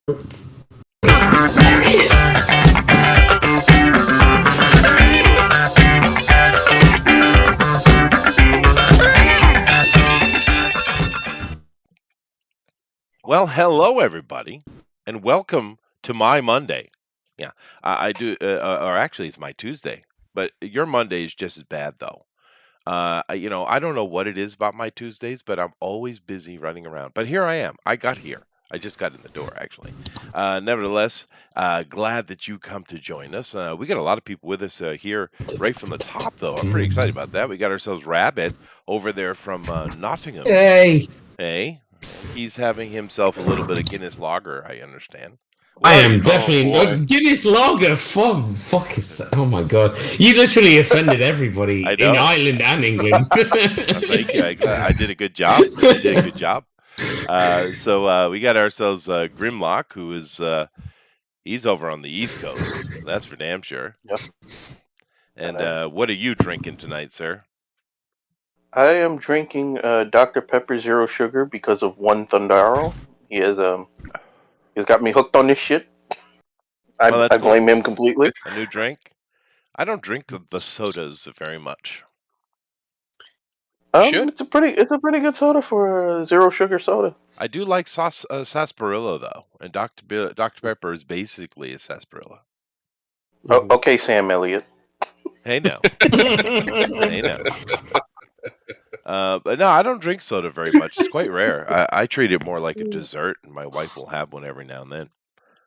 There it is. Well, hello everybody, and welcome to my Monday. Yeah, I do, or actually, it's my Tuesday, but your Monday is just as bad though. I don't know what it is about my Tuesdays, but I'm always busy running around. But here I am. I got here. I just got in the door, actually. Nevertheless, glad that you come to join us. We got a lot of people with us here right from the top, though. I'm pretty excited about that. We got ourselves Rabbit over there from Nottingham. Hey, Hey, he's having himself a little bit of Guinness Lager, I understand. I What? am definitely boy. Guinness Lager. Fuck is. Oh my god, you literally offended everybody I know. in Ireland and England. Thank you. I did a good job. I did a good job. So we got ourselves Grimlock, who is he's over on the East Coast. That's for damn sure. Yep. And what are you drinking tonight, sir? I am drinking Dr. Pepper Zero Sugar because of one Thunder Arrow. He's got me hooked on this shit. I blame him completely. A new drink? I don't drink the sodas very much. It's a pretty good soda for a zero sugar soda. I do like sarsaparilla though, and Dr. Pepper is basically a sarsaparilla. Oh, okay, Sam Elliott. Hey now. Hey now. But no, I don't drink soda very much. It's quite rare. I treat it more like a dessert, and my wife will have one every now and then.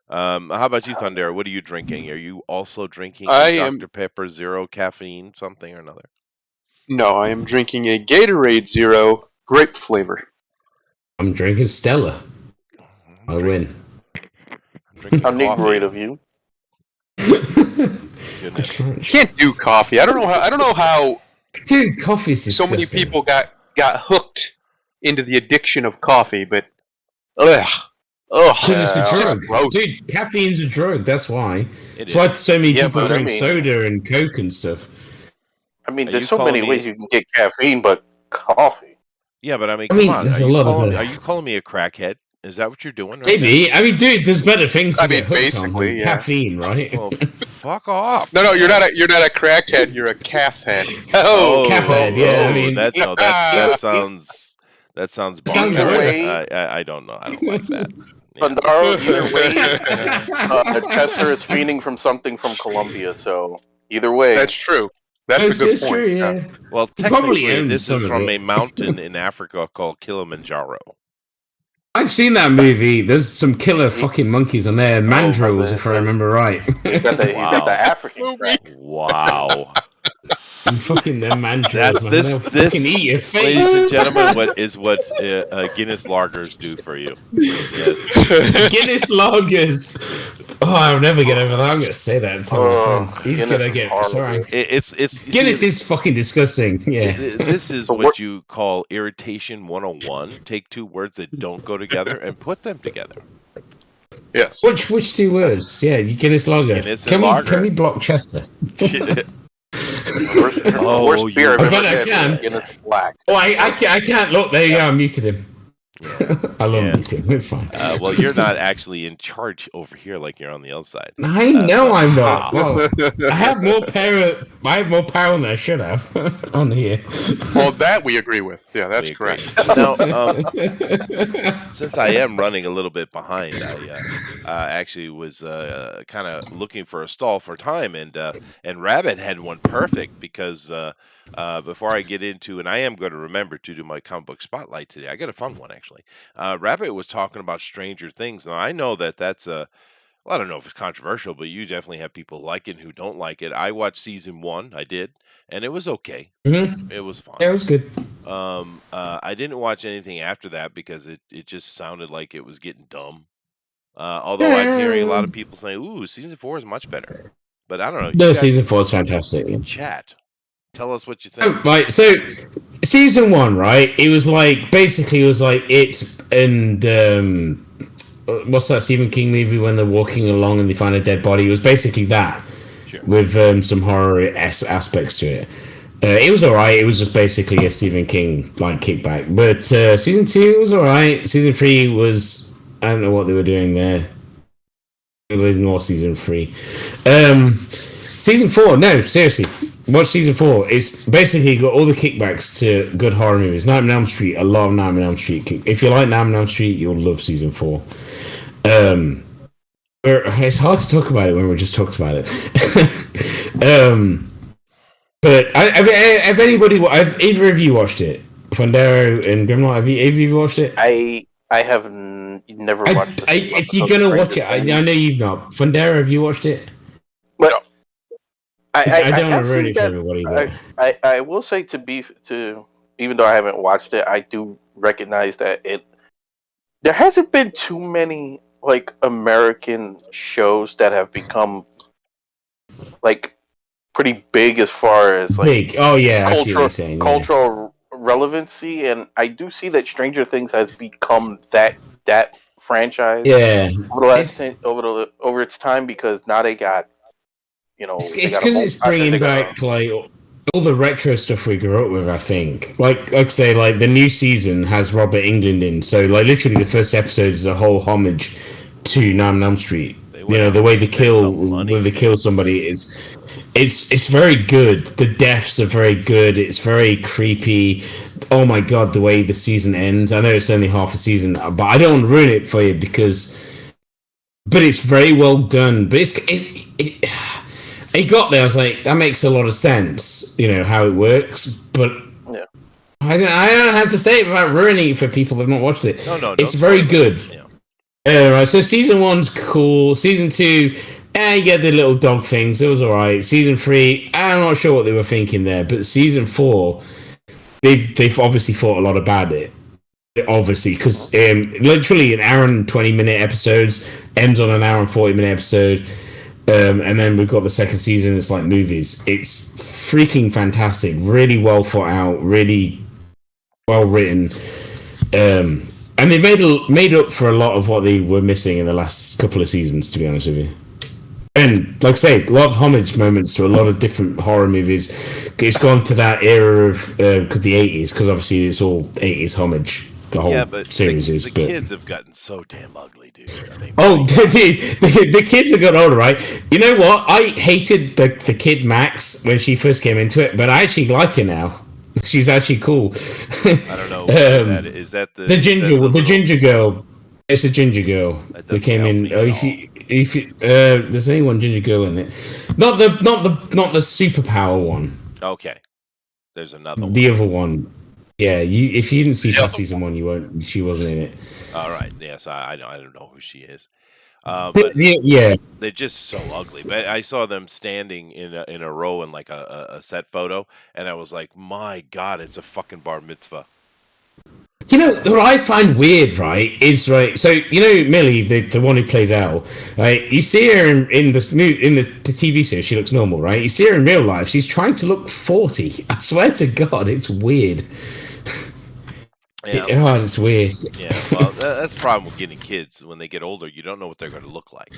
How about you, Thunder? What are you drinking? Are you also drinking Dr. Pepper Zero caffeine, something or another? No, I am drinking a Gatorade Zero grape flavor. I'm drinking Stella. I win. How negroid of you. Goodness. Can't do coffee. I don't know how Dude, coffee's so disgusting. many people got hooked into the addiction of coffee, but ugh. Because it's a just drug. gross. Dude, caffeine's a drug, that's why. It That's why is. so many Yeah, people but I drink mean- soda and Coke and stuff. I mean, Are there's you so many calling ways me- you can get caffeine, but coffee. Yeah, but I mean, I come mean, on. there's Are a you, lot of calling, the- are you calling me a crackhead? Is that what you're doing right Maybe. I mean, dude, there's better things to I mean, get hooked on basically, than yeah. caffeine, right? now? Well, fuck off. No, you're not a crackhead. You're a calf head. Oh, calf head, yeah, I mean- that sounds Sounds bonkers. gross. I don't know. I don't like that. Yeah. Thundaro, either way, Chester is fiending from something from Colombia, so either way. That's true. That's a good It's point. true, yeah. Well, He probably technically, owns this some is of from it. a mountain in Africa called Kilimanjaro. I've seen that movie. There's some killer fucking monkeys on there. Mandrills, my if I bad. remember right. He's got Wow. the African crack. Wow. Fucking them mandrills, man. This- They'll this- fucking eat your face. Ladies and gentlemen, what Guinness lagers do for you? Yes. Guinness lagers. Oh, I'll never get over that. I'm gonna say that until my friend. He's Guinness gonna is get horrible. sorry. It's you Guinness see, is fucking disgusting. Yeah. This is So what what- you call irritation 101. Take two words that don't go together and put them together. Yes. Which two words? Yeah, you Guinness lager. Guinness and Can lager. we block Chester? Oh, Worst you- beer I've I ever bet I had can. was Guinness Black. Oh, I can't look. There you go. I muted him. I love Yeah. muting. It's fine. Well, you're not actually in charge over here like you're on the outside. I know I'm not. wow. Well, I have more power. I have more power than I should have on here. Well, that we agree with. Yeah, that's We agree. correct. Now, since I am running a little bit behind, I actually was kind of looking for a stall for time, and Rabbit had one perfect because before I get into, and I am going to remember to do my comic book spotlight today. I got a fun one actually. Rabbit was talking about Stranger Things. Now I know that's a. Well, I don't know if it's controversial, but you definitely have people like it who don't like it. I watched season 1, I did, and it was okay. Mhm. It was fine. Yeah, it was good. I didn't watch anything after that because it just sounded like it was getting dumb. Although I'm hearing a lot of people saying, "Ooh, season 4 is much better," but I don't know. No, You guys season 4 is fantastic. in chat. Tell us what you Oh, think. right, so season 1, right? It was like basically it was like it and what's that Stephen King movie when they're walking along and they find a dead body? It was basically that Sure. with some horror aspects to it. It was alright. It was just basically a Stephen King like kickback. But season 2 was alright. Season 3 was I don't know what they were doing there. ignore season 3. Season 4, no, seriously. Watch season 4. It's basically got all the kickbacks to good horror movies. Nightmare on Elm Street, a lot of Nightmare on Elm Street. If you like Nightmare on Elm Street, you'll love season 4. It's hard to talk about it when we just talked about it. But have either of you watched it? Fondero and Grimlock, have you watched it? I have never watched it. If you're gonna watch it, I know you've not. Fondero, have you watched it? But I don't want to ruin it for everybody. But... I will say even though I haven't watched it, I do recognize that there hasn't been too many like American shows that have become like pretty big as far as like big. Oh yeah, I see what you're saying, cultural relevancy, and I do see that Stranger Things has become that franchise. Yeah, over its time, because now they got it's because it's bringing back like all the retro stuff we grew up with. I think like say like the new season has Robert Englund in, so like literally the first episode is a whole homage to Nightmare on Elm Street. The way they kill somebody is it's very good. The deaths are very good. It's very creepy. Oh my god, the way the season ends. I know it's only half a season, but I don't want to ruin it for you but it's very well done. But it got there. I was like, that makes a lot of sense, how it works. But yeah. I don't know how to say it without ruining it for people that have not watched it. No, it's very good. Yeah. Right, so season 1's cool. Season 2, you get the little dog things. It was alright. Season 3, I'm not sure what they were thinking there. But season 4, they've obviously thought a lot about it. Obviously, because literally an hour and 20-minute episodes ends on an hour and 40-minute episode. And then we've got the second season. It's like movies. It's freaking fantastic. Really well thought out. Really well written. And they made up for a lot of what they were missing in the last couple of seasons, to be honest with you. And like I say, a lot of homage moments to a lot of different horror movies. It's gone to that era of the 80s, because obviously it's all 80s homage. The whole series is. The kids have gotten so damn ugly, dude. Dude, the kids have got older, right? You know what? I hated the kid Max when she first came into it, but I actually like her now. She's actually cool. I don't know. Is that the ginger girl? It's a ginger girl that came in. There's only one ginger girl in it. Not the superpower one. Okay. There's another one. The other one. Yeah, if you didn't see past season 1, you won't. She wasn't in it. All right. Yes, I don't know who she is. But yeah, they're just so ugly. But I saw them standing in a row in like a set photo, and I was like, my God, it's a fucking bar mitzvah. What I find weird, right, is right. So Millie, the one who plays Al, right? You see her in the TV series, she looks normal, right? You see her in real life, she's trying to look 40. I swear to God, it's weird. Yeah. It's weird. Yeah, well, that's the problem with getting kids. When they get older, you don't know what they're going to look like.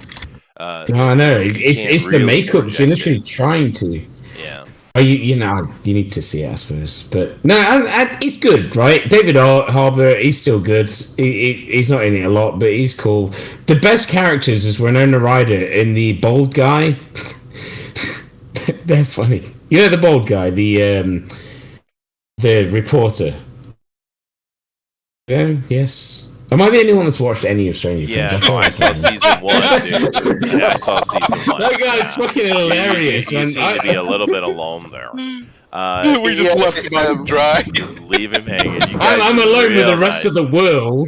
I know. It's really the makeup. You're literally trying to. Yeah. You need to see us first. But no, it's good, right? David Harbour, he's still good. He's not in it a lot, but he's cool. The best characters is Winona Ryder and the bald guy. They're funny. The bald guy, the reporter. Yeah, yes. Am I the only one that's watched any of Stranger Things? Yeah, I saw season 1, dude. Yeah, I saw season 1. That guy's fucking hilarious. You seem to be a little bit alone there. We just left him dry. Just leave him hanging. I'm alone with the rest of the world.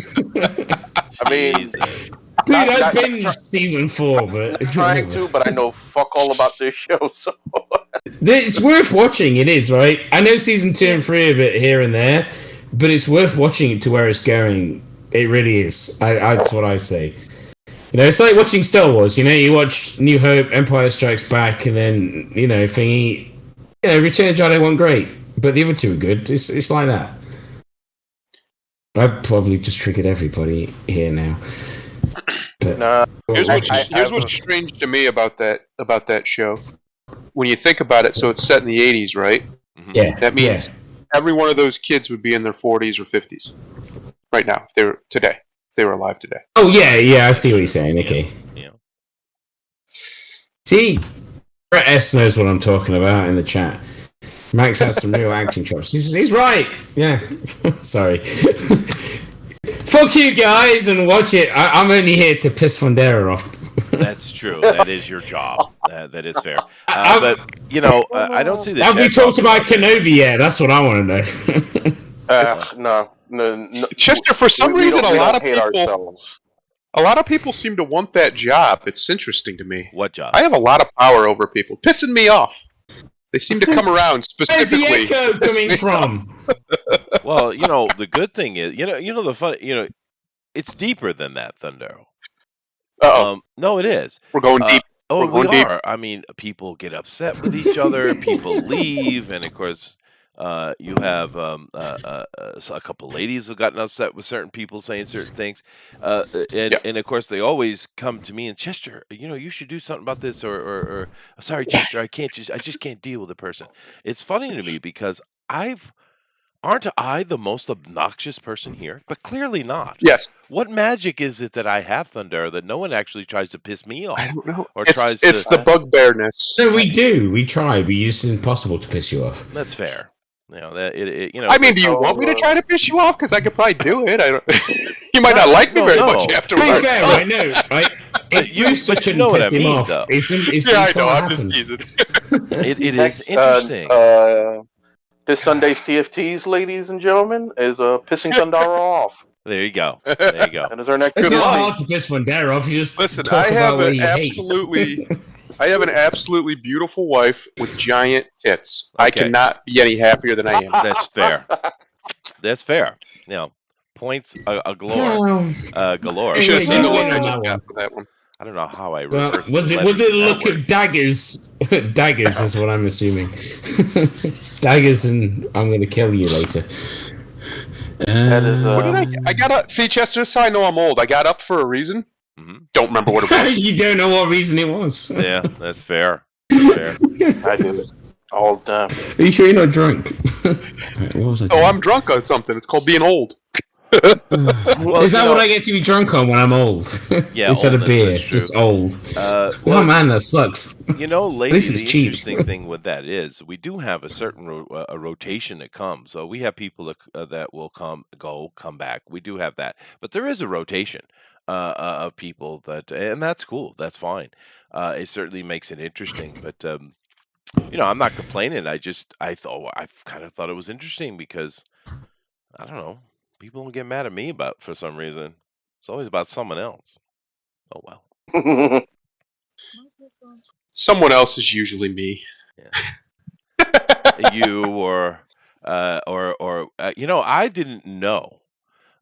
I mean, Jesus. Dude, I binged season 4, but I'm trying to, but I know fuck all about this show, so it's worth watching. It is, right? I know season 2 and 3 are a bit here and there, but it's worth watching it to where it's going. It really is. That's what I say. It's like watching Star Wars. You watch New Hope, Empire Strikes Back, and then thingy. Return of the Jedi wasn't great, but the other two are good. It's like that. I've probably just triggered everybody here now. But, here's what's strange to me about that show. When you think about it, so it's set in the 80s, right? Yeah. That means every one of those kids would be in their 40s or 50s right now. If they were alive today. Oh yeah, I see what you're saying. Okay. Yeah. See, Brett S knows what I'm talking about in the chat. Max has some real acting chops. He's right. Yeah. Sorry. Fuck you guys and watch it. I'm only here to piss Fundera off. That's true. That is your job. That is fair. But I don't see the. Have we talked about Kenobi yet? That's what I want to know. No. Chester, for some reason, a lot of people seem to want that job. It's interesting to me. What job? I have a lot of power over people, pissing me off. They seem to come around specifically. Where's the echo coming from? Well, the good thing is, the fun, it's deeper than that, Thundero. No, it is. We're going deep. Oh, We're going we deep. are. I mean, people get upset with each other. People leave, and of course, you have a couple ladies who've gotten upset with certain people saying certain things, and of course, they always come to me and Chester. You should do something about this, or sorry, Chester, I just can't deal with the person. It's funny to me because aren't I the most obnoxious person here? But clearly not. Yes. What magic is it that I have, Thunder, that no one actually tries to piss me off? I don't know. Or It's the bugbearness. No, we do. We try, but it's impossible to piss you off. That's fair. I mean, do you want me to try to piss you off? Because I could probably do it. You might not like me very much afterwards. To be fair, I know, right? But you know what I mean, though. I know. I'm just teasing. It is interesting. This Sunday's TFTs, ladies and gentlemen, is pissing Thundera off. There you go. That is our next It's good not line. hard to piss Fundera off. You just Listen, talk I about have what an he hates. I have an absolutely beautiful wife with giant tits. I Okay. cannot be any happier than I am. That's fair. That's fair. Points galore. Galore. You should have seen the look Yeah, I yeah, just yeah. got for that one. I don't know how I Well, reversed was it a look of daggers? Daggers is what I'm assuming. Daggers, and I'm going to kill you later. That is, What did I got up? See, Chester, this is how I know I'm old. I got up for a reason. Mm-hmm. Don't remember what it was. You don't know what reason it was. Yeah, that's fair. Fair. I do it all the time. Are you sure you're not drunk? What was I Oh, I'm drunk on something. It's called being old. Well, is that what I get to be drunk on when I'm old? Yeah, Instead of oldness, beer, that's true. just old. Well, Oh man, that sucks. Lady, This the is cheap. interesting thing with that is we do have a certain a rotation that comes. So we have people that will come back. We do have that, but there is a rotation of people and that's cool. That's fine. It certainly makes it interesting, but I'm not complaining. I kind of thought it was interesting because I don't know. People don't get mad at me for some reason. It's always about someone else. Oh well. Someone else is usually me. Yeah. You or I didn't know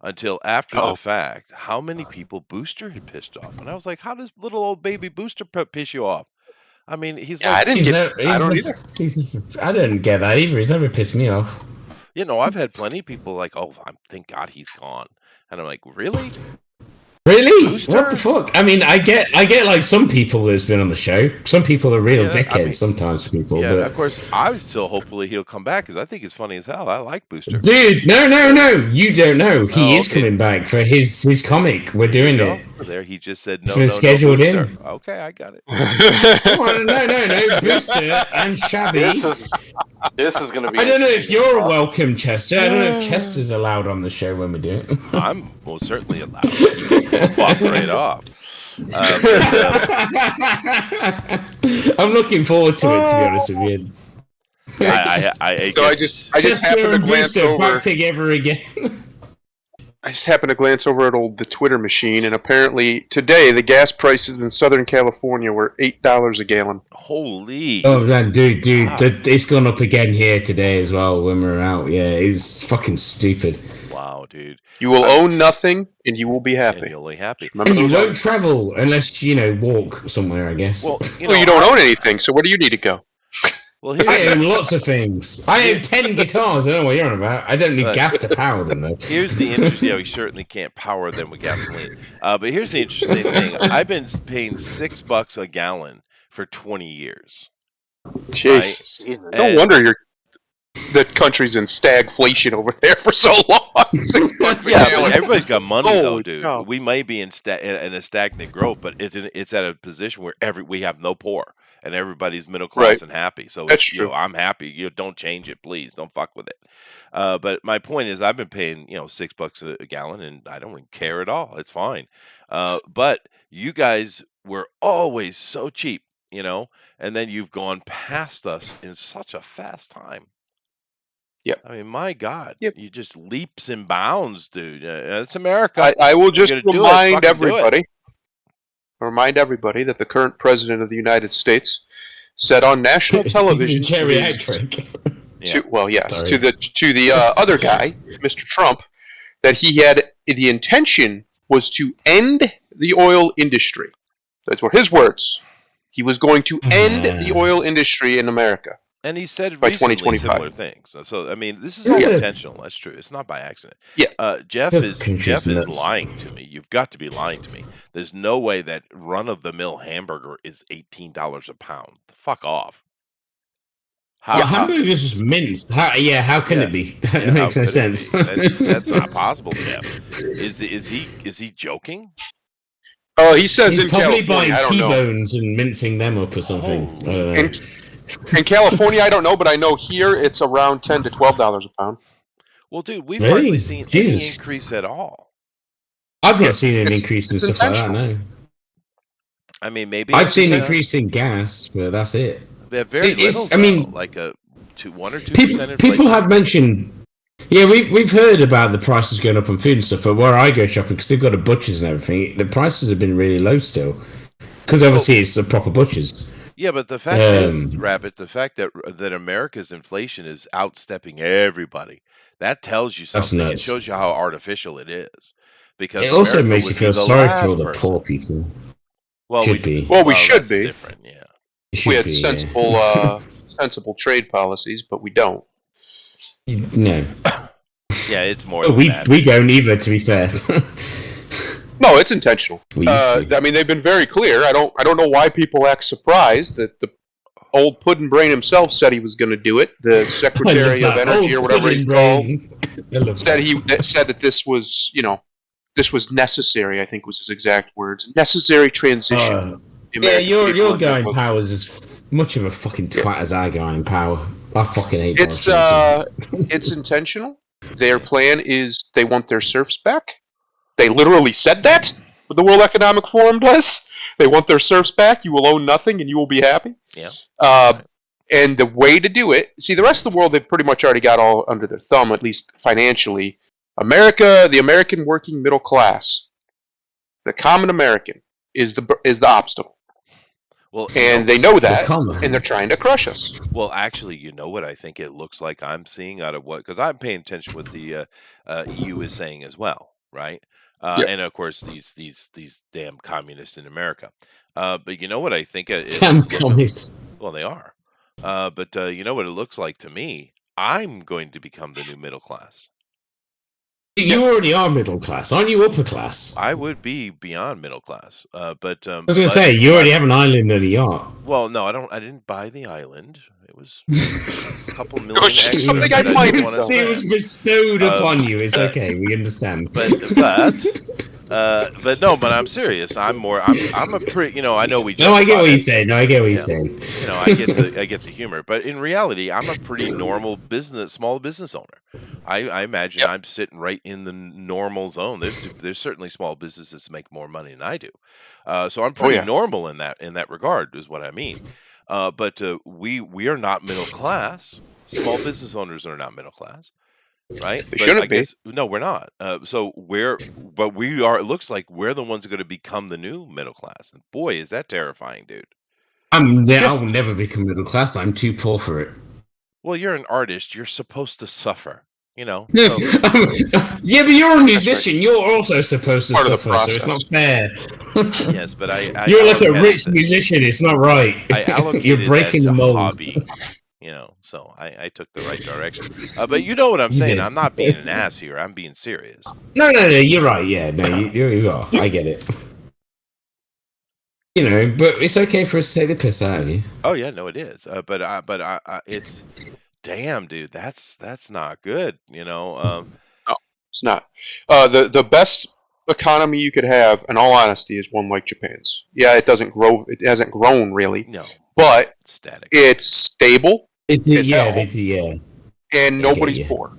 until after the fact how many people Booster had pissed off, and I was like, how does little old baby Booster piss you off? I mean, he's like, I don't either. I didn't get that either. He's never pissed me off. I've had plenty of people like, oh, thank God he's gone, and I'm like, really? Really? Booster? What the fuck? I mean, I get like some people that's been on the show. Some people are real dickheads sometimes. People, yeah. but... Of course, I still hopefully he'll come back because I think it's funny as hell. I like Booster. Dude, no, you don't know. He is coming back for his comic. We're doing it. There, he just said It's no. been scheduled Booster. in. Okay, I got it. Oh, no, Booster and Shabby. This is going to be. I don't know if you're welcome, Chester. I don't know if Chester's allowed on the show when we do it. I'm most certainly allowed. Walk right off. I'm looking forward to it, to be honest with you. I just Chester happened to and glance Booster over. back together again. I just happened to glance over at the Twitter machine, and apparently today the gas prices in Southern California were $8 a gallon. Holy! Oh man, dude, Wow. it's gone up again here today as well when we're out. Yeah, it's fucking stupid. Wow, dude! You will own nothing, and you will be And happy. you'll be happy. Remember And you those won't hours? travel unless walk somewhere. I guess. Well, Well, you don't own anything, so where do you need to go? Well, I here's, own lots of things. I own 10 guitars. I don't know what you're on about. I don't need gas to power them though. here's the interesting. We certainly can't power them with gasoline. But here's the interesting thing. I've been paying $6 a gallon for 20 years. Jesus. Jesus. No wonder the country's in stagflation over there for so long. $6 a Yeah, but gallon. everybody's got money though, Holy dude. cow. We may be in a stagnant growth, but it's at a position where we have no poor and everybody's middle class Right. and happy. So That's it's true. I'm happy. Don't change it, please. Don't fuck with it. But my point is, I've been paying $6 a gallon, and I don't even care at all. It's fine. But you guys were always so cheap, and then you've gone past us in such a fast time. Yep. I mean, my God, Yep. you just leaps and bounds, dude. It's America. I will just You're gonna do it, remind fucking do it. everybody that the current president of the United States said on national television He's geriatric. Yeah. to Sorry. the other guy, Mr. Trump, that he had the intention was to end the oil industry. Those were his words. He was going to end the oil industry in America. And he said By recently 2025. similar things. So I mean, this is all Yeah. intentional. That's true. It's not by accident. Yeah. Jeff Good is country's nuts. lying to me. You've got to be lying to me. There's no way that run-of-the-mill hamburger is $18 a pound. Fuck off. Yeah, hamburgers just minced. How can Yeah. it be? That Yeah, how makes no could it sense. be? That's not possible, Jeff. Is he joking? Oh, he says He's in probably California, buying I don't know. T-bones and mincing them up or something. I don't know. In California, I don't know, but I know here it's around $10 to $12 a pound. Well, dude, we've Really? hardly seen Jesus. any increase at all. I've not seen an it's- increase in it's stuff like that, no. I mean, maybe I've seen an because increase in gas, but that's it. they're very It's- little. I mean, though, like a 1 or 2% People, inflation. people have mentioned, we've heard about the prices going up on food and stuff, but where I go shopping, because they've got a butcher's and everything, the prices have been really low still. Because obviously it's the proper butchers. Yeah, but the fact is, Rabbit, the fact that America's inflation is outstepping everybody, that tells you That's something. It nuts. shows you how artificial it is. Because It also America makes would you be feel the sorry for all last the person. poor people. Well, Should be. Well, we should that's be. different, yeah. It We should had be, yeah. sensible trade policies, but we don't. No. Yeah, it's more than We that. don't either, to be fair. No, it's intentional. We used to. I mean, they've been very clear. I don't know why people act surprised that the old pudding brain himself said he was going to do it. The Secretary of Energy or whatever he's called said that this was, this was necessary. I think was his exact words. Necessary transition. Yeah, your guy in power is as much of a fucking twat as our guy in power. I fucking hate politicians. It's intentional. Their plan is they want their serfs back. They literally said that. What the World Economic Forum does. They want their serfs back. You will own nothing, and you will be happy. Yeah. And the way to do it. See, the rest of the world they've pretty much already got all under their thumb, at least financially. America, the American working middle class, the common American, is the obstacle. Well, And they know that, common. and they're trying to crush us. Well, actually, you know what I think it looks like I'm seeing out of what, because I'm paying attention what the EU is saying as well, right? Yep. And of course, these damn communists in America. But you know what I think it Damn is? commies. Well, they are. But you know what it looks like to me? I'm going to become the new middle class. You already are middle class, aren't you? Upper class. I would be beyond middle class. But I was going to say you already have an island and a yacht. Well, no, I didn't buy the island. It was a couple million It's extra. something that I I might didn't have wanna done. It was spend. bestowed upon you. It's okay. We understand. But no, but I'm serious. I'm a pretty, I know we. No, I get what you're you saying. No, I get what you're saying. I get the humor, but in reality, I'm a pretty normal small business owner. I imagine I'm sitting right in the normal zone. There's certainly small businesses that make more money than I do, so I'm pretty normal in that regard, is what I mean. But we are not middle class. Small business owners are not middle class. Right? They shouldn't be. No, we're not. But we are. It looks like we're the ones who are going to become the new middle class. And boy, is that terrifying, dude. I will never become middle class. I'm too poor for it. Well, you're an artist. You're supposed to suffer. Yeah, but you're a musician. You're also supposed to Part of the suffer, so it's not fair. Yes, but I You're like a allocated rich that- musician. It's not right. I allocated You're breaking that the to mold. hobby. So I took the right direction. But you know what I'm You saying. did. I'm not being an ass here. I'm being serious. No, you're right. Yeah, no, you are. I get it. But it's okay for us to take the piss out of you. Oh yeah, no, it is. But it's damn, dude. That's not good. It's not. The best economy you could have, in all honesty, is one like Japan's. Yeah, it doesn't grow. It hasn't grown really. No, but it's static. It's stable. Yeah. And nobody's poor.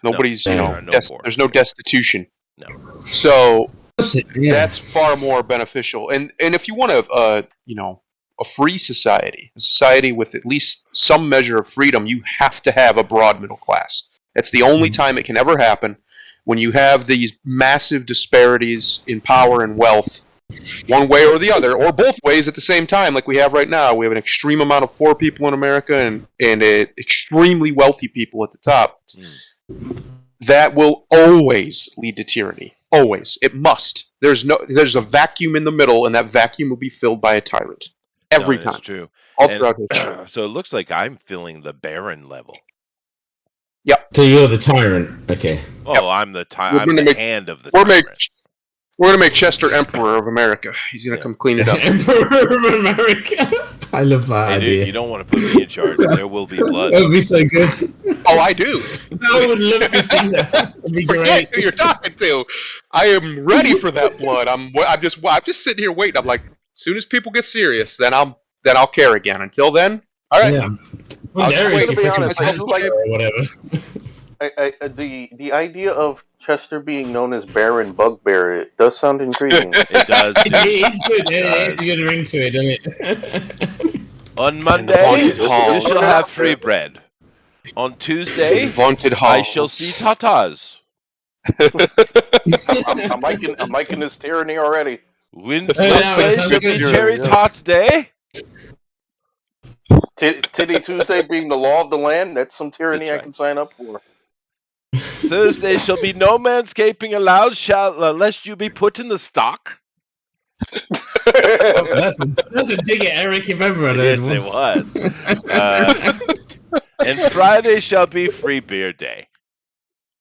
Nobody's, there's no destitution. No. So that's far more beneficial. And if you want a free society, a society with at least some measure of freedom, you have to have a broad middle class. That's the only time it can ever happen. When you have these massive disparities in power and wealth, one way or the other, or both ways at the same time, like we have right now. We have an extreme amount of poor people in America and extremely wealthy people at the top. That will always lead to tyranny. Always. It must. There's a vacuum in the middle, and that vacuum will be filled by a tyrant. Every time. That's true. All throughout history. So it looks like I'm filling the Byrne level. Yep. So you're the tyrant. Okay. Oh, yep. I'm the hand of the tyrant. We're going to make Chester Emperor of America. He's going to come clean it up. Emperor of America. I love that idea. Dude, you don't want to put me in charge. There will be blood. That would be so good. Oh, I do. I would love to see that. That'd be great. Forget who you're talking to. I am ready for that blood. I'm just sitting here waiting. I'm like, as soon as people get serious, then I'll care again. Until then, all right. Yeah. To be honest, or whatever. The idea of Chester being known as Baron Bugbear, it does sound intriguing. It does. It's good. It's a good ring to it, doesn't it? On Monday, you shall have free bread. On Tuesday, I shall see tatas. I'm liking this tyranny already. Wednesday should be cherry tart day. Titty Tuesday being the law of the land, that's some tyranny That's right. I can sign up for. Thursday shall be no manscaping allowed, lest you be put in the stock. That's a dig at Eric if ever I Yes, heard it one. was. And Friday shall be free beer day.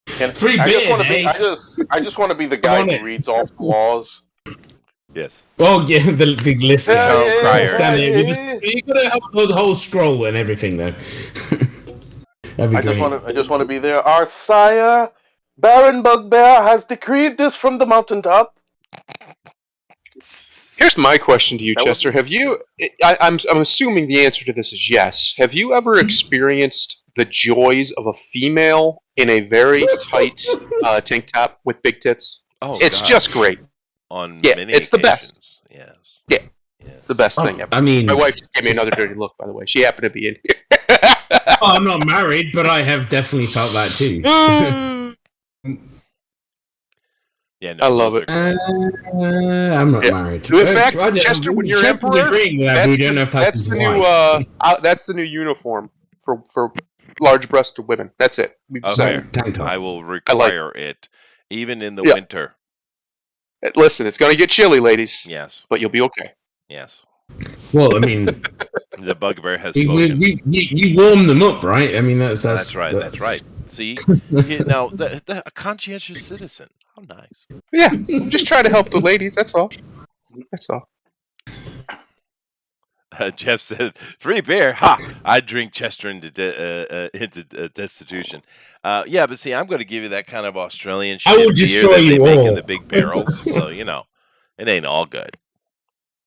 Free beer day? I just want to be the guy who reads off the laws. Yes. Oh yeah, the big list. You gotta have the whole scroll and everything though. That'd be great. I just want to be there. Our sire, Baron Bugbear, has decreed this from the mountaintop. Here's my question to you, Chester. Have you? I'm assuming the answer to this is yes. Have you ever experienced the joys of a female in a very tight tank top with big tits? Oh, it's just great. On many it's the best. Yes. Yeah, it's the best thing ever. I mean, my wife just gave me another dirty look, by the way. She happened to be in here. I'm not married, but I have definitely felt that too. Yeah, no, I love it. I'm not married. In fact, Chester, when you're emperor, that's the new uniform for large-breasted women. That's it. We've decided. I will require it, even in the winter. Listen, it's going to get chilly, ladies. Yes. But you'll be okay. Yes. Well, I mean, the bugbear has spoken. You warm them up, right? I mean, that's right. That's right. See, now a conscientious citizen. How nice. Yeah, I'm just trying to help the ladies. That's all. That's all. Jeff said, "Free beer, ha! I'd drink Chester into destitution." Yeah, but see, I'm going to give you that kind of Australian shit I will destroy beer that you they make in all. the big barrels. So it ain't all good.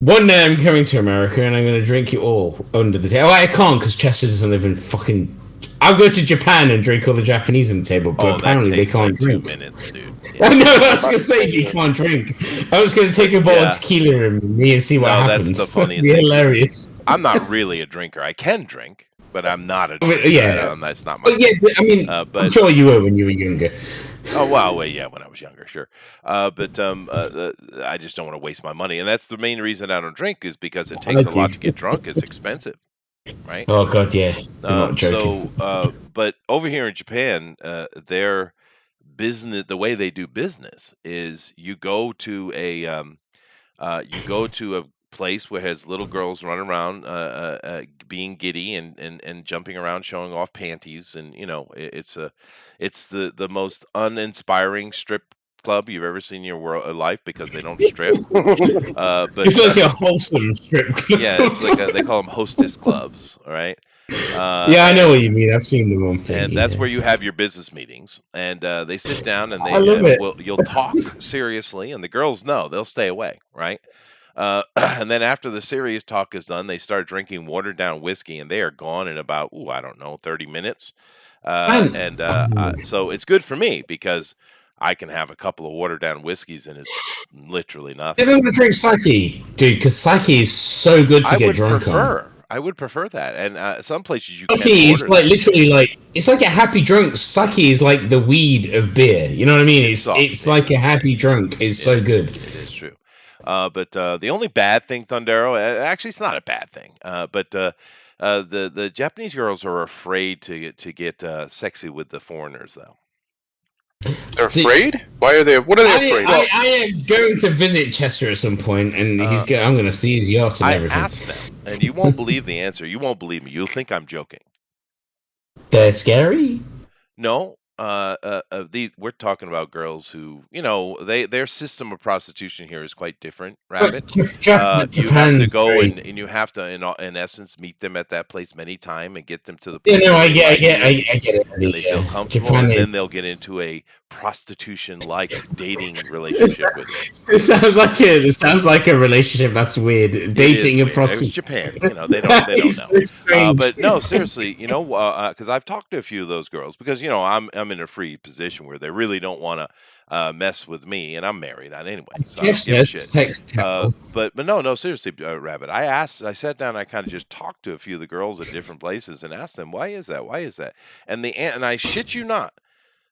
One day I'm coming to America and I'm going to drink you all under the table. Oh, I can't because Chester doesn't live in fucking. I'll go to Japan and drink all the Japanese on the table, but apparently they can't drink. 2 minutes, dude. Yeah. I know. I was going to say you can't drink. I was going to take a bottle of tequila and me and see what happens. That's the funniest thing. Hilarious. I'm not really a drinker. I can drink, but I'm not a drinker. That's not my. I mean, I'm sure you were when you were younger. Oh well, yeah, when I was younger, sure. But I just don't want to waste my money, and that's the main reason I don't drink is because it takes a lot to get drunk. It's expensive, right? Oh god, yeah. I'm not joking. But over here in Japan, their business, the way they do business, is you go to a place where has little girls running around, being giddy and jumping around, showing off panties, and it's the most uninspiring strip club you've ever seen in your life because they don't strip. But it's like a wholesome strip club. Yeah, it's like they call them hostess clubs, all right? Yeah, I know what you mean. I've seen the one thing. And that's where you have your business meetings, and they sit down and I love it. you'll talk seriously, and the girls know they'll stay away, right? And then after the serious talk is done, they start drinking watered down whiskey, and they are gone in about, I don't know, 30 minutes. So it's good for me because I can have a couple of watered down whiskeys, and it's literally nothing. If I'm going to drink sake, dude, because sake is so good to get drunk on. I would prefer that, and some places you sake can is order like that. literally like it's like a happy drunk. Sake is like the weed of beer. You know what I mean? It's like a happy drunk. It's so good. It is true. But the only bad thing, Thundero, actually it's not a bad thing. But the Japanese girls are afraid to get sexy with the foreigners, though. They're afraid? Why are they? What are they afraid of? I am going to visit Chester at some point, and I'm going to see his yacht and everything. I asked them, and you won't believe the answer. You won't believe me. You'll think I'm joking. They're scary? No. We're talking about girls who, their system of prostitution here is quite different, Rabbit. You have to go and you have to, in essence, meet them at that place many times and get them to the place. Yeah, no, I get it. And they feel comfortable, and then they'll get into a prostitution-like dating relationship with you. It sounds like a relationship that's weird. Dating a prostitute. It's Japan, they don't know. But no, seriously, because I've talked to a few of those girls because I'm in a free position where they really don't want to mess with me, and I'm married anyway. So I don't give a shit. But no, seriously, Rabbit. I sat down, and I kind of just talked to a few of the girls at different places and asked them, why is that? And I shit you not.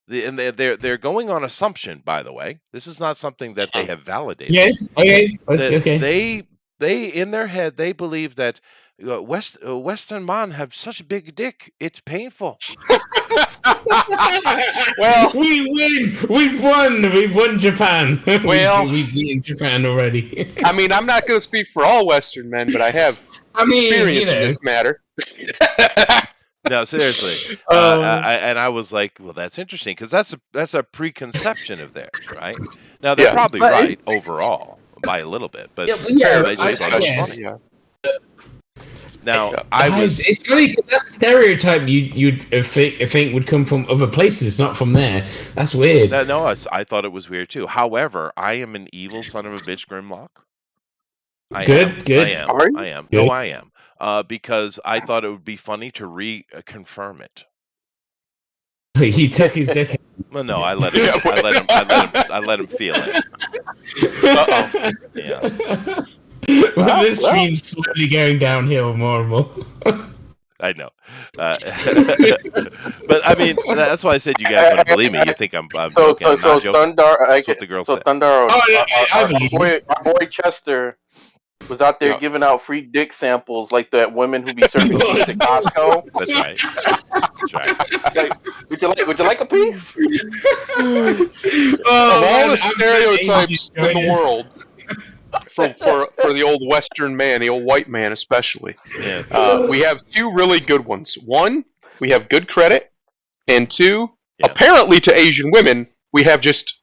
They're going on assumption, by the way. This is not something that they have validated. Yeah, okay. Okay. They in their head, they believe that Western man have such a big dick, it's painful. Well, we win. We've won Japan. Well, we've beaten Japan already. I mean, I'm not going to speak for all Western men, but I have experience in this matter. No, seriously. I was like, well, that's interesting because that's a preconception of theirs, right? Now they're probably right overall by a little bit, but Now it's funny because that's a stereotype you'd think would come from other places, not from there. That's weird. I thought it was weird too. However, I am an evil son of a bitch, Grimlock. Good. I am. Good. No, I am. Because I thought it would be funny to reconfirm it. He took his dick. Well, no, I let him feel it. Yeah. This stream's slowly going downhill more and more. I know. But I mean, that's why I said you guys wouldn't believe me. You think I'm joking. I'm not joking. That's what the girl said. Thunder, our boy Chester was out there giving out free dick samples like that women who be serving dicks at Costco. That's right. Like, would you like a piece? Of all the stereotypes in the world, for the old Western man, the old white man especially, we have two really good ones. One, we have good credit, and two, apparently to Asian women, we have just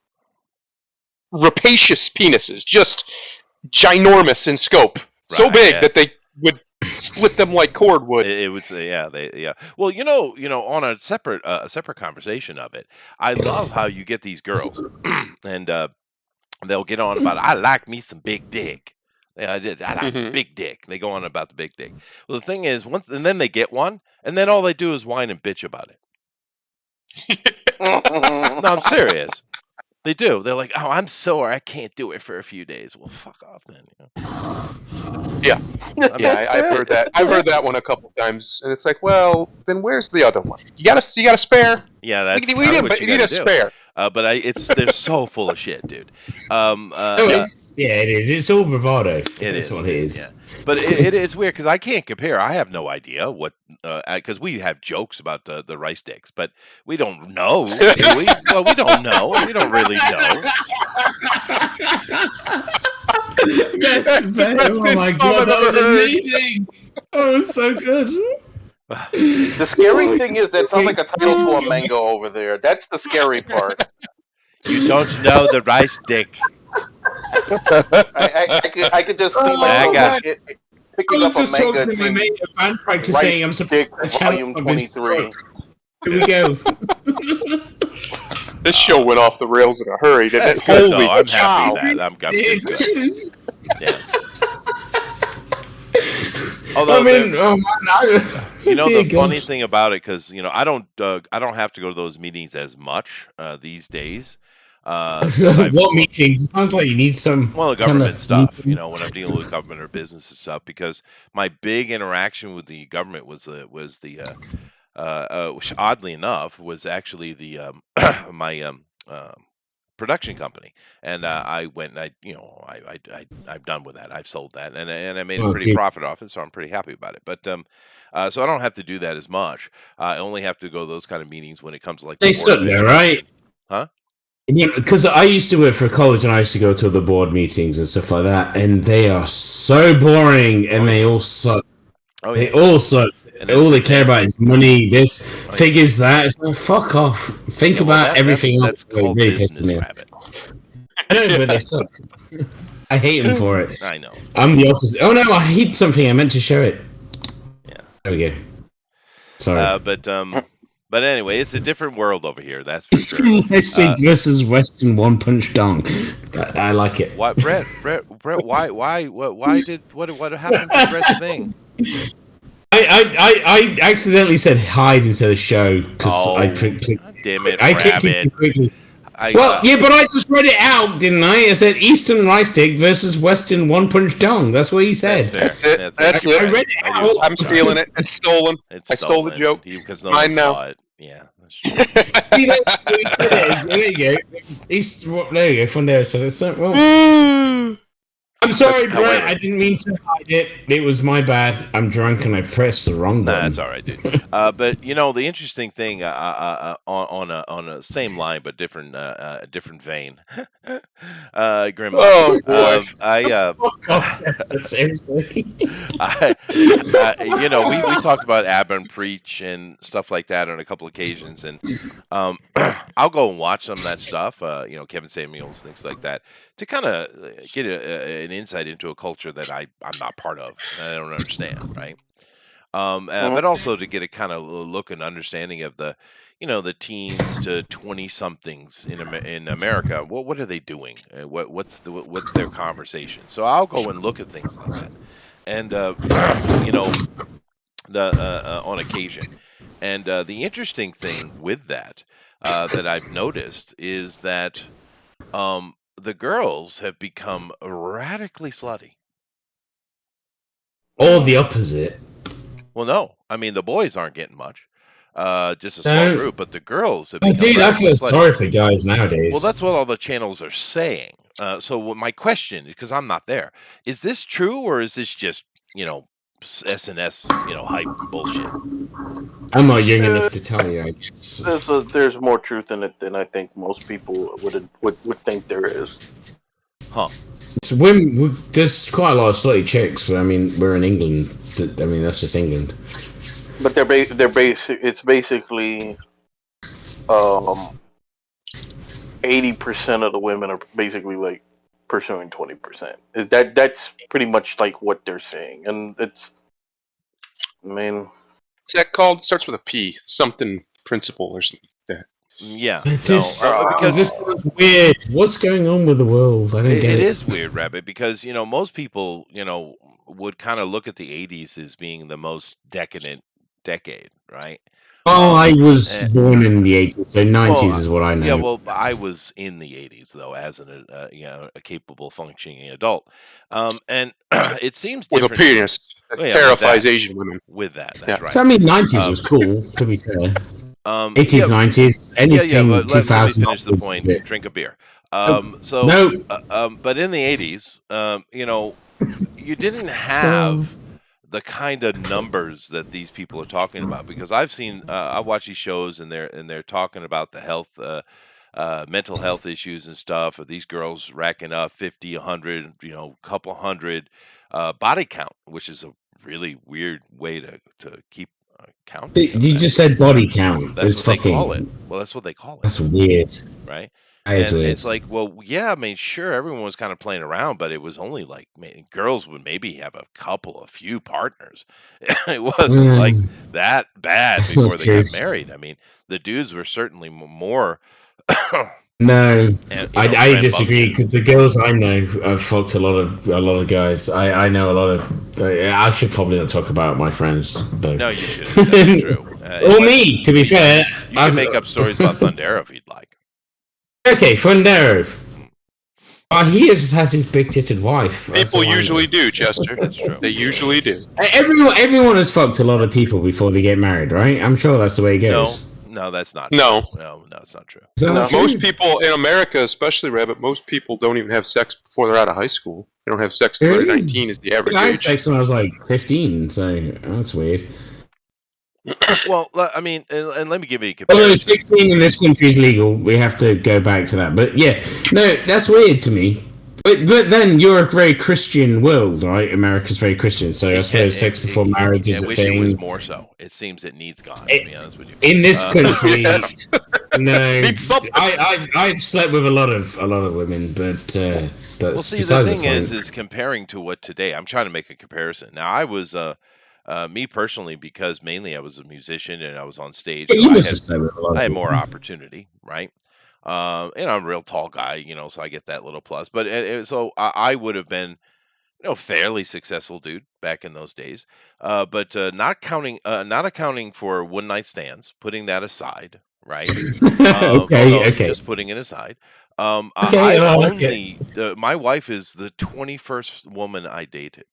rapacious penises, just ginormous in scope, so big that they would split them like cordwood. It would say, Well, on a separate conversation of it, I love how you get these girls, and they'll get on about, I like me some big dick. I like big dick. They go on about the big dick. Well, the thing is, and then they get one, and then all they do is whine and bitch about it. No, I'm serious. They do. They're like, oh, I'm sore. I can't do it for a few days. Well, fuck off then. Yeah. I've heard that. I've heard that one a couple times, and it's like, well, then where's the other one? You got a spare? Yeah, that's we need a spare. But they're so full of shit, dude. It is. It's all bravado. It is what it is. Yeah. But it's weird because I can't compare. I have no idea what because we have jokes about the rice dicks, but we don't know. Do we? Well, we don't know. We don't really know. Oh my god, that was amazing! Oh, it was so good. The scary thing is that sounds like a title to a manga over there. That's the scary part. You don't know the rice dick. I could just see myself. picking up a manga. Talking to my mate at band practice saying I'm surprised the Volume 23. Here we go. This show went off the rails in a hurry, didn't That's it? good, Holy though. I'm cow. happy that. I'm it's good. Yeah. Although, the funny thing about it, because I don't have to go to those meetings as much these days. What meetings? It sounds like you need some. Well, government stuff. When I'm dealing with government or business and stuff, because my big interaction with the government was which oddly enough was actually the my production company, and I went and I'm done with that. I've sold that, and I made a pretty profit off it, so I'm pretty happy about it. But so I don't have to do that as much. I only have to go to those kind of meetings when it comes to like they sit there, right? Huh? Because I used to work for college and I used to go to the board meetings and stuff like that, and they are so boring, and they all suck. They all suck. All they care about is money, this, figures that. It's like, fuck off. Think about everything else. That's called really business, Rabbit. I know, but they suck. I hate them for it. I know. I'm the opposite. Oh no, I hate something. I meant to show it. Yeah. There we go. Sorry. But anyway, it's a different world over here. That's for sure. Versus Western One Punch Dong. I like it. What, Brett? Why? What happened to Brett's thing? I accidentally said hide instead of show because I clicked. Damn it, I clicked Rabbit. it quickly. Yeah, but I just read it out, didn't I? I said Eastern Rice Stick versus Western One Punch Dong. That's what he said. That's it. I read it out. I'm stealing it. It's stolen. I stole the joke. Because no one saw it. Yeah, that's true. See, there you go. There you go. From there, so it's well. I'm sorry, Brett. I didn't mean to hide it. It was my bad. I'm drunk and I pressed the wrong button. That's all right, dude. But the interesting thing on a same line but different vein. Grandma. Oh boy. Seriously. We talked about Ab and Preach and stuff like that on a couple occasions, and I'll go and watch some of that stuff. Kevin Samuels, things like that, to kind of get an insight into a culture that I'm not part of and I don't understand, right? But also to get a kind of look and understanding of the teens to 20-somethings in America. What are they doing? What's their conversation? So I'll go and look at things like that, and on occasion. And the interesting thing with that I've noticed is that the girls have become radically slutty. Or the opposite. Well, no. I mean, the boys aren't getting much. Just a small group, but the girls have become dude, I feel slutty. sorry for guys nowadays. Well, that's what all the channels are saying. So my question, because I'm not there, is this true or is this just, SNS, hype bullshit? I'm not young enough to tell you, I guess. There's more truth in it than I think most people would think there is. Huh. There's quite a lot of slutty chicks, but I mean, we're in England. I mean, that's just England. But it's basically 80% of the women are basically like pursuing 20%. That's pretty much like what they're saying, and what's that called? It starts with a P. Something principle or something like that. Yeah. Because this is weird. What's going on with the world? I don't get it. It is weird, Rabbit, because most people would kind of look at the 80s as being the most decadent decade, right? Oh, I was born in the 80s, so 90s is what I know. Yeah, well, I was in the 80s, though, as a capable, functioning adult. And it seems different. With a penis that terrifies Asian women. With that, that's right. I mean, 90s was cool, to be fair. 80s, 90s, anything but 2000. Let me finish the point. Drink a beer. But in the 80s, you didn't have the kind of numbers that these people are talking about, because I've seen I watch these shows and they're talking about the health mental health issues and stuff of these girls racking up 50, 100, couple hundred body count, which is a really weird way to keep count. You just said body count. That's what they call it. Well, that's what they call it. That's weird. Right? is And weird. it's like, well, yeah, I mean, sure, everyone was kind of playing around, but it was only like girls would maybe have a few partners. It wasn't like that bad That's not before they true. got married. I mean, the dudes were certainly more. No, I disagree rambunctious. because the girls I know have fucked a lot of guys. I know a lot of. I should probably not talk about my friends though. No, you shouldn't. That's true. Or me, to be fair. You can make up stories about Thundera if you'd like. Okay, Fundero. He just has his big-titted wife. People usually do, Chester. That's true. They usually do. Everyone has fucked a lot of people before they get married, right? I'm sure that's the way it goes. No, that's not. No. True. No, it's not true. Most people in America, especially Rabbit, most people don't even have sex before they're out of high school. They don't have sex until they're 19 is the average I had age. sex when I was like 15, so that's weird. Well, I mean, and let me give you a comparison. Although 16 in this country is legal, we have to go back to that. But yeah, no, that's weird to me. But then you're a very Christian world, right? America's very Christian, so I suppose sex before marriage is a wish thing. It was more so. It seems it needs God. To be honest with you. In this country, Yes. no, Needs something. I've slept with a lot of women, but that's Well, see, the besides thing point. is comparing to what today. I'm trying to make a comparison. Now, I was me personally, because mainly I was a musician and I was on stage. Yeah, So you must have slept with a lot of I had people. more opportunity, right? And I'm a real tall guy, so I get that little plus. But so I would have been, fairly successful dude back in those days. But not accounting for one night stands, putting that aside, right? Okay. Just putting it aside. Okay, I like it. My wife is the 21st woman I dated.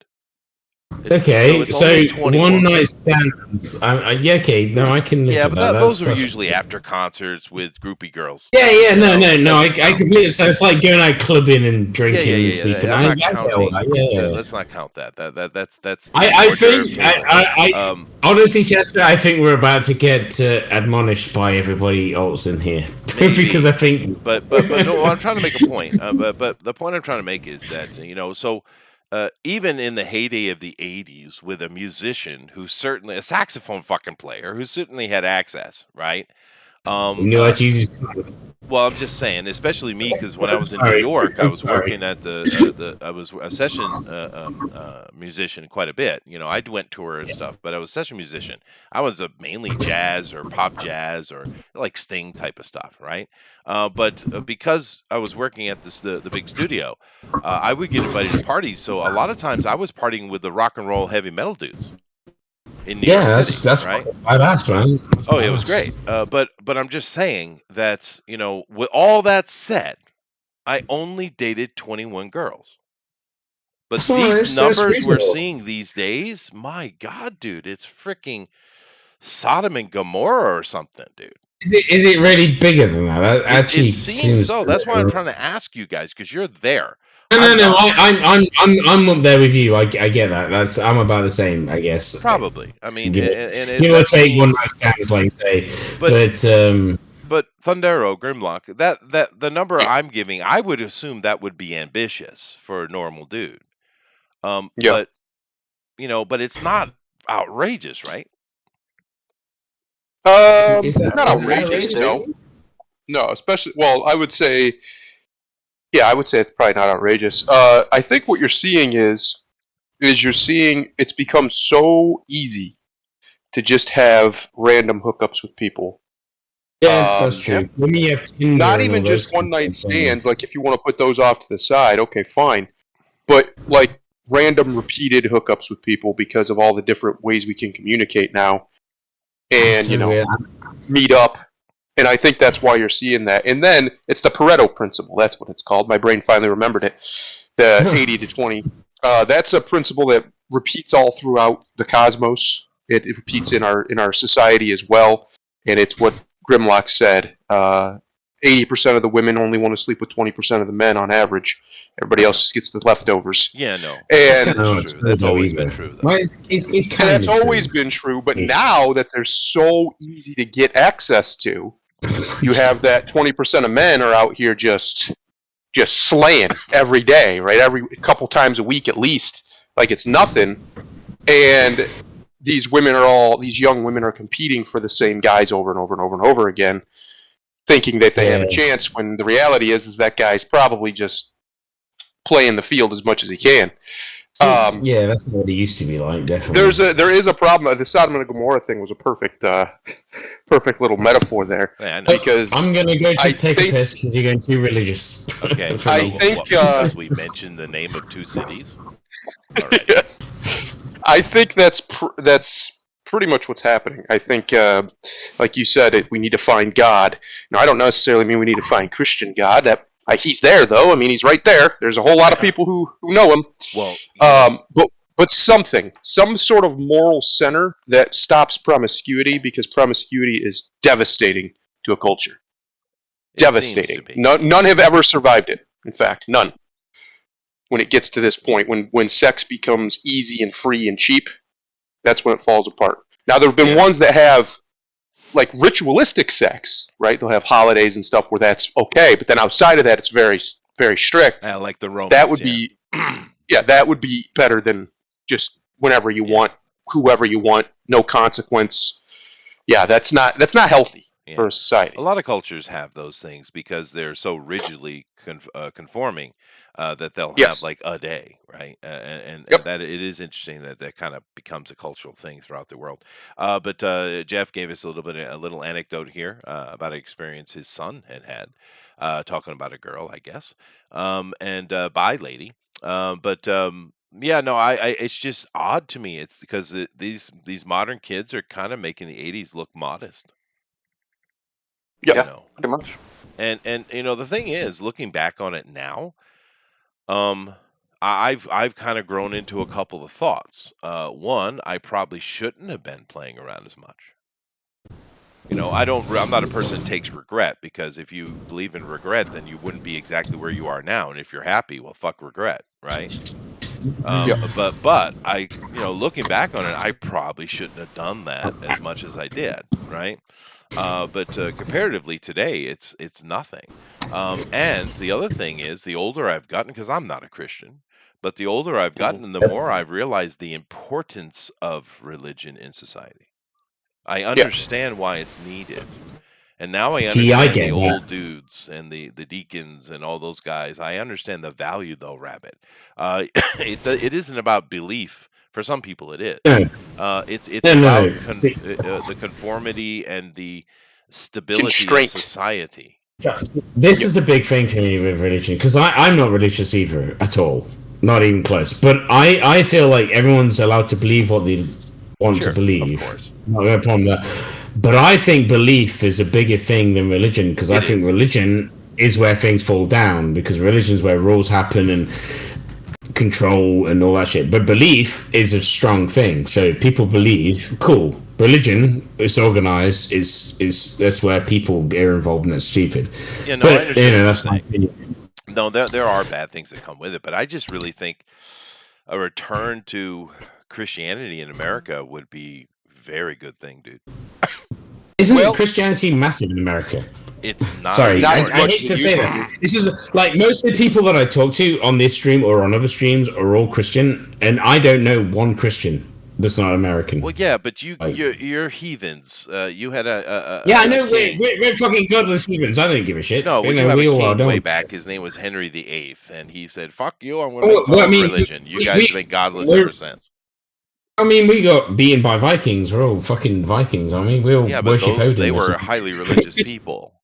Okay, it's so only 21. one night stands. Yeah, okay, no, I can live Yeah, with but that. those are That's- usually after concerts with groupie girls. Yeah, no. I completely. So it's like going out clubbing and drinking and sleeping. I'm not counting. Yeah. Let's not count that. That's. I think. hors d'oeuvre. Honestly, Chester, I think we're about to get admonished by everybody else in here because I think. But no, I'm trying to make a point. But the point I'm trying to make is that so. Even in the heyday of the 80s, with a musician a saxophone fucking player who certainly had access, right? It's easy. Well, I'm just saying, especially me, because when I was in New York, I was working at I was a session musician quite a bit. I went tour and stuff, but I was a session musician. I was mainly jazz or pop jazz or like Sting type of stuff, right? But because I was working at the big studio, I would get invited to parties. So a lot of times I was partying with the rock and roll heavy metal dudes. In New York City, that's right. Badass, man. Oh, yeah, it was great. But I'm just saying that, with all that said, I only dated 21 girls. But these numbers we're seeing these days, my God, dude, it's freaking Sodom and Gomorrah or something, dude. Is it really bigger than that? That actually it seems so. That's why I'm trying to ask you guys, because you're there. No. I'm up there with you. I get that. I'm about the same, I guess. Probably. I mean, give or take one night stands, like you say. But Thundero, Grimlock, that the number I'm giving, I would assume that would be ambitious for a normal dude. Yeah. But it's not outrageous, right? Not outrageous, no. No, especially. Well, I would say. Yeah, I would say it's probably not outrageous. I think what you're seeing is you're seeing it's become so easy to just have random hookups with people. Yeah, that's true. When you have Tinder not even just one night stands. Like if you want to put those off to the side, okay, fine. But like random repeated hookups with people because of all the different ways we can communicate now, and meet up. And I think that's why you're seeing that. And then it's the Pareto principle. That's what it's called. My brain finally remembered it. The 80 to 20. That's a principle that repeats all throughout the cosmos. It repeats in our society as well. And it's what Grimlock said. 80% of the women only want to sleep with 20% of the men on average. Everybody else just gets the leftovers. Yeah, no. And that's always been true, though. Well, that's always been true. But now that they're so easy to get access to, you have that 20% of men are out here just slaying every day, right? Every couple times a week at least, like it's nothing. And these young women are competing for the same guys over and over and over and over again. thinking that they have a chance, when the reality is that guy's probably just playing the field as much as he can. Yeah, that's what it used to be like. Definitely, there is a problem. The Sodom and Gomorrah thing was a perfect little metaphor there. Yeah, I know. Because I'm gonna go take a piss because you're going too religious. Okay, I think because we mentioned the name of 2 cities. All right. Yes. I think that's pretty much what's happening. I think, like you said, we need to find God. Now, I don't necessarily mean we need to find Christian God. He's there, though. I mean, he's right there. There's a whole lot of people who know him. Well, but some sort of moral center that stops promiscuity, because promiscuity is devastating to a culture. Devastating. None have ever survived it. In fact, none. When it gets to this point, when sex becomes easy and free and cheap, that's when it falls apart. Now, there have been ones that have like ritualistic sex, right? They'll have holidays and stuff where that's okay, but then outside of that, it's very, very strict. Like the Romans. That would be, that would be better than just whenever you want, whoever you want, no consequence. Yeah, that's not healthy for a society. A lot of cultures have those things because they're so rigidly conforming that they'll have like a day, right? And that it is interesting that kind of becomes a cultural thing throughout the world. But Jeff gave us a little anecdote here about an experience his son had talking about a girl, I guess, and bi lady. It's just odd to me. It's because these modern kids are kind of making the 80s look modest. Yeah, pretty much. And the thing is, looking back on it now, I've kind of grown into a couple of thoughts. One, I probably shouldn't have been playing around as much. I'm not a person that takes regret, because if you believe in regret, then you wouldn't be exactly where you are now. And if you're happy, well, fuck regret, right? But I, looking back on it, I probably shouldn't have done that as much as I did, right? But comparatively today, it's nothing. And the other thing is, the older I've gotten, because I'm not a Christian, but the older I've gotten, and the more I've realized the importance of religion in society. I understand why it's needed. And now I understand the old dudes and the deacons and all those guys. I understand the value, though, Rabbit. It isn't about belief. For some people, it is. It's about the conformity and the stability of society. This is a big thing for me with religion, because I'm not religious either at all, not even close. But I feel like everyone's allowed to believe what they want to believe. Of course. No problem with that. But I think belief is a bigger thing than religion, because I think religion is where things fall down, because religion is where rules happen and control and all that shit. But belief is a strong thing. So people believe, cool. Religion is organized. Is that's where people get involved, and it's stupid. Yeah, no, I understand. That's my opinion. No, there are bad things that come with it, but I just really think a return to Christianity in America would be a very good thing, dude. Isn't Christianity massive in America? It's not. Sorry, I hate to say that. This is like most of the people that I talk to on this stream or on other streams are all Christian, and I don't know one Christian that's not American. Well, yeah, but you're heathens. You had a I know we're fucking godless heathens. I don't give a shit. No, we have a king way back. His name was Henry VIII, and he said, "Fuck you, I'm going to make religion." You guys have been godless ever since. I mean, we got beaten by Vikings. We're all fucking Vikings, aren't we? We all worship Odin. They were highly religious people.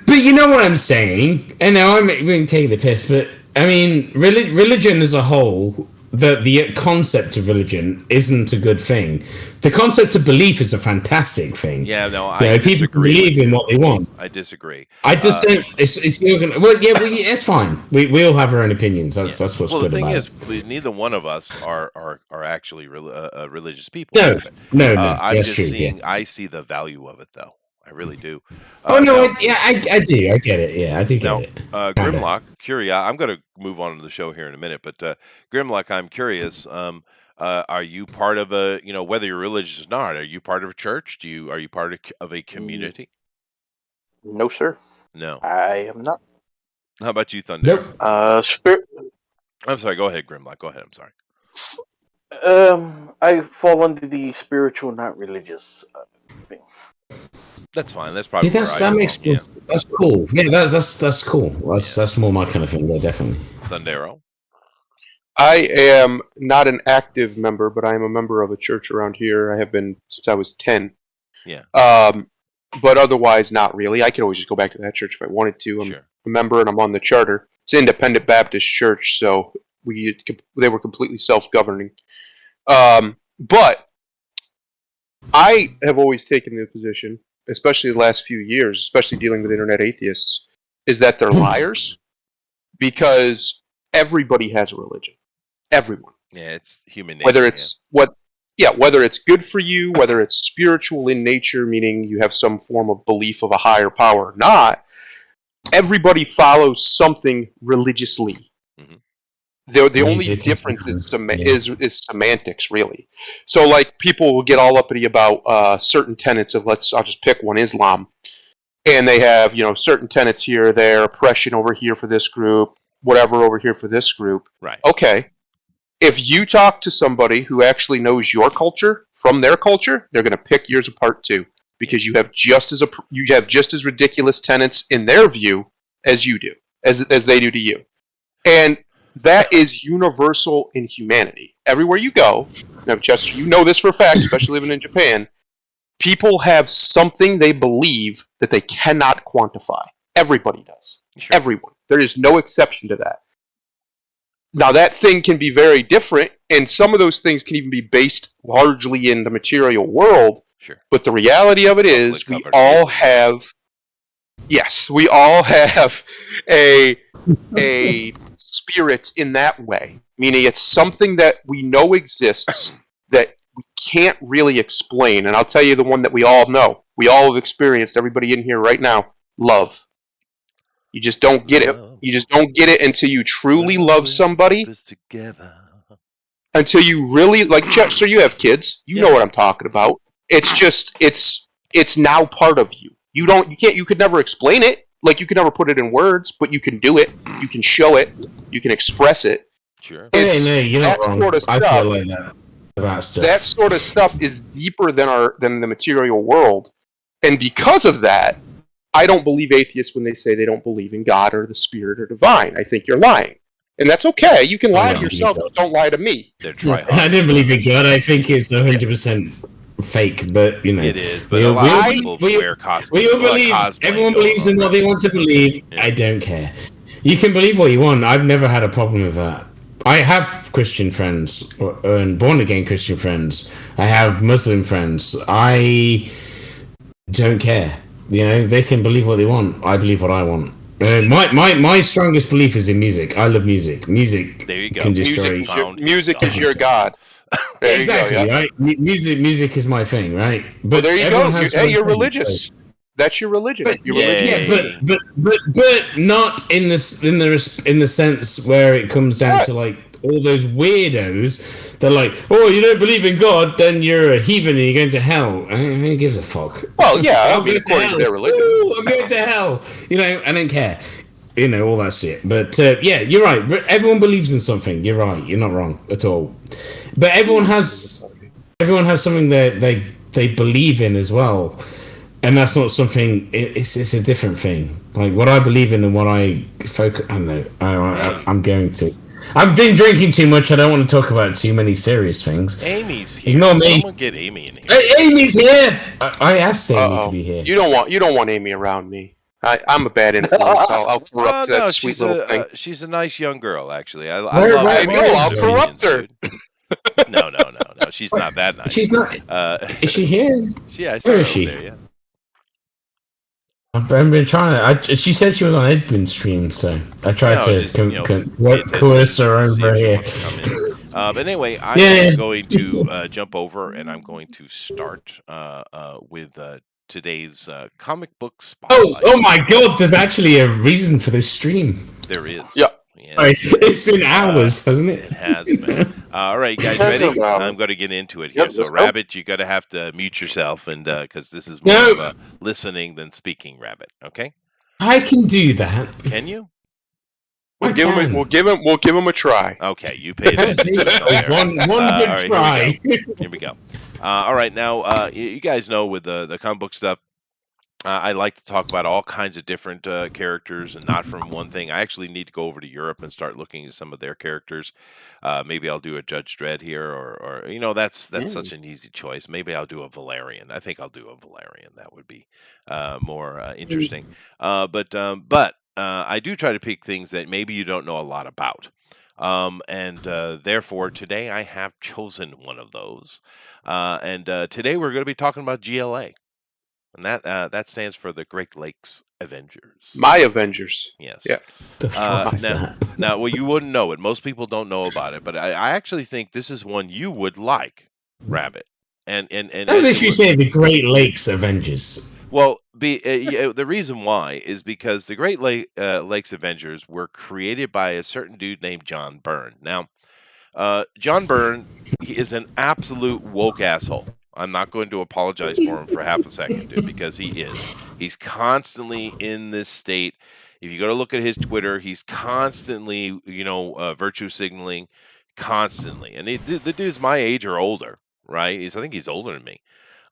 But you know what I'm saying? I know I'm taking the piss, but I mean, religion as a whole, the concept of religion isn't a good thing. The concept of belief is a fantastic thing. Yeah, no, I disagree. People believe in what they want. I disagree. I just don't. It's fine. We all have our own opinions. That's what's good about it. Well, the thing is, neither one of us are actually religious people. No. I'm that's just true, seeing. I see the value of it, though. I really do. I do. I get it. Yeah, I do get it. Grimlock, I'm going to move on to the show here in a minute, but Grimlock, I'm curious. Are you part of a, whether you're religious or not, are you part of a church? Are you part of a community? No, sir. No. I am not. How about you, Thunder? Nope. I'm sorry. Go ahead, Grimlock. Go ahead. I'm sorry. I fall under the spiritual, not religious thing. That's fine. That's probably that makes sense. Yeah. That's cool. Yeah, that's cool. That's more my kind of thing. Yeah, definitely. Thundero. I am not an active member, but I am a member of a church around here. I have been since I was 10. Yeah. But otherwise, not really. I could always just go back to that church if I wanted to. I'm a member, and I'm on the charter. It's an independent Baptist church, so they were completely self-governing. But I have always taken the position, especially the last few years, especially dealing with internet atheists, is that they're liars, because everybody has a religion. Everyone. Yeah, it's human nature. Whether it's good for you, whether it's spiritual in nature, meaning you have some form of belief of a higher power or not, everybody follows something religiously. Mm-hmm. The only difference is semantics, really. So, like, people will get all uppity about certain tenets of, I'll just pick one, Islam. And they have, certain tenets here or there, oppression over here for this group, whatever over here for this group. Right. Okay. If you talk to somebody who actually knows your culture from their culture, they're going to pick yours apart too, because you have just as ridiculous tenets in their view as you do, as they do to you, and that is universal in humanity. Everywhere you go, now, Chester, you know this for a fact, especially living in Japan. People have something they believe that they cannot quantify. Everybody does. Sure. Everyone. There is no exception to that. Now, that thing can be very different, and some of those things can even be based largely in the material world. Sure. But the reality of it is, we all have a spirit in that way. Meaning, it's something that we know exists that we can't really explain. And I'll tell you the one that we all know. We all have experienced, everybody in here right now, love. You just don't get it. You just don't get it until you truly love somebody. Until you really, like, Chester, you have kids. You know what I'm talking about. It's just, it's now part of you. You could never explain it. Like, you could never put it in words, but you can do it. You can show it. You can express it. Sure. You're not wrong. Sort of stuff, I feel like that. That sort of stuff is deeper than the material world. And because of that, I don't believe atheists when they say they don't believe in God or the Spirit or divine. I think you're lying. And that's okay. You can lie to yourself, but don't lie to me. I didn't believe in God. I think it's 100% fake, but, It is, but a lot of people wear costumes. Everyone believes in what they want to believe. Yeah. I don't care. You can believe what you want. I've never had a problem with that. I have Christian friends, and born-again Christian friends. I have Muslim friends. I don't care. They can believe what they want. I believe what I want. My strongest belief is in music. I love music. Music there you go. Can destroy. Music is your god. Exactly, you go, yeah. Right? Music is my thing, right? But there you go. You're religious. That's your religion. But not in the sense where it comes down to, like, all those weirdos. They're like, oh, you don't believe in God, then you're a heathen and you're going to hell. Who gives a fuck? Well, yeah, according to their religion. Ooh, I'm going to hell. I don't care. All that shit. But, yeah, you're right. Everyone believes in something. You're right. You're not wrong at all. But everyone has something that they believe in as well. And that's not something, it's a different thing. Like, what I believe in and what I focus, I don't know. I'm going to. I've been drinking too much. I don't want to talk about too many serious things. Amy's here. Ignore me. Someone get Amy in here. Hey, Amy's here. I asked Amy to be here. You don't want Amy around me. I'm a bad influence. I'll corrupt that sweet little thing. She's a nice young girl, actually. I'll corrupt her. No. She's not that nice. She's not. Is she here? Yeah, I saw her there. Yeah. I've been trying to. She said she was on Edwin's stream, so I tried to coerce her over here. But anyway, I'm going to jump over, and I'm going to start with today's comic book spotlight. Oh my God! There's actually a reason for this stream. There is. Yeah. It's been hours, hasn't it? It has been. All right, guys, ready? I'm going to get into it here. Yep, so, Rabbit, you're going to have to mute yourself, and because this is more of a listening than speaking, Rabbit. Okay? I can do that. Can you? We'll give him a try. Okay, you pay attention. one good try. Here we go. All right, now you guys know with the comic book stuff, I like to talk about all kinds of different characters and not from one thing. I actually need to go over to Europe and start looking at some of their characters. Maybe I'll do a Judge Dredd here, or that's such an easy choice. Maybe I'll do a Valerian. I think I'll do a Valerian. That would be more interesting. But I do try to pick things that maybe you don't know a lot about. And therefore, today I have chosen one of those. And today we're going to be talking about GLA. And that stands for the Great Lakes Avengers. My Avengers. Yes. Yeah. The fuck is that? Now, well, you wouldn't know it. Most people don't know about it, but I actually think this is one you would like, Rabbit. And How did you say the Great Lakes Avengers? Well, the reason why is because the Great Lakes Avengers were created by a certain dude named John Byrne. Now, John Byrne is an absolute woke asshole. I'm not going to apologize for him for half a second, dude, because he is. He's constantly in this state. If you go to look at his Twitter, he's constantly, virtue signaling, constantly. And the dude's my age or older, right? I think he's older than me.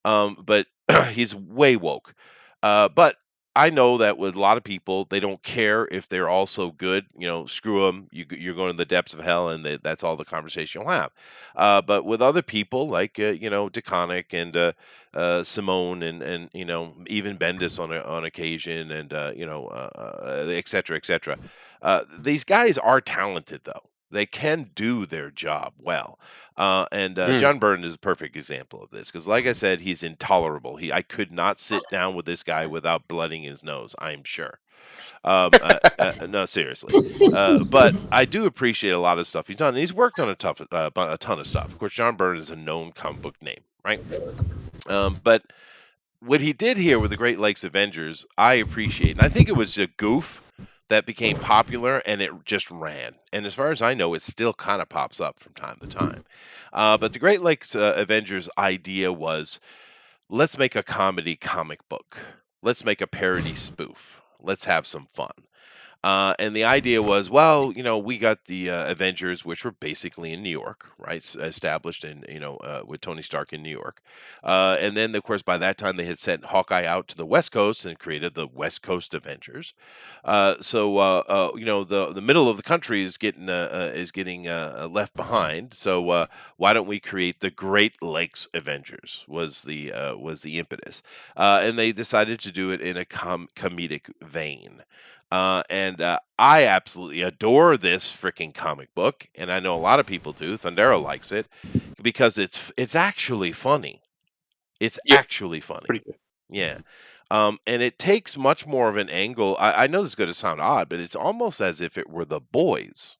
But he's way woke. But I know that with a lot of people, they don't care if they're also good. Screw them. You're going to the depths of hell, and that's all the conversation you'll have. But with other people like DeConnick and Simone and even Bendis on occasion, and et cetera, et cetera. These guys are talented, though. They can do their job well. And John Byrne is a perfect example of this because, like I said, he's intolerable. I could not sit down with this guy without blooding his nose, I'm sure. No, seriously. But I do appreciate a lot of stuff he's done. And he's worked on a ton of stuff. Of course, John Byrne is a known comic book name, right? But what he did here with the Great Lakes Avengers, I appreciate. And I think it was a goof that became popular, and it just ran. And as far as I know, it still kind of pops up from time to time. But the Great Lakes Avengers idea was, let's make a comedy comic book. Let's make a parody spoof. Let's have some fun. And the idea was, well, we got the Avengers, which were basically in New York, right? Established in, with Tony Stark in New York. And then, of course, by that time, they had sent Hawkeye out to the West Coast and created the West Coast Avengers. The middle of the country is getting left behind. So why don't we create the Great Lakes Avengers? Was the impetus, and they decided to do it in a comedic vein. I absolutely adore this freaking comic book, and I know a lot of people do. Thundero likes it because it's actually funny. It's actually funny. Pretty good. Yeah. And it takes much more of an angle. I know this is going to sound odd, but it's almost as if it were The Boys,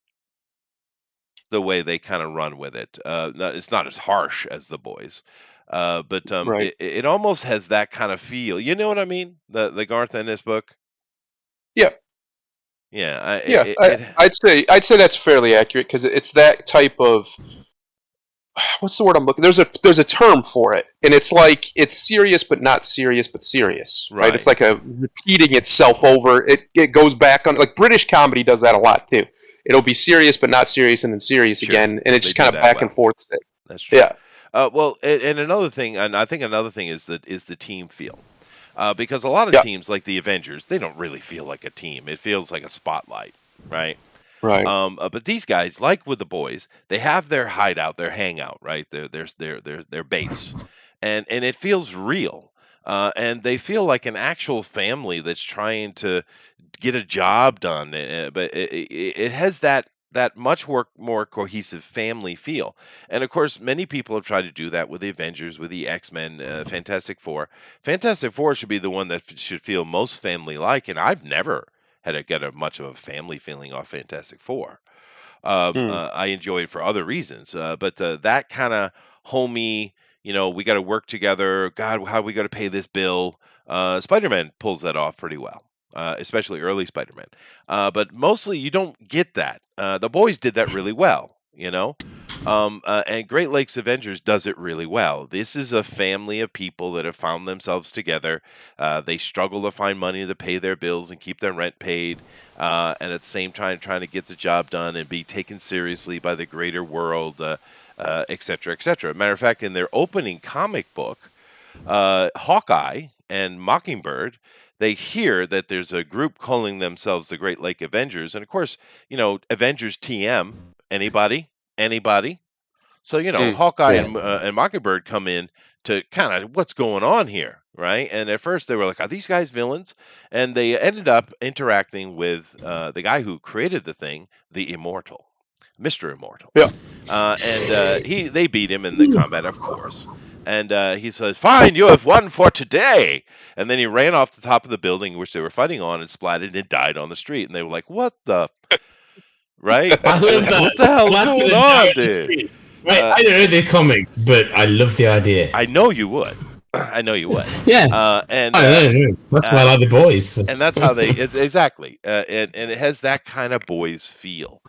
the way they kind of run with it. It's not as harsh as The Boys, but Right. it almost has that kind of feel. You know what I mean? The Garth Ennis book. Yeah. Yeah. I'd say that's fairly accurate because it's that type of. What's the word I'm looking? There's a term for it, and it's like it's serious but not serious but serious, right? It's like a repeating itself over. It goes back on, like British comedy does that a lot too. It'll be serious but not serious, and then serious again, and it's just kind of back and forth. That's true. Yeah. Well, and another thing, and I think another thing is the team feel, because a lot of teams like the Avengers, they don't really feel like a team. It feels like a spotlight, right? Right. But these guys, like with the Boys, they have their hideout, their hangout, right? Their base, and it feels real. And they feel like an actual family that's trying to get a job done. But it has that much more cohesive family feel. And of course, many people have tried to do that with the Avengers, with the X-Men, Fantastic Four. Fantastic Four should be the one that should feel most family-like, and I've never get a much of a family feeling off Fantastic Four. I enjoy it for other reasons, but that kind of homey, we got to work together. God, how are we going to pay this bill? Spider-Man pulls that off pretty well, especially early Spider-Man. But mostly you don't get that. The Boys did that really well, And Great Lakes Avengers does it really well. This is a family of people that have found themselves together. They struggle to find money to pay their bills and keep their rent paid, and at the same time trying to get the job done and be taken seriously by the greater world, et cetera, et cetera. Matter of fact, in their opening comic book, Hawkeye and Mockingbird, they hear that there's a group calling themselves the Great Lake Avengers, and of course, Avengers TM. Anybody? So Hawkeye and Mockingbird come in to kind of what's going on here, right? And at first they were like, "Are these guys villains?" And they ended up interacting with the guy who created the thing, the Immortal, Mr. Immortal. Yeah. And they beat him in the combat, of course. And he says, "Fine, you have won for today." And then he ran off the top of the building which they were fighting on and splatted and died on the street. And they were like, "What the?" Right? I love that. What the hell's going on, dude? Right, I don't know the comics, but I love the idea. I know you would. I know you would. Yeah. And I know. That's why I like the boys. And that's how exactly. And it has that kind of boys feel.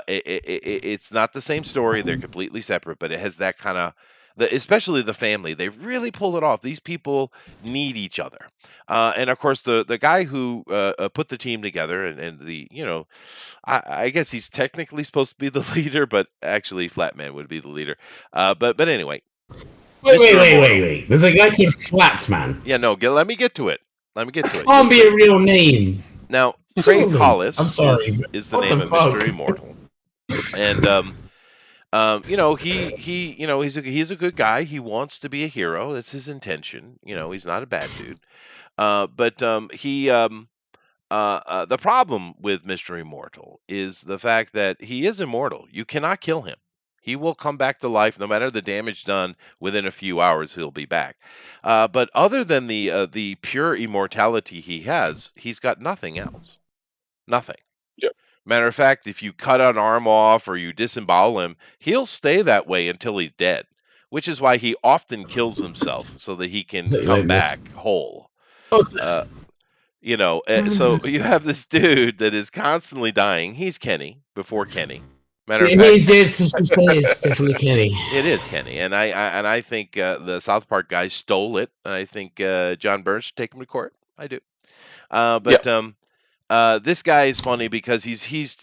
It's not the same story. They're completely separate, but it has that kind of, especially the family. They really pull it off. These people need each other. And of course, the guy who put the team together and the, I guess he's technically supposed to be the leader, but actually Flatman would be the leader. But anyway. Wait. There's a guy called Flatman. Yeah, no, let me get to it. That can't be a real name. Now, Craig Hollis is the name of Mr. Immortal. And he's a good guy. He wants to be a hero. That's his intention. He's not a bad dude. But the problem with Mr. Immortal is the fact that he is immortal. You cannot kill him. He will come back to life no matter the damage done. Within a few hours, he'll be back. But other than the pure immortality he has, he's got nothing else. Nothing. Yeah. Matter of fact, if you cut an arm off or you disembowel him, he'll stay that way until he's dead, which is why he often kills himself so that he can come back whole. So you have this dude that is constantly dying. He's Kenny before Kenny. Matter of fact, it's definitely Kenny. It is Kenny, and I think the South Park guys stole it. And I think John Byrne should take him to court. I do. This guy is funny because he's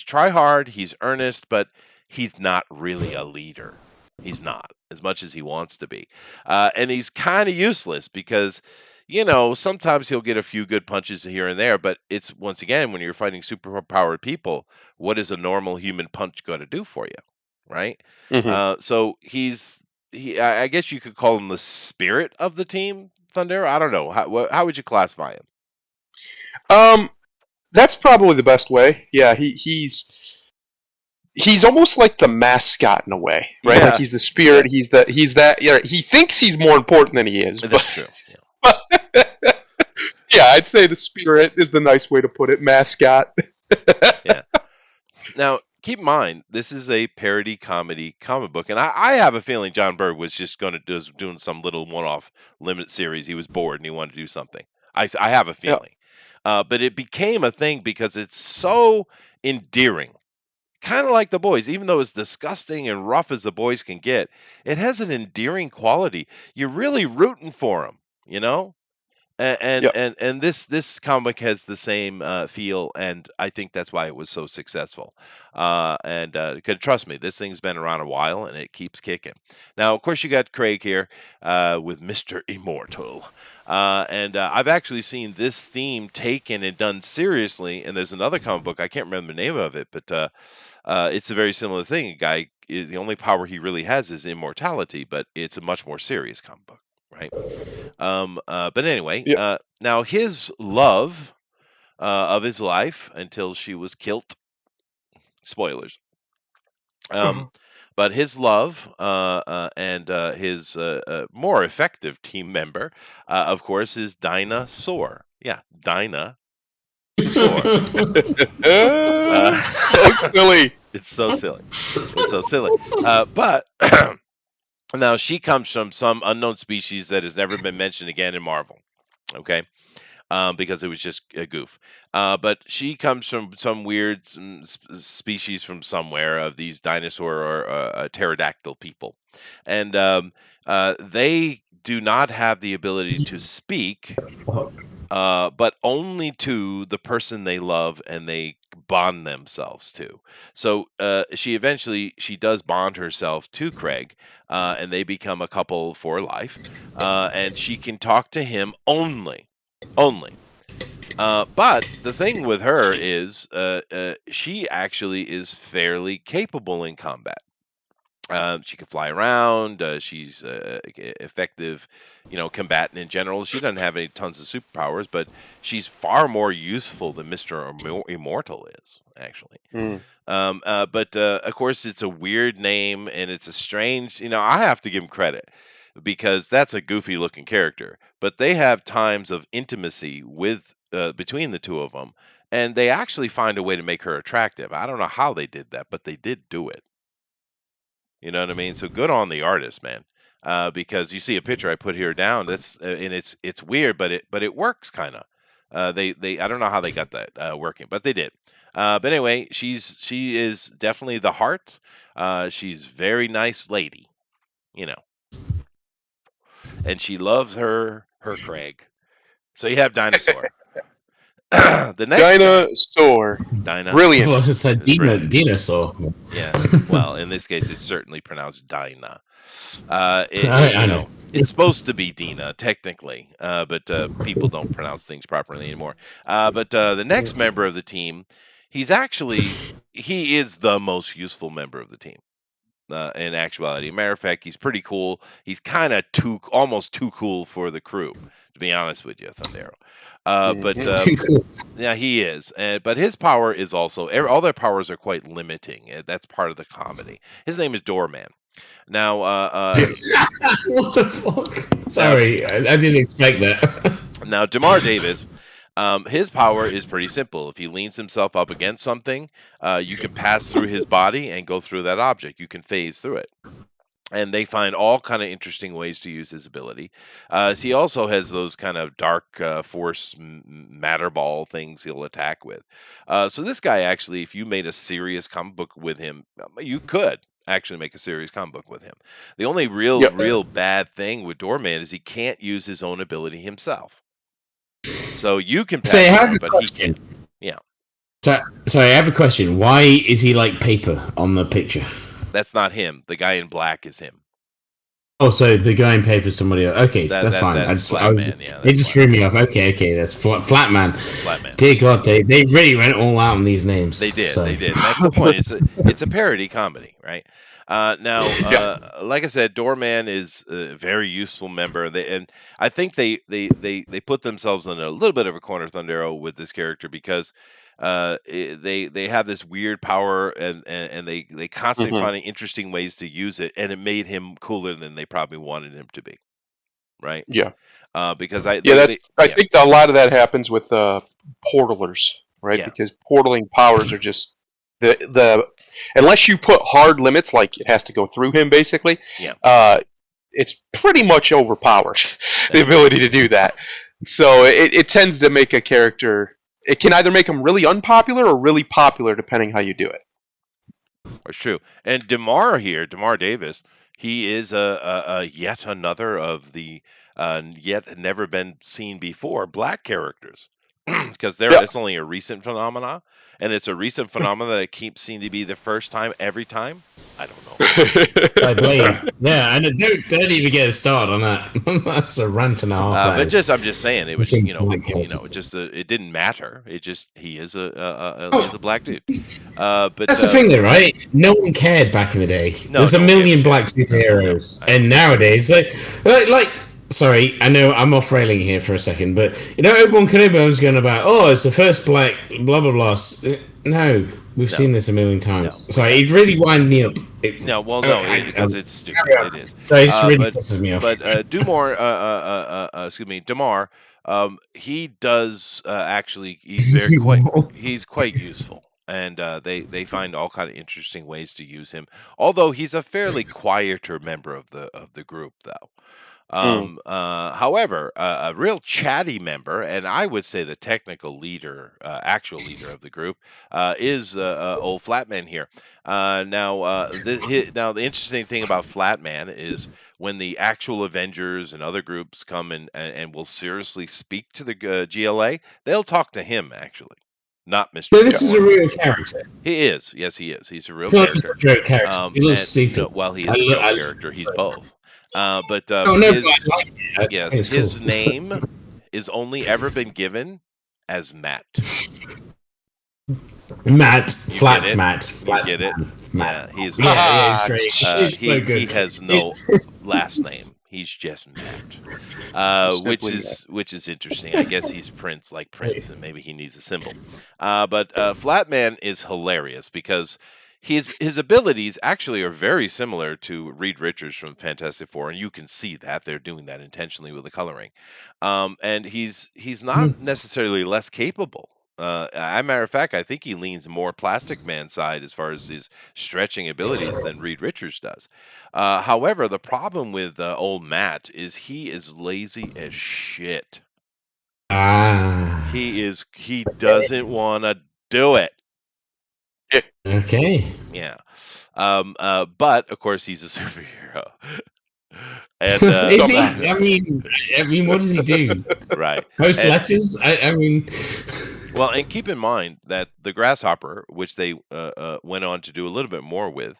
try hard, he's earnest, but he's not really a leader. He's not, as much as he wants to be, and he's kind of useless because. Sometimes he'll get a few good punches here and there, but it's once again when you're fighting superpowered people, what is a normal human punch going to do for you, right? Mm-hmm. So I guess you could call him the spirit of the team, Thundera. I don't know how would you classify him? That's probably the best way. Yeah, he's almost like the mascot in a way, right? Yeah. Like he's the spirit. He's that. Yeah, he thinks he's more important than he is. That's true. Yeah. Yeah, I'd say the spirit is the nice way to put it. Mascot. Yeah. Now, keep in mind, this is a parody comedy comic book, and I have a feeling John Byrne was just going to doing some little one-off limited series. He was bored and he wanted to do something. I have a feeling, but it became a thing because it's so endearing. Kind of like the boys, even though it's disgusting and rough as the boys can get, it has an endearing quality. You're really rooting for them, And this comic has the same feel, and I think that's why it was so successful. Trust me, this thing's been around a while, and it keeps kicking. Now, of course, you got Craig here with Mr. Immortal. I've actually seen this theme taken and done seriously, and there's another comic book, I can't remember the name of it, but it's a very similar thing. A guy, the only power he really has is immortality, but it's a much more serious comic book. Right. But anyway, now his love of his life until she was killed. Spoilers. But his love and his more effective team member, of course, is Dinah Soar. Yeah, Dinah Soar. So silly. It's so silly. It's so silly. But. Now, she comes from some unknown species that has never been mentioned again in Marvel. Okay. because it was just a goof. But she comes from some weird species from somewhere of these dinosaur or pterodactyl people, and they do not have the ability to speak, but only to the person they love and they bond themselves to. So she does bond herself to Craig, and they become a couple for life. And she can talk to him only. But the thing with her is she actually is fairly capable in combat. She can fly around. She's effective, combatant in general. She doesn't have any tons of superpowers, but she's far more useful than Mr. Immortal is, actually. But of course, it's a weird name and it's a strange. I have to give him credit because that's a goofy looking character. But they have times of intimacy with between the two of them, and they actually find a way to make her attractive. I don't know how they did that, but they did do it. You know what I mean? So good on the artist, man. Because you see a picture I put here down. That's and it's weird, but it works kind of. They I don't know how they got that working, but they did. But anyway, she is definitely the heart. She's very nice lady, and she loves her Craig. So you have Dinosaur. The next Dinosaur. Brilliant. Well, it's a dinosaur. Yeah. Well, in this case, it's certainly pronounced Dinah. I know. It's supposed to be Dina, technically, but people don't pronounce things properly anymore. But the next member of the team, he is the most useful member of the team. In actuality, matter of fact, he's pretty cool. He's kind of almost too cool for the crew, to be honest with you, Thundero. But too cool. Yeah, he is. But his power is also all their powers are quite limiting. That's part of the comedy. His name is Doorman. Now, what the fuck? Sorry, I didn't expect that. Now, Damar Davis, his power is pretty simple. If he leans himself up against something, you can pass through his body and go through that object. You can phase through it. And they find all kind of interesting ways to use his ability. So he also has those kind of dark force matter ball things he'll attack with. So this guy actually, if you made a serious comic book with him, you could actually make a serious comic book with him. The only real bad thing with Doorman is he can't use his own ability himself. So you can pass him, but he can't. Yeah. So I have a question. Why is he like paper on the picture? That's not him. The guy in black is him. Oh, so the guy in paper is somebody else. Okay, that's fine. It just threw me off. Okay, that's Flatman. Flatman. Dear God, they really went all out on these names. They did. And that's the point. It's a parody comedy, right? Now, like I said, Doorman is a very useful member, and I think they put themselves in a little bit of a corner, Thundero, with this character because they have this weird power and they constantly finding interesting ways to use it, and it made him cooler than they probably wanted him to be, right? Yeah. Because I think a lot of that happens with portalers, right? Yeah. Because portaling powers are just the unless you put hard limits, like it has to go through him, basically. Yeah. It's pretty much overpowered the ability to do that. So it tends to make a character. It can either make him really unpopular or really popular, depending how you do it. It's true. And Damar Davis, he is a yet another of the yet never been seen before black characters, because it's only a recent phenomenon, and it's a recent phenomenon that keeps seeming to be the first time every time. I don't know. Yeah, and don't even get started on that. That's a rant and a half. But I'm just saying it was it didn't matter. It just he is a black dude. But that's the thing, though, right? No one cared back in the day. There's a million black superheroes, and nowadays, like. Sorry, I know I'm off railing here for a second, but Obi-Wan Kenobi was going about, it's the first black blah blah blah. No, we've seen this a million times. No. Sorry, it really winds me up. Because it's stupid. It is. So it just really pisses me off. But Damar, he does actually. He's quite useful. And they find all kind of interesting ways to use him. Although he's a fairly quieter member of the group, though. However, a real chatty member, and I would say the technical leader, actual leader of the group, is old Flatman here. Now the interesting thing about Flatman is when the actual Avengers and other groups come and will seriously speak to the GLA, they'll talk to him actually, not Mr. So this is a real character. He is. Yes, he is. He's a real It's not character. just a joke character. He looks stupid. Well, he is a joke character. He's both. But but I like it. yes, his name is only ever been given as Matt. Matt, You flat get it? Matt, You flat get it? Matt. Yeah, he's Yeah, he's great. He's so he good. has no last name. He's just Matt, which is interesting. I guess he's Prince, like Prince, and maybe he needs a symbol. But Flatman is hilarious because his abilities actually are very similar to Reed Richards from Fantastic Four, and you can see that they're doing that intentionally with the coloring. And he's not necessarily less capable. As a matter of fact, I think he leans more Plastic Man side as far as his stretching abilities than Reed Richards does. However, the problem with old Matt is he is lazy as shit. He doesn't want to do it. Okay. Yeah. But of course he's a superhero. And is he? I mean, what does he do? Right. Post letters? I mean. Well, and keep in mind that the Grasshopper, which they went on to do a little bit more with,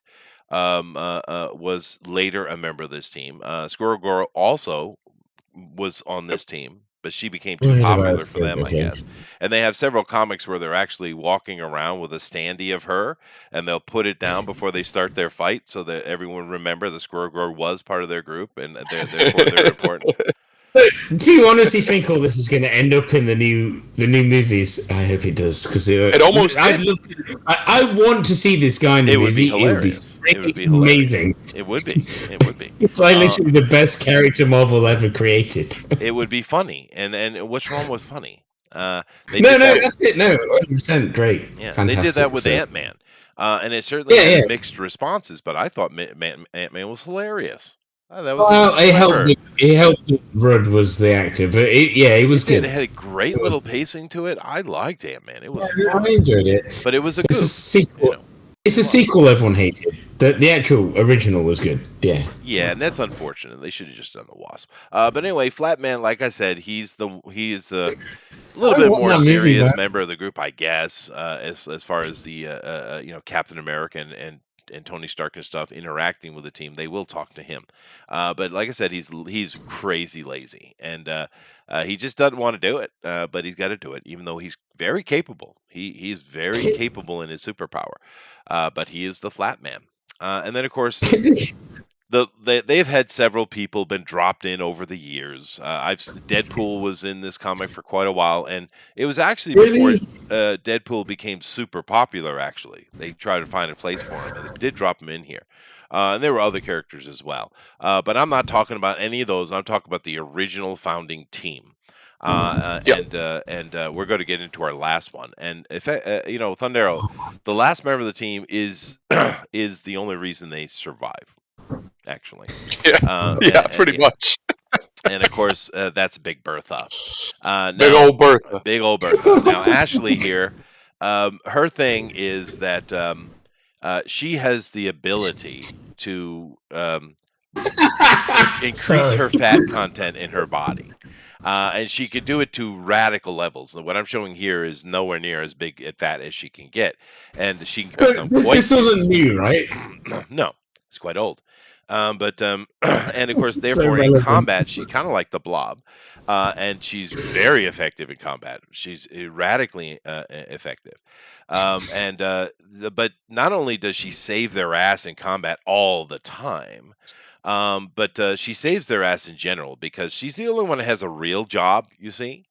was later a member of this team. Squirrel Girl also was on this team, but she became too popular for them, I guess. And they have several comics where they're actually walking around with a standee of her, and they'll put it down before they start their fight so that everyone remember the Squirrel Girl was part of their group, and therefore they're important. Do you honestly think all this is going to end up in the new movies? I hope it does, because it almost. I want to see this guy in the movie. It would be amazing. It would be. It's like literally the best character Marvel ever created. It would be funny, and what's wrong with funny? That's it. No, 100% great. Yeah, fantastic, they did that with Ant-Man, and it certainly had mixed responses. But I thought Ant-Man was hilarious. It helped. Rudd was the actor, but it was good. It had a great little pacing to it. I liked Ant-Man. It was. I enjoyed it, but it was a sequel. It's a sequel everyone hated. The actual original was good. Yeah. Yeah, and that's unfortunate. They should have just done the Wasp. But anyway, Flatman, like I said, he's the little bit more serious member of the group, I guess, as far as the Captain America and Tony Stark and stuff interacting with the team. They will talk to him, but like I said, he's crazy lazy, and he just doesn't want to do it. But he's got to do it, even though he's very capable. He's very capable in his superpower, but he is the Flatman. And then of course. They've had several people been dropped in over the years. Deadpool was in this comic for quite a while, and it was actually before Deadpool became super popular. Actually, they tried to find a place for him, and they did drop him in here. And there were other characters as well, but I'm not talking about any of those. I'm talking about the original founding team. And we're going to get into our last one. And if Thundero, the last member of the team is the only reason they survive. Actually, pretty much. And of course, that's Big Bertha. Big old Bertha. Big old Bertha. Now, Ashley here, her thing is that she has the ability to increase her fat content in her body. And she could do it to radical levels. What I'm showing here is nowhere near as big and fat as she can get. And she can become quite... This wasn't new, right? No, it's quite old. And of course, therefore, in combat, she's kind of like the Blob, and she's very effective in combat. She's radically effective, but not only does she save their ass in combat all the time, but she saves their ass in general because she's the only one that has a real job. You see,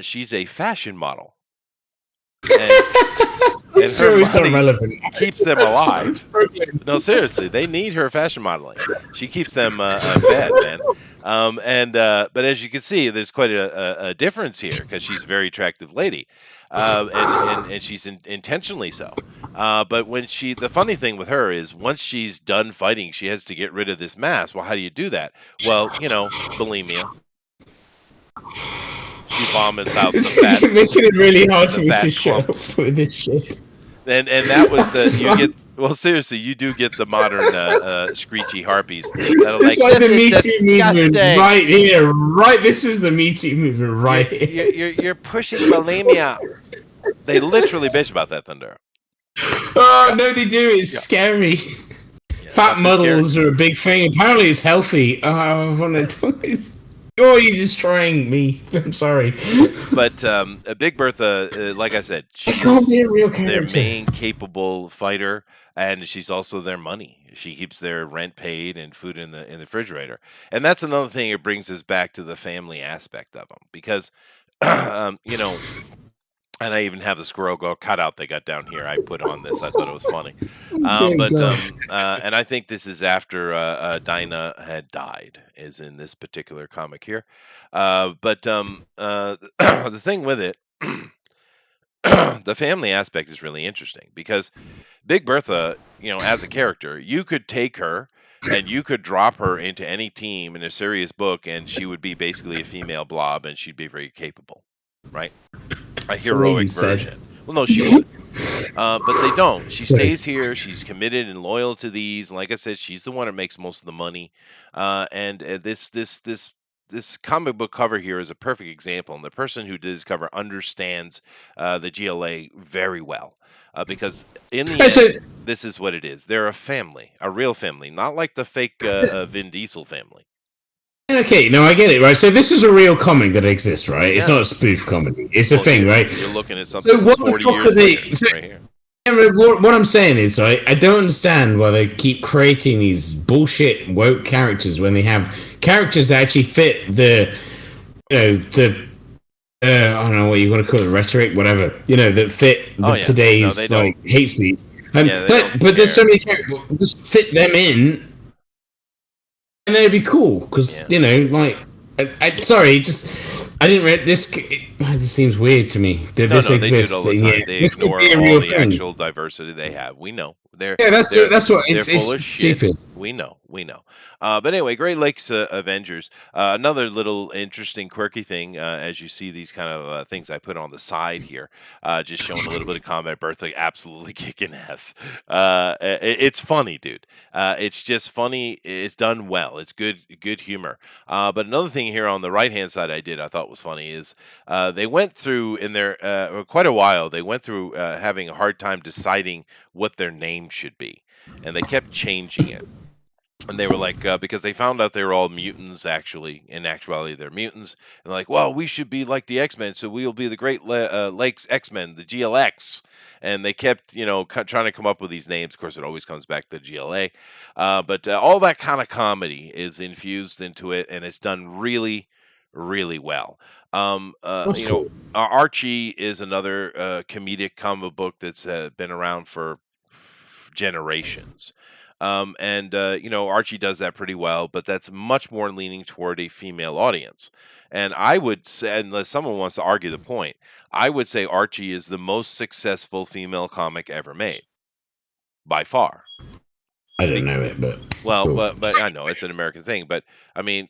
she's a fashion model. And her money keeps them alive. No, seriously, they need her fashion modeling. She keeps them fed, man. But as you can see, there's quite a difference here because she's a very attractive lady. and she's intentionally so. But the funny thing with her is once she's done fighting, she has to get rid of this mask. Well, how do you do that? Well, bulimia. She vomits out the fat. You're making it really hard for me to shut up with this shit. And that was seriously, you do get the modern screechy harpies. It's like the Me Too movement right here, right. This is the Me Too movement right here. You're pushing bulimia. They literally bitch about that, Thunder. Oh no, they do. It's scary. Yeah, fat models are a big thing. Apparently, it's healthy. Oh, you're destroying me. I'm sorry. But Big Bertha, like I said, she's their main capable fighter, and she's also their money. She keeps their rent paid and food in the refrigerator. And that's another thing. It brings us back to the family aspect of them, because and I even have the squirrel go cutout they got down here. I put on this. I thought it was funny. And I think this is after Dinah had died, is in this particular comic here. But the thing with it, the family aspect is really interesting, because Big Bertha, as a character, you could take her and you could drop her into any team in a serious book, and she would be basically a female blob, and she'd be very capable, right? A heroic version. Well, no, she would. But they don't. She stays here. She's committed and loyal to these. And like I said, she's the one that makes most of the money. And this comic book cover here is a perfect example. And the person who did this cover understands the GLA very well. Because in the end, this is what it is. They're a family, a real family, not like the fake Vin Diesel family. Okay, no, I get it, right? So this is a real comic that exists, right? Yeah. It's not a spoof comedy. It's a thing, right? You're looking at something. So what the fuck are they? Right here. What I'm saying is, right? I don't understand why they keep creating these bullshit woke characters when they have characters that actually fit the I don't know what you want to call it, rhetoric, whatever. That fit today's hate speech. But there's so many characters, just fit them in. And then it'd be cool, because, I didn't read this. It just seems weird to me that this exists. They do it all the time. They ignore all the actual diversity they have. We know. That's what it's stupid. We know. But anyway, Great Lakes Avengers. Another little interesting, quirky thing, as you see these kind of things I put on the side here, just showing a little bit of combat. Bertha absolutely kicking ass. It's funny, dude. It's just funny. It's done well. It's good humor. But another thing here on the right-hand side I thought was funny is they went through in their quite a while. They went through having a hard time deciding what their name should be, and they kept changing it. And they were like, because they found out they were all mutants, actually. In actuality, they're mutants. And like, well, we should be like the X-Men, so we'll be the Great Lakes X-Men, the GLX. And they kept, trying to come up with these names. Of course, it always comes back to GLA. But all that kind of comedy is infused into it, and it's done really, really well. Cool. Archie is another comedic comic book that's been around for generations. Archie does that pretty well, but that's much more leaning toward a female audience. And I would say, unless someone wants to argue the point, I would say Archie is the most successful female comic ever made, by far. I don't know it, but but I know it's an American thing. But I mean,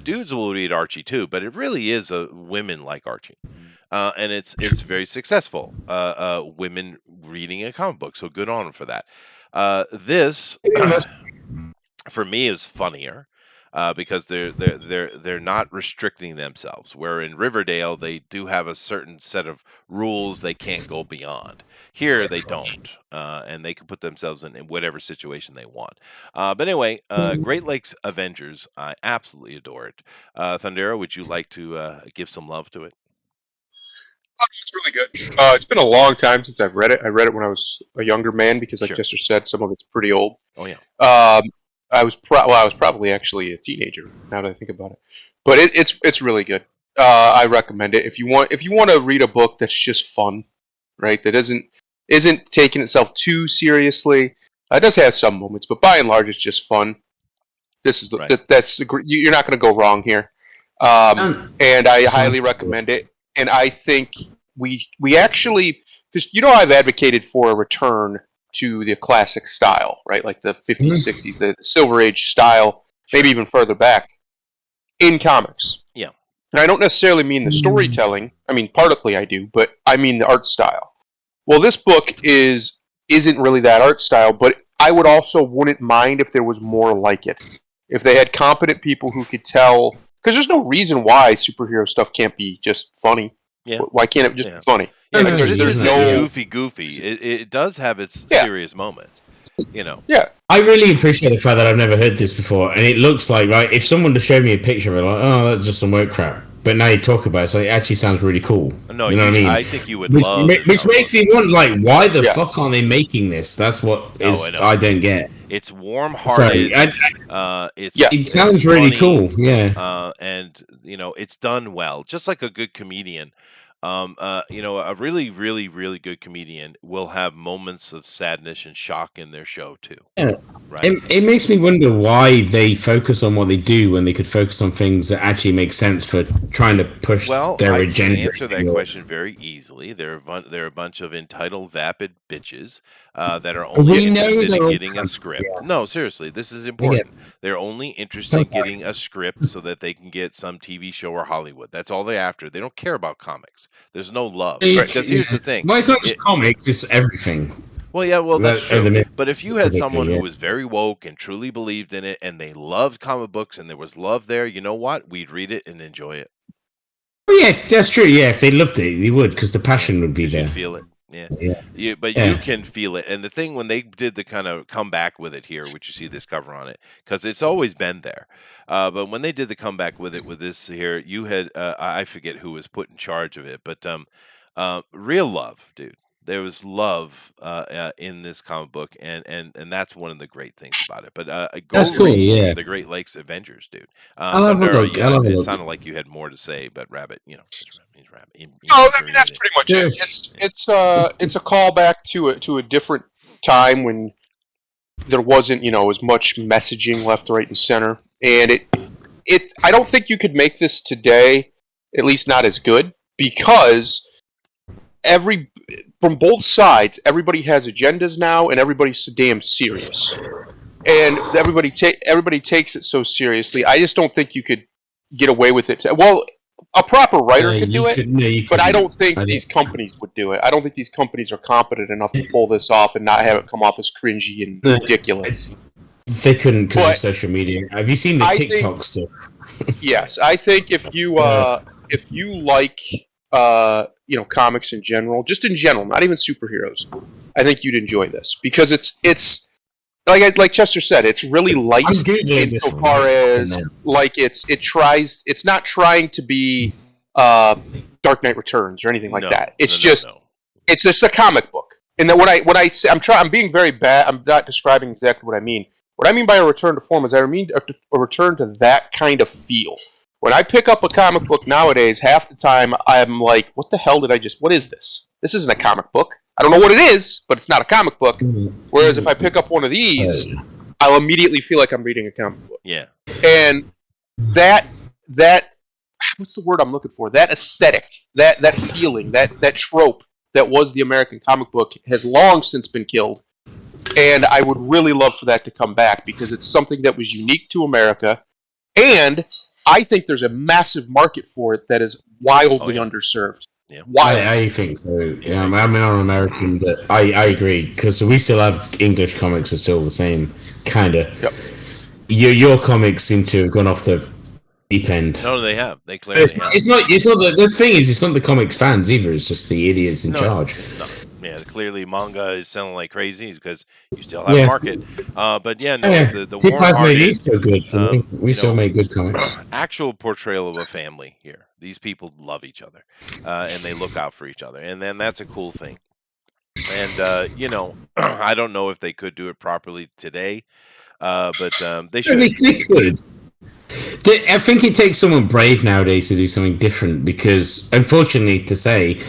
dudes will read Archie too, but it really is a women like Archie. And it's very successful. Women reading a comic book, so good on them for that. This for me is funnier because they're not restricting themselves. Where in Riverdale they do have a certain set of rules they can't go beyond. Here they don't, and they can put themselves in whatever situation they want. But anyway, Great Lakes Avengers, I absolutely adore it. Thundera, would you like to give some love to it? Oh, it's really good. It's been a long time since I've read it. I read it when I was a younger man because, like Jester said, some of it's pretty old. Oh yeah. I was probably actually a teenager now that I think about it. But it's really good. I recommend it if you want to read a book that's just fun, right? That isn't taking itself too seriously. It does have some moments, but by and large, it's just fun. This is you're not going to go wrong here. And I highly recommend it. And I think we actually, because I've advocated for a return to the classic style, right? Like the 50s, 60s, the Silver Age style, maybe even further back in comics. Yeah. And I don't necessarily mean the storytelling. I mean, partly I do, but I mean the art style. Well, this book isn't really that art style, but I wouldn't mind if there was more like it. If they had competent people who could tell, because there's no reason why superhero stuff can't be just funny. Yeah. Why can't it just be funny? Yeah, like, this there's isn't no goofy. It does have its serious moments. Yeah. I really appreciate the fact that I've never heard this before, and it looks like, right, if someone to show me a picture of it, like, oh, that's just some work crap. But now you talk about it, so it actually sounds really cool. No, you know what I mean? I think you would love which makes me wonder, like, why the fuck aren't they making this? That's what I don't get. It's warm-hearted. It sounds really cool. Yeah. And it's done well, just like a good comedian. A really, really, really good comedian will have moments of sadness and shock in their show too. Yeah. Right. It makes me wonder why they focus on what they do when they could focus on things that actually make sense for trying to push their agenda. I can answer that question very easily. They're a bunch of entitled, vapid bitches that are only interested in getting a script. Yeah. No, seriously, this is important. They're only interested in getting a script so that they can get some TV show or Hollywood. That's all they're after. They don't care about comics. There's no love. Because here's the thing. Well, it's not just comics, it's everything. Well, that's true. But if you had someone who was very woke and truly believed in it, and they loved comic books, and there was love there, you know what? We'd read it and enjoy it. Well, yeah, that's true. Yeah, if they loved it, they would, because the passion would be there. You'd feel it. Yeah. You can feel it. And the thing, when they did the kind of comeback with it here, which you see this cover on it, because it's always been there. But when they did the comeback with it, with this here, you had, I forget who was put in charge of it, but real love, dude. There was love in this comic book, and that's one of the great things about it. But that's cool, the Great Lakes Avengers, dude. I love a look. It sounded like you had more to say, but Rabbit, he's Rabbit. I mean, that's pretty much it. It's a callback to a different time when there wasn't as much messaging left, right, and center, and I don't think you could make this today, at least not as good, because from both sides, everybody has agendas now, and everybody's so damn serious, and everybody takes it so seriously. I just don't think you could get away with it. Well, a proper writer could do it, but I don't think these companies would do it. I don't think these companies are competent enough to pull this off and not have it come off as cringy and ridiculous. They couldn't because of social media. Have you seen the TikTok stuff? Yes, I think if you like comics in general, just in general, not even superheroes, I think you'd enjoy this because it's like Chester said, it's really light insofar as it's not trying to be Dark Knight Returns or anything like that. It's just a comic book. And that when I say I'm being very bad. I'm not describing exactly what I mean. What I mean by a return to form is I mean a return to that kind of feel. When I pick up a comic book nowadays, half the time I'm like, what the hell what is this? This isn't a comic book. I don't know what it is, but it's not a comic book. Whereas if I pick up one of these, I'll immediately feel like I'm reading a comic book. Yeah. And that what's the word I'm looking for? That aesthetic, that feeling, that trope that was the American comic book has long since been killed. And I would really love for that to come back because it's something that was unique to America, and I think there's a massive market for it that is wildly underserved. Yeah. I think so. Yeah, I'm not American, but I agree because we still have English comics are still the same kind of. Yep. Your comics seem to have gone off the deep end. No, they have. They clearly have. It's not the thing is it's not the comics fans either. It's just the idiots in charge. It's not. Yeah, clearly manga is selling like crazy because you still have a market. But the 2008 is still good. We still make good comics. Actual portrayal of a family here. These people love each other, and they look out for each other, and then that's a cool thing. And I don't know if they could do it properly today, but they should. They could. I think it takes someone brave nowadays to do something different because, unfortunately, to say.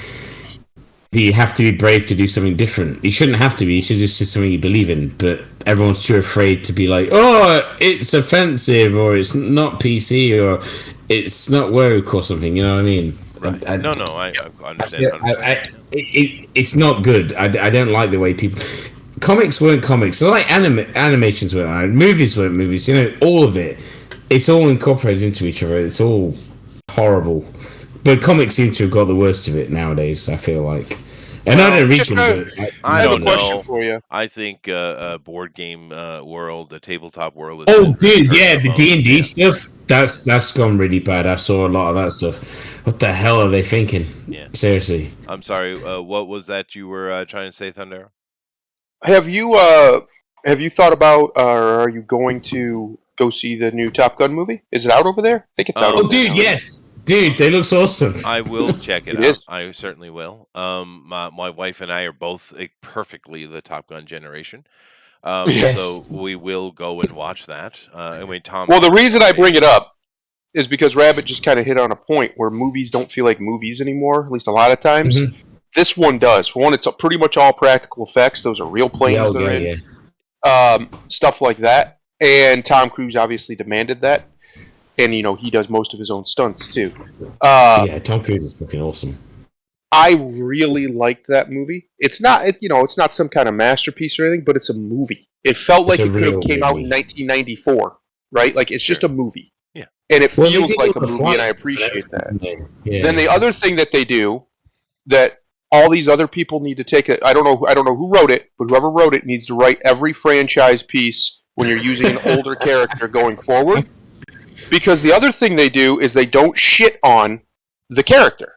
You have to be brave to do something different. You shouldn't have to be. You should just do something you believe in. But everyone's too afraid to be like, oh, it's offensive, or it's not PC, or it's not woke, or something. You know what I mean? Right. I understand. 100%. It's not good. I don't like the way people. Comics weren't comics. So like animations weren't. Movies weren't movies. All of it. It's all incorporated into each other. It's all horrible. But comics seem to have got the worst of it nowadays. I feel like. And I don't read them. I have don't a question know. for you. I think board game world, the tabletop world. Is Oh, dude, yeah, the D&D stuff. That's gone really bad. I saw a lot of that stuff. What the hell are they thinking? Yeah. Seriously. I'm sorry. What was that you were trying to say, Thunder? Have you thought about, or are you going to go see the new Top Gun movie? Is it out over there? I think it's out. Oh, dude, yes. Dude, they looks awesome. I will check it out. Is. I certainly will. My wife and I are both perfectly the Top Gun generation. Yes. So we will go and watch that. Tom. Well, the reason I bring it up is because Rabbit just kind of hit on a point where movies don't feel like movies anymore, at least a lot of times. Mm-hmm. This one does. For one, it's pretty much all practical effects. Those are real planes they're in. Yeah. Stuff like that. And Tom Cruise obviously demanded that. And, he does most of his own stunts, too. Yeah, Tom Cruise is fucking awesome. I really liked that movie. It's not, it's not some kind of masterpiece or anything, but it's a movie. It felt like it could have came out in 1994, right? Like, it's just a movie. Yeah. And it feels like a movie, and I appreciate that. Yeah. Then the other thing that they do that all these other people need to take it. I don't know who wrote it, but whoever wrote it needs to write every franchise piece when you're using an older character going forward. Because the other thing they do is they don't shit on the character.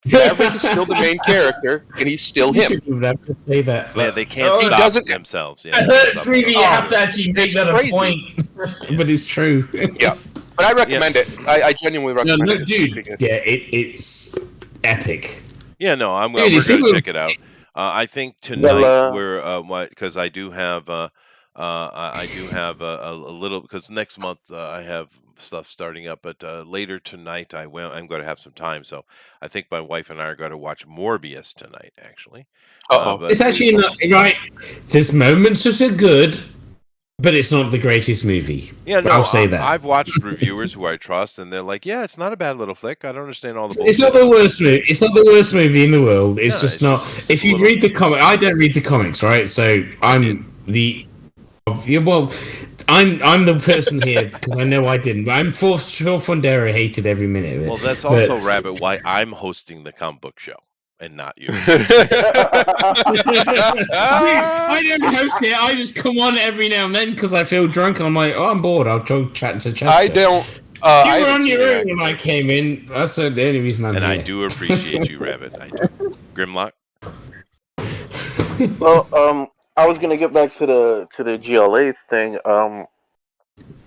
Maverick is still the main character, and he's still him. You have to say that. Yeah, they can't stop themselves. Yeah, It hurts me that you have to actually make that a point. But it's true. Yeah. But I recommend it. I genuinely recommend it. Dude. Yeah, it's epic. Yeah, no, we're going to check it out. I think tonight because I do have a little, because next month I have stuff starting up, but later tonight I'm going to have some time, so I think my wife and I are going to watch Morbius tonight, actually. It's actually not right. There's moments that are good, but it's not the greatest movie. Yeah, no, I'll say that. I've watched reviewers who I trust, and they're like, "Yeah, it's not a bad little flick. I don't understand all the bullshit." It's not the worst movie. It's not the worst movie in the world. It's just not. If you read the comic, I don't read the comics, right? So I'm the person here because I know I didn't. I'm sure Fundera hated every minute of it. Well, that's also Rabbit why I'm hosting the comic book show and not you. I don't host it. I just come on every now and then because I feel drunk and I'm like, I'm bored. I'll try chatting to Chester. I don't. You were on your own when I came in. That's the only reason I'm here. And I do appreciate you, Rabbit. I do. Grimlock. Well, I was gonna get back to the GLA thing,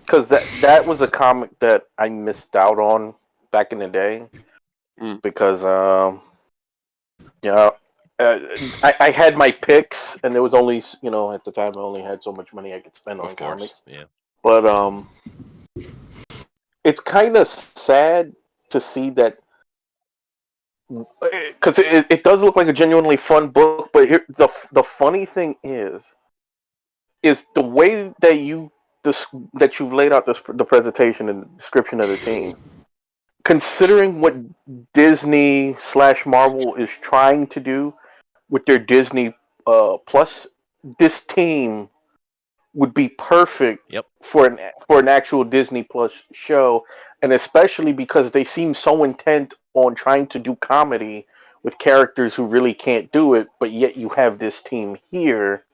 because that was a comic that I missed out on back in the day, because I had my picks, and there was only at the time I only had so much money I could spend on comics. Yeah. But it's kind of sad to see that. Because it does look like a genuinely fun book, but here, the funny thing is the way that you laid out the presentation and description of the team. Considering what Disney / Marvel is trying to do with their Disney Plus, this team would be perfect for an actual Disney Plus show, and especially because they seem so intent on trying to do comedy with characters who really can't do it, but yet you have this team here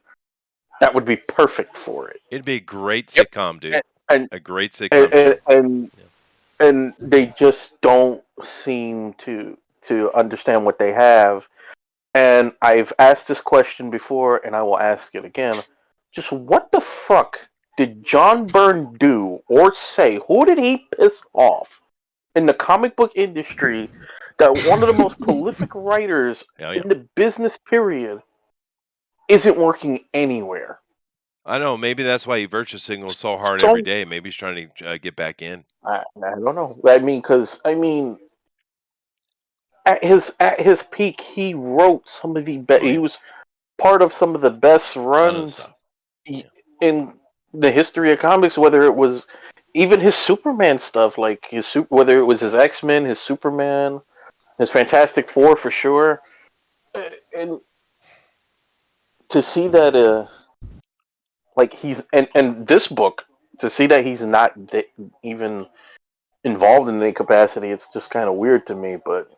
that would be perfect for it. It'd be a great sitcom, dude. A great sitcom. And they just don't seem to understand what they have. And I've asked this question before, and I will ask it again. Just what the fuck did John Byrne do or say? Who did he piss off in the comic book industry that one of the most prolific writers in the business period isn't working anywhere? I know. Maybe that's why he virtue signals so hard every day. Maybe he's trying to get back in. I don't know. At his peak, he wrote some of the best. He was part of some of the best runs in the history of comics. Whether it was even his Superman stuff, like whether it was his X-Men, his Superman, his Fantastic Four for sure, and to see that like he's and this book, to see that he's not even involved in any capacity, it's just kind of weird to me. But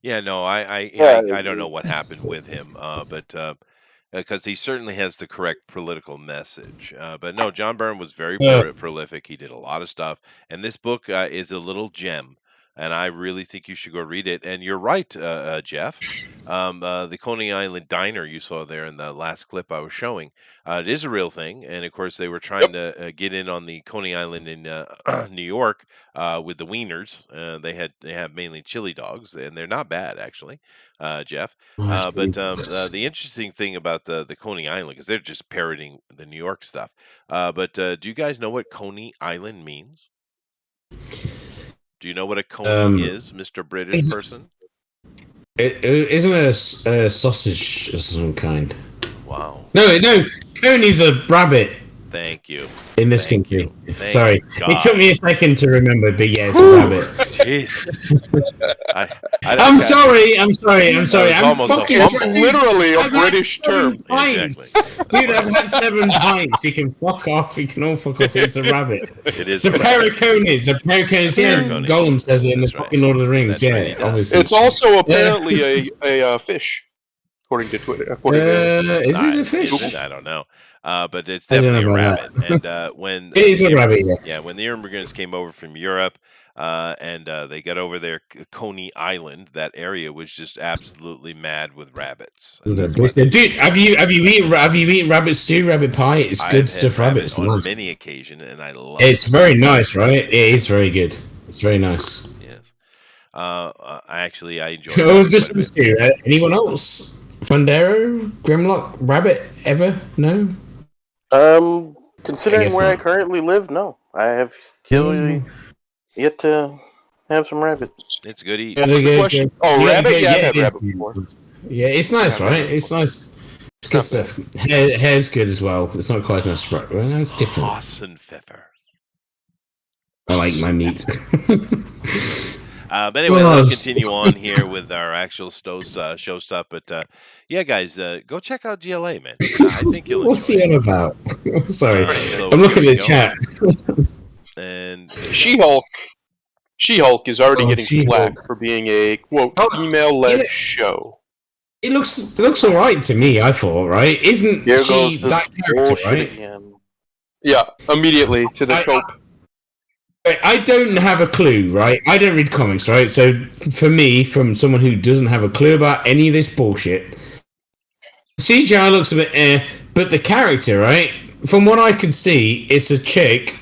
Yeah, no, yeah, I don't know what happened with him, but because he certainly has the correct political message. But no, John Byrne was very prolific. He did a lot of stuff, and this book is a little gem. And I really think you should go read it. And you're right, Jeff. The Coney Island Diner you saw there in the last clip I was showing, it is a real thing. And of course, they were trying to get in on the Coney Island in New York with the wieners. They have mainly chili dogs, and they're not bad actually, Jeff. But the interesting thing about the Coney Island, because they're just parroting the New York stuff. But do you guys know what Coney Island means? Do you know what a coney is, Mr. British person? Isn't it a sausage of some kind? Wow. No. Coney's a rabbit. Thank you. In this country. Sorry. God. It took me a second to remember, but yeah, it's a rabbit. Jeez. I'm sorry. I'm fucking It's literally a British term. Pints. Dude, I've had 7 pints. You can fuck off. You can all fuck off. It's a rabbit. It is a pair of conies. A pair of conies. Yeah, Gollum says it in the fucking Lord of the Rings. That's yeah, right, obviously. It's also apparently a fish, according to Twitter. Is it a fish? I don't know. But it's definitely a rabbit. And when it is a rabbit, yeah. Yeah, when the immigrants came over from Europe, and they got over there, Coney Island, that area was just absolutely mad with rabbits. Dude, have you eaten rabbit stew, rabbit pie? It's good stuff. Rabbits on many occasions, and I love it. It's very nice, right? It is very good. It's very nice. Yes. I enjoy. It was just a stew. Anyone else? Fundero, Grimlock, rabbit ever? No. Considering where I currently live, no. I have still yet to have some rabbits. It's good eat. Question. Oh, rabbit? Yeah, I've had rabbit before. Yeah, it's nice, right? It's nice. It's good stuff. Hair's good as well. It's not quite nice, right? Well, it's different. Hassenpfeffer. I like my meat. But anyway, let's continue on here with our actual show stuff. But yeah, guys, go check out GLA, man. I think you'll. What's he on about? Sorry, right, so I'm looking at the chat. And She-Hulk is already getting flack for being a quote female-led show. It looks all right to me. I thought, right? Isn't she that character, right? Again. Yeah, immediately to the cope. I don't have a clue, right? I don't read comics, right? So for me, from someone who doesn't have a clue about any of this bullshit, CGI looks a bit but the character, right? From what I can see, it's a chick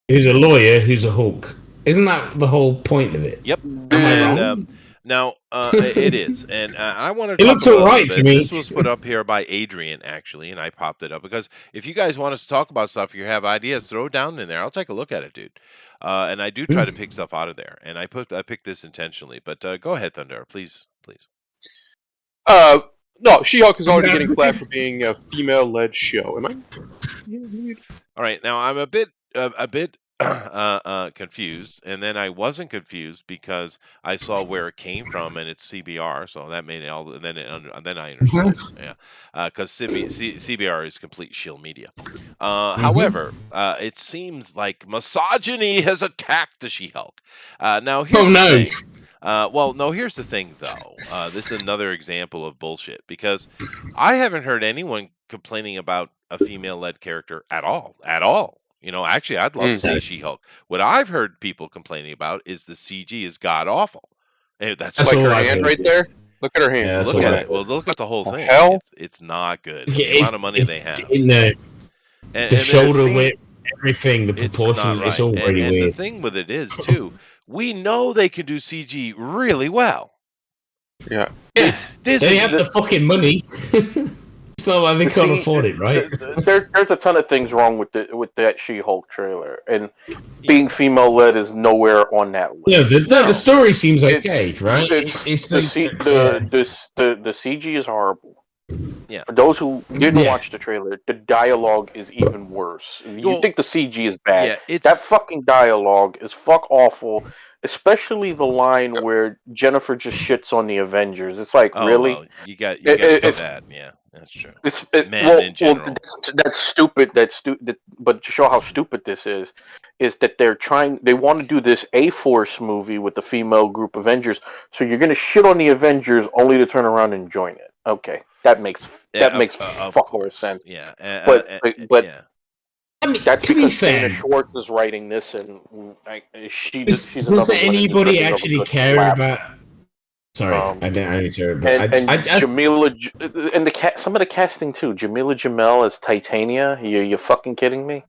who's a lawyer who's a Hulk. Isn't that the whole point of it? Yep. Am I wrong? Now, it is, and I want to. It looks all right to me. This was put up here by Adrian, actually, and I popped it up because if you guys want us to talk about stuff, you have ideas, throw it down in there. I'll take a look at it, dude. And I do try to pick stuff out of there, and I picked this intentionally. But go ahead, Thunder, please. No, She-Hulk is already getting flack for being a female-led show. Am I? All right, now I'm a bit confused, and then I wasn't confused because I saw where it came from, and it's CBR, so that made it all. And then I understood, because CBR is complete shill media. However, it seems like misogyny has attacked the She-Hulk. Now here's the thing. No, here's the thing, though. This is another example of bullshit because I haven't heard anyone complaining about a female-led character at all. You know, actually, I'd love to see She-Hulk. What I've heard people complaining about is the CG is god awful. That's like her hand right there. Look at her hand. Yeah, look at it. Well, look at the whole thing. It's not good. The amount of money they have. In the shoulder width, everything, the proportions, it's all really weird. And the thing with it is, too, we know they can do CG really well. Yeah. They have the fucking money. It's not like they can't afford it, right? There's a ton of things wrong with that She-Hulk trailer, and being female-led is nowhere on that list. Yeah, the story seems okay, right? The CG is horrible. Yeah. For those who didn't watch the trailer, the dialogue is even worse. You think the CG is bad? Yeah, that fucking dialogue is fuck awful. Especially the line where Jennifer just shits on the Avengers. It's like, really? Well, you got to do that. Yeah, that's true. Men in general. That's stupid. But to show how stupid this is that they want to do this A-Force movie with the female group Avengers. So you're going to shit on the Avengers only to turn around and join it. Okay, that makes fuck more sense. Yeah, but yeah. I mean, that's because Dana Schwartz is writing this, and she's does anybody actually care about? Sorry, I didn't care about. Jamila and some of the casting too. Jamila Jamel as Titania. You fucking kidding me?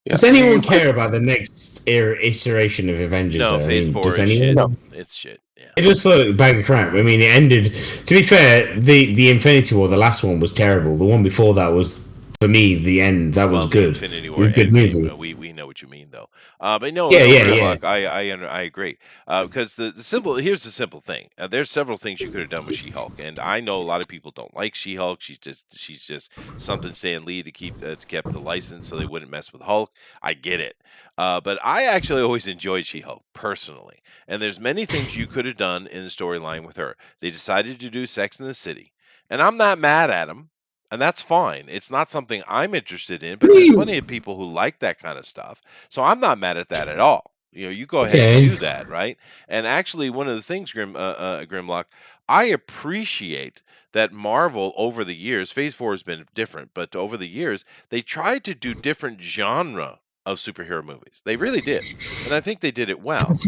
Yeah. Does anyone care about the next iteration of Avengers? No, Phase 4 is shit. No. It's shit. Yeah. It just looked like a bag of crap. I mean, it ended. To be fair, the Infinity War, the last one was terrible. The one before that was, for me, the end. That was good. Infinity War, good movie. We know what you mean, though. But no, I agree. Because here's the simple thing. There's several things you could have done with She-Hulk, and I know a lot of people don't like She-Hulk. She's just something Stan Lee to keep the license so they wouldn't mess with Hulk. I get it. But I actually always enjoyed She-Hulk personally, and there's many things you could have done in the storyline with her. They decided to do Sex in the City, and I'm not mad at them. And that's fine. It's not something I'm interested in, but there's plenty of people who like that kind of stuff. So I'm not mad at that at all. You go ahead and do that, right? And actually, one of the things, Grimlock, I appreciate that Marvel over the years, Phase 4 has been different, but over the years, they tried to do different genre of superhero movies. They really did. And I think they did it well. That's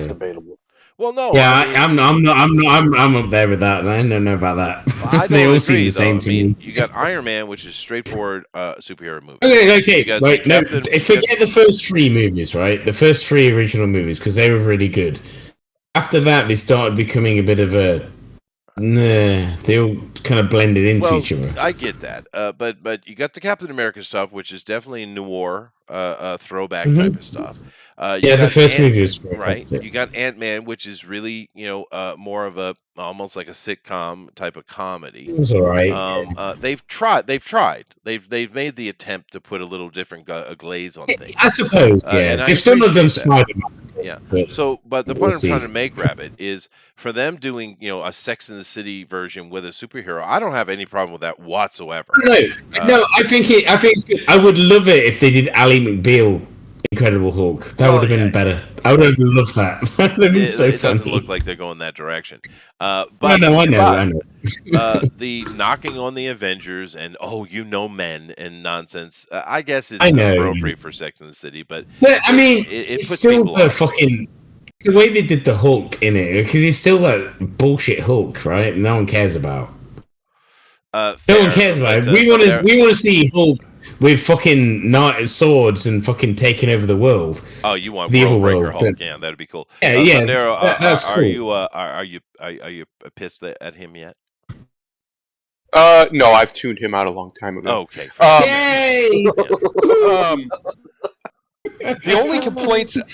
debatable. Well, no. Yeah, I mean, I'm up there with that. I don't know about that. I don't agree, seem the same to me. You got Iron Man, which is straightforward superhero movie. Okay. Right, forget the first 3 movies, right? The first 3 original movies, because they were really good. After that, they started becoming a bit of a. They all kind of blended into each other. I get that, but you got the Captain America stuff, which is definitely noir, throwback type of stuff. The first movie was right. You got Ant-Man, which is really more of a almost like a sitcom type of comedy. It was all right. They've tried. They've made the attempt to put a little different glaze on things. I suppose. They've still not done Spider-Man. Yeah. But the point I'm trying to make, Rabbit, is for them doing a Sex in the City version with a superhero. I don't have any problem with that whatsoever. No. I think it's good. I would love it if they did Ally McBeal Incredible Hulk. That would have been better. I would have loved that. That would have been so funny. It doesn't look like they're going that direction. I know. The knocking on the Avengers and men and nonsense. I guess it's appropriate for Sex in the City, but I mean, it puts still people the fucking the way they did the Hulk in it, because he's still that bullshit Hulk, right? No one cares about. No one cares about it. We want to see Hulk with fucking swords and fucking taking over the world. Oh, you want the evil world? Hulk? Yeah, that'd be cool. That's cool. Are you pissed at him yet? No, I've tuned him out a long time ago. Okay. Yay! The only complaints not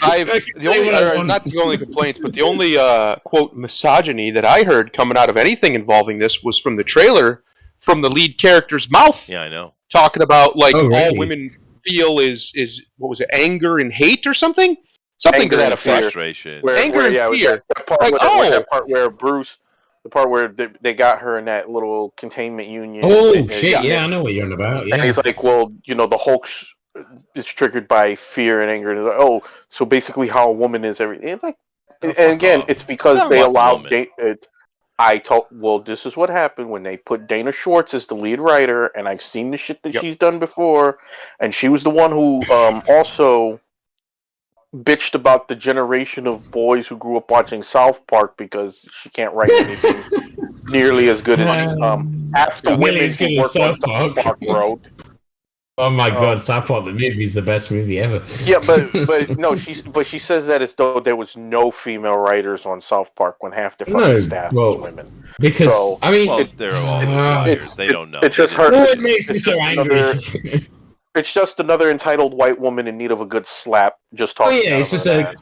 the only complaints, but the only quote misogyny that I heard coming out of anything involving this was from the trailer, from the lead character's mouth. Yeah, I know. Talking about all women feel is what was it, anger and hate or something? Something anger to that effect. Frustration. Anger and fear. The part where they got her in that little containment union. Oh shit! Yeah, I know what you're on about. Yeah. And he's like, well, the Hulk's is triggered by fear and anger. And like, oh, so basically, how a woman is everything. It's like, and again, it's because they allowed. This is what happened when they put Dana Schwartz as the lead writer, and I've seen the shit that she's done before, and she was the one who also bitched about the generation of boys who grew up watching South Park because she can't write anything nearly as good as half the women who work on South Park wrote. Oh my god, South Park the movie is the best movie ever. Yeah, but no, she says that as though there was no female writers on South Park when half the fucking staff was women. Because they're all liars. They don't know. It's just her. It makes me so angry. It's just another entitled white woman in need of a good slap. Just Oh talking. yeah, it's just a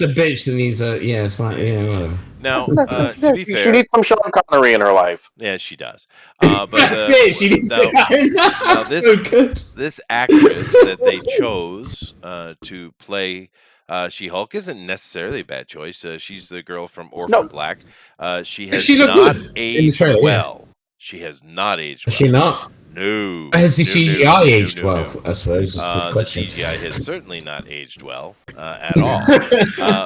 bitch that needs a it's like whatever. Now, to be fair, she needs some Sean Connery in her life. Yeah, she does. But That's it. She needs now this so good. This actress that they chose to play She-Hulk isn't necessarily a bad choice. She's the girl from Orphan Black. She has not aged well. She has not aged well. Has she not? No. Has the CGI aged well? I suppose. The CGI has certainly not aged well at all.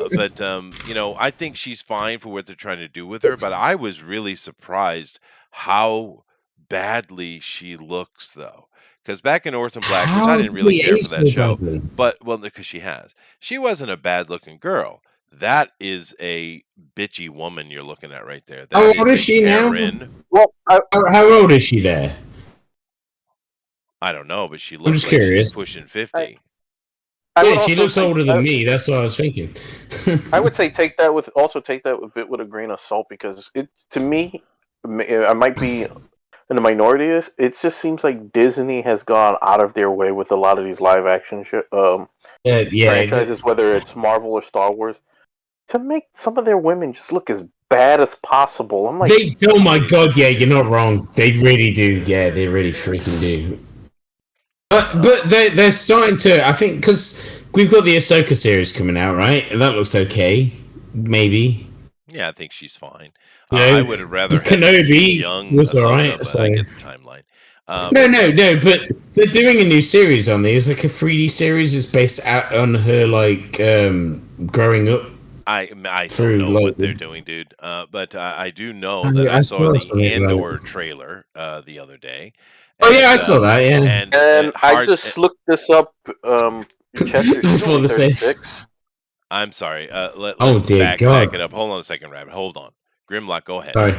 But I think she's fine for what they're trying to do with her. But I was really surprised how badly she looks, though. Because back in Orphan Black, which I didn't really care for that show, but because she wasn't a bad-looking girl. That is a bitchy woman you're looking at right there. How old is she now? Well, how old is she there? I don't know, but she looks like she's pushing 50. Yeah, she looks older than me. That's what I was thinking. I would say take that with a bit with a grain of salt, because to me, I might be in the minority. It just seems like Disney has gone out of their way with a lot of these live action franchises, whether it's Marvel or Star Wars, to make some of their women just look as bad as possible. I'm like, oh my god, yeah, you're not wrong. They really do. Yeah, they really freaking do. But they're starting to, I think, because we've got the Ahsoka series coming out, right? And that looks okay, maybe. Yeah, I think she's fine. I would have rather Kenobi young was alright. But I get the timeline. No, but they're doing a new series on these, like a 3D series. It's based out on her growing up. I don't know what they're doing, dude. But I do know that I saw the Andor trailer the other day. And, I saw that, yeah. And I just looked this up. Chester, she's only 36. I'm sorry. Let's back it up. Hold on a second, Rabbit. Hold on. Grimlock, go ahead. Sorry.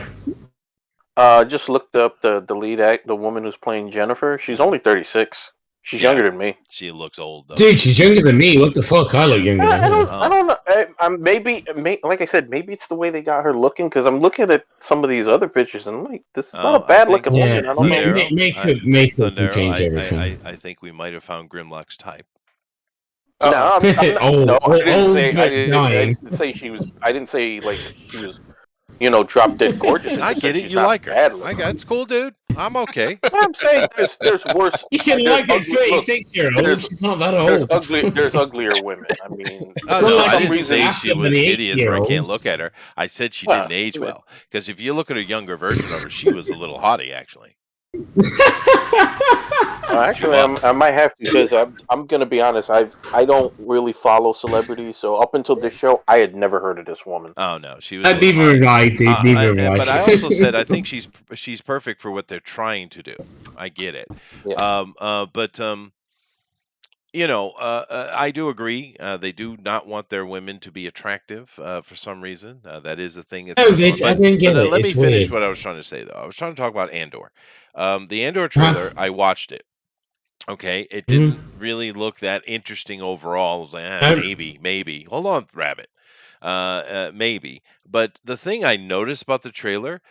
Just looked up the lead the woman who's playing Jennifer. She's only 36. She's younger than me. She looks old, though. Dude, she's younger than me. What the fuck? I look younger than her. I don't know. Maybe, like I said, maybe it's the way they got her looking, because I'm looking at some of these other pictures, and I'm like, this is not a bad-looking woman. I don't know. Make her change everything. I think we might have found Grimlock's type. No, I didn't say like she was, drop dead gorgeous. I get it. You like her. It's cool, dude. I'm okay. I'm saying there's worse. You can like a 36-year-old. She's not that old. There's uglier women. I mean, I didn't say she was hideous or I can't look at her. I said she didn't age well. Because if you look at a younger version of her, she was a little haughty, actually. Actually, I might have to, because I'm gonna be honest. I don't really follow celebrities, so up until this show, I had never heard of this woman. Oh no, she was. Neither I, dude. But I also said I think she's perfect for what they're trying to do. I get it. Yeah. I do agree. They do not want their women to be attractive for some reason. That is a thing. I didn't get it. Let me finish what I was trying to say, though. I was trying to talk about Andor. The Andor trailer, I watched it. Okay, it didn't really look that interesting overall. I was like, maybe. Hold on, Rabbit. Maybe. But the thing I noticed about the trailer,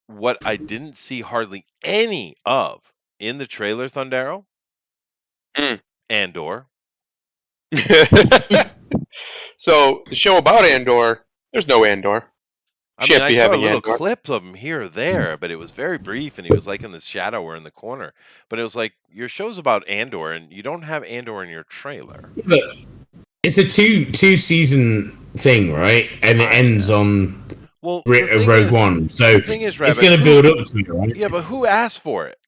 what I didn't see hardly any of in the trailer, Thundero? Andor. So the show about Andor, there's no Andor. I saw a little clip of him here or there, but it was very brief, and he was like in the shadow or in the corner. But it was like, your show's about Andor, and you don't have Andor in your trailer. But it's a two-season thing, right? And it ends on Rogue One. So it's going to build up to it, right? Yeah, but who asked for it?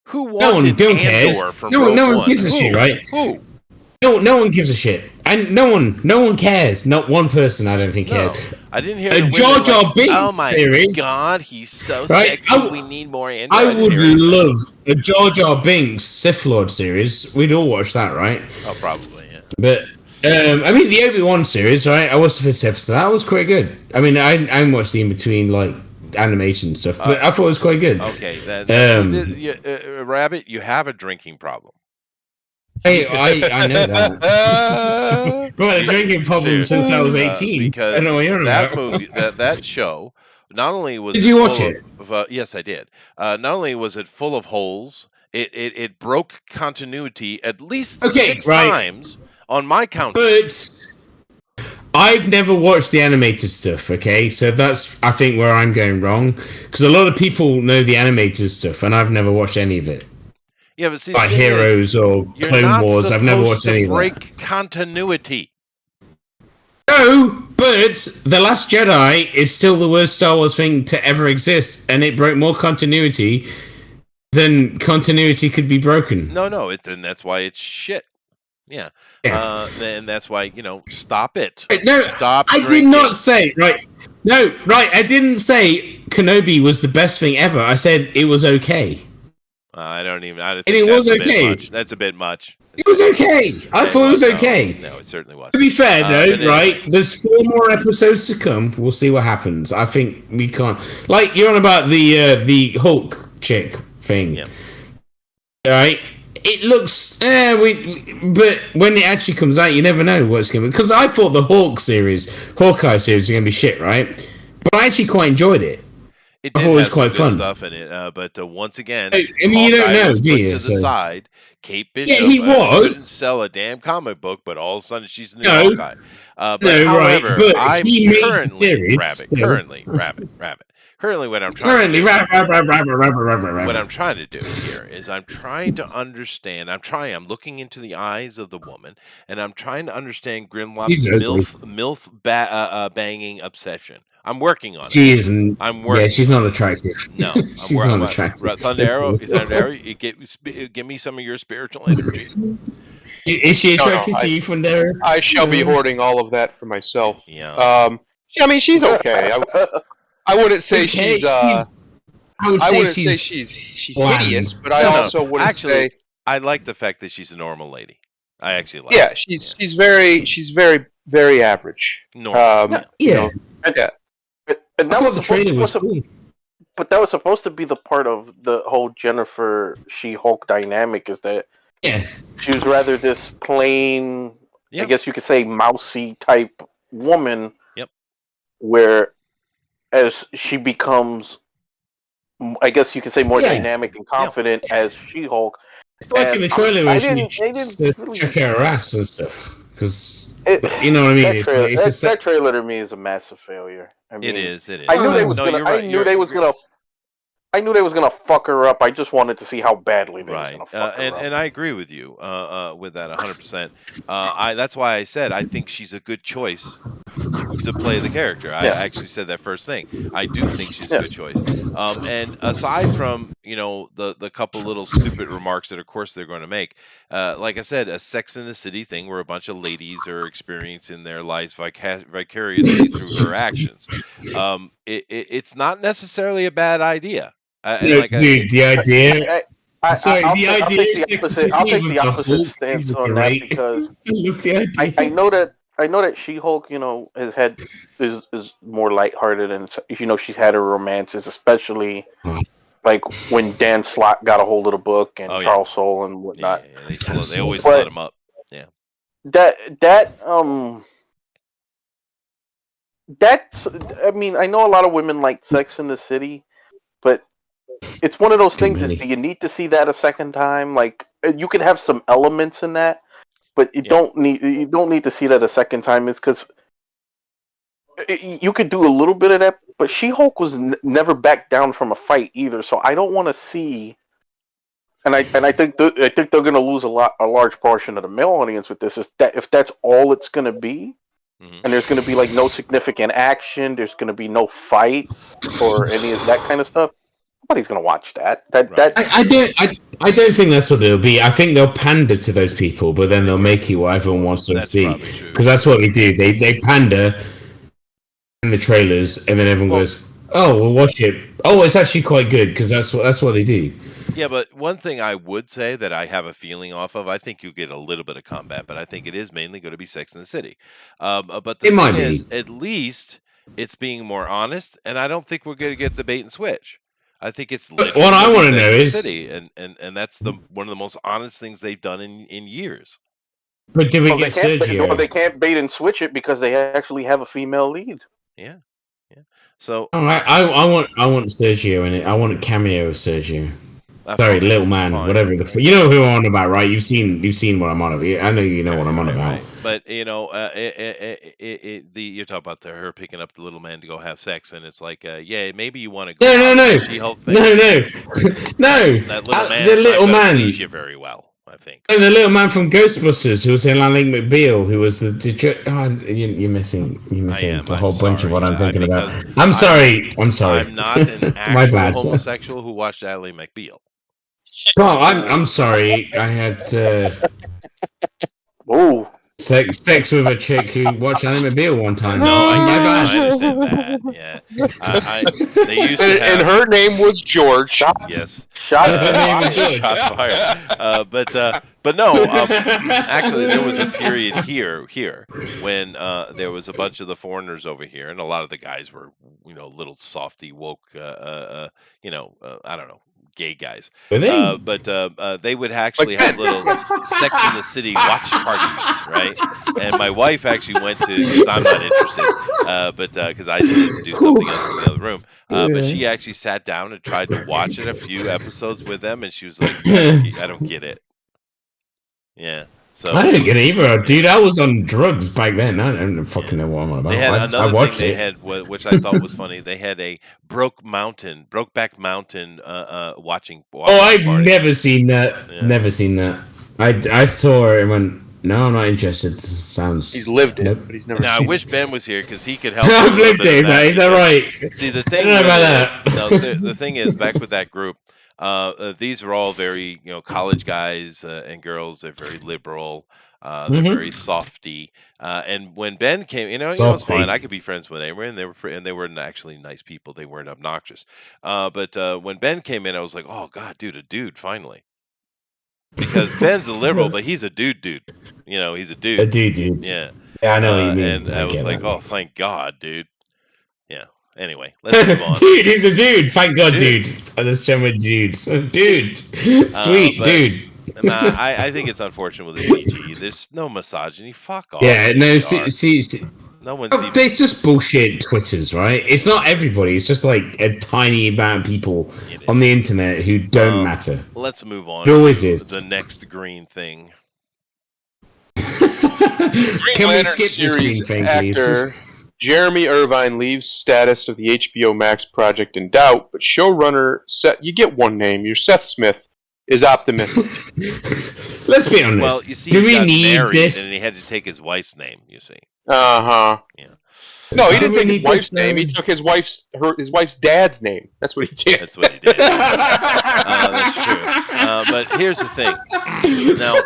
Who wanted Andor from Rogue One? No one gives a shit, right? Who? No one gives a shit, and no one cares. Not one person, I don't think, cares. No, I didn't hear a Jar Jar Binks oh my series. God, he's so sexy. We need more Andor. I would love a Jar Jar Binks Sith Lord series. We'd all watch that, right? Oh, probably, yeah. But the Obi-Wan series, right? I watched the first episode. That was quite good. I mean, I watched the in between animation stuff, but I thought it was quite good. Okay, then Rabbit, you have a drinking problem. Hey, I know that. But a drinking problem since I was 18. Because that movie, that show, not only was did you watch it? Yes, I did. Not only was it full of holes It broke continuity at least Okay, 6 right. times on my count. But I've never watched the animated stuff, okay? So that's, I think, where I'm going wrong. Because a lot of people know the animated stuff, and I've never watched any of it. Yeah, but see, Like Heroes or Clone Wars, I've never watched any of that. break continuity. No, but The Last Jedi is still the worst Star Wars thing to ever exist, and it broke more continuity than continuity could be broken. No, and that's why it's shit. Yeah. And that's why, stop it. No, Stop I drinking. did not say, right. No, right, I didn't say Kenobi was the best thing ever. I said it was okay. I don't think and it was okay. That's a bit much. It was okay. I thought it was okay. No, it certainly was. To be fair, though, right? Anyway. There's 4 more episodes to come. We'll see what happens. I think we can't. Like, you're on about the Hulk chick thing. Yeah. Right? It looks. But when it actually comes out, you never know what's going to be. Because I thought the Hawkeye series was going to be shit, right? But I actually quite enjoyed it. It did was have quite some good fun. stuff in it, but once again, I mean, you don't know, was do put you? to the side. Kate Bishop Yeah, he was. couldn't sell a damn comic book, but all of a sudden she's the new No. Hawkeye. But No, however, right, but I'm he made the currently series, rabbit. Currently, what I'm trying to do. What I'm trying to do here is I'm trying to understand. I'm looking into the eyes of the woman, and I'm trying to understand Grimlock's MILF banging obsession. I'm working on it. I'm working. Yeah, she's not attractive. No, she's not attractive. Thunder Arrow, give me some of your spiritual energy. Is she attracted to you, Thunder Arrow? I shall be hoarding all of that for myself. Yeah. I mean, she's okay. I wouldn't say she's. I wouldn't say she's hideous, but I also wouldn't say. I like the fact that she's a normal lady. I actually like. Yeah, she's very average. Normal. Yeah. And that was the training was cool. But that was supposed to be the part of the whole Jennifer She-Hulk dynamic, is that she was rather this plain, I guess you could say, mousy type woman. Yep. Where, as she becomes, I guess you could say, more dynamic and confident as She-Hulk. It's like in the trailer where she check her ass and stuff, because you know what I mean. That trailer to me is a massive failure. I mean, it is. I knew they was gonna fuck her up. I just wanted to see how badly they was gonna fuck her up. And I agree with you with that 100%. That's why I said I think she's a good choice to play the character. I actually said that first thing. I do think she's a good choice. And aside from the couple little stupid remarks that of course they're going to make, like I said, a Sex in the City thing where a bunch of ladies are experiencing their lives vicariously through her actions. It's not necessarily a bad idea. The idea. I'll take the opposite stance on that, because I know that She-Hulk, is more lighthearted, and she's had her romances, especially like when Dan Slott got a hold of the book and Charles Soule and whatnot. Yeah, they always let him up. Yeah. That's. I mean, I know a lot of women like Sex in the City, but it's one of those things. Do you need to see that a second time? Like, you can have some elements in that, but you don't need to see that a second time. Is because you could do a little bit of that, but She-Hulk was never backed down from a fight either. So I don't want to see. And I think they're going to lose a large portion of the male audience with this. Is that if that's all it's going to be, and there's going to be like no significant action, there's going to be no fights or any of that kind of stuff. Nobody's going to watch that. I don't think that's what it'll be. I think they'll pander to those people, but then they'll make it what everyone wants to see. Because that's what they do. They pander in the trailers, and then everyone goes, "Oh, we'll watch it. Oh, it's actually quite good," because that's what they do. Yeah, but one thing I would say that I have a feeling off of, I think you get a little bit of combat, but I think it is mainly going to be Sex in the City. But the thing is, at least it's being more honest, and I don't think we're going to get the bait and switch. I think it's what I want to know is, City, and that's one of the most honest things they've done in years. But did we get Sergio? They can't bait and switch it because they actually have a female lead. Yeah. So I want Sergio in it. I want a cameo of Sergio. Sorry, Little Man, fine. whatever you know who I'm on about, right? You've seen what I'm on about. I know you know what I'm on about. Right. But you know, you talk about her picking up the little man to go have sex, and it's like, yeah, maybe you want to go. No. She-Hulk thing. No. That little man. The little man. Please you very well. I think. Oh, the little man from Ghostbusters who was in Ally McBeal, who was the. You're missing a whole bunch of what I'm thinking about. I'm sorry. I'm not an actual homosexual who watched Ally McBeal. Well, I'm sorry. I had sex with a chick who watched Ally McBeal one time. No, I understand that. Yeah, they used to have, and her name was George. Yes, Shots fired. But no. Actually, there was a period here when there was a bunch of the foreigners over here, and a lot of the guys were, little softy woke, I don't know, gay guys. But they would actually have little Sex in the City watch parties, right? And my wife actually went to, because I'm not interested, but because I didn't do something else in the other room. But she actually sat down and tried to watch it, a few episodes with them, and she was like, I don't get it. Yeah. So I didn't get it either, dude. I was on drugs back then. I don't fucking know what I'm about. They had another thing they had, which I thought was funny. They had a Brokeback Mountain watching I've party. never seen that. Yeah. Never seen that. I saw it and went, no, I'm not interested. Sounds. He's lived it, but he's never. Now seen I wish Ben was here because he could help. I've lived it. Is that right? See, the thing the thing is, back with that group, these are all very, college guys and girls. They're very liberal. They're very softy. And when Ben came, it's fine. I could be friends with them, and they were actually nice people. They weren't obnoxious. But when Ben came in, I was like, oh God, dude, a dude, finally. Because Ben's a liberal, but he's a dude. He's a dude. A dude. Yeah. Yeah, I know what you mean. And I was like, oh, thank God, dude. Yeah. Anyway, let's move on. Dude, he's a dude. Thank God, dude. There's so many dudes. Dude. Sweet, dude. I think it's unfortunate with the CG. There's no misogyny. Fuck off. Yeah, no, see no one's even... There's just bullshit Twitters, right? It's not everybody. It's just like a tiny amount of people on the internet who don't matter. Let's move on. It always is. The next green thing. Can we skip this green thing, please? Jeremy Irvine leaves status of the HBO Max project in doubt, but showrunner you get one name. Your Seth Smith is optimistic. Let's be honest. Well, you see, do we need this? And he had to take his wife's name. You see. Yeah. No, he didn't take his wife's name. He took his wife's dad's name. That's what he did. That's what he did. That's true. But here's the thing. Now,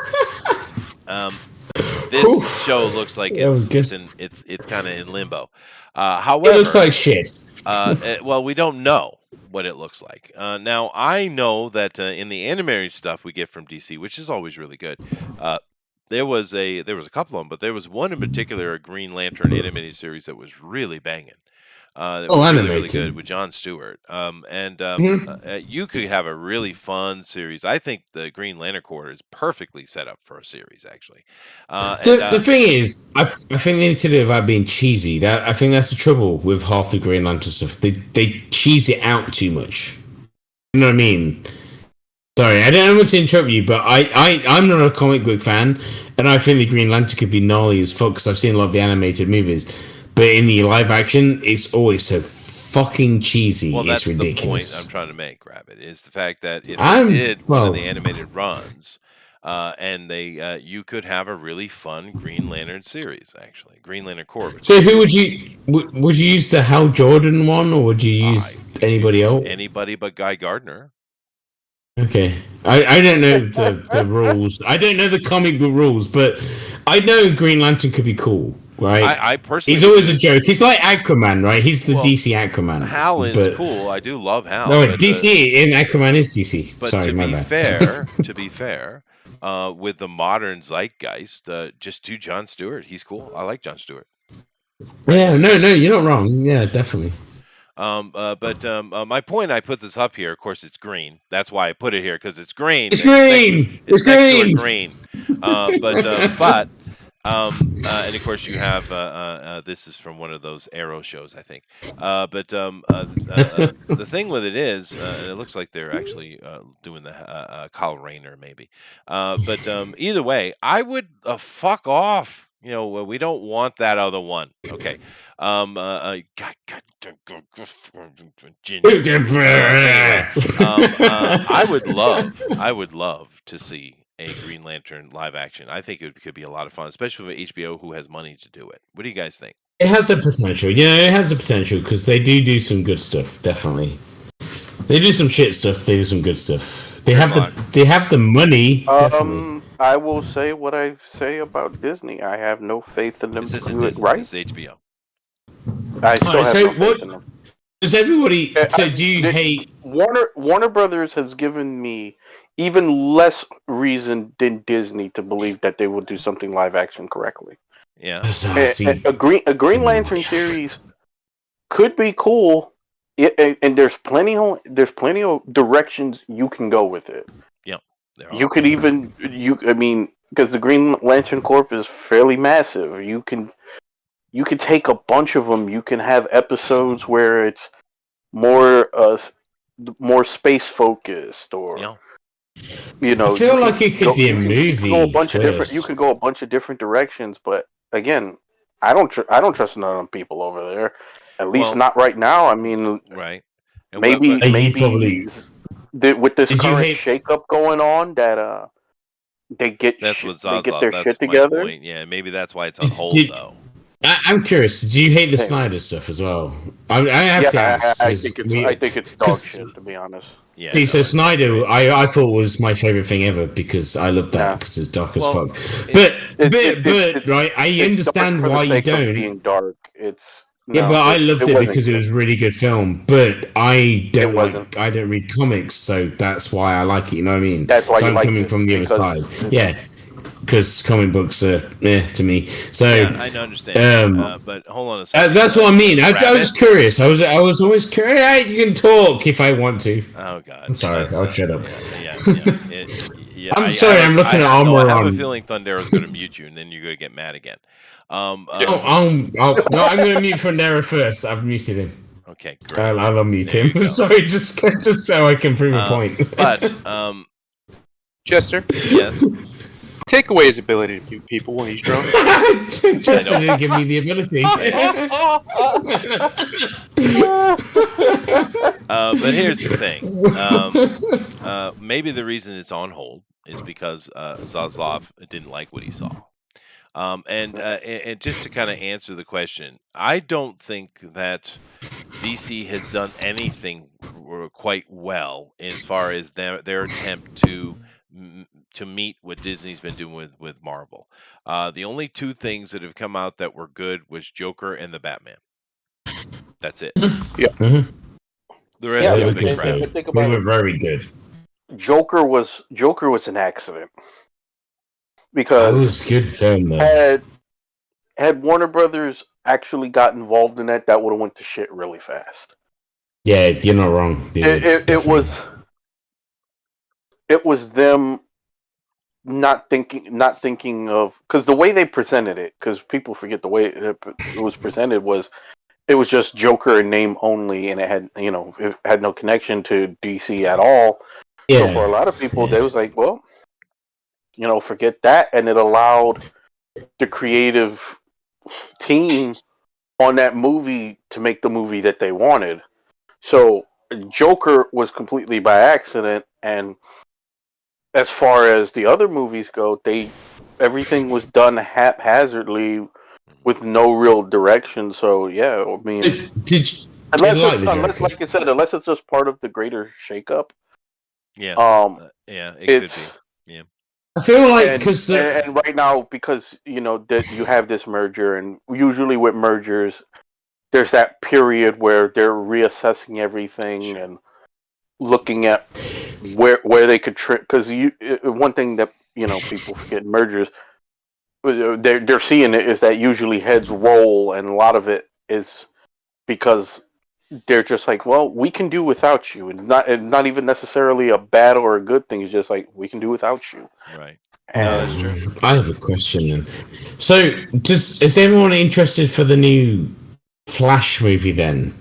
this show looks like it's kind of in limbo. However, it looks like shit. Well, we don't know what it looks like. Now, I know that in the animated stuff we get from DC, which is always really good. There was a couple of them, but there was one in particular, a Green Lantern animated series that was really banging. That was really good with Jon Stewart. You could have a really fun series. I think the Green Lantern Corps is perfectly set up for a series, actually. The thing is, I think they need to do it without being cheesy. I think that's the trouble with half the Green Lantern stuff. They cheese it out too much. You know what I mean? Sorry, I don't want to interrupt you, but I'm not a comic book fan, and I think the Green Lantern could be gnarly as fuck because I've seen a lot of the animated movies. But in the live action, it's always so fucking cheesy. Well, it's ridiculous. The point I'm trying to make, Rabbit, is the fact that if they did one of the animated runs, and you could have a really fun Green Lantern series, actually, Green Lantern Corps. So who would you use the Hal Jordan one, or would you use anybody else? Anybody but Guy Gardner. Okay, I don't know the rules. I don't know the comic book rules, but I know Green Lantern could be cool, right? I personally, he's always a joke. He's like Aquaman, right? He's the DC Aquaman. Hal is cool. I do love Hal. No, DC in Aquaman is DC. But sorry, my bad. To be fair, with the modern zeitgeist, just do Jon Stewart. He's cool. I like Jon Stewart. Yeah, no, you're not wrong. Yeah, definitely. My point, I put this up here. Of course, it's green. That's why I put it here because it's green. It's green. It's green. Green. But And of course, you have this is from one of those Arrow shows, I think. The thing with it is, and it looks like they're actually doing the Kyle Rayner maybe. Either way, I would fuck off. We don't want that other one. Okay. Ginger. Anyway, I would love to see a Green Lantern live action. I think it could be a lot of fun, especially with HBO, who has money to do it. What do you guys think? It has a potential. Yeah, it has a potential because they do some good stuff. Definitely, they do some shit stuff. They do some good stuff. They have the money. Definitely. I will say what I say about Disney. I have no faith in them to do it right. This is HBO. I still have no faith in them. Does everybody? So do you hate Warner Brothers has given me even less reason than Disney to believe that they will do something live action correctly. Yeah, a Green Lantern series could be cool, and there's plenty of directions you can go with it. Yeah, you could even because the Green Lantern Corp is fairly massive. You can take a bunch of them. You can have episodes where it's more space focused, or I feel like it could be a movie. You can go a bunch of different directions, but again, I don't trust none of them people over there. At least not right now. I mean, right? And maybe with this current shakeup going on, that they get their shit together. Point. Yeah, maybe that's why it's on hold though. I'm curious. Do you hate the Snyder stuff as well? I have to ask. I think it's dog shit, to be honest. Yeah. See, so Snyder, I thought was my favorite thing ever because I love that because it's dark as fuck. But right, I understand why you don't. Being dark, but I loved it because it was a really good film. But I don't read comics, so that's why I like it. You know what I mean? That's why I'm coming from the other side. Yeah. Because comic books are to me. So I understand. But hold on a second. That's what I mean. I was curious. I was always curious. You can talk if I want to. Oh God. I'm sorry. I'll shut up. Yeah. I'm sorry. I'm looking at Armor. I have a feeling Thundero's going to mute you, and then you're going to get mad again. I'm going to mute Thundero first. I've muted him. Okay. Great. I'll unmute him. Sorry, just so I can prove a point. Chester. Yes. Take away his ability to mute people when he's drunk. Chester didn't give me the ability. But here's the thing. Maybe the reason it's on hold is because Zaslav didn't like what he saw. And just to kind of answer the question, I don't think that DC has done anything quite well as far as their attempt to meet what Disney's been doing with Marvel. The only two things that have come out that were good was Joker and the Batman. That's it. Yeah. Mm-hmm. The rest of it crap. We were very good. Joker was an accident because it was good film though. Had Warner Brothers actually got involved in that would have went to shit really fast. Yeah, you're not wrong. It was them not thinking of, because the way they presented it, because people forget the way it was presented was it was just Joker in name only, and it had no connection to DC at all. Yeah. So for a lot of people, they was like, well, forget that, and it allowed the creative team on that movie to make the movie that they wanted. So Joker was completely by accident, and as far as the other movies go, everything was done haphazardly with no real direction. So yeah, I mean, unless like I said, unless it's just part of the greater shakeup. Yeah. It could be. Yeah. I feel like because and right now, because that you have this merger, and usually with mergers, there's that period where they're reassessing everything and looking at where they could because one thing that people forget in mergers, they're seeing it is that usually heads roll, and a lot of it is because they're just like, well, we can do without you, and not even necessarily a bad or a good thing. It's just like, we can do without you. Right. No, that's true. I have a question then. So, is everyone interested for the new Flash movie then?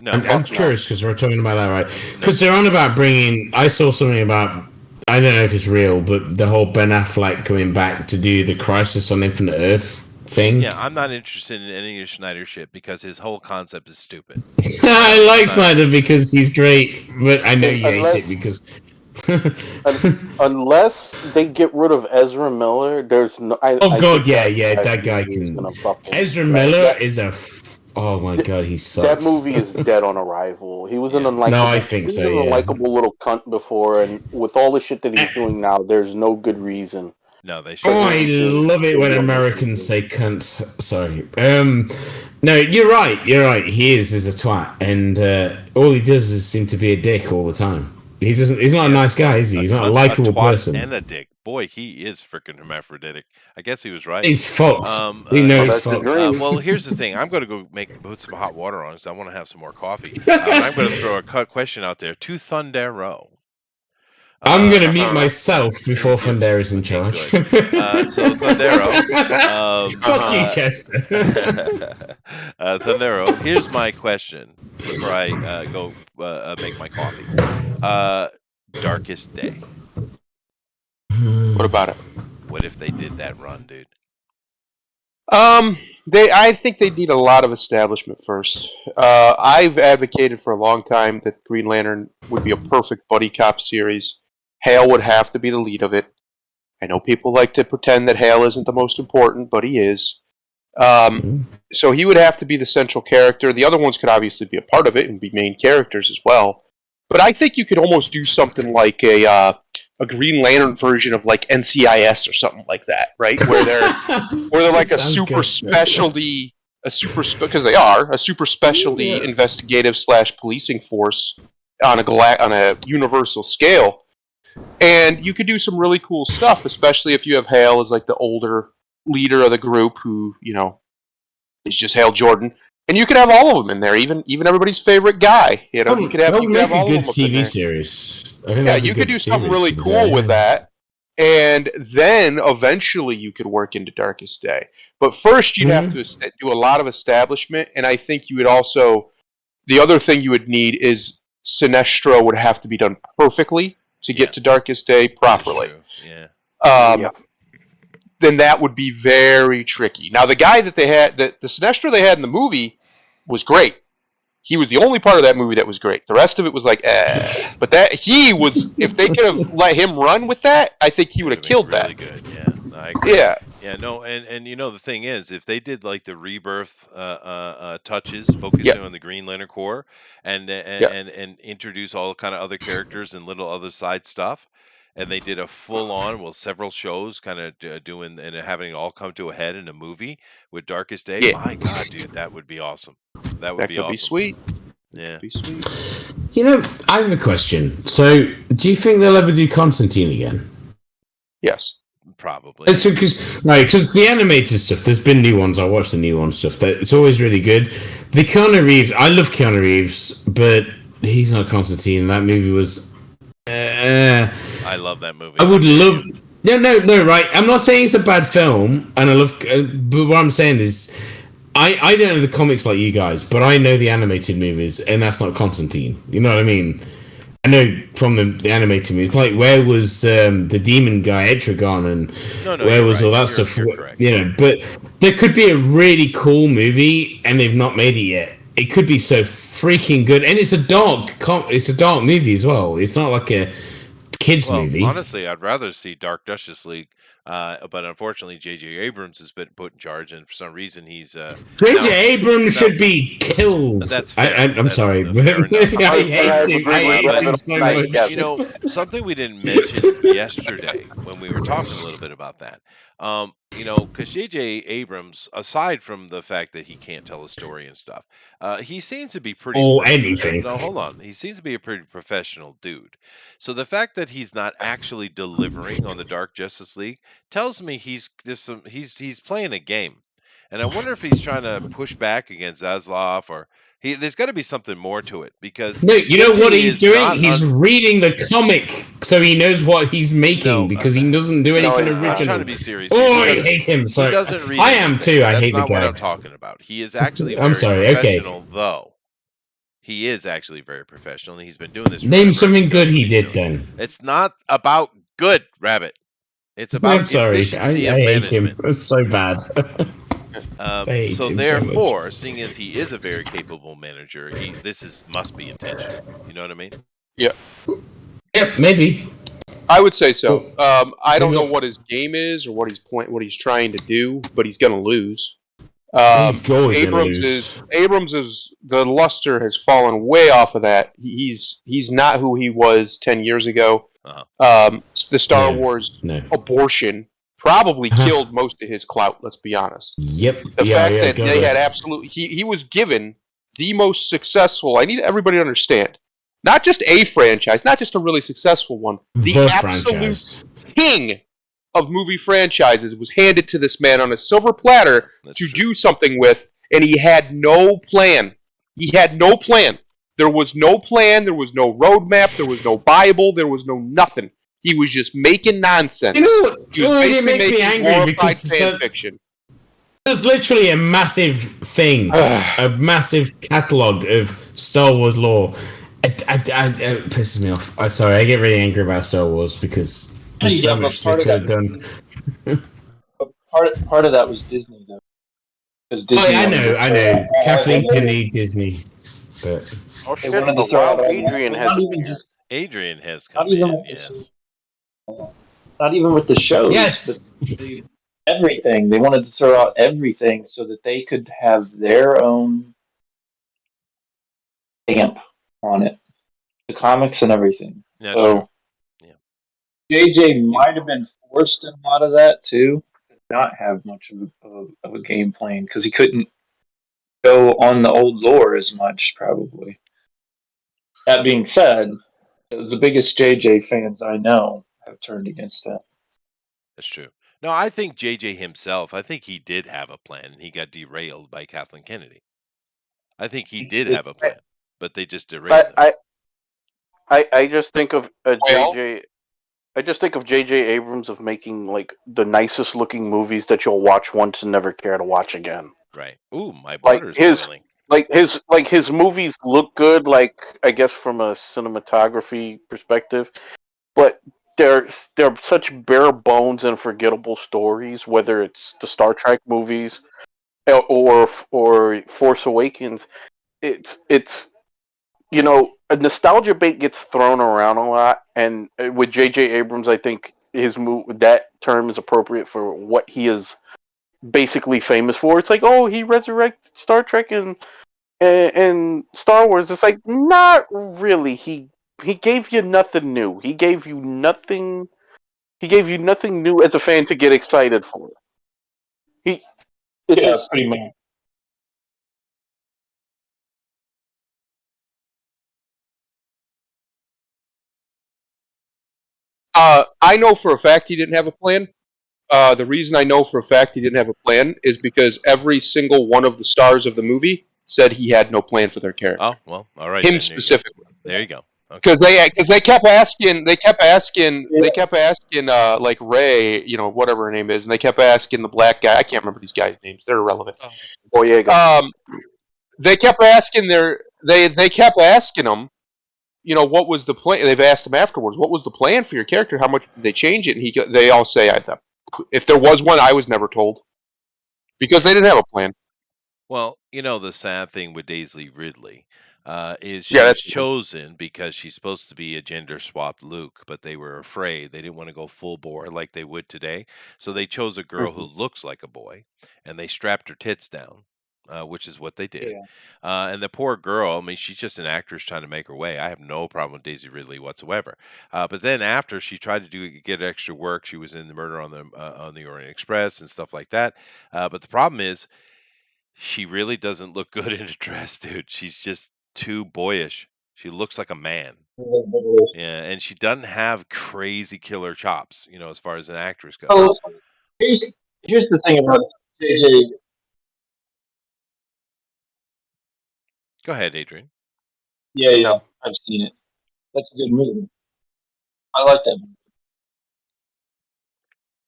No. I'm curious because we're talking about that, right? Because they're on about bringing. I saw something about. I don't know if it's real, but the whole Ben Affleck coming back to do the Crisis on Infinite Earth thing. Yeah, I'm not interested in any of Snyder shit because his whole concept is stupid. I like Snyder because he's great, but I know you hate it because. Unless they get rid of Ezra Miller, there's no. God, that guy can. Ezra Miller is a. Oh my god, he sucks. That movie is dead on arrival. He was an unlikable. No, I think so. Yeah. Unlikable little cunt before, and with all the shit that he's doing now, there's no good reason. No, they should. Oh, I love it when Americans say cunt. Sorry. No, you're right. He is a twat, and all he does is seem to be a dick all the time. He doesn't. He's not a nice guy, is he? He's not a likable person. And a dick. Boy, he is freaking hermaphroditic. I guess he was right. He's fucked. We know he's fucked. Well, here's the thing. I'm going to go put some hot water on because I want to have some more coffee. I'm going to throw a question out there to Thundero. I'm going to meet myself before Thundero is in charge. So Thundero. Fuck you, Chester. Thundero, here's my question before I go make my coffee. Darkest Day. What about it? What if they did that run, dude? I think they need a lot of establishment first. I've advocated for a long time that Green Lantern would be a perfect buddy cop series. Hale would have to be the lead of it. I know people like to pretend that Hale isn't the most important, but he is. So he would have to be the central character. The other ones could obviously be a part of it and be main characters as well. But I think you could almost do something like a Green Lantern version of like NCIS or something like that, right? Where they're like a super specialty, because they are a super specialty investigative / policing force on a universal scale. And you could do some really cool stuff, especially if you have Hale as like the older leader of the group who, is just Hale Jordan. And you could have all of them in there, even everybody's favorite guy. You could have all of them in there. Good TV series. Yeah, you could do something really cool with that. And then eventually you could work into Darkest Day. But first you'd have to do a lot of establishment, and I think you would also, the other thing you would need is Sinestro would have to be done perfectly to get to Darkest Day properly. Then that would be very tricky. Now the guy that they had, the Sinestro they had in the movie was great. He was the only part of that movie that was great. The rest of it was like, But if they could have let him run with that, I think he would have killed really that. Good. Yeah, I agree. Yeah, no, and the thing is, if they did like the rebirth touches, focusing on the Green Lantern Corps, and introduce all kind of other characters and little other side stuff, and they did a full-on, several shows, kind of doing and having it all come to a head in a movie with Darkest Day. Yeah. My God, dude, that would be awesome. That would be awesome. Be sweet. Yeah, be sweet. I have a question. So, do you think they'll ever do Constantine again? Yes. Probably. Because the animated stuff, there's been new ones. I watched the new one stuff. It's always really good. The Keanu Reeves, I love Keanu Reeves, but he's not Constantine. That movie was. I love that movie. I would love. No, right. I'm not saying it's a bad film, and I love. But what I'm saying is, I don't know the comics like you guys, but I know the animated movies, and that's not Constantine. You know what I mean? I know from the animated movies, like where was the demon guy Etrigan, and where was all that stuff? But there could be a really cool movie, and they've not made it yet. It could be so freaking good, and it's a dark movie as well. It's not like a kids movie. Honestly, I'd rather see Dark Justice League, but unfortunately, J.J. Abrams has been put in charge, and for some reason, he's J.J. Abrams should be killed. That's fair. I'm sorry, I hate him so much. Something we didn't mention yesterday when we were talking a little bit about that. Because J.J. Abrams, aside from the fact that he can't tell a story and stuff, he seems to be pretty. Anything. No, hold on. He seems to be a pretty professional dude. So the fact that he's not actually delivering on the Dark Justice League tells me he's playing a game, and I wonder if he's trying to push back against Zaslav or There's got to be something more to it because No, you know what JJ he's is doing? not He's reading the comic, so he knows what he's making because he doesn't do anything he's not. original. I'm trying to be serious. Oh, He I hate him. Sorry. He doesn't read. I am too. I That's hate the not what guy. I'm talking about. He is actually I'm very sorry. Okay. professional, though. He is actually very professional, and he's been doing this. Name something good he did then. It's not about good, Rabbit. It's about I'm sorry. efficiency I of hate him. management. It's so bad. So therefore, seeing as he is a very capable manager, this must be intentional. You know what I mean? Yeah. Yeah, maybe. I would say so. I don't know what his game is or what he's trying to do, but he's going to lose. Abrams is the luster has fallen way off of that. He's not who he was 10 years ago. The Star Wars abortion probably killed most of his clout. Let's be honest. Yep. The fact that they had absolutely he was given the most successful. I need everybody to understand. Not just a franchise, not just a really successful one. The absolute king of movie franchises was handed to this man on a silver platter do something with, and he had no plan. He had no plan. There was no plan. There was no roadmap. There was no Bible. There was no nothing. He was just making nonsense. You know what? He was basically makes me angry because fan fiction. There's literally a massive thing, a massive catalog of Star Wars lore. It pisses me off. I'm sorry, I get really angry about Star Wars because there's so much they could have done. Part of that was Disney, though. I know. Kathleen Kennedy, Disney, but Adrian has come in. Yes. Not even with the shows. Yes. Everything. They wanted to throw out everything so that they could have their own stamp on it. The comics and everything. Yeah, so, sure. JJ might have been forced in a lot of that, too. Not have much of a game plan because he couldn't go on the old lore as much, probably. That being said, the biggest JJ fans I know have turned against that. That's true. No, I think JJ himself, I think he did have a plan, and he got derailed by Kathleen Kennedy. I think he did have a plan, but they just derailed him. I just think of JJ. I just think of JJ Abrams of making like the nicest looking movies that you'll watch once and never care to watch again. Right. Ooh, my butter's boiling. His movies look good, like I guess from a cinematography perspective, but they're such bare bones and forgettable stories. Whether it's the Star Trek movies or Force Awakens, it's a nostalgia bait gets thrown around a lot, and with J.J. Abrams, I think that term is appropriate for what he is basically famous for. It's like, oh, he resurrected Star Trek and Star Wars. It's like, not really. He gave you nothing new. He gave you nothing new as a fan to get excited for. Pretty much. I know for a fact he didn't have a plan. The reason I know for a fact he didn't have a plan is because every single one of the stars of the movie said he had no plan for their character. Oh, well, all right. Him specifically. There you go. Because they kept asking like Ray, whatever her name is, and they kept asking the black guy. I can't remember these guys' names; they're irrelevant. Boyega. They kept asking him, what was the plan? They've asked him afterwards, what was the plan for your character? How much did they change it? And they all say, if there was one, I was never told, because they didn't have a plan. Well, the sad thing with Daisy Ridley is she's chosen because she's supposed to be a gender-swapped Luke, but they were afraid. They didn't want to go full bore like they would today. So they chose a girl who looks like a boy, and they strapped her tits down, which is what they did. Yeah. And the poor girl, I mean, she's just an actress trying to make her way. I have no problem with Daisy Ridley whatsoever. But then after she tried to get extra work, she was in the Murder on the Orient Express and stuff like that. But the problem is, she really doesn't look good in a dress, dude. She's just too boyish. She looks like a man. Yeah, and she doesn't have crazy killer chops, as far as an actress goes. Oh, here's the thing about JJ. Go ahead, Adrian. Yeah, I've seen it. That's a good movie. I like that movie.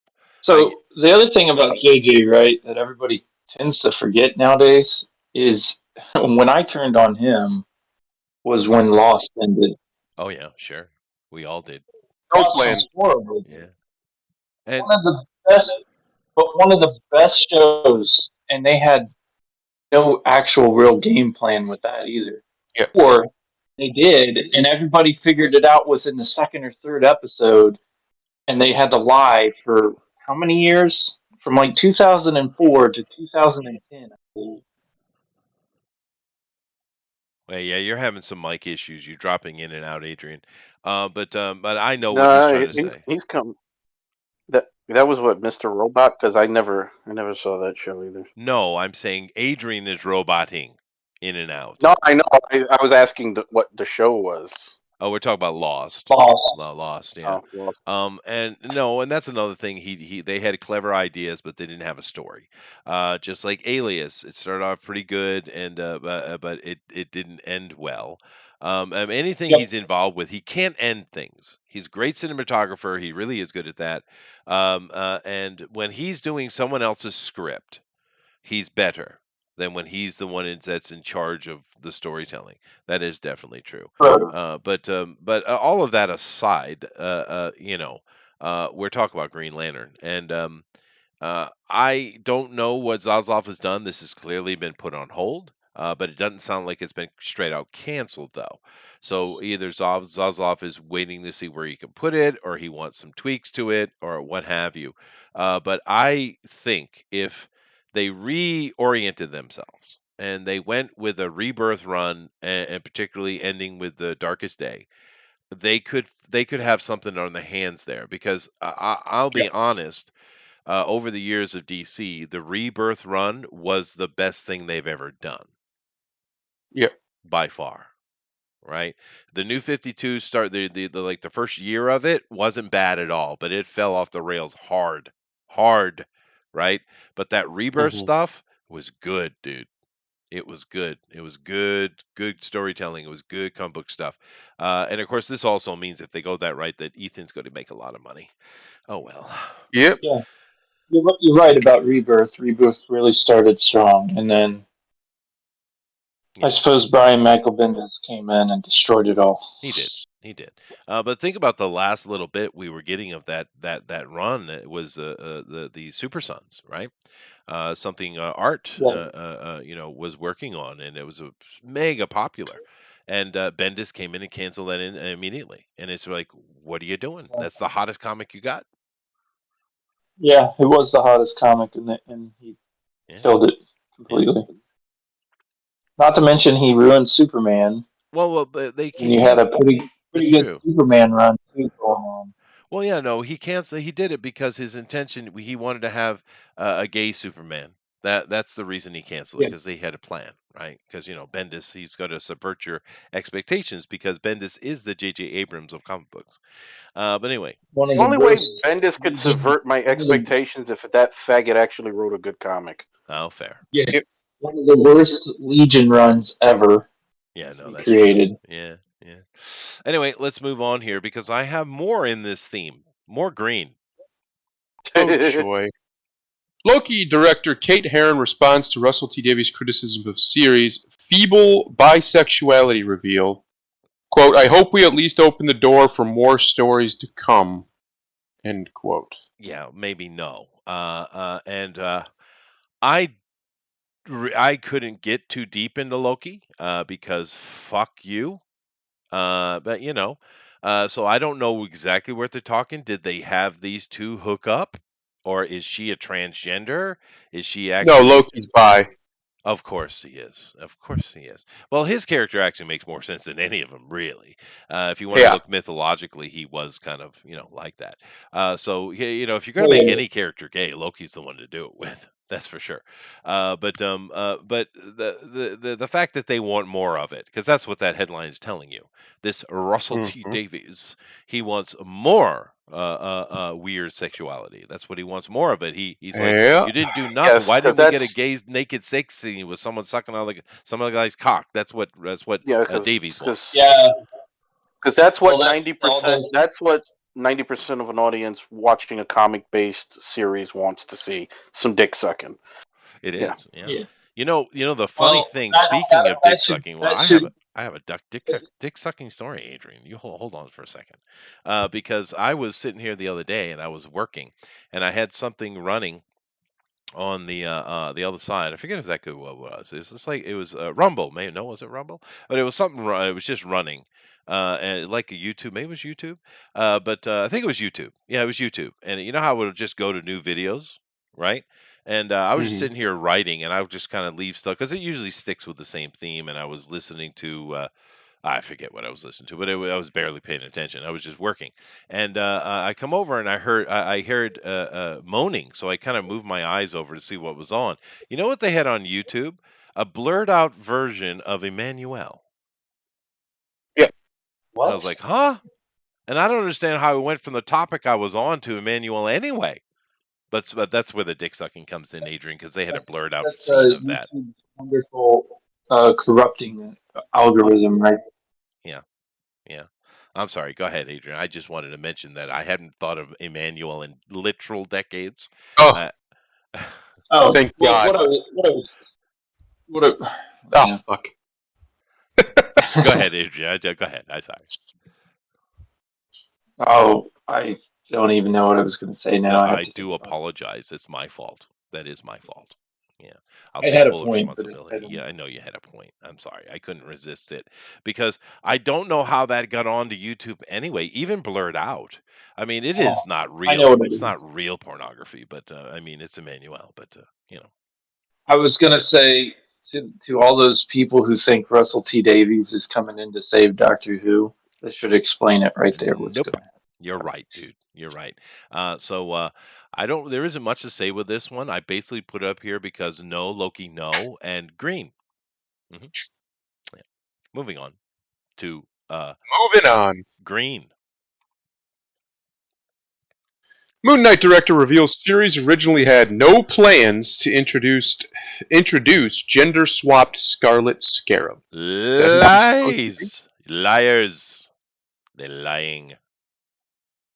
I So the other thing about JJ, right, that everybody tends to forget nowadays is when I turned on him was when Lost ended. Oh yeah, sure. We all did. Lost Northland. was horrible. Yeah. And One of the best, but one of the best shows, and they had no actual real game plan with that either. Yeah. Or they did, and everybody figured it out within the second or third episode, and they had to lie for how many years? From like 2004 to 2010. well, yeah, you're having some mic issues. You're dropping in and out, Adrian. But I know what he's No, trying to say. he's come. That was what, Mr. Robot, because I never saw that show either. No, I'm saying Adrian is roboting in and out. No, I know. I was asking what the show was. Oh, we're talking about Lost. Lost. Lost, yeah. Oh, well, And no, and that's another thing. They had clever ideas, but they didn't have a story. Just like Alias, it started off pretty good, and but it didn't end well. Anything Yep. he's involved with, he can't end things. He's a great cinematographer. He really is good at that. And when he's doing someone else's script, he's better than when he's the one that's in charge of the storytelling. That is definitely true. But all of that aside, we're talking about Green Lantern, and I don't know what Zaslav has done. This has clearly been put on hold, but it doesn't sound like it's been straight out canceled, though. So either Zaslav is waiting to see where he can put it, or he wants some tweaks to it, or what have you. But I think if they reoriented themselves and they went with a rebirth run, and particularly ending with the Darkest Day, they could have something on their hands there. Because I'll be honest, over the years of DC, the rebirth run was the best thing they've ever done. Yep. By far. Right? The New 52 start the like the first year of it wasn't bad at all, but it fell off the rails hard. Hard, right? But that rebirth Mhm. stuff was good, dude. It was good. It was good storytelling. It was good comic book stuff. And of course, this also means if they go that right, that Ethan's going to make a lot of money. Oh well. Yep. Yeah, you're right about Rebirth. Rebirth really started strong, and then I Yeah. suppose Brian Michael Bendis came in and destroyed it all. He did. He did. But think about the last little bit we were getting of that run. It was the Super Sons, right? Something Art Yeah. was working on, and it was a mega popular. And Bendis came in and canceled that immediately. And it's like, what are you doing? That's the hottest comic you got. Yeah, it was the hottest comic, and he Yeah. killed it completely. Not to mention he ruined Superman, Well, but they and you had a pretty It's good true. Superman run too going on. Well, yeah, no, he canceled. He did it because his intention, he wanted to have a gay Superman. That's the reason he canceled it, Yeah. because they had a plan, right? Because Bendis, he's going to subvert your expectations, because Bendis is the J.J. Abrams of comic books. But anyway, One The of the only way worst Bendis could subvert my expectations if that faggot actually wrote a good comic. oh, fair. Yeah, one of the worst Legion runs ever Yeah, no, that's created. true. Yeah, yeah. Anyway, let's move on here because I have more in this theme. More green. Oh, joy. Loki director Kate Herron responds to Russell T. Davies' criticism of series' feeble bisexuality reveal. Quote, I hope we at least open the door for more stories to come. End quote. Yeah, maybe no. I couldn't get too deep into Loki because fuck you. But so I don't know exactly what they're talking. Did they have these two hook up, or is she a transgender? Is she No, actually? Loki's bi. Of course he is. Of course he is. Well, his character actually makes more sense than any of them, really. If you want to Yeah. look mythologically, he was kind of, like that. So, if you're going to make any character gay, Loki's the one to do it with. That's for sure. But the fact that they want more of it, because that's what that headline is telling you. This Russell T. Mhm. Davies, he wants more weird sexuality. That's what he wants more of it. He's like, Yeah. you didn't do nothing. Yes, Why 'cause didn't we get a that's gay naked sex scene with someone sucking on some other guy's cock? That's what yeah, Davies wants. Yeah. because that's Well, what that's all 90%. those. That's what 90% of an audience watching a comic-based series wants to see: some dick sucking. It Yeah. is, yeah. Yeah. The funny Well, thing. that Speaking of dick that should sucking, well, that should. I have a dick sucking story, Adrian. You hold on for a second, because I was sitting here the other day and I was working, and I had something running on the other side. I forget exactly what it was. It's just like it was Rumble. Maybe no, was it Rumble? But it was something. It was just running, and like a YouTube. Maybe it was YouTube. But I think it was YouTube. Yeah, it was YouTube. And you know how it would just go to new videos, right? And I was just Mhm. sitting here writing, and I would just kind of leave stuff because it usually sticks with the same theme. And I was listening to I forget what I was listening to, but I was barely paying attention. I was just working, and I come over and I heard moaning, so I kind of moved my eyes over to see what was on. You know what they had on YouTube? A blurred out version of Emmanuel, and I was What? like, huh? And I don't understand how it went from the topic I was on to Emmanuel anyway. But that's where the dick sucking comes in, Adrian, because they had a blurred out That's scene of that. YouTube's wonderful corrupting algorithm, right? Yeah. Yeah. I'm sorry. Go ahead, Adrian. I just wanted to mention that I hadn't thought of Emmanuel in literal decades. Oh, Uh, Oh, thank well, God. what I, Oh, yeah. fuck. Go ahead, Adrian. Go ahead. I'm sorry. Oh, I don't even know what I was going to say now. I have I to think do about apologize. It's my fault. That is my fault. Yeah. I'll it. I take had a full point, but I responsibility. don't Yeah, know. I know you had a point. I'm sorry. I couldn't resist it because I don't know how that got onto YouTube anyway, even blurred out. I mean, it Oh, is not I know real. what it It's is. not real pornography, but I mean, it's Emmanuel, but you know. I was going to say to all those people who think Russell T Davies is coming in to save Doctor Who, this should explain it right there. What's Nope. going to You're happen? right, dude. You're right. I don't. There isn't much to say with this one. I basically put it up here because no Loki, no, and Green. hmm Yeah. Moving on to Moving on. Green. Moon Knight director reveals series originally had no plans to introduce gender-swapped Scarlet Scarab. That who she's supposed to be? Lies, liars. They're lying.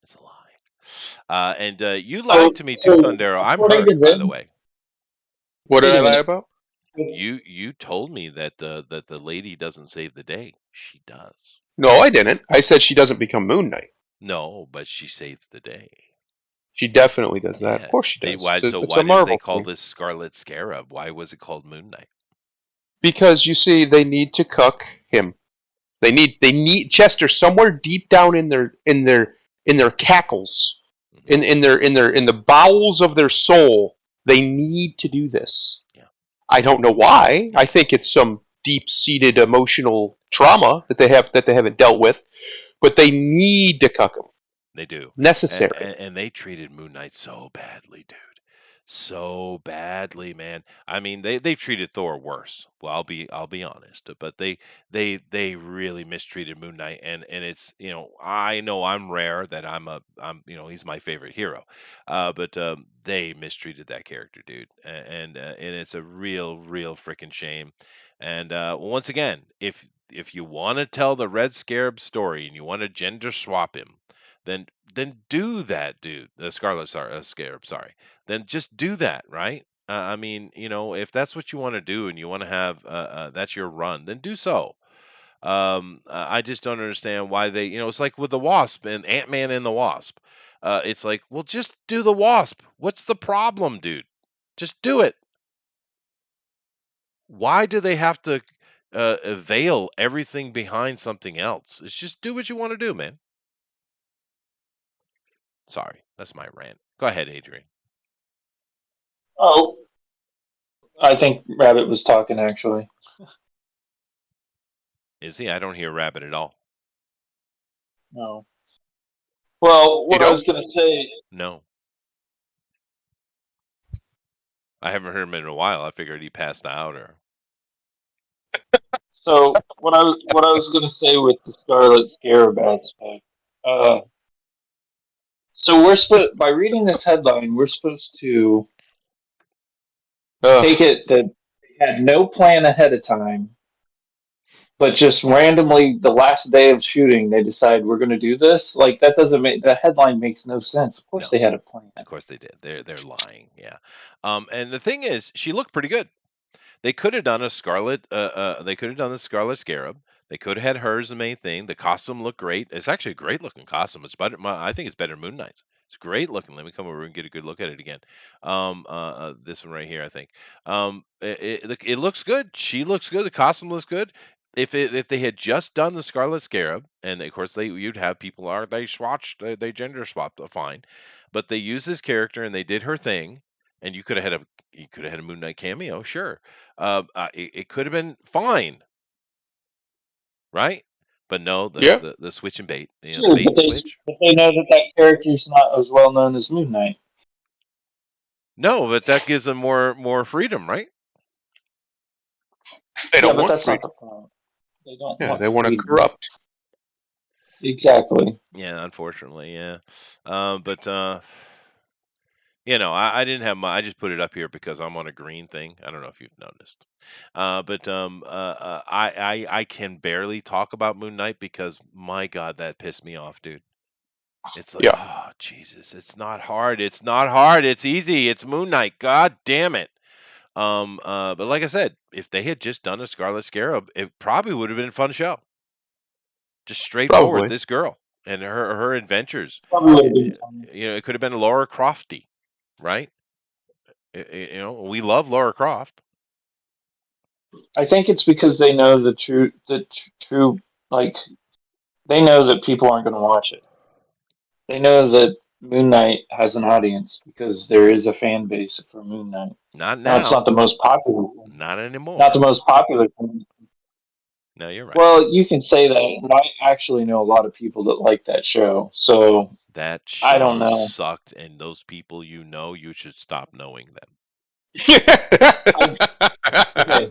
It's a lie. And you So, lied to me too, so Thundero. I'm according hurt, to by the them, way. What did wait I a lie minute. about? You told me that the lady doesn't save the day. She does. No, I didn't. I said she doesn't become Moon Knight. No, but she saves the day. She definitely does that. Of Yeah. course she does. It's a Why didn't they Marvel call thing. this Scarlet Scarab? Why was it called Moon Knight? Because you see, they need to cuck him. They need Chester somewhere deep down in their cackles, in the bowels of their soul. They need to do this. Yeah. I don't know why. I think it's some deep-seated emotional trauma that they haven't dealt with, but they need to cuck him. They do. Necessary. And they treated Moon Knight so badly, dude. So badly, man. I mean, they've treated Thor worse. Well, I'll be honest, but they really mistreated Moon Knight, and it's I know I'm rare that I'm he's my favorite hero, but they mistreated that character, dude, and it's a real freaking shame. And once again, if you want to tell the Red Scarab story and you want to gender swap him, then do that, dude. The Scarab, sorry. Then just do that, right? I mean, if that's what you want to do and you want to have that's your run, then do so. I just don't understand why it's like with the Wasp and Ant-Man and the Wasp. It's like, well, just do the Wasp. What's the problem, dude? Just do it. Why do they have to veil everything behind something else? It's just do what you want to do, man. Sorry, that's my rant. Go ahead, Adrian. Oh, I think Rabbit was talking actually. Is he? I don't hear Rabbit at all. No. Well, You what I was don't? going to say. No. I haven't heard him in a while. I figured he passed out or. So what I was going to say with the Scarlet Scarab aspect. Uh, So by reading this headline, we're supposed to take it that they had no plan ahead of time, but just randomly the last day of shooting, they decide we're going to do this. Like that doesn't make the headline makes no sense. Of course, No. they had a plan. Of course they did. They're lying. Yeah. And the thing is, she looked pretty good. They could have done a Scarlet. They could have done the Scarlet Scarab. They could have had her as the main thing. The costume looked great. It's actually a great looking costume. It's better. I think it's better than Moon Knight's. It's great looking. Let me come over and get a good look at it again. This one right here, I think. It looks good. She looks good. The costume looks good. If they had just done the Scarlet Scarab, and of course you'd have people they swatched, they gender swapped, fine, but they used this character and they did her thing, and you could have had a Moon Knight cameo, sure. It could have been fine, right? But no, the switch and bait, the bait and switch. But they know that character's not as well known as Moon Knight. No, but that gives them more freedom, right? They don't want that's freedom. not the point. They don't. Yeah, they want to corrupt. Exactly. Yeah, unfortunately, yeah. But I didn't have I just put it up here because I'm on a green thing. I don't know if you've noticed. But I can barely talk about Moon Knight because my God, that pissed me off, dude. It's like, oh Jesus, it's not hard. It's not hard. It's easy. It's Moon Knight. God damn it. But like I said, if they had just done a Scarlet Scarab, it probably would have been a fun show. Just straightforward, Probably. this girl and her adventures. Probably. It could have been Laura Crofty, right? We love Laura Croft. I think it's because they know the true, like, they know that people aren't going to watch it. They know that Moon Knight has an audience because there is a fan base for Moon Knight. Not now. It's not the most popular one. Not anymore. Not the most popular one. No, you're right. Well, you can say that, but I actually know a lot of people that like that show. So that show I don't know. Sucked, and those people you should stop knowing them. Okay.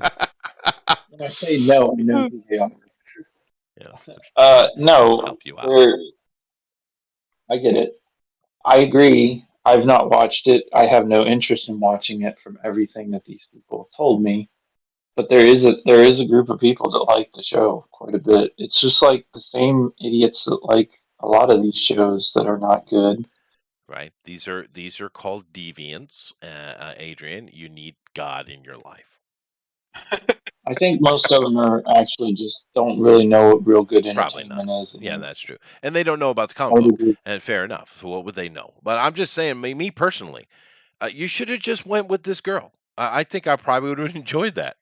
When I say no, I know who they are. Yeah. No, help you out. I get it. I agree. I've not watched it. I have no interest in watching it from everything that these people told me. But there is a group of people that like the show quite a bit. It's just like the same idiots that like a lot of these shows that are not good. Right. These are called deviants, Adrian. You need God in your life. I think most of them are actually just don't really know what real good entertainment is. Yeah, that's true. And they don't know about the comic book. And fair enough. So what would they know? But I'm just saying, me personally, you should have just went with this girl. I think I probably would have enjoyed that.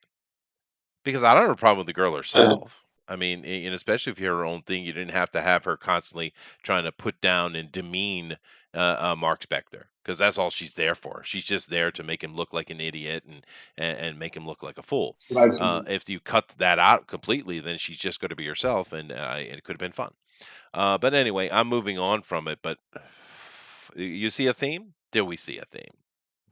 Because I don't have a problem with the girl herself. I mean, and especially if you have her own thing, you didn't have to have her constantly trying to put down and demean Mark Spector, because that's all she's there for. She's just there to make him look like an idiot and make him look like a fool. If you cut that out completely, then she's just going to be herself, and it could have been fun. But anyway, I'm moving on from it. But you see a theme? Do we see a theme?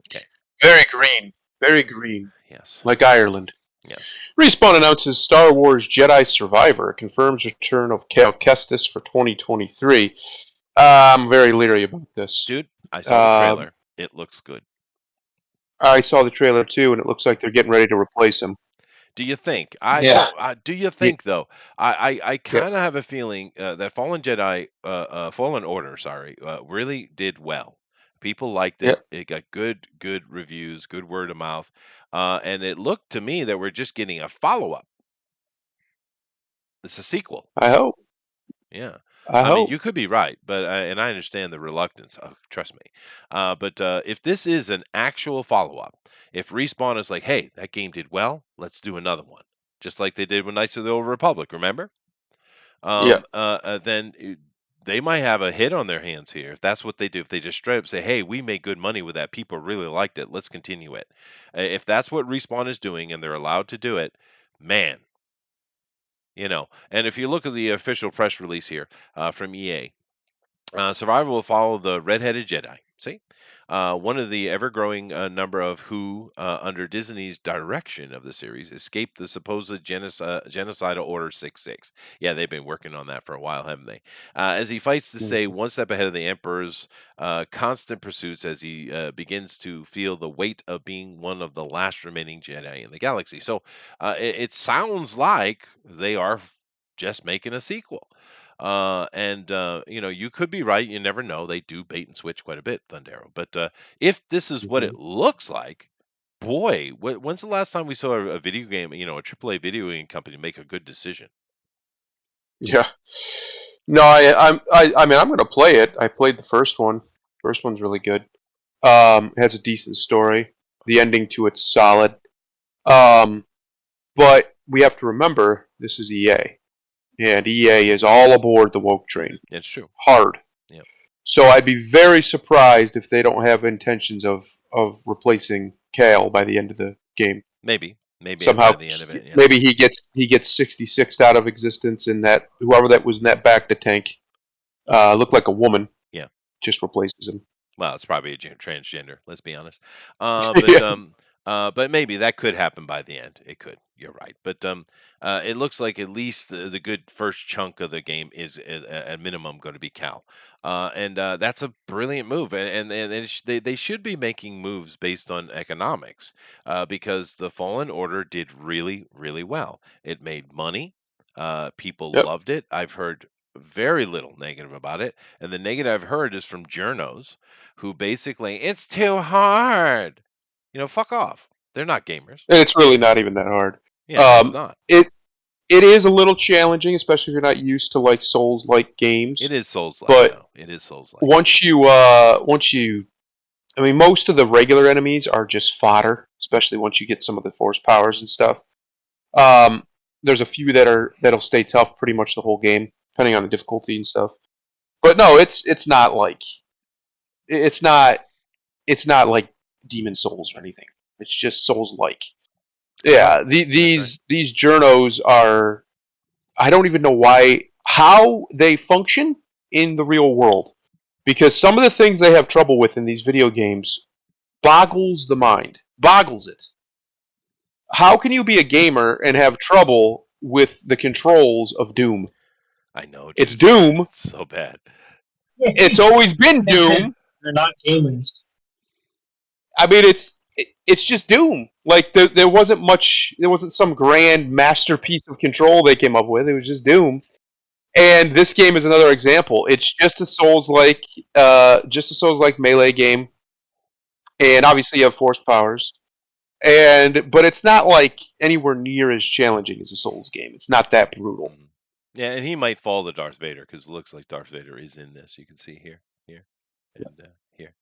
Okay. Very green. Very green. Yes. Like Ireland. Yes. Respawn announces Star Wars Jedi Survivor, confirms return of Cal Kestis for 2023. I'm very leery about this. Dude, I saw the trailer. It looks good. I saw the trailer too, and it looks like they're getting ready to replace him. Do you think? Do you think though? I kind of have a feeling that Fallen Order, really did well. People liked it. It got good reviews, good word of mouth, and it looked to me that we're just getting a follow-up. It's a sequel. I hope. Yeah. I mean, you could be right, but and I understand the reluctance. Trust me. But if this is an actual follow-up, if Respawn is like, hey, that game did well, let's do another one, just like they did with Knights of the Old Republic, remember? Then they might have a hit on their hands here if that's what they do. If they just straight up say, hey, we made good money with that, people really liked it, let's continue it. If that's what Respawn is doing and they're allowed to do it, man. And if you look at the official press release here from EA, Survivor will follow the red-headed Jedi. See, One of the ever-growing number of who, under Disney's direction of the series, escaped the supposed genocidal Order 66. Yeah, they've been working on that for a while, haven't they? As he fights to stay one step ahead of the Emperor's constant pursuits as he begins to feel the weight of being one of the last remaining Jedi in the galaxy. So it sounds like they are just making a sequel. You could be right. You never know. They do bait and switch quite a bit, Thundero. But if this is what it looks like, boy, when's the last time we saw a video game, a AAA video game company make a good decision? Yeah. No, I mean, I'm going to play it. I played the first one. First one's really good. It has a decent story. The ending to it's solid. But we have to remember this is EA, and EA is all aboard the woke train. It's true. Hard. Yep. So I'd be very surprised if they don't have intentions of replacing Cal by the end of the game. Maybe Somehow, by the end of it. Yeah. Maybe he gets 66 out of existence, and that whoever that was in that back the tank looked like a woman. Yeah. Just replaces him. Well, it's probably a transgender. Let's be honest. Yes. But maybe that could happen by the end. It could. You're right. But it looks like at least the good first chunk of the game is at minimum going to be Cal, and that's a brilliant move. And they should be making moves based on economics, because the Fallen Order did really, really well. It made money. People Yep. loved it. I've heard very little negative about it, and the negative I've heard is from journos who basically, it's too hard. Fuck off. They're not gamers. And it's really not even that hard. Yeah, it's not. It is a little challenging, especially if you're not used to like Souls-like games. It is Souls-like. But though. It is Souls-like. Once you, I mean, most of the regular enemies are just fodder, especially once you get some of the force powers and stuff. There's a few that'll stay tough pretty much the whole game, depending on the difficulty and stuff. But no, it's not like Demon Souls or anything. It's just Souls-like. Yeah, these journos are. I don't even know how they function in the real world, because some of the things they have trouble with in these video games boggles the mind. Boggles it. How can you be a gamer and have trouble with the controls of Doom? I know. Dude. It's Doom. It's so bad. It's always been Doom. They're not demons. I mean, it's just Doom. Like there wasn't some grand masterpiece of control they came up with. It was just Doom. And this game is another example. It's just a Souls-like melee game, and obviously you have force powers. But it's not like anywhere near as challenging as a Souls game. It's not that brutal. Mm-hmm. Yeah, and he might fall to Darth Vader, because it looks like Darth Vader is in this. You can see here, and here.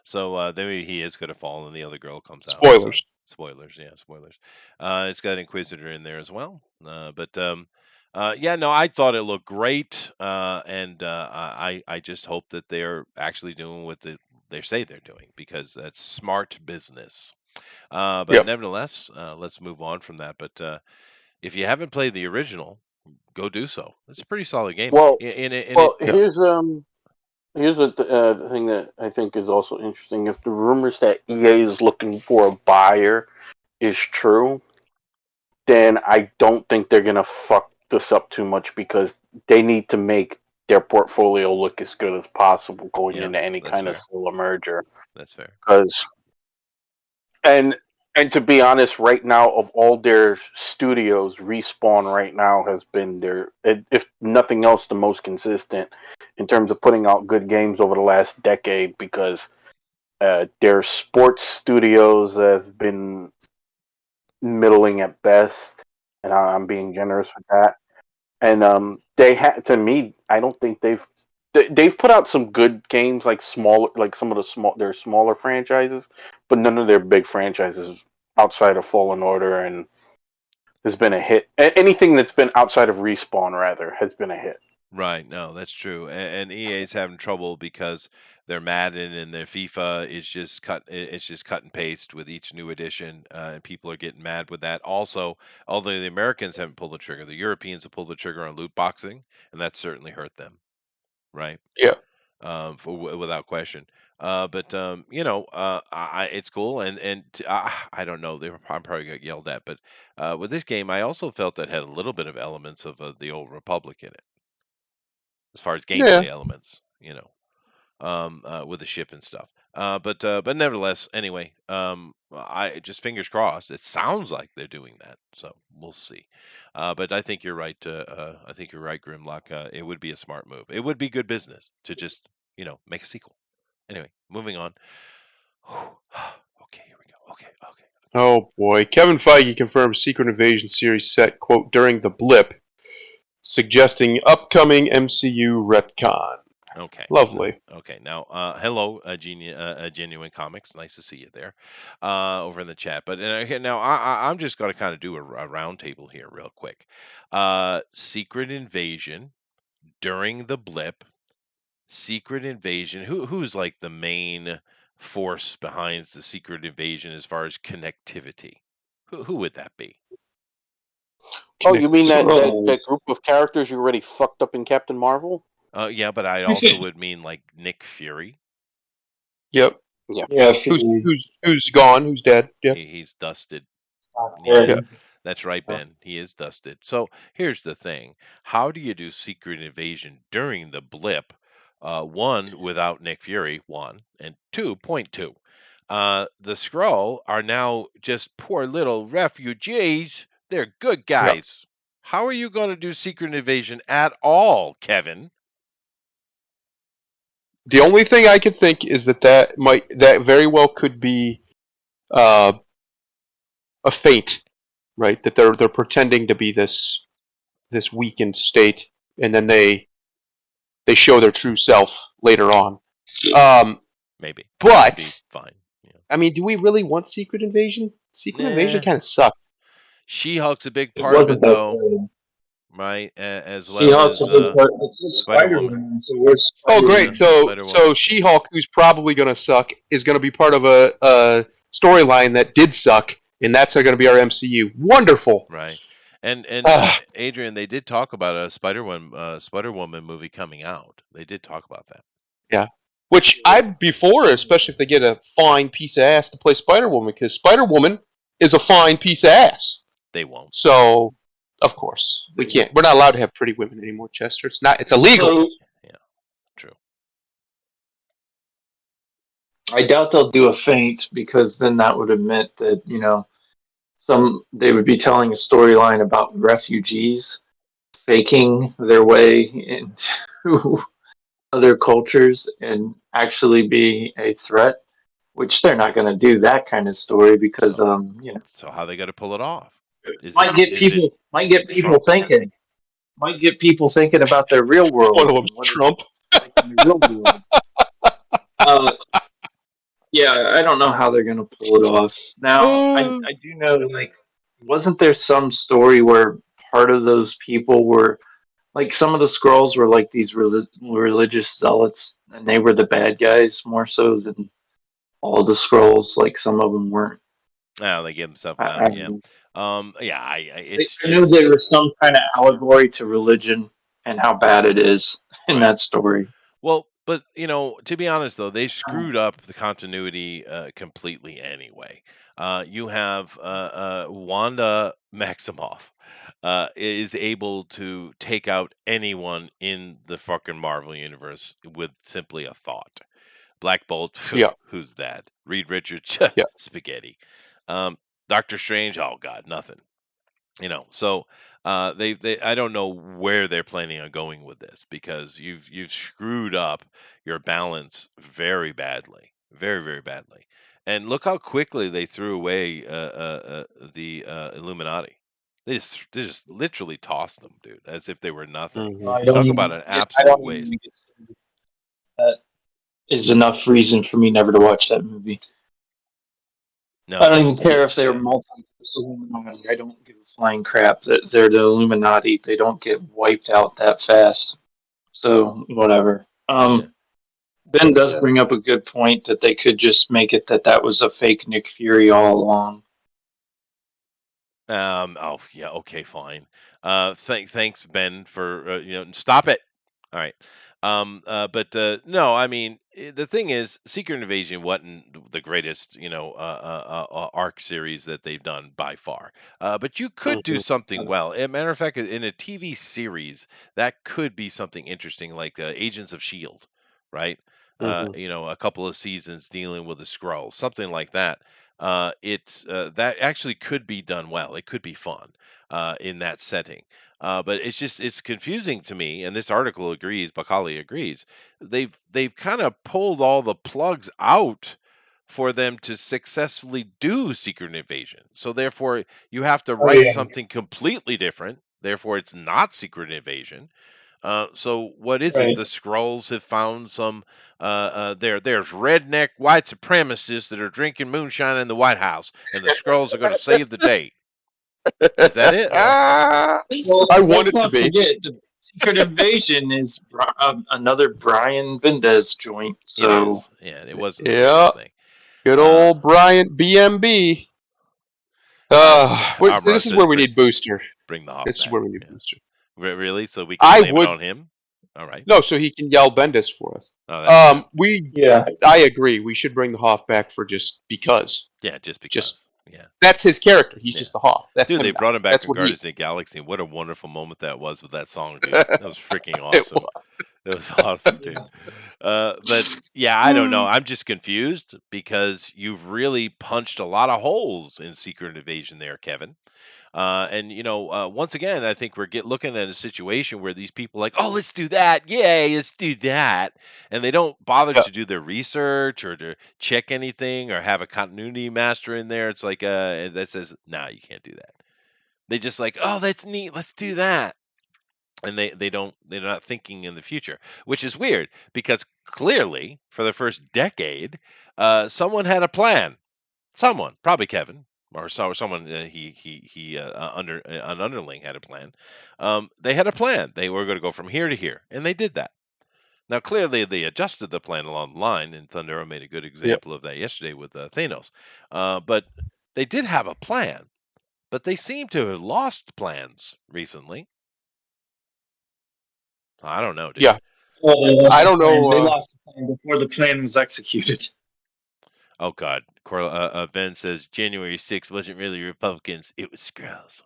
So then he is going to fall, and the other girl comes out. Spoilers. So, spoilers. It's got Inquisitor in there as well. I thought it looked great, and I just hope that they're actually doing what they say they're doing, because that's smart business. Nevertheless, let's move on from that. But if you haven't played the original, go do so. It's a pretty solid game. Here's the thing that I think is also interesting. If the rumors that EA is looking for a buyer is true, then I don't think they're going to fuck this up too much, because they need to make their portfolio look as good as possible going into any kind of solo merger. That's fair. And to be honest, right now, of all their studios, Respawn right now has been if nothing else, the most consistent in terms of putting out good games over the last decade, because their sports studios have been middling at best, and I'm being generous with that. And to me, I don't think they've put out some good games, like some of their smaller franchises, but none of their big franchises outside of Fallen Order and has been a hit. Anything that's been outside of Respawn, rather, has been a hit. Right. No, that's true. And EA's having trouble because their Madden and their FIFA is just cut and paste with each new edition, and people are getting mad with that. Also, although the Americans haven't pulled the trigger, the Europeans have pulled the trigger on loot boxing, and that certainly hurt them. Right. Yeah. Without question. But it's cool, and I don't know. I'm probably got yelled at, but with this game, I also felt that had a little bit of elements of the old Republic in it, as far as Yeah. gameplay elements, with the ship and stuff. But nevertheless, anyway, I just fingers crossed. It sounds like they're doing that, so we'll see. But I think you're right. I think you're right, Grimlock. It would be a smart move. It would be good business to just make a sequel. Anyway, moving on. Okay, here we go. Okay. Oh boy. Kevin Feige confirms Secret Invasion series set, quote, during the blip, suggesting upcoming MCU retcon. Okay. Lovely. Okay. Now, hello, Genuine Comics. Nice to see you there, over in the chat. But now I'm just going to kind of do a roundtable here, real quick. Secret Invasion during the blip. Secret Invasion. Who's like the main force behind the Secret Invasion as far as connectivity? Who would that be? Oh, you mean that Scrolls. group of characters you already fucked up in Captain Marvel? Yeah, but I also would mean like Nick Fury. Yep. Yeah, Who's gone? Who's dead? Yep. He's dusted. yeah. Yeah. That's right, Ben. He is dusted. So here's the thing: how do you do Secret Invasion during the blip? One, without Nick Fury. One, and two. Point two. The Skrull are now just poor little refugees. They're good guys. How are you going to do Secret Invasion at all, Kevin? The only thing I can think is that very well could be a feint, right? That they're pretending to be this weakened state, and then they show their true self later on. Maybe. But Be fine. Yeah. I mean, do we really want Secret Invasion? Secret Invasion kind of sucked. She-Hulk's a big It part of wasn't it, that though, good. right? As She well as also did part. It's just Spider-Woman. Spider-Man. So where's Oh, Spider-Man? great! So She-Hulk, who's probably going to suck, is going to be part of a storyline that did suck, and that's going to be our MCU. Wonderful. Right. And Adrian, they did talk about a Spider-Woman movie coming out. They did talk about that. Yeah. Which I'd be for, especially if they get a fine piece of ass to play Spider-Woman, because Spider-Woman is a fine piece of ass. They won't. So, of course, we can't. We're not allowed to have pretty women anymore, Chester. It's illegal. Yeah, true. I doubt they'll do a feint because then that would admit that they would be telling a storyline about refugees faking their way into other cultures and actually be a threat, which they're not going to do that kind of story because So how they got to pull it off? Might get people thinking about their real world. One of them's Trump. Like in the real world. Yeah, I don't know how they're going to pull it off. Now, I do know, like, wasn't there some story where part of those people were, like, some of the Skrulls were like these religious zealots, and they were the bad guys more so than all the Skrulls. Like, some of them weren't. Oh, they give themselves I it's knew there was some kind of allegory to religion and how bad it is in that story. Well, but to be honest though, they screwed up the continuity completely anyway. You have Wanda Maximoff is able to take out anyone in the fucking Marvel universe with simply a thought. Black Bolt, who's that? Reed Richards, spaghetti. Doctor Strange, oh god, nothing. So they I don't know where they're planning on going with this because you've screwed up your balance very badly, very very badly. And look how quickly they threw away the Illuminati. They just literally tossed them, dude, as if they were nothing. Mm-hmm. Talk about an absolute waste. That is enough reason for me never to watch that movie. No, I don't even care if they're Illuminati. I don't give a flying crap that they're the Illuminati. They don't get wiped out that fast. So whatever. Ben does bring up a good point that they could just make it that was a fake Nick Fury all along. Oh yeah. Okay. Fine. Thanks Ben for stop it. All right. But no, I mean, the thing is, Secret Invasion wasn't the greatest, arc series that they've done by far. But you could do something well. As a matter of fact, in a TV series, that could be something interesting, like Agents of Shield, right? A couple of seasons dealing with the Skrulls, something like that. That actually could be done well. It could be fun in that setting. But it's confusing to me, and this article agrees, Bacali agrees. They've kind of pulled all the plugs out for them to successfully do Secret Invasion. So therefore, you have to write something completely different. Therefore, it's not Secret Invasion. So what is it? The Skrulls have found some. There's redneck white supremacists that are drinking moonshine in the White House, and the Skrulls are going to save the day. Is that it? Well, I want it to be. Forget, the Secret Invasion is another Brian Vendez joint. So it was. Yeah. Good old Brian BMB. This is where we need Booster. Bring the Hoff This back. is where we need Booster. Really? So we can blame it on him? All right. No, so he can yell Bendis for us. Oh, I agree. We should bring the Hoff back for just because. Yeah, just because. That's his character. He's just the Hawk. That's dude, they brought him back That's in Guardians of the Galaxy. What a wonderful moment that was with that song, dude. That was freaking awesome. It was awesome, dude. But yeah, I don't know. I'm just confused because you've really punched a lot of holes in Secret Invasion there, Kevin. Once again, I think we're looking at a situation where these people are like, oh, let's do that. Yay, let's do that. And they don't bother to do their research or to check anything or have a continuity master in there. It's like that says, nah, you can't do that. They just like, oh, that's neat. Let's do that. And they're not thinking in the future, which is weird because clearly for the first decade, someone had a plan. Someone, probably Kevin. Or someone an underling had a plan. They had a plan. They were going to go from here to here, and they did that. Now, clearly, they adjusted the plan along the line, and Thundera made a good example of that yesterday with Thanos. But they did have a plan, but they seem to have lost plans recently. I don't know, dude. Yeah. Well, I don't know. They lost the plan before the plan was executed. Oh, God. Ben says January 6th wasn't really Republicans. It was Skrulls.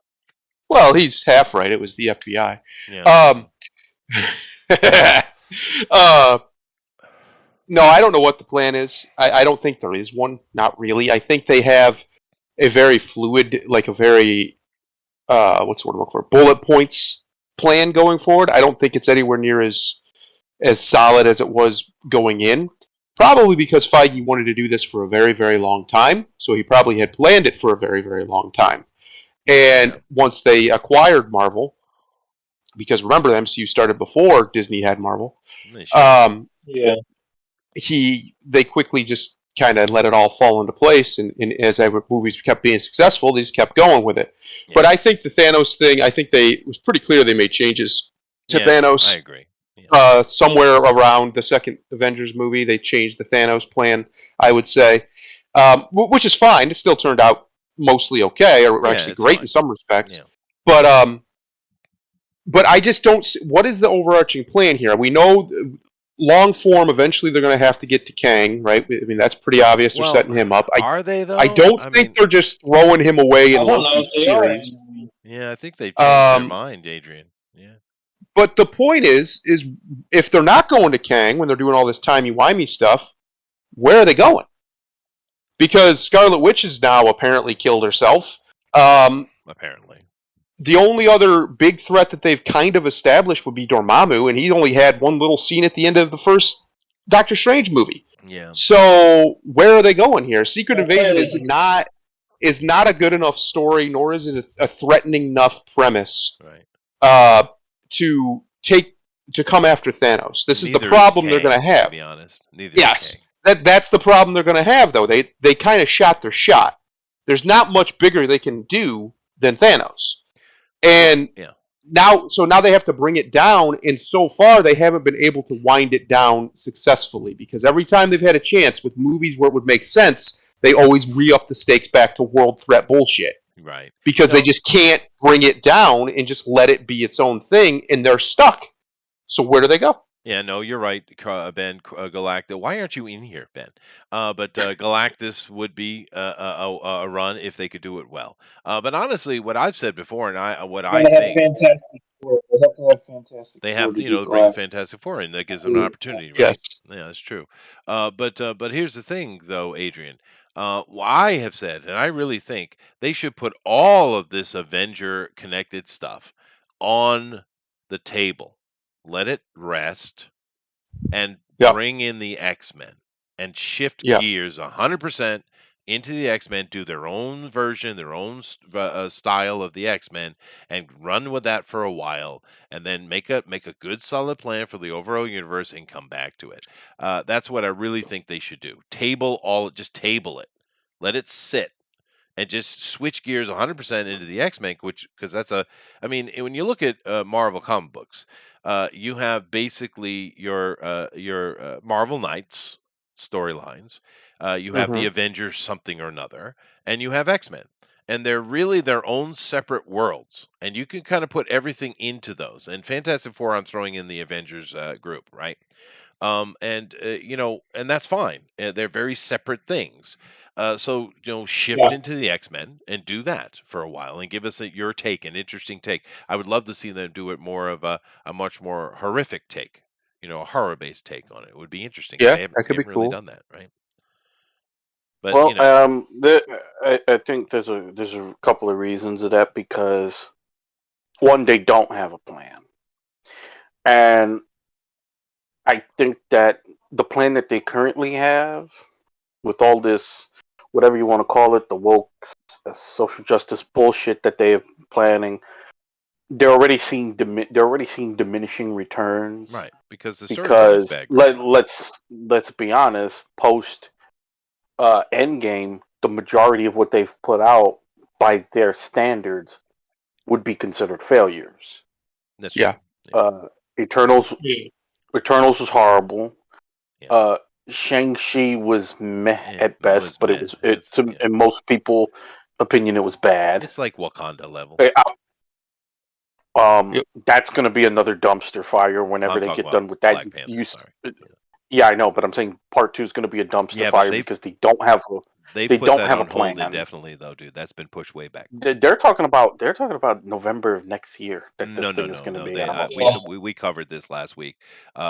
Well, he's half right. It was the FBI. Yeah. No, I don't know what the plan is. I don't think there is one. Not really. I think they have a very fluid, like a very, what's the word I'm looking for? Bullet points plan going forward. I don't think it's anywhere near as solid as it was going in. Probably because Feige wanted to do this for a very, very long time. So he probably had planned it for a very, very long time. And once they acquired Marvel, because remember, the MCU started before Disney had Marvel. They quickly just kind of let it all fall into place. And as movies kept being successful, they just kept going with it. Yeah. But I think the Thanos thing, it was pretty clear they made changes to Thanos. I agree. Somewhere around the second Avengers movie, they changed the Thanos plan, I would say, which is fine. It still turned out mostly okay, or actually great in some respects. Yeah. But I just don't see, what is the overarching plan here? We know long form, eventually they're going to have to get to Kang, right? I mean, that's pretty obvious. They're setting him up. Are they, though? I don't think they're just throwing him away in Loki's series. Yeah, I think they've changed their mind, Adrian. Yeah. But the point is if they're not going to Kang when they're doing all this timey-wimey stuff, where are they going? Because Scarlet Witch has now apparently killed herself. Apparently. The only other big threat that they've kind of established would be Dormammu, and he only had one little scene at the end of the first Doctor Strange movie. Yeah. So where are they going here? Secret Invasion is not a good enough story, nor is it a threatening enough premise. Right. To come after Thanos. This is the problem they're going to have. To be honest, that's the problem they're going to have, though. They kind of shot their shot. There's not much bigger they can do than Thanos, and now they have to bring it down. And so far, they haven't been able to wind it down successfully because every time they've had a chance with movies where it would make sense, they always re-up the stakes back to world threat bullshit. Right. Because they just can't bring it down and just let it be its own thing, and they're stuck. So where do they go? Yeah, no, you're right, Ben Galactus. Why aren't you in here, Ben? But Galactus would be a run if they could do it well. But honestly, what I've said before, and what They I have think Fantastic Four. They have to have Fantastic they Four have, to do to bring the Galactus. Fantastic Four in. That gives them an opportunity, Yes. right? Yeah, that's true. But here's the thing, though, Adrian. What I have said, and I really think they should put all of this Avenger connected stuff on the table. Let it rest and Yeah. bring in the X-Men and shift Yeah. gears 100% into the X-Men, do their own version, their own style of the X-Men, and run with that for a while, and then make a good solid plan for the overall universe and come back to it. That's what I really think they should do. Just table it, let it sit, and just switch gears 100% into the X-Men, because I mean, when you look at Marvel comic books, you have basically your Marvel Knights storylines, you have the Avengers something or another, and you have X-Men. And they're really their own separate worlds, and you can kind of put everything into those. And Fantastic Four, I'm throwing in the Avengers group, right? And that's fine. They're very separate things. So shift Yeah. into the X-Men and do that for a while, and give us your take, an interesting take. I would love to see them do it more of a much more horrific take, a horror-based take on it. It would be interesting. Yeah, They that could be haven't really cool. done that, right? But Well, I think there's a couple of reasons of that, because one, they don't have a plan, and I think that the plan that they currently have, with all this, whatever you want to call it, the woke social justice bullshit that they're planning, they're already seeing diminishing returns. right, because the storytelling's Because bad. Right now. let's be honest, post Endgame, the majority of what they've put out by their standards would be considered failures. That's Yeah. true. Uh, Eternals Eternals was horrible. Yeah. Shang-Chi was meh at It best, was but meh. in most people' opinion, it was bad. It's like Wakanda level. Yep. That's going to be another dumpster fire whenever I'm they talking get about done with that. Black Panther. Sorry. Yeah, I know, but I'm saying part 2 is going to be a dumpster Yeah, but fire because they don't have they they put don't that have a on hold plan. indefinitely, though, dude. That's been pushed way back. They're talking about November of next year that No, this thing is going to be They, out. we covered this last week.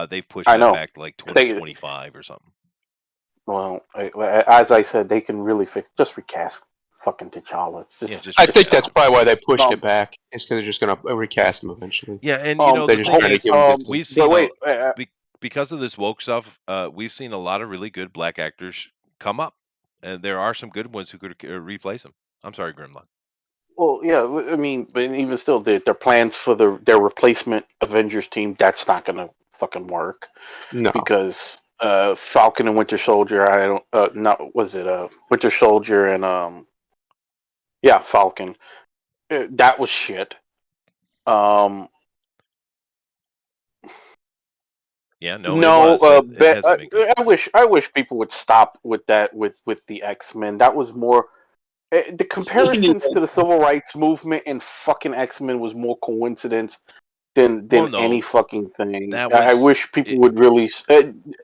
They've pushed I that know. back to like 2025 or something. Well, as I said, they can really just recast fucking T'Challa. It's just, I think that's recast probably why they pushed it back. It's because they're just going to recast him eventually. Yeah, and they're the just thing trying to is, give him distance. we've seen wait, because of this woke stuff, we've seen a lot of really good black actors come up, and there are some good ones who could replace them. I'm sorry, Grimlock. well, yeah, I mean, but even still, their plans for their replacement Avengers team, that's not going to fucking work. No, because Falcon and Winter Soldier, I don't not was it Winter Soldier and yeah, Falcon, that was shit. Yeah, no, it was. It hasn't been good. I wish people would stop with that with the X-Men. That was more the comparisons to the civil rights movement and fucking X-Men was more coincidence than any fucking thing. I wish people would really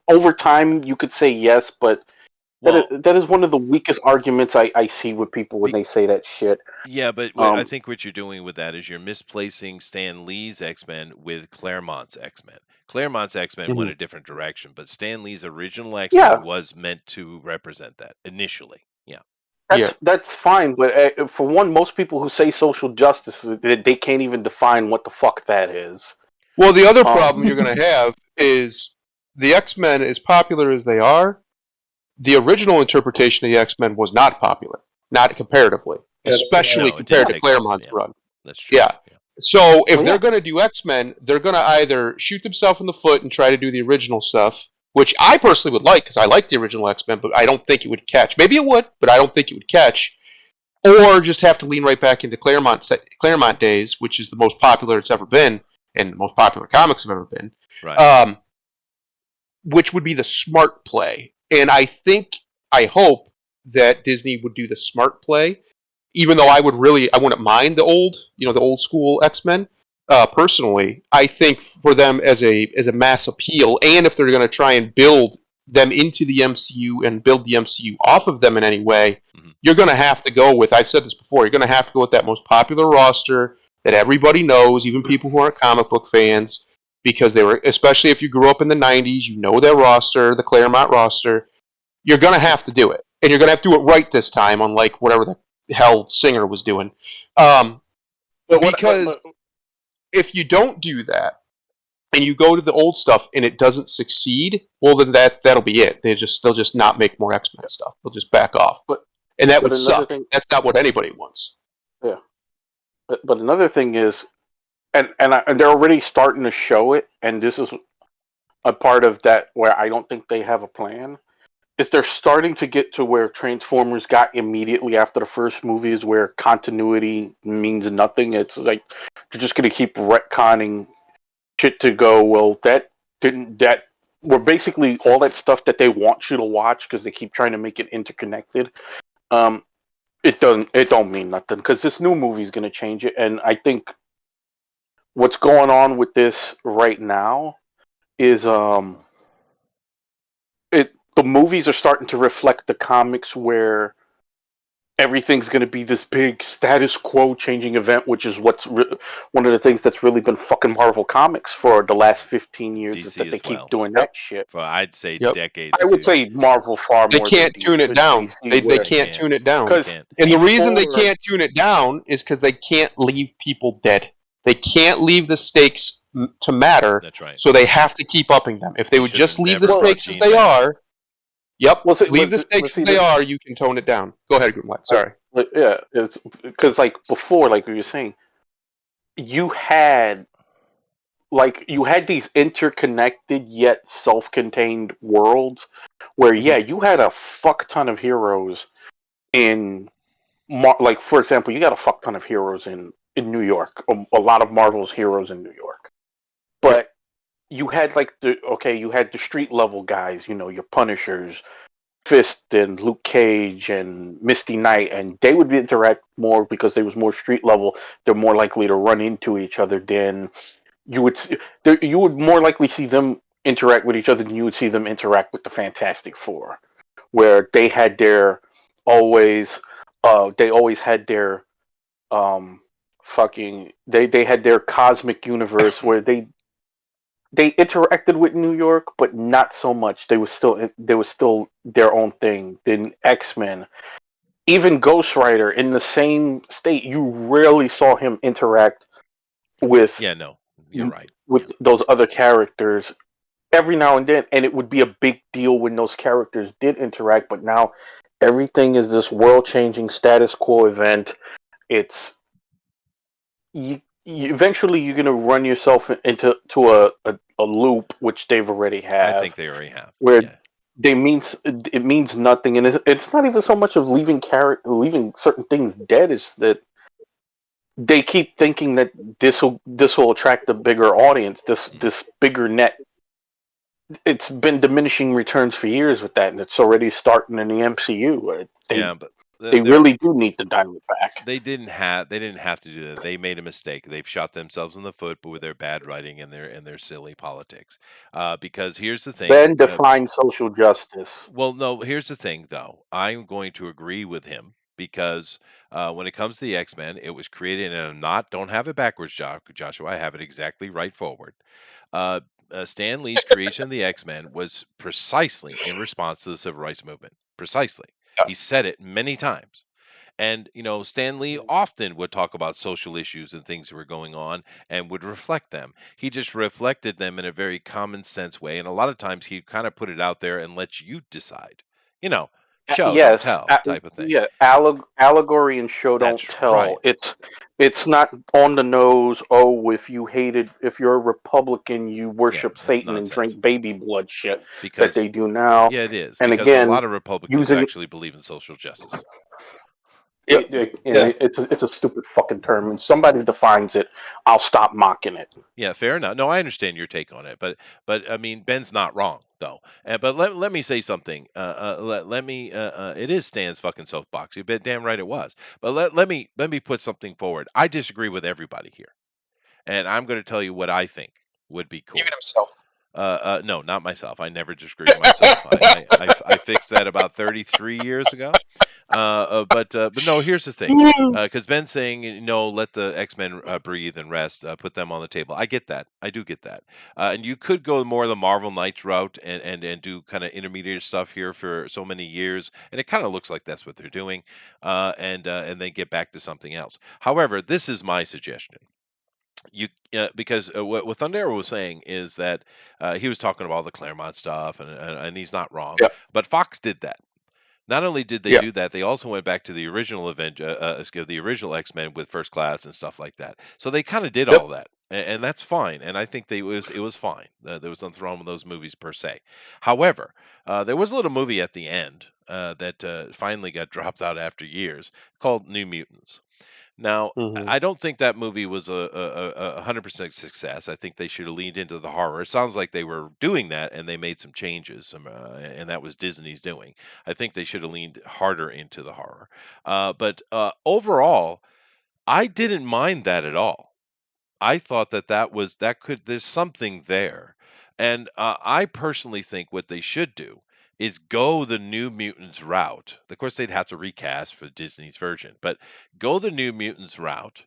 over time you could say yes, but that is one of the weakest arguments I see with people when they say that shit. Yeah, but I think what you're doing with that is you're misplacing Stan Lee's X-Men with Claremont's X-Men. Claremont's X-Men went a different direction, but Stan Lee's original X-Men was meant to represent that initially. Yeah. That's fine, but for one, most people who say social justice, they can't even define what the fuck that is. Well, the other problem you're going to have is the X-Men, as popular as they are, the original interpretation of the X-Men was not popular, not comparatively, especially compared to Claremont's run. That's true. Yeah. So if they're going to do X-Men, they're going to either shoot themselves in the foot and try to do the original stuff, which I personally would like, because I like the original X-Men, but I don't think it would catch. Maybe it would, but I don't think it would catch. Or just have to lean right back into Claremont days, which is the most popular it's ever been, and the most popular comics have ever been. Right. Which would be the smart play. And I hope that Disney would do the smart play, even though I wouldn't mind the old school X-Men. personally. I think for them as a mass appeal, and if they're going to try and build them into the MCU and build the MCU off of them in any way, you're going to have to go with, I've said this before, you're going to have to go with that most popular roster that everybody knows, even people who aren't comic book fans, because they were, especially if you grew up in the 90s, you know their roster, the Claremont roster. You're going to have to do it. And you're going to have to do it right this time, unlike whatever the hell Singer was doing. Because if you don't do that, and you go to the old stuff and it doesn't succeed, well then that'll be it. They'll just not make more X-Men stuff. They'll just back off. And that would suck. That's not what anybody wants. Yeah. But another thing is, and they're already starting to show it, and this is a part of that where I don't think they have a plan, is they're starting to get to where Transformers got immediately after the first movie, is where continuity means nothing. It's like they're just going to keep retconning shit to go, well, we're basically all that stuff that they want you to watch because they keep trying to make it interconnected. It don't mean nothing because this new movie is going to change it, and I think what's going on with this right now is the movies are starting to reflect the comics where everything's going to be this big status quo changing event, which is one of the things that's really been fucking Marvel Comics for the last 15 years, is that they keep doing that shit. For I'd say decades. I would say Marvel far they more. Can't tune it down. They can't tune it down. And the reason they can't tune it down is because they can't leave people dead. They can't leave the stakes to matter. That's right. So they have to keep upping them. If they would just leave the stakes as they are. Yep. Leave the stakes as they are. You can tone it down. Go ahead, Grimlock. Sorry. Yeah, it's because like before, like we were saying, you had these interconnected yet self-contained worlds where you had a fuck ton of heroes in, like for example, you got a fuck ton of heroes in New York. A lot of Marvel's heroes in New York, but you had you had the street level guys, your Punishers, Fist and Luke Cage and Misty Knight, and they would interact more because they was more street level. They're more likely to run into each other than you would more likely see them interact with each other than you would see them interact with the Fantastic Four, where they had their always had their they had their cosmic universe where they interacted with New York, but not so much. They were still their own thing. Then X-Men, even Ghost Rider, in the same state, you rarely saw him interact with. Yeah, no, you're right. With those other characters, every now and then, and it would be a big deal when those characters did interact. But now, everything is this world-changing status quo event. It's eventually you're going to run yourself into a loop, which they've already had. I think they already have. Where it means nothing, and it's not even so much of leaving certain things dead. It's that they keep thinking that this will attract a bigger audience, this bigger net. It's been diminishing returns for years with that, and it's already starting in the MCU. They really do need to dial it back. They didn't have to do that. They made a mistake. They've shot themselves in the foot, but with their bad writing and their silly politics. Because here's the thing. Ben defined social justice. Well, no. Here's the thing, though. I'm going to agree with him because when it comes to the X-Men, it was created, and don't have it backwards, Joshua. I have it exactly right forward. Stan Lee's creation of the X-Men was precisely in response to the Civil Rights Movement. Precisely. He said it many times. And, Stan Lee often would talk about social issues and things that were going on and would reflect them. He just reflected them in a very common sense way. And a lot of times he kind of put it out there and lets you decide, show don't tell type of thing. Yeah, allegory and show don't tell. Right. It's not on the nose. Oh, if you're a Republican, you worship Satan and drink baby blood shit that they do now. Yeah, it is. And because again, a lot of Republicans actually believe in social justice. It's a stupid fucking term, and somebody defines it, I'll stop mocking it. Yeah, fair enough. No, I understand your take on it, but I mean, Ben's not wrong though. But let me say something. It is Stan's fucking soapbox. You bet damn right it was. But let me put something forward. I disagree with everybody here. and I'm going to tell you what I think would be cool. Even himself. No, not myself. I never disagree with myself. I fixed that about 33 years ago. But no, here's the thing. Because Ben's saying, no, let the X-Men breathe and rest, put them on the table. I get that. I do get that. And you could go more the Marvel Knights route and do kind of intermediate stuff here for so many years, and it kind of looks like that's what they're doing, and then get back to something else. However, this is my suggestion. Because what Thundera was saying is that he was talking about all the Claremont stuff, and he's not wrong. Yeah. But Fox did that. Not only did they do that, they also went back to the original the original X-Men with First Class and stuff like that. So they kind of did all that, and that's fine. And I think it was fine. There was nothing wrong with those movies per se. However, there was a little movie at the end that finally got dropped out after years called New Mutants. Now, I don't think that movie was a 100% success. I think they should have leaned into the horror. It sounds like they were doing that, and they made some changes, and that was Disney's doing. I think they should have leaned harder into the horror. But overall, I didn't mind that at all. I thought there's something there. And I personally think what they should do is go the New Mutants route. Of course, they'd have to recast for Disney's version, but go the New Mutants route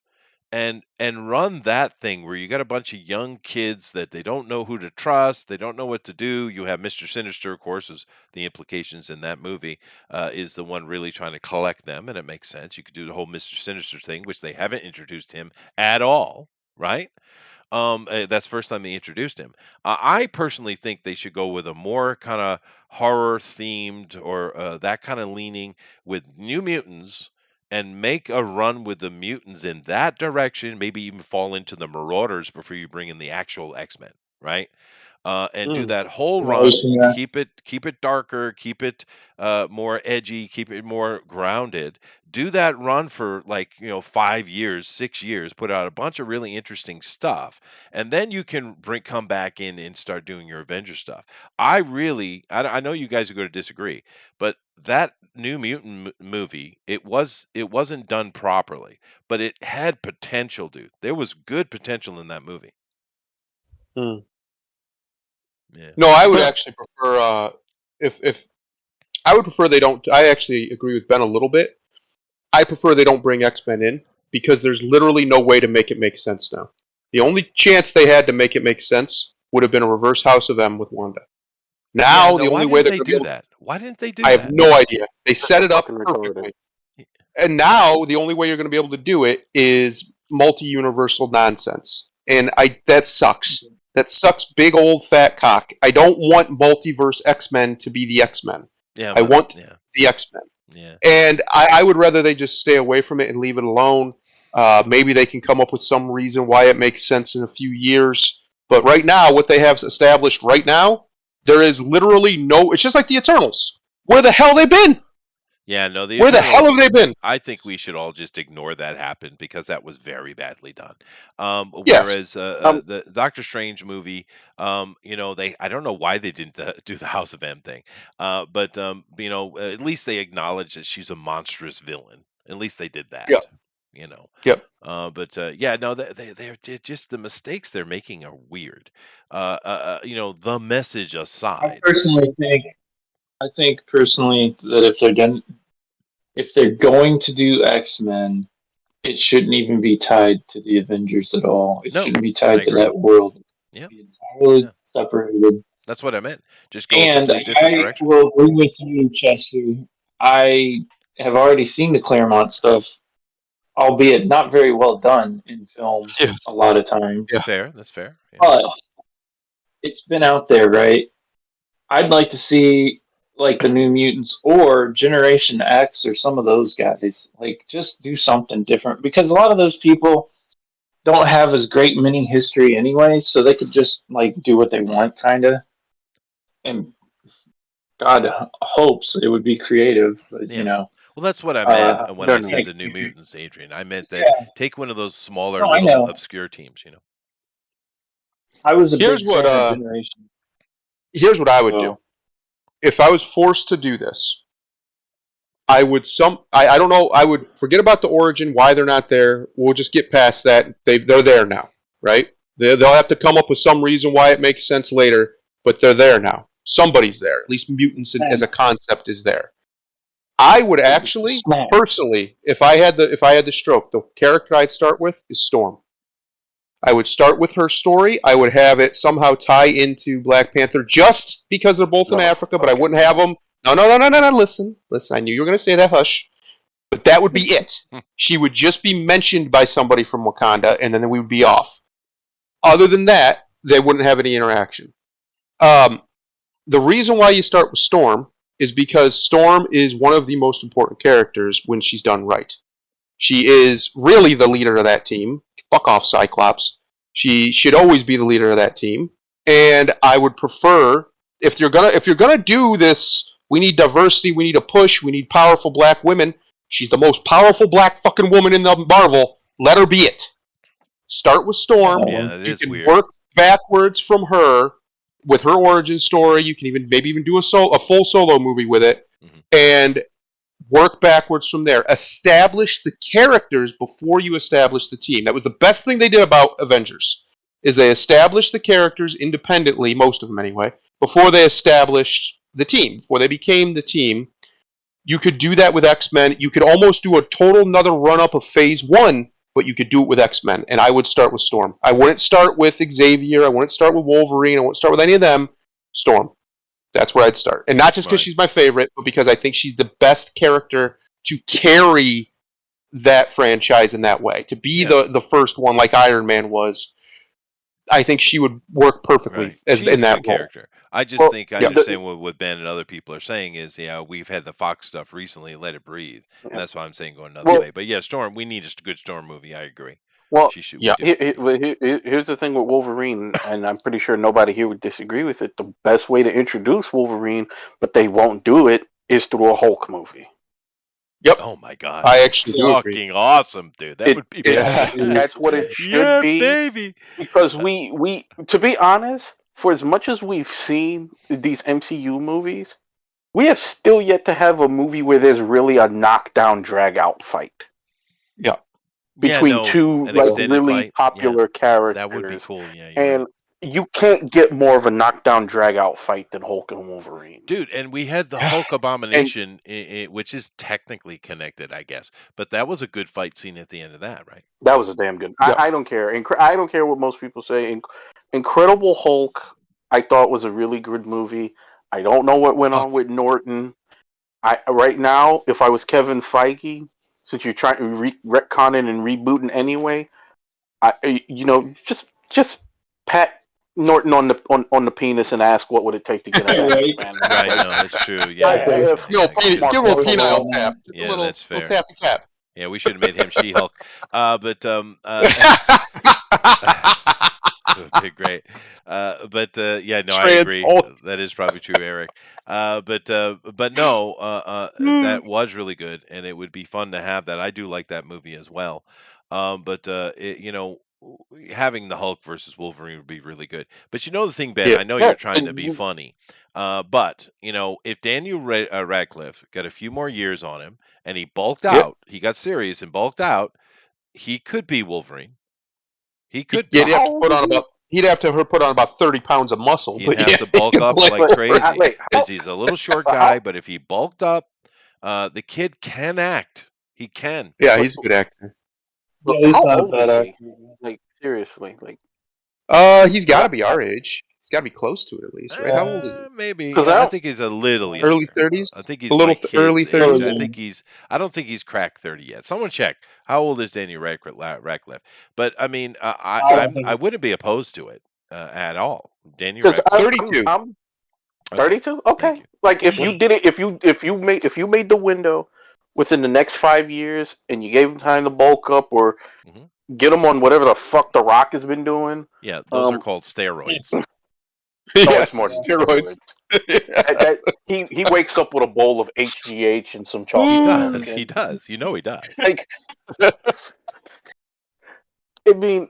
and run that thing where you got a bunch of young kids that they don't know who to trust, they don't know what to do. You have Mr. Sinister, of course, is the implications in that movie, is the one really trying to collect them, and it makes sense. You could do the whole Mr. Sinister thing, which they haven't introduced him at all, right? That's the first time they introduced him. I personally think they should go with a more kind of horror themed or that kind of leaning with New Mutants and make a run with the mutants in that direction. Maybe even fall into the Marauders before you bring in the actual X-Men, right? And do that whole run. Keep it darker, keep it more edgy, keep it more grounded. Do that run for 5 years, 6 years. Put out a bunch of really interesting stuff, and then you can come back in and start doing your Avengers stuff. I know you guys are going to disagree, but that New Mutant movie, it wasn't done properly, but it had potential, dude. There was good potential in that movie. Yeah. No, I would actually prefer if I would prefer they don't. I actually agree with Ben a little bit. I prefer they don't bring X-Men in because there's literally no way to make it make sense now. The only chance they had to make it make sense would have been a reverse House of M with Wanda. Now the only way they're going to do that. Why didn't they do that? I have no idea. They set it up perfectly. And now the only way you're going to be able to do it is multi-universal nonsense. And that sucks. That sucks big old fat cock. I don't want multiverse X-Men to be the X-Men. I want the X-Men. Yeah. And I would rather they just stay away from it and leave it alone. Maybe they can come up with some reason why it makes sense in a few years. But right now, what they have established right now, there is literally no... It's just like the Eternals. Where the hell they been? Yeah, no. Where the hell have they been? I think we should all just ignore that happen because that was very badly done. Yes. Whereas the Doctor Strange movie, I don't know why they didn't do the House of M thing, but at least they acknowledged that she's a monstrous villain. At least they did that. Yep. Yep. They're just the mistakes they're making are weird. The message aside. I think personally that if they're going to do X-Men, it shouldn't even be tied to the Avengers at all. It shouldn't be tied to that world. Yeah. Be entirely separated. That's what I meant. Just go in a completely different direction. I will agree with you, Chester. I have already seen the Claremont stuff, albeit not very well done in film a lot of times. Yeah. Fair. That's fair. Yeah. But it's been out there, right? I'd like to see the New Mutants or Generation X or some of those guys. Just do something different. Because a lot of those people don't have as great mini history anyway, so they could just do what they want, kind of. And God hopes it would be creative, but Well, that's what I meant when I said the New Mutants, Adrian. I meant that take one of those smaller, obscure teams. I was a big fan of Generation. Here's what I would do. If I was forced to do this, I would I don't know, I would forget about the origin, why they're not there. We'll just get past that. They're there now, right? They'll have to come up with some reason why it makes sense later, but they're there now. Somebody's there. At least mutants as a concept is there. I would actually, personally, if I had the stroke, the character I'd start with is Storm. I would start with her story. I would have it somehow tie into Black Panther just because they're both in Africa, but I wouldn't have them. No. Listen. I knew you were going to say that. Hush. But that would be it. She would just be mentioned by somebody from Wakanda, and then we would be off. Other than that, they wouldn't have any interaction. The reason why you start with Storm is because Storm is one of the most important characters when she's done right. She is really the leader of that team. Fuck off, Cyclops. She should always be the leader of that team. And I would prefer, if you're gonna do this, we need diversity, we need a push, we need powerful black women. She's the most powerful black fucking woman in the Marvel. Let her be it. Start with Storm. Yeah, that is weird. Work backwards from her with her origin story. You can maybe even do a full solo movie with it, and work backwards from there. Establish the characters before you establish the team. That was the best thing they did about Avengers, is they established the characters independently, most of them anyway, before they established the team, before they became the team. You could do that with X-Men. You could almost do a total another run-up of Phase 1, but you could do it with X-Men, and I would start with Storm. I wouldn't start with Xavier. I wouldn't start with Wolverine. I wouldn't start with any of them. Storm. That's where I'd start. And not just because she's my favorite, but because I think she's the best character to carry that franchise in that way. To be the first one like Iron Man was, I think she would work perfectly in that role. Character. I just think I understand what Ben and other people are saying is, we've had the Fox stuff recently, Let It Breathe. And that's why I'm saying go another way. But yeah, Storm, we need a good Storm movie. I agree. Well, here's the thing with Wolverine, and I'm pretty sure nobody here would disagree with it. The best way to introduce Wolverine, but they won't do it, is through a Hulk movie. Yep. Oh my God. I actually do agree. Fucking awesome, dude. That would be. That's what it should be, baby. Because we, to be honest, for as much as we've seen these MCU movies, we have still yet to have a movie where there's really a knockdown, drag-out fight. Yeah. Between two really popular characters. That would be cool, and you can't get more of a knockdown, drag-out fight than Hulk and Wolverine. Dude, and we had the Hulk Abomination, which is technically connected, I guess. But that was a good fight scene at the end of that, right? That was a damn good. Yeah. I don't care. I don't care what most people say. Incredible Hulk, I thought was a really good movie. I don't know what went on with Norton. Right now, if I was Kevin Feige, since you're trying to retconning and rebooting anyway, just pat Norton on the penis and ask what would it take to get out of it, man. Right, no, that's true. Yeah, give him a penile tap. Yeah, that's fair. Little tappy tap. Yeah, we should have made him She-Hulk. Great. I agree. That is probably true, Eric. That was really good, and it would be fun to have that. I do like that movie as well. Having the Hulk versus Wolverine would be really good. But the thing, Ben, I know you're trying to be funny, but if Daniel Radcliffe got a few more years on him and he bulked out, he got serious and bulked out, he could be Wolverine. He could. He'd have to put on about 30 pounds of muscle. He'd have to bulk up like crazy because he's a little short guy. But if he bulked up, the kid can act. He can. Yeah, he's a good actor. Yeah, he's not a bad actor. Like seriously, he's got to be our age. He's got to be close to it at least, right? How old is he? Maybe. I think he's a little younger. Early 30s. I think he's a little early 30s. I don't think he's cracked 30 yet. Someone check. How old is Daniel Radcliffe? But I mean, I wouldn't be opposed to it at all. Daniel Radcliffe. 32. I'm 32. Okay. Like if you did it, if you made the window within the next 5 years, and you gave him time to bulk up or get him on whatever the fuck The Rock has been doing. Yeah, those are called steroids. Yes, more steroids. He wakes up with a bowl of HGH and some chocolate. He does. He does. Like, I mean,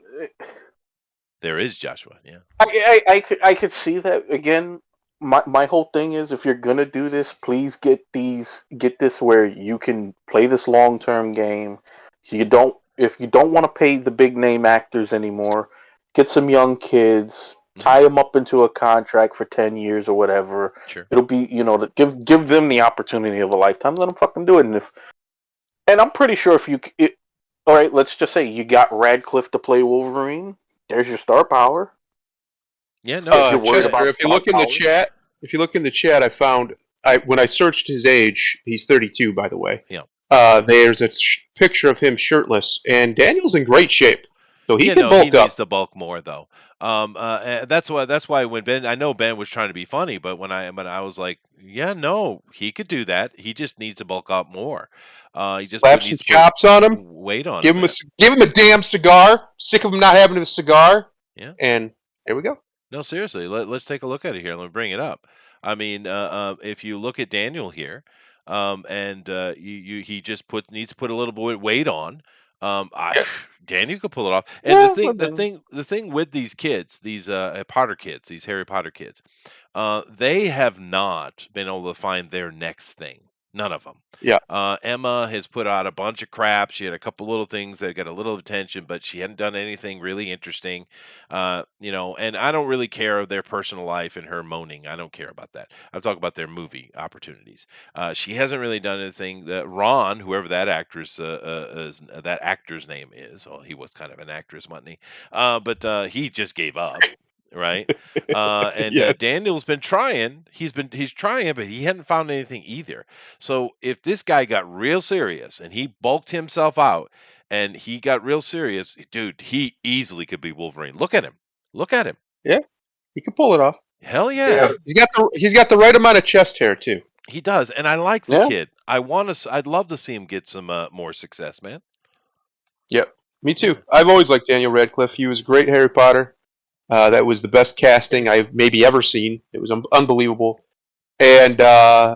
there is Joshua. Yeah, I could see that again. My whole thing is, if you're gonna do this, please get this where you can play this long-term game. If you don't want to pay the big name actors anymore, get some young kids, tie them up into a contract for 10 years or whatever. Sure. It'll be, to give them the opportunity of a lifetime. Let them fucking do it. And I'm pretty sure all right, let's just say you got Radcliffe to play Wolverine. There's your star power. Yeah, no. You're worried about if you look in the chat, I found when I searched his age, he's 32, by the way. Yeah. There's a picture of him shirtless, and Daniel's in great shape, so he can bulk he up. needs to bulk more though. That's why when I know Ben was trying to be funny, but when I was like, yeah, no, he could do that. He just needs to bulk up more. He just Slap some chops on him. Weight on give him. Give him a damn cigar. Sick of him not having a cigar. Yeah. And there we go. No, seriously, let's take a look at it here. Let me bring it up. I mean, if you look at Daniel here, and he just needs to put a little bit of weight on. Daniel could pull it off. And the thing with these kids, these Potter kids, these Harry Potter kids, they have not been able to find their next thing. None of them. Yeah. Emma has put out a bunch of crap. She had a couple little things that got a little attention, but she hadn't done anything really interesting. And I don't really care of their personal life and her moaning. I don't care about that. I'm talking about their movie opportunities. She hasn't really done anything. Ron, whoever that actress that actor's name is, he was kind of an actress, wasn't he? But he just gave up. Right. Daniel's been trying. He's trying, but he hadn't found anything either. So if this guy got real serious and he bulked himself out and he got real serious, dude, he easily could be Wolverine. Look at him. Yeah, he could pull it off. Hell yeah. He's got the right amount of chest hair too. He does, and I like the kid. I'd love to see him get some more success, man. Yep, me too. I've always liked Daniel Radcliffe. He was great Harry Potter. That was the best casting I've maybe ever seen. It was unbelievable, and I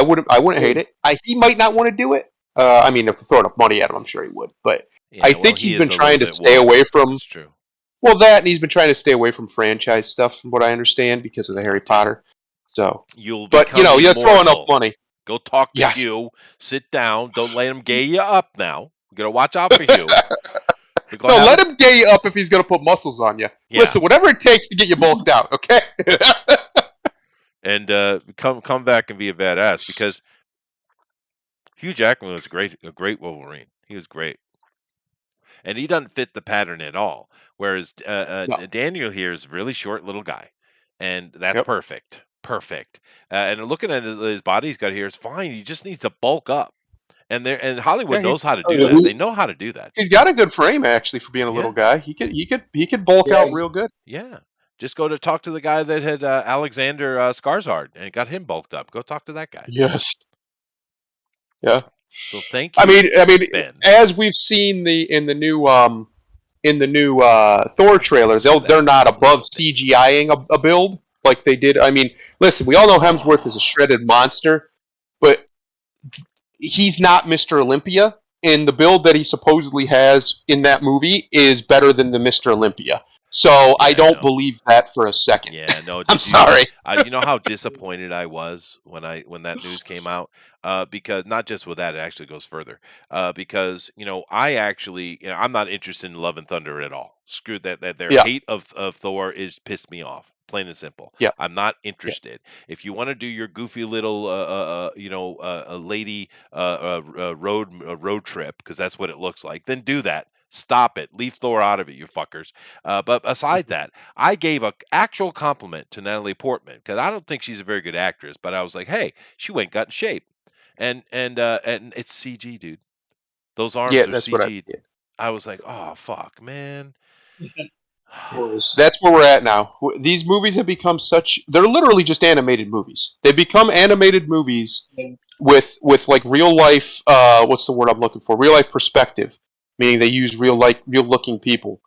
wouldn't hate it. He might not want to do it. I mean, if they throw enough money at him, I'm sure he would. But I think he's been trying to stay away from. That's true. Well, and he's been trying to stay away from franchise stuff, from what I understand, because of the Harry Potter. So, you're throwing up money. Go talk to Hugh. Sit down. Don't let him gay you up. Now you gotta watch out for Hugh. No, let him gay you up if he's going to put muscles on you. Yeah. Listen, whatever it takes to get you bulked out, okay? And come back and be a badass, because Hugh Jackman was a great Wolverine. He was great. And he doesn't fit the pattern at all. Whereas Daniel here is a really short little guy. And that's perfect. Perfect. And looking at his body he's got here, it's fine. He just needs to bulk up. And Hollywood knows how to do that. They know how to do that. He's got a good frame actually for being a little guy. He could bulk out real good. Yeah. Just go to talk to the guy that had Alexander Skarsgård and got him bulked up. Go talk to that guy. Yes. Yeah. So thank you. I mean, Ben. As we've seen in the new Thor trailer, they're not above CGIing a build like they did. I mean, listen, we all know Hemsworth is a shredded monster, but he's not Mr. Olympia, and the build that he supposedly has in that movie is better than the Mr. Olympia. So I don't believe that for a second. Yeah, no. I'm sorry. You know how disappointed I was when that news came out? Because not just with that, it actually goes further. Because I actually, I'm not interested in Love and Thunder at all. Screw that. Their hate of Thor is pissed me off. Plain and simple. Yeah. I'm not interested. Yeah. If you want to do your goofy little, lady road trip, because that's what it looks like, then do that. Stop it. Leave Thor out of it, you fuckers. But aside that, I gave an actual compliment to Natalie Portman, because I don't think she's a very good actress, but I was like, hey, she went got in shape. And it's CG, dude. Those arms are that's CG. What I did. I was like, oh, fuck, man. That's where we're at now. These movies have become they're literally just animated movies. They become animated movies with like real life, what's the word I'm looking for? Real life perspective, meaning they use real looking people.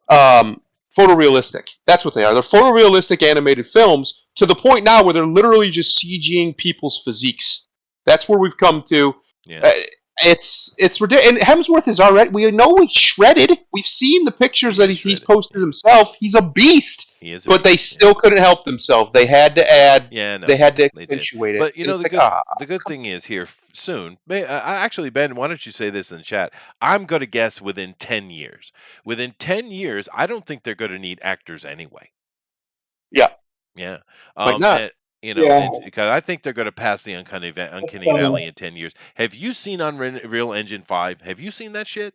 Photorealistic. That's what they are. They're photorealistic animated films to the point now where they're literally just CGing people's physiques. That's where we've come to. Yeah. It's ridiculous. And Hemsworth is already. We know he's shredded. We've seen the pictures that he's posted himself. He's a beast. He is. But they still couldn't help themselves. They had to add. Yeah, no, they had to accentuate it. But the good thing is here soon. Actually, Ben, why don't you say this in the chat? I'm going to guess within 10 years. Within 10 years, I don't think they're going to need actors anyway. Yeah. Yeah. Might not. Because I think they're going to pass the Uncanny Valley in 10 years. Have you seen Unreal Engine 5? Have you seen that shit?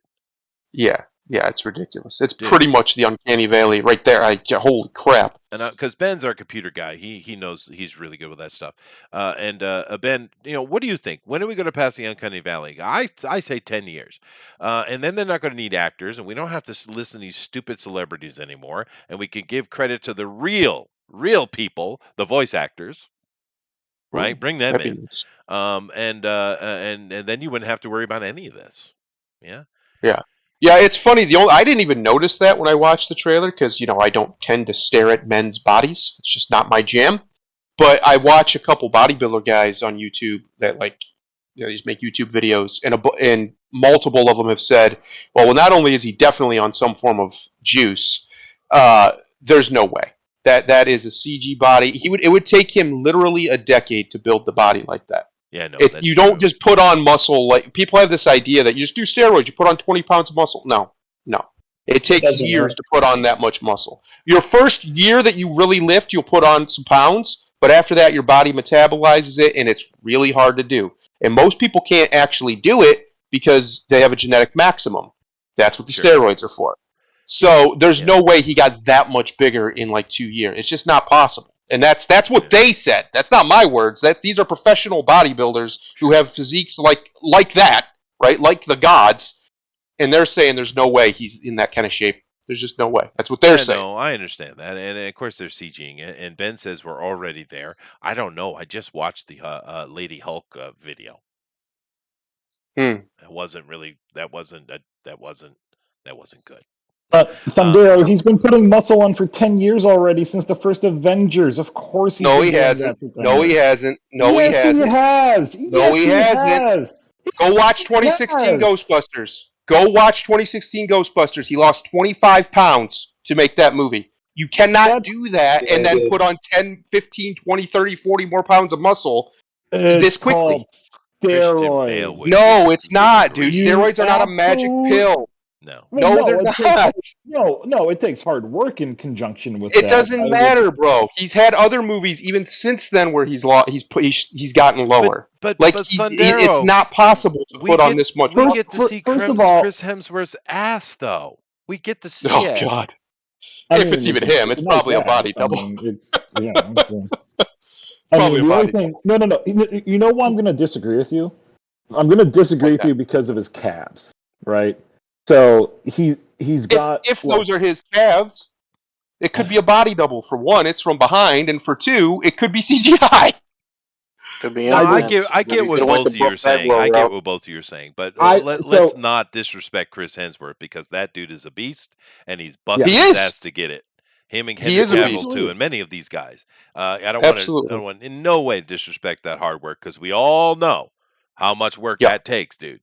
Yeah, it's ridiculous. It's pretty much the Uncanny Valley right there. Holy crap! And because Ben's our computer guy, he knows, he's really good with that stuff. Ben, what do you think? When are we going to pass the Uncanny Valley? I say 10 years, and then they're not going to need actors, and we don't have to listen to these stupid celebrities anymore, and we can give credit to the real people, the voice actors, right? Bring them in, and then you wouldn't have to worry about any of this. Yeah. It's funny. I didn't even notice that when I watched the trailer because I don't tend to stare at men's bodies. It's just not my jam. But I watch a couple bodybuilder guys on YouTube that these make YouTube videos, and multiple of them have said, well, not only is he definitely on some form of juice, there's no way. That is a CG body. It would take him literally a decade to build the body like that. Yeah, no. You don't just put on muscle. Like people have this idea that you just do steroids, you put on 20 pounds of muscle. No. It takes years to put on that much muscle. Your first year that you really lift, you'll put on some pounds, but after that, your body metabolizes it, and it's really hard to do. And most people can't actually do it because they have a genetic maximum. That's what the steroids are for. So there's no way he got that much bigger in 2 years. It's just not possible. And that's what they said. That's not my words. These are professional bodybuilders who have physiques like that, right? Like the gods. And they're saying there's no way he's in that kind of shape. There's just no way. That's what they're saying. No, I understand that. And of course they're CGing it. And Ben says we're already there. I don't know. I just watched the Lady Hulk video. That wasn't good. But Thundero, he's been putting muscle on for 10 years already since the first Avengers. Of course, he hasn't. No, he hasn't. No, he hasn't. He has. No, he hasn't. Go watch 2016 Ghostbusters. Go watch 2016 Ghostbusters. He lost 25 pounds to make that movie. You cannot do that and then put on 10, 15, 20, 30, 40 more pounds of muscle this quickly. Steroids. No, it's not, dude. Steroids are not a magic pill. No, they're not. No, it takes hard work in conjunction with it. It doesn't matter, bro. He's had other movies even since then where he's gotten lower. But it's not possible to put on this much. We get to see Chris Hemsworth's ass, though. We get to see it. Oh God! If it's even him, it's probably a body double. Probably a body double. No. You know why I'm going to disagree with you? I'm going to disagree with you because of his calves, right? So he's got. If those are his calves, it could be a body double. For one, it's from behind, and for two, it could be CGI. Could be. I get what both of you are saying. I get what both of you are saying, but let's not disrespect Chris Hemsworth because that dude is a beast, and he's busting his ass to get it. Him and Henry Cavill too, and many of these guys. I don't want in no way to disrespect that hard work because we all know how much work that takes, dude.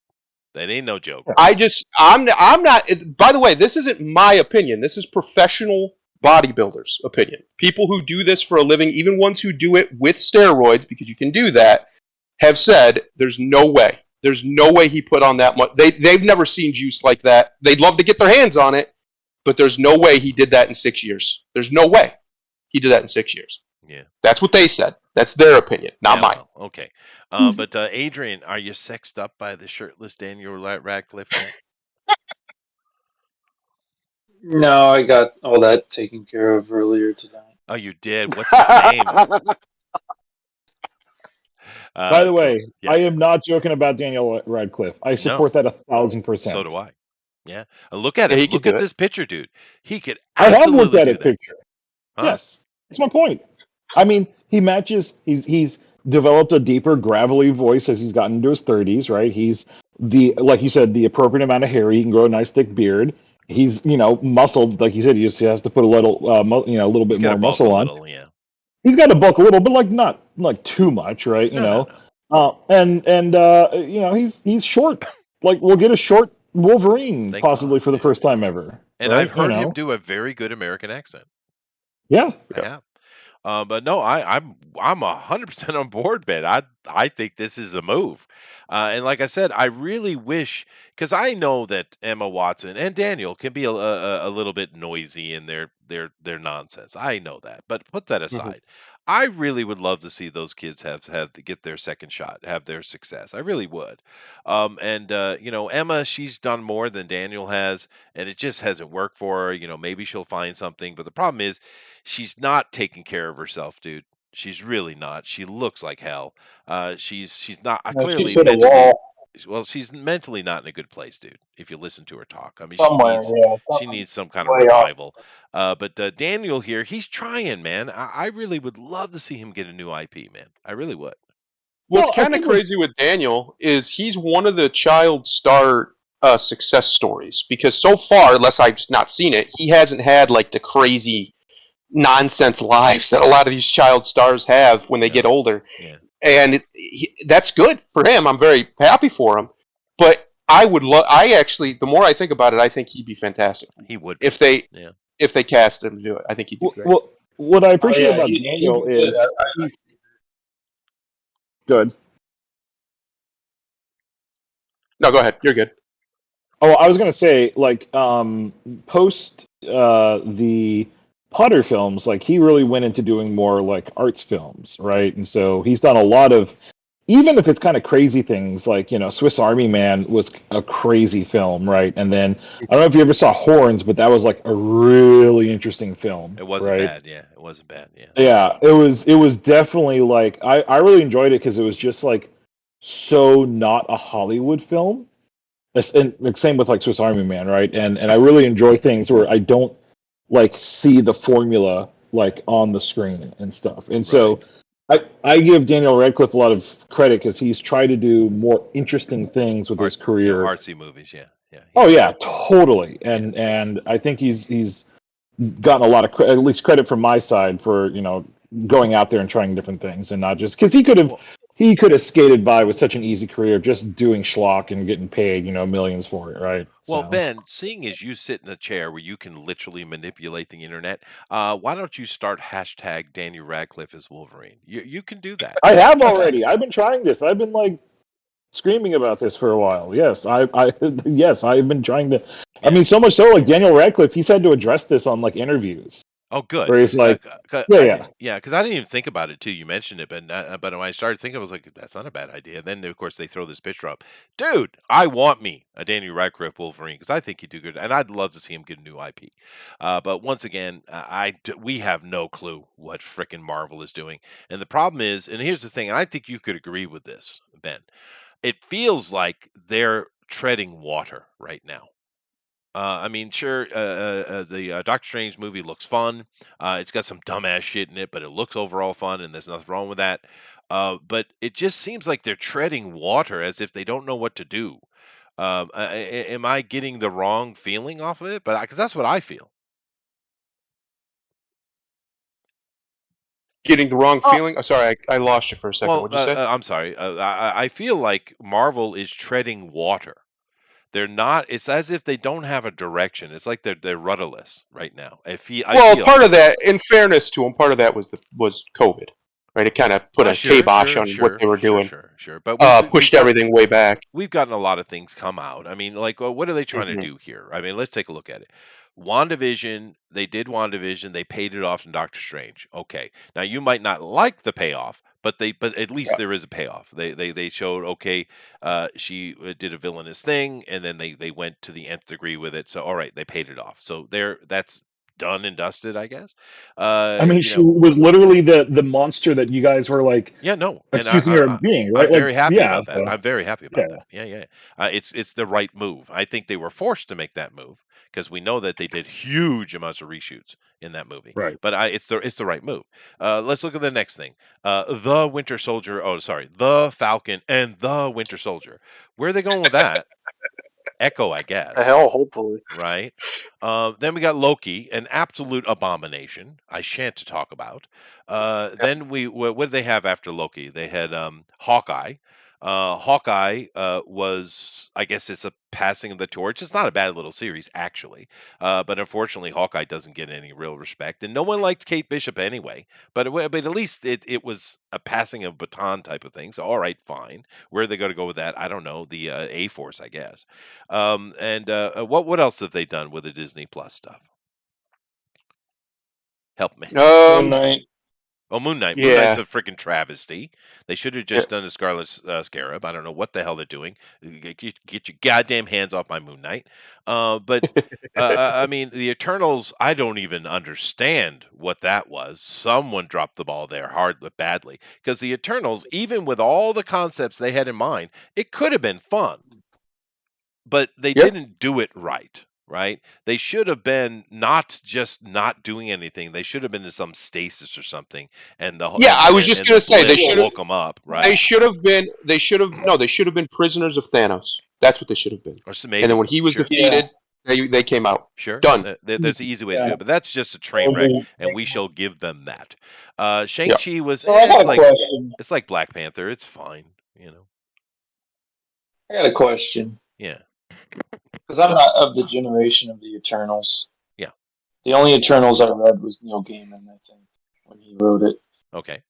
That ain't no joke. I'm not. By the way, this isn't my opinion. This is professional bodybuilders' opinion. People who do this for a living, even ones who do it with steroids, because you can do that, have said there's no way. There's no way he put on that much. They've never seen juice like that. They'd love to get their hands on it, but there's no way he did that in 6 years. There's no way he did that in 6 years. Yeah, that's what they said. That's their opinion, not mine. Well, okay. But Adrian, are you sexed up by the shirtless Daniel Radcliffe? No, I got all that taken care of earlier tonight. Oh, you did? What's his name? By the way, I am not joking about Daniel Radcliffe. I support that 1,000%. So do I. Yeah. Look at it. Look at this picture, dude. He could I have looked at a picture. Huh? Yes. That's my point. I mean, he matches. He's developed a deeper, gravelly voice as he's gotten into his 30s, right? He's like you said, the appropriate amount of hair. He can grow a nice thick beard. He's muscled, like you said. He just has to put a little, a little bit more muscle on. Yeah. He's got to bulk a little, but not too much, right? You know, he's short. Like, we'll get a short Wolverine Thank possibly God, for the yeah. first time ever. And right? I've heard You him know? do a very good American accent. Yeah. I have. But no, I'm 100% on board, Ben. I think this is a move, and like I said, I really wish, because I know that Emma Watson and Daniel can be a little bit noisy in their nonsense. I know that, but put that aside. I really would love to see those kids have to get their second shot, have their success. I really would. And you know, Emma, she's done more than Daniel has, and it just hasn't worked for her. You know, maybe she'll find something, but the problem is she's not taking care of herself, dude. She's really not. She looks like hell. She's not No, she's clearly hit a mentally. wall Well, she's mentally not in a good place, dude. If you listen to her talk, I mean, somewhere. Yeah, she something needs some kind of way off. revival. But Daniel here, he's trying, man. I really would love to see him get a new IP, man. I really would. What's Well, I kind of think crazy with Daniel is he's one of the child star success stories because so far, unless I've just not seen it, he hasn't had like the crazy nonsense lives that a lot of these child stars have when they get older. Yeah. And that's good for him. I'm very happy for him. But I would love. I actually, the more I think about it, I think he'd be fantastic. He would be. if they Yeah. if they cast him to do it. I think he'd be great. Well, what I appreciate yeah, about he'd Daniel be is good. he's good. No, go ahead. You're good. Oh, I was gonna say, like, post the Potter films, like he really went into doing more like arts films, right? And so he's done a lot of, even if it's kind of crazy things, like, you know, Swiss Army Man was a crazy film, right? And then I don't know if you ever saw Horns, but that was like a really interesting film. It wasn't right? bad. Yeah. It wasn't bad. Yeah. Yeah, it was definitely like I really enjoyed it because it was just like so not a Hollywood film. And same with like Swiss Army Man, right? And I really enjoy things where I don't like see the formula like on the screen and stuff. And so I give Daniel Radcliffe a lot of credit because he's tried to do more interesting things with his career. You know, artsy movies. Yeah. Yeah. Oh yeah, totally. And I think he's gotten a lot of at least credit from my side for, you know, going out there and trying different things and not just because he could have skated by with such an easy career just doing schlock and getting paid, you know, millions for it, right? Well, So. Ben, seeing as you sit in a chair where you can literally manipulate the internet, why don't you start hashtag Daniel Radcliffe as Wolverine? You can do that. I have already. I've been trying this. I've been like screaming about this for a while. Yes, yes, I've been trying to. I mean, so much so, like Daniel Radcliffe, he's had to address this on like interviews. Oh, good. Where he's like, yeah, because I didn't even think about it too. You mentioned it, but when I started thinking, I was like, that's not a bad idea. Then of course they throw this picture up, dude. I want me a Daniel Radcliffe Wolverine because I think he'd do good, and I'd love to see him get a new IP. But once again, we have no clue what frickin' Marvel is doing, and the problem is, and here's the thing, and I think you could agree with this, Ben. It feels like they're treading water right now. I mean, sure, the Doctor Strange movie looks fun. It's got some dumbass shit in it, but it looks overall fun, and there's nothing wrong with that. But it just seems like they're treading water as if they don't know what to do. Am I getting the wrong feeling off of it? But because that's what I feel. Getting the wrong feeling? Oh, sorry, I lost you for a second. Well, What'd you say? I'm sorry. I feel like Marvel is treading water. They're not. It's as if they don't have a direction. It's like they're rudderless right now. I feel. Part of that, in fairness to them, part of that was COVID, right? It kind of put a kibosh on what they were doing. Sure. But pushed everything way back. We've gotten a lot of things come out. I mean, like, what are they trying to do here? I mean, let's take a look at it. WandaVision, they did WandaVision. They paid it off in Doctor Strange. Okay, now you might not like the payoff, but at least there is a payoff. They showed, okay, she did a villainous thing, and then they went to the nth degree with it. So all right, they paid it off. So that's done and dusted, I guess. I mean, she was literally the monster that you guys were like, accusing her of being, right? I'm very happy about that. So, I'm very happy about that. Yeah. It's the right move. I think they were forced to make that move because we know that they did huge amounts of reshoots in that movie. Right. But it's the right move. Let's look at the next thing. The Winter Soldier. Oh, sorry, the Falcon and the Winter Soldier. Where are they going with that? Echo, I guess. Hell, hopefully. Right. Then we got Loki, an absolute abomination. I shan't to talk about. Then what did they have after Loki? They had Hawkeye. Hawkeye was, I guess, it's a passing of the torch. It's not a bad little series, actually, but unfortunately, Hawkeye doesn't get any real respect, and no one liked Kate Bishop anyway. But at least it was a passing of baton type of thing. So all right, fine. Where are they going to go with that? I don't know. The A Force, I guess. And what else have they done with the Disney Plus stuff? Help me. Moon Knight. Oh, Moon Knight. Yeah. Moon Knight's a freaking travesty. They should have just done a Scarlet Scarab. I don't know what the hell they're doing. Get your goddamn hands off my Moon Knight. But I mean, the Eternals. I don't even understand what that was. Someone dropped the ball there hard but badly, because the Eternals, even with all the concepts they had in mind, it could have been fun, but they didn't do it right. Right? They should have been not just not doing anything. They should have been in some stasis or something. And I was just going to say they should have woke them up. Right? They should have been. They should have been prisoners of Thanos. That's what they should have been. Or so maybe, and then when he was defeated, they came out. Sure. Done. There's an easy way to do it, but that's just a train wreck, and we shall give them that. Shang-Chi was it's like Black Panther. It's fine, you know. I got a question. Yeah. Because I'm not of the generation of the Eternals. Yeah. The only Eternals I read was Neil Gaiman, I think, when he wrote it. Okay.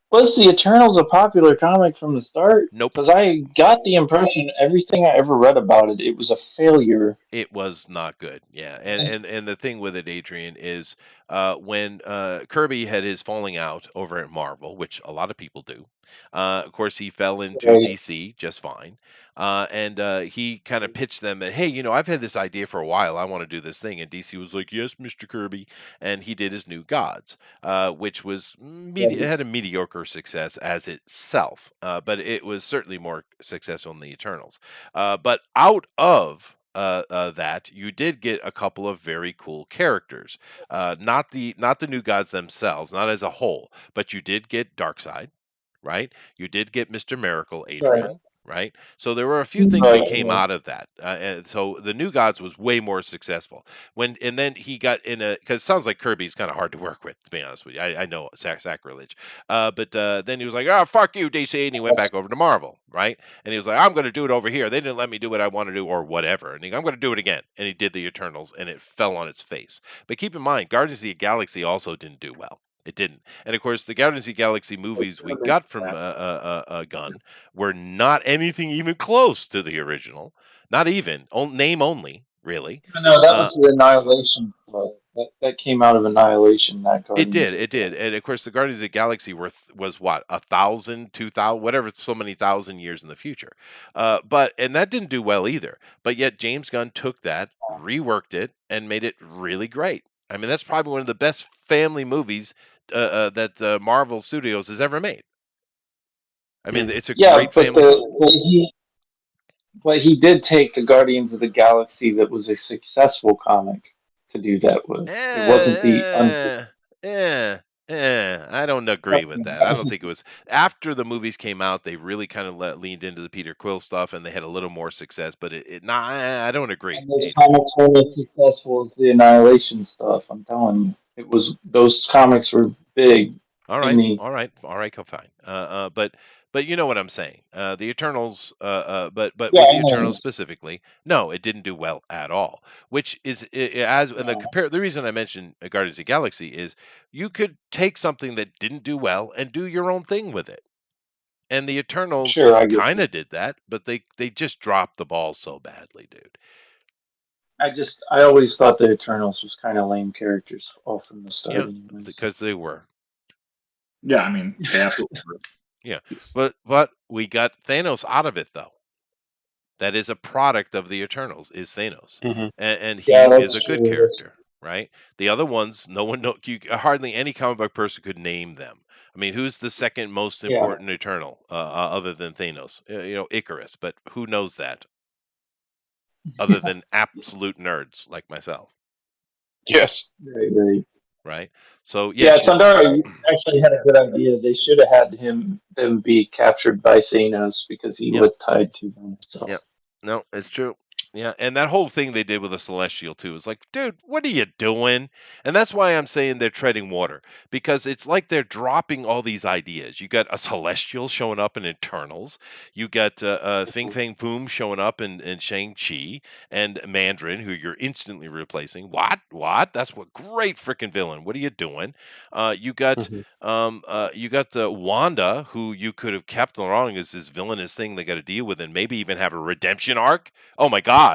Was the Eternals a popular comic from the start? Nope. Because I got the impression everything I ever read about it, it was a failure. It was not good. Yeah. And the thing with it, Adrian, is when Kirby had his falling out over at Marvel, which a lot of people do. Of course, he fell into DC just fine. And he kind of pitched them that, hey, I've had this idea for a while. I want to do this thing. And DC was like, yes, Mr. Kirby. And he did his New Gods, which was it had a mediocre success as itself. But it was certainly more successful than the Eternals. But out of that you did get a couple of very cool characters, not the New Gods themselves, not as a whole, but you did get Darkseid, right? You did get Mr. Miracle, Adrian, right? So there were a few things that came out of that, and so the New Gods was way more successful. And then he got in because it sounds like Kirby's kind of hard to work with, to be honest with you. I know sacrilege, but then he was like, oh, fuck you, DC, and he went back over to Marvel, right? And he was like, I'm going to do it over here. They didn't let me do what I want to do or whatever, and I'm going to do it again. And he did the Eternals, and it fell on its face. But keep in mind, Guardians of the Galaxy also didn't do well. It didn't. And of course, the Guardians of the Galaxy movies we got from Gunn were not anything even close to the original. Not even. Name only, really. No, that was the Annihilation stuff. That came out of Annihilation. It did. And of course, the Guardians of the Galaxy was what, 1,000, 2,000, whatever, so many thousand years in the future. And that didn't do well either. But yet James Gunn took that, reworked it, and made it really great. I mean, that's probably one of the best family movies that Marvel Studios has ever made. I mean, it's a great family. But he did take the Guardians of the Galaxy that was a successful comic to do that with. It wasn't the I don't agree with that. I don't think it was. After the movies came out, they really kind of leaned into the Peter Quill stuff, and they had a little more success. But I don't agree. And those comics weren't as successful as the Annihilation stuff. I'm telling you, those comics were big. All right, fine. But you know what I'm saying. The Eternals, but with the Eternals specifically, no, it didn't do well at all. Which is the reason I mentioned Guardians of the Galaxy is you could take something that didn't do well and do your own thing with it. And the Eternals kind of did that, but they just dropped the ball so badly, dude. I always thought the Eternals was kind of lame characters all from the start. Yeah, because they were. Yeah, I mean, they absolutely were. Yeah, but we got Thanos out of it, though. That is a product of the Eternals, is Thanos, and he is a good character, right? The other ones, no one hardly any comic book person could name them. I mean, who's the second most important Eternal other than Thanos? Icarus, but who knows that? Other than absolute nerds like myself. Yes. Right. right? So Yeah, yes, Tandara, you actually had a good idea. They should have had them be captured by Thanos because he yep, was tied to them. So yep. No, it's true. Yeah, and that whole thing they did with the Celestial too is like, dude, what are you doing? And that's why I'm saying they're treading water, because it's like they're dropping all these ideas. You got a Celestial showing up in Eternals. You got Fing Fang Foom showing up in Shang-Chi, and Mandarin, who you're instantly replacing. What? That's what great freaking villain. What are you doing? You got you got the Wanda, who you could have kept along as this villainous thing they got to deal with, and maybe even have a redemption arc. Oh my God,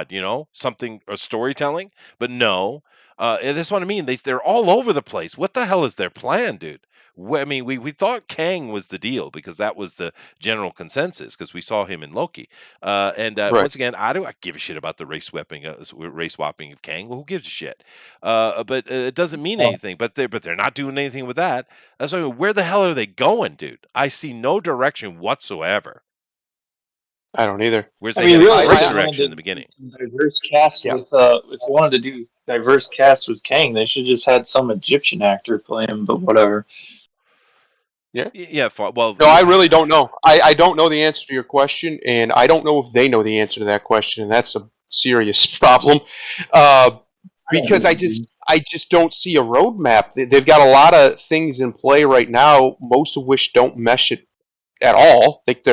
something or storytelling. But no, and that's what I mean. They're all over the place. What the hell is their plan, dude? I mean, we thought Kang was the deal because that was the general consensus because we saw him in Loki. And Right. once again, I don't give a shit about the race swapping of Kang. Well, who gives a shit? But it doesn't mean anything. But they're not doing anything with that. That's why I mean, where the hell are they going, dude? I see no direction whatsoever. I don't either. Whereas I they mean, had a really, great if they wanted direction in to the beginning. do diverse cast Yeah. with if they wanted to do diverse cast with Kang, they should just had some Egyptian actor play him. But whatever. Yeah. Well, No, I really don't know. I don't know the answer to your question, and I don't know if they know the answer to that question, and that's a serious problem. Because I just don't see a roadmap. They've got a lot of things in play right now, most of which don't mesh it at all. Like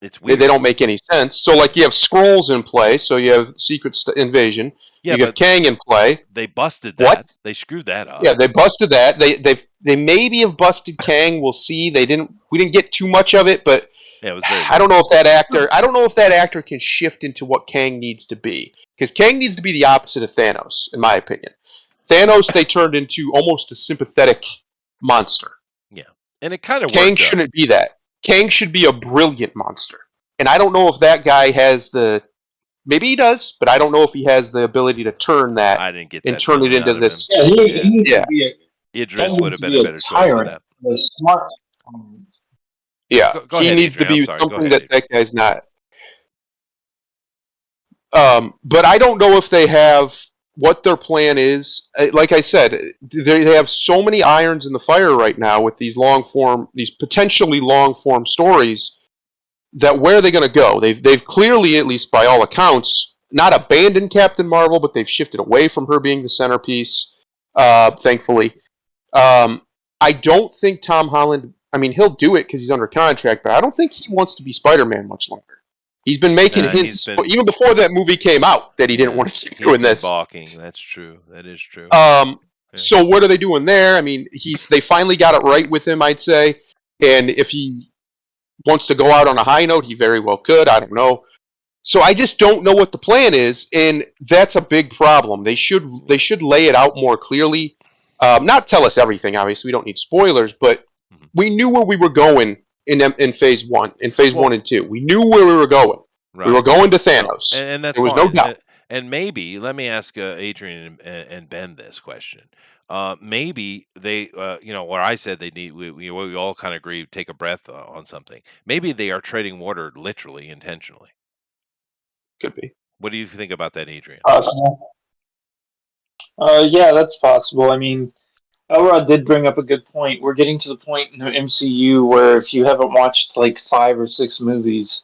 it's they weird. don't make any sense. So like you have scrolls in play, so you have Secret Invasion. Yeah, you have but Kang in play. they busted What? that. They screwed that up. Yeah, they busted that. They maybe have busted Kang. We'll see. We didn't get too much of it, but Yeah, it was very I don't know if that actor can shift into what Kang needs to be, because Kang needs to be the opposite of Thanos, in my opinion. Thanos they turned into almost a sympathetic monster. Yeah, and it kind of Kang worked. shouldn't be that. Kang should be a brilliant monster, and I don't know if that guy has the. Maybe he does, but I don't know if he has the ability to turn that I didn't get and that turn it feeling into out of this. Yeah, he needs Yeah. to be Idris would have been a better choice for tyrant, that. a smart. Yeah, Go he ahead, needs Adrian. to I'm be sorry. Go something ahead, that guy's not. But I don't know if they have what their plan is. Like I said, they have so many irons in the fire right now with these potentially long form stories. That where are they going to go? They've clearly, at least by all accounts, not abandoned Captain Marvel, but they've shifted away from her being the centerpiece. Thankfully, I don't think Tom Holland. I mean, he'll do it because he's under contract, but I don't think he wants to be Spider-Man much longer. He's been making hints even before that movie came out that he didn't want to keep doing this. Balking. That's true. That is true. So what are they doing there? I mean, they finally got it right with him, I'd say. And if he wants to go out on a high note, he very well could. I don't know. So I just don't know what the plan is, and that's a big problem. They should lay it out more clearly. Not tell us everything. Obviously, we don't need spoilers, but we knew where we were going in phase one, one and two. We knew where we were going. Right. We were going to Thanos, and that's there was fine. no doubt. And maybe let me ask Adrian and Ben this question. Maybe they, where I said they need, we all kind of agree, take a breath on something. Maybe they are treading water literally, intentionally. Could be. What do you think about that, Adrian? Possible. Yeah, that's possible. I mean, Elrod did bring up a good point. We're getting to the point in the MCU where if you haven't watched like 5 or 6 movies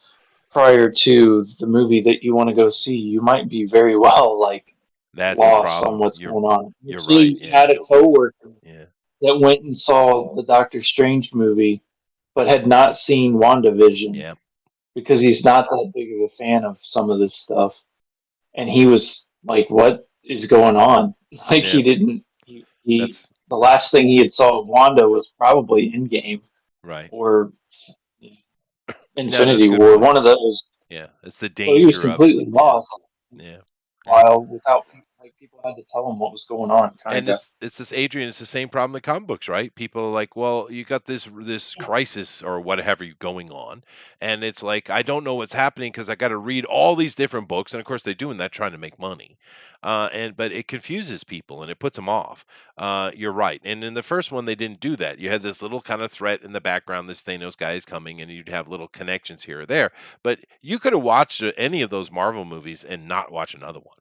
prior to the movie that you want to go see, you might be very well that's lost on what's going on. You're right. Yeah. Had a coworker that went and saw the Doctor Strange movie, but had not seen WandaVision. Yeah. Because he's not that big of a fan of some of this stuff, and he was like, "What is going on?" Like he didn't. The last thing he had saw of Wanda was probably Endgame, right, or Infinity War. One of those. Yeah, it's the danger. So he was completely lost. Yeah. While without people had to tell him what was going on. And it's this, Adrian. It's the same problem in comic books, right? People are like, well, you got this crisis or whatever going on, and it's like I don't know what's happening because I got to read all these different books, and of course they're doing that trying to make money, but it confuses people and it puts them off. You're right. And in the first one, they didn't do that. You had this little kind of threat in the background. This Thanos guy is coming, and you'd have little connections here or there. But you could have watched any of those Marvel movies and not watch another one.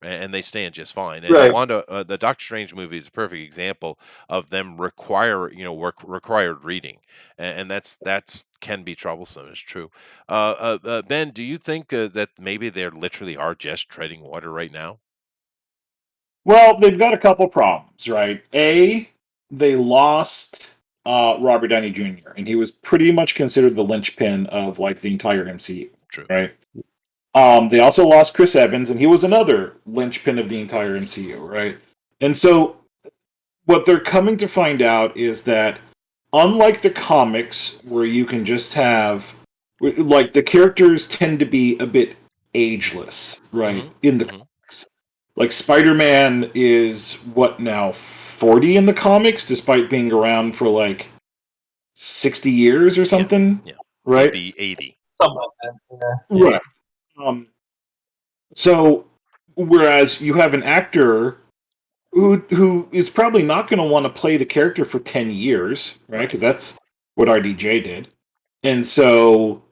and they stand just fine. And Right. the Doctor Strange movie is a perfect example of them required reading, and that's can be troublesome. It's true. Ben, do you think that maybe they literally are just treading water right now? Well, they've got a couple problems, right? A, they lost Robert Downey Jr., and he was pretty much considered the linchpin of like the entire MCU, True. right? They also lost Chris Evans, and he was another linchpin of the entire MCU, right? And so, what they're coming to find out is that, unlike the comics, where you can just have, like, the characters tend to be a bit ageless, right? In the comics, like Spider-Man is what now, 40 in the comics, despite being around for like 60 years or something, Yeah. right? He'd be 80. Something like that. Yeah. Right. So, whereas you have an actor who is probably not going to want to play the character for 10 years, right? Because that's what RDJ did. And so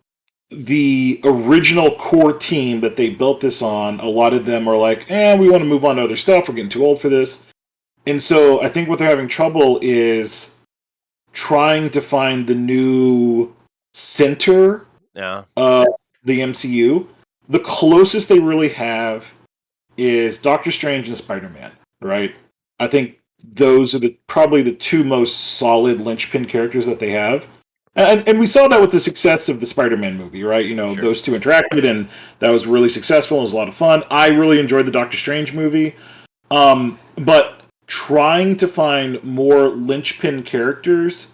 the original core team that they built this on, a lot of them are like, we want to move on to other stuff. We're getting too old for this. And so I think what they're having trouble is trying to find the new center of the MCU. The closest they really have is Doctor Strange and Spider-Man, right? I think those are probably the two most solid linchpin characters that they have. And we saw that with the success of the Spider-Man movie, right? You know, those two interacted, and that was really successful. It was a lot of fun. I really enjoyed the Doctor Strange movie. But trying to find more linchpin characters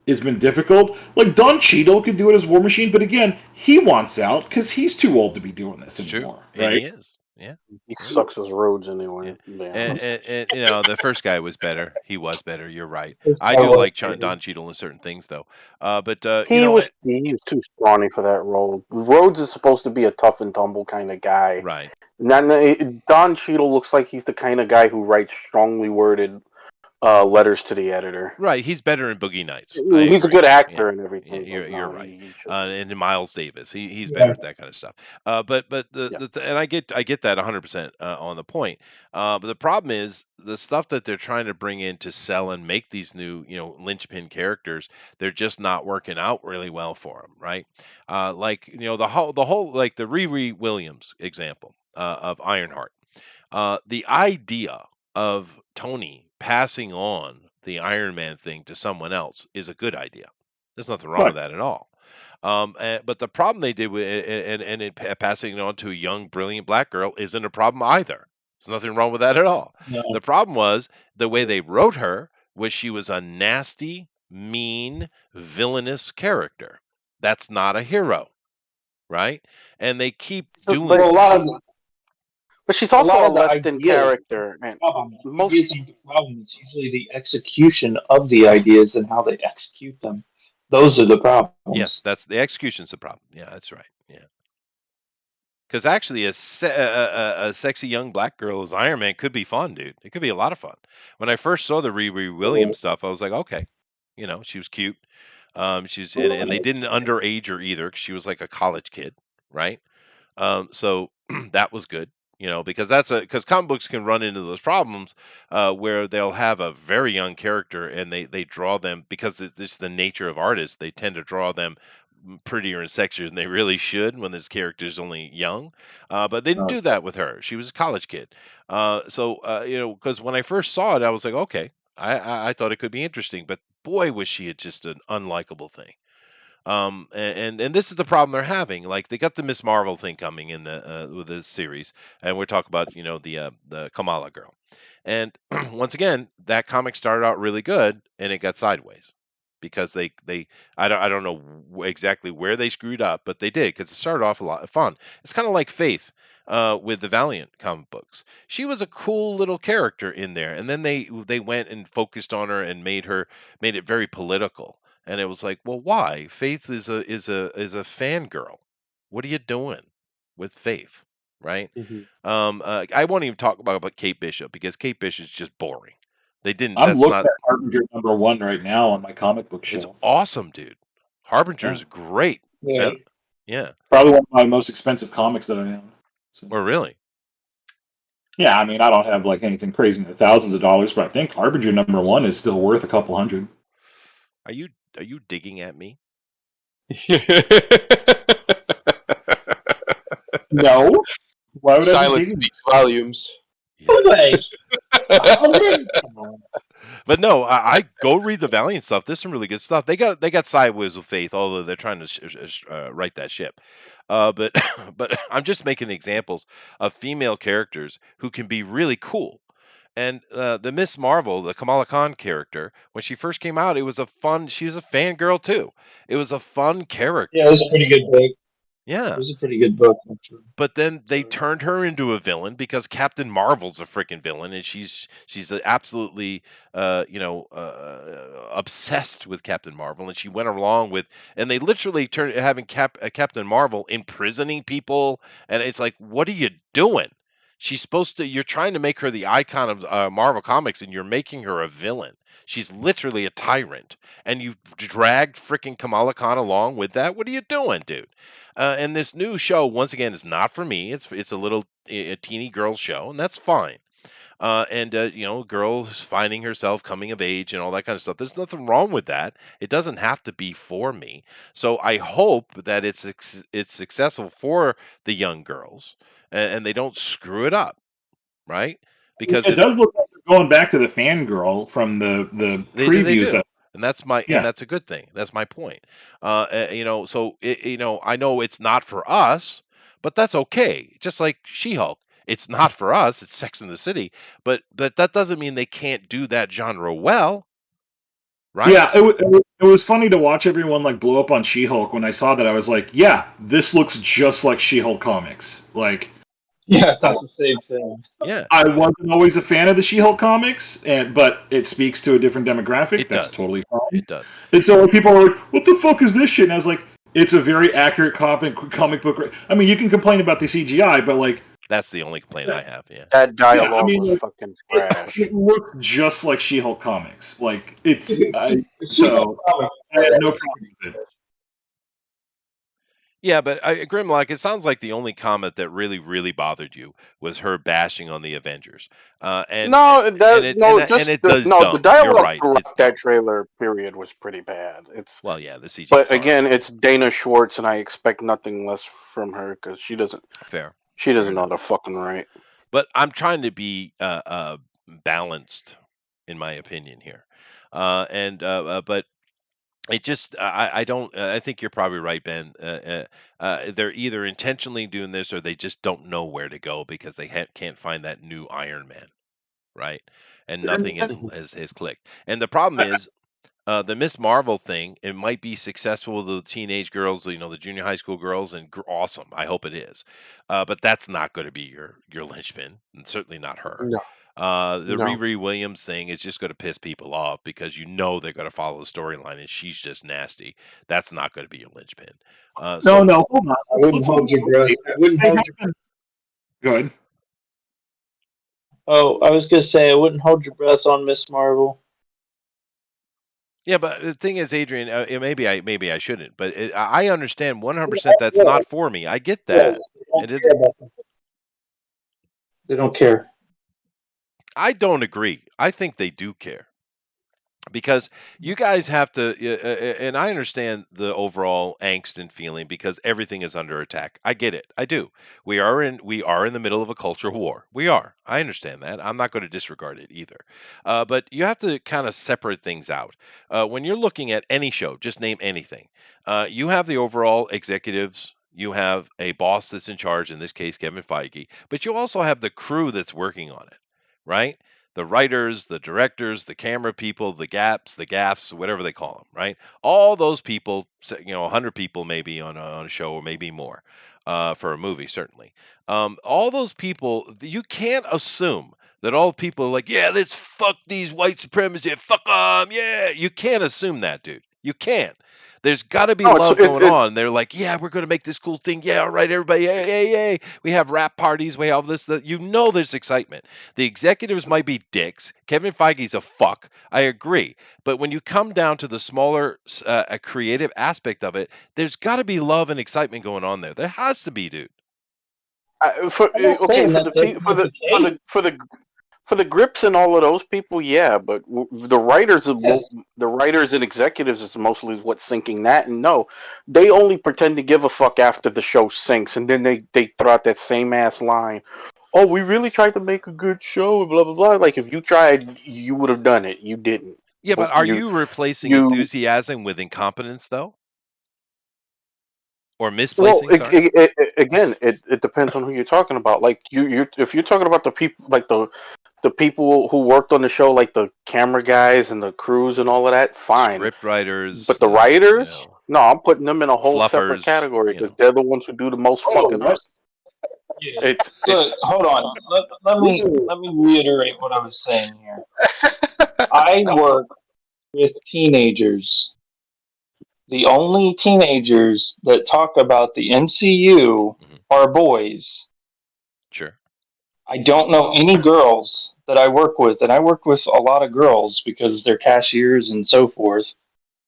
has been difficult. Like, Don Cheadle could do it as War Machine, but again, he wants out because he's too old to be doing this anymore. True. Right? And he is. Yeah. He sucks his roads anyway. Yeah. And you know, the first guy was better. He was better. You're right. First I guy do was like better. Don Cheadle in certain things, though. But he you know, was too scrawny for that role. Rhodes is supposed to be a tough and tumble kind of guy. right. Don Cheadle looks like he's the kind of guy who writes strongly worded letters to the editor. Right, he's better in Boogie Nights. He's a good actor and everything. You're right. He should And in Miles Davis, he's better at that kind of stuff. But and I get that 100% on the point. But the problem is the stuff that they're trying to bring in to sell and make these new linchpin characters, they're just not working out really well for them, right? Like the whole like the Riri Williams example of Ironheart. The idea of Tony passing on the Iron Man thing to someone else is a good idea. There's nothing wrong with that at all. But the problem they did with passing it on to a young, brilliant black girl isn't a problem either. There's nothing wrong with that at all. No. The problem was the way they wrote her was she was a nasty, mean, villainous character. That's not a hero, right? And they keep doing but a lot of, but she's also a of the less than ideas- character. Man, Most isn't the problem. It's usually the execution of the ideas and how they execute them. Those are the problems. Yes, that's the execution's the problem. Yeah, that's right. Yeah, because actually, a sexy young black girl as Iron Man could be fun, dude. It could be a lot of fun. When I first saw the Riri Williams stuff, I was like, okay, she was cute. She's and they didn't underage her either, 'cause she was like a college kid, right? So that was good. Because because comic books can run into those problems where they'll have a very young character and they draw them because it's the nature of artists. They tend to draw them prettier and sexier than they really should when this character is only young. But they didn't do that with her. She was a college kid. Because when I first saw it, I was like, okay, I thought it could be interesting, but boy, was she just an unlikable thing. And this is the problem they're having. Like they got the Miss Marvel thing coming in with this series, and we're talking about the Kamala girl. And once again, that comic started out really good, and it got sideways because I don't know exactly where they screwed up, but they did because it started off a lot of fun. It's kind of like Faith with the Valiant comic books. She was a cool little character in there, and then they went and focused on her and made it very political. And it was like, well, why? Faith is a fangirl. What are you doing with Faith, right? I won't even talk about Kate Bishop because Kate Bishop is just boring. They didn't. I'm looking at Harbinger #1 right now on my comic book shelf. It's awesome, dude. Harbinger is great. Yeah. Probably one of my most expensive comics that I own. So. Or really? Yeah, I mean, I don't have like anything crazy in the thousands of dollars, but I think Harbinger #1 is still worth a couple hundred. Are you digging at me? No. Why would I be Silence digging? speaks volumes. Anyway, But no, I go read the Valiant stuff. There's some really good stuff. They got sideways with Faith, although they're trying to right that ship. But but I'm just making examples of female characters who can be really cool. And the Miss Marvel, the Kamala Khan character, when she first came out, it was a fun. She was a fangirl too. It was a fun character. yeah, it was a pretty good book. It Yeah. was a pretty good book. Actually. But then they turned her into a villain because Captain Marvel's a freaking villain, and she's absolutely obsessed with Captain Marvel, and she went along with, and they literally turned having Captain Marvel imprisoning people, and it's like, what are you doing? She's supposed to. You're trying to make her the icon of Marvel Comics, and you're making her a villain. She's literally a tyrant, and you've dragged freaking Kamala Khan along with that. What are you doing, dude? And this new show, once again, is not for me. It's a teeny girl show, and that's fine. Girl finding herself, coming of age, and all that kind of stuff. There's nothing wrong with that. It doesn't have to be for me. So I hope that it's successful for the young girls, and they don't screw it up, right? Because It does look like they're going back to the fangirl from the they previews. do. And that's Yeah. and that's a good thing. That's my point. So I know it's not for us, but that's okay. Just like She-Hulk, it's not for us. It's Sex in the City, but that doesn't mean they can't do that genre well, right? Yeah, it was funny to watch everyone like blow up on She-Hulk. When I saw that, I was like, yeah, this looks just like She-Hulk comics. Like, Yeah, that's the same thing. Yeah, I wasn't always a fan of the She-Hulk comics, but it speaks to a different demographic. It That's does. totally fine. it does. And so when people are like, what the fuck is this shit? And I was like, it's a very accurate comic book. I mean, you can complain about the CGI, but like, That's the only complaint I have. Yeah. That dialogue mean, was like, fucking trash. it looked just like She-Hulk comics. Like, so I had no problem with it. Yeah, but Grimlock, it sounds like the only comment that really, really bothered you was her bashing on the Avengers. The The dialogue right. throughout that trailer period was pretty bad. The CGI. But again, it's Dana Schwartz, and I expect nothing less from her because she doesn't know how to fucking write. But I'm trying to be balanced, in my opinion here, but. It just, I don't, I think you're probably right, Ben. They're either intentionally doing this or they just don't know where to go because they can't find that new Iron Man, right? And nothing has clicked. And the problem is, the Miss Marvel thing, it might be successful with the teenage girls, the junior high school girls, and awesome. I hope it is. But that's not going to be your linchpin, and certainly not her. No. The No. Riri Williams thing is just going to piss people off because they're going to follow the storyline and she's just nasty. That's not going to be your linchpin. No, hold on. I wouldn't hold your breath. Go ahead. Oh, I was going to say, I wouldn't hold your breath on Miss Marvel. Yeah, but the thing is, Adrian, maybe I shouldn't, but I understand 100% that's not for me. I get that. They don't care. I don't agree. I think they do care. Because you guys have to, and I understand the overall angst and feeling because everything is under attack. I get it. I do. We are in the middle of a cultural war. We are. I understand that. I'm not going to disregard it either. But you have to kind of separate things out. When you're looking at any show, just name anything. You have the overall executives. You have a boss that's in charge, in this case, Kevin Feige. But you also have the crew that's working on it, right? The writers, the directors, the camera people, the gaffs, whatever they call them, right? All those people, 100 people maybe on a show or maybe more for a movie, certainly. All those people, you can't assume that all people are like, yeah, let's fuck these white supremacists, fuck them, yeah. You can't assume that, dude. You can't. There's got to be love going on. They're like, yeah, we're going to make this cool thing. Yeah, all right, everybody. Yay. We have rap parties. We have this. There's excitement. The executives might be dicks. Kevin Feige's a fuck. I agree. But when you come down to the smaller creative aspect of it, there's got to be love and excitement going on there. There has to be, dude. For the grips and all of those people, yeah, but the writers the writers and executives is mostly what's sinking that. And no, they only pretend to give a fuck after the show sinks, and then they throw out that same ass line. Oh, we really tried to make a good show, blah blah blah. Like if you tried, you would have done it. You didn't. Yeah, but are you replacing enthusiasm with incompetence, though? Or misplacing? Well, again, it depends on who you're talking about. Like if you're talking about the people, like the people who worked on the show, like the camera guys and the crews and all of that, fine. Script writers, but the writers, no, I'm putting them in a whole separate fluffers, category because they're the ones who do the most fucking up. Yeah. Hold on. Let me reiterate what I was saying here. I work with teenagers. The only teenagers that talk about the MCU are boys. Sure. I don't know any girls that I work with, and I work with a lot of girls because they're cashiers and so forth.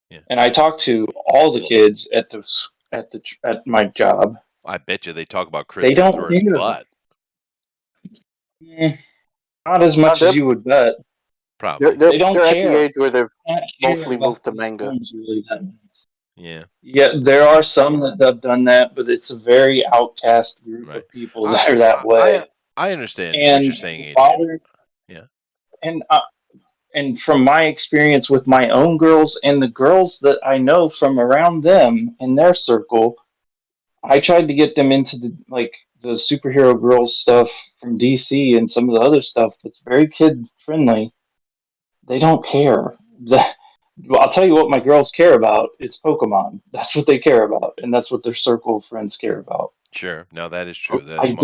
Yeah. And I talk to all the kids at my job. I bet you they talk about Chris Hemsworth's butt. Not as much as you would bet. Probably. They don't they're care. at the age where they've mostly moved to manga. Yeah. Yeah, there are some that have done that, but it's a very outcast group of people that are that way. I understand what you're saying, Adrian. Yeah. And from my experience with my own girls and the girls that I know from around them in their circle, I tried to get them into the superhero girls stuff from DC and some of the other stuff that's very kid friendly. They don't care. I'll tell you what my girls care about is Pokemon. That's what they care about, and that's what their circle of friends care about. Sure. No, that is true. I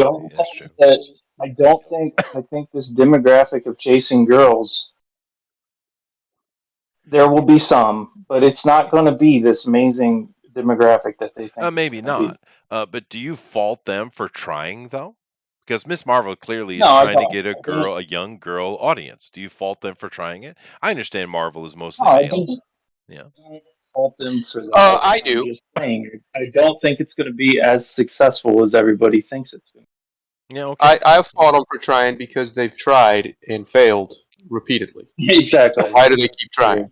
think this demographic of chasing girls, there will be some, but it's not going to be this amazing demographic that they think. Maybe not. But do you fault them for trying, though? Because Miss Marvel clearly is trying to get a young girl audience. Do you fault them for trying it? I understand Marvel is mostly male. Yeah. I don't fault them for that. I do. I'm just saying, I don't think it's going to be as successful as everybody thinks it's going to be. Yeah, okay. I fault them for trying because they've tried and failed repeatedly. Exactly. Why do they keep trying? Yeah.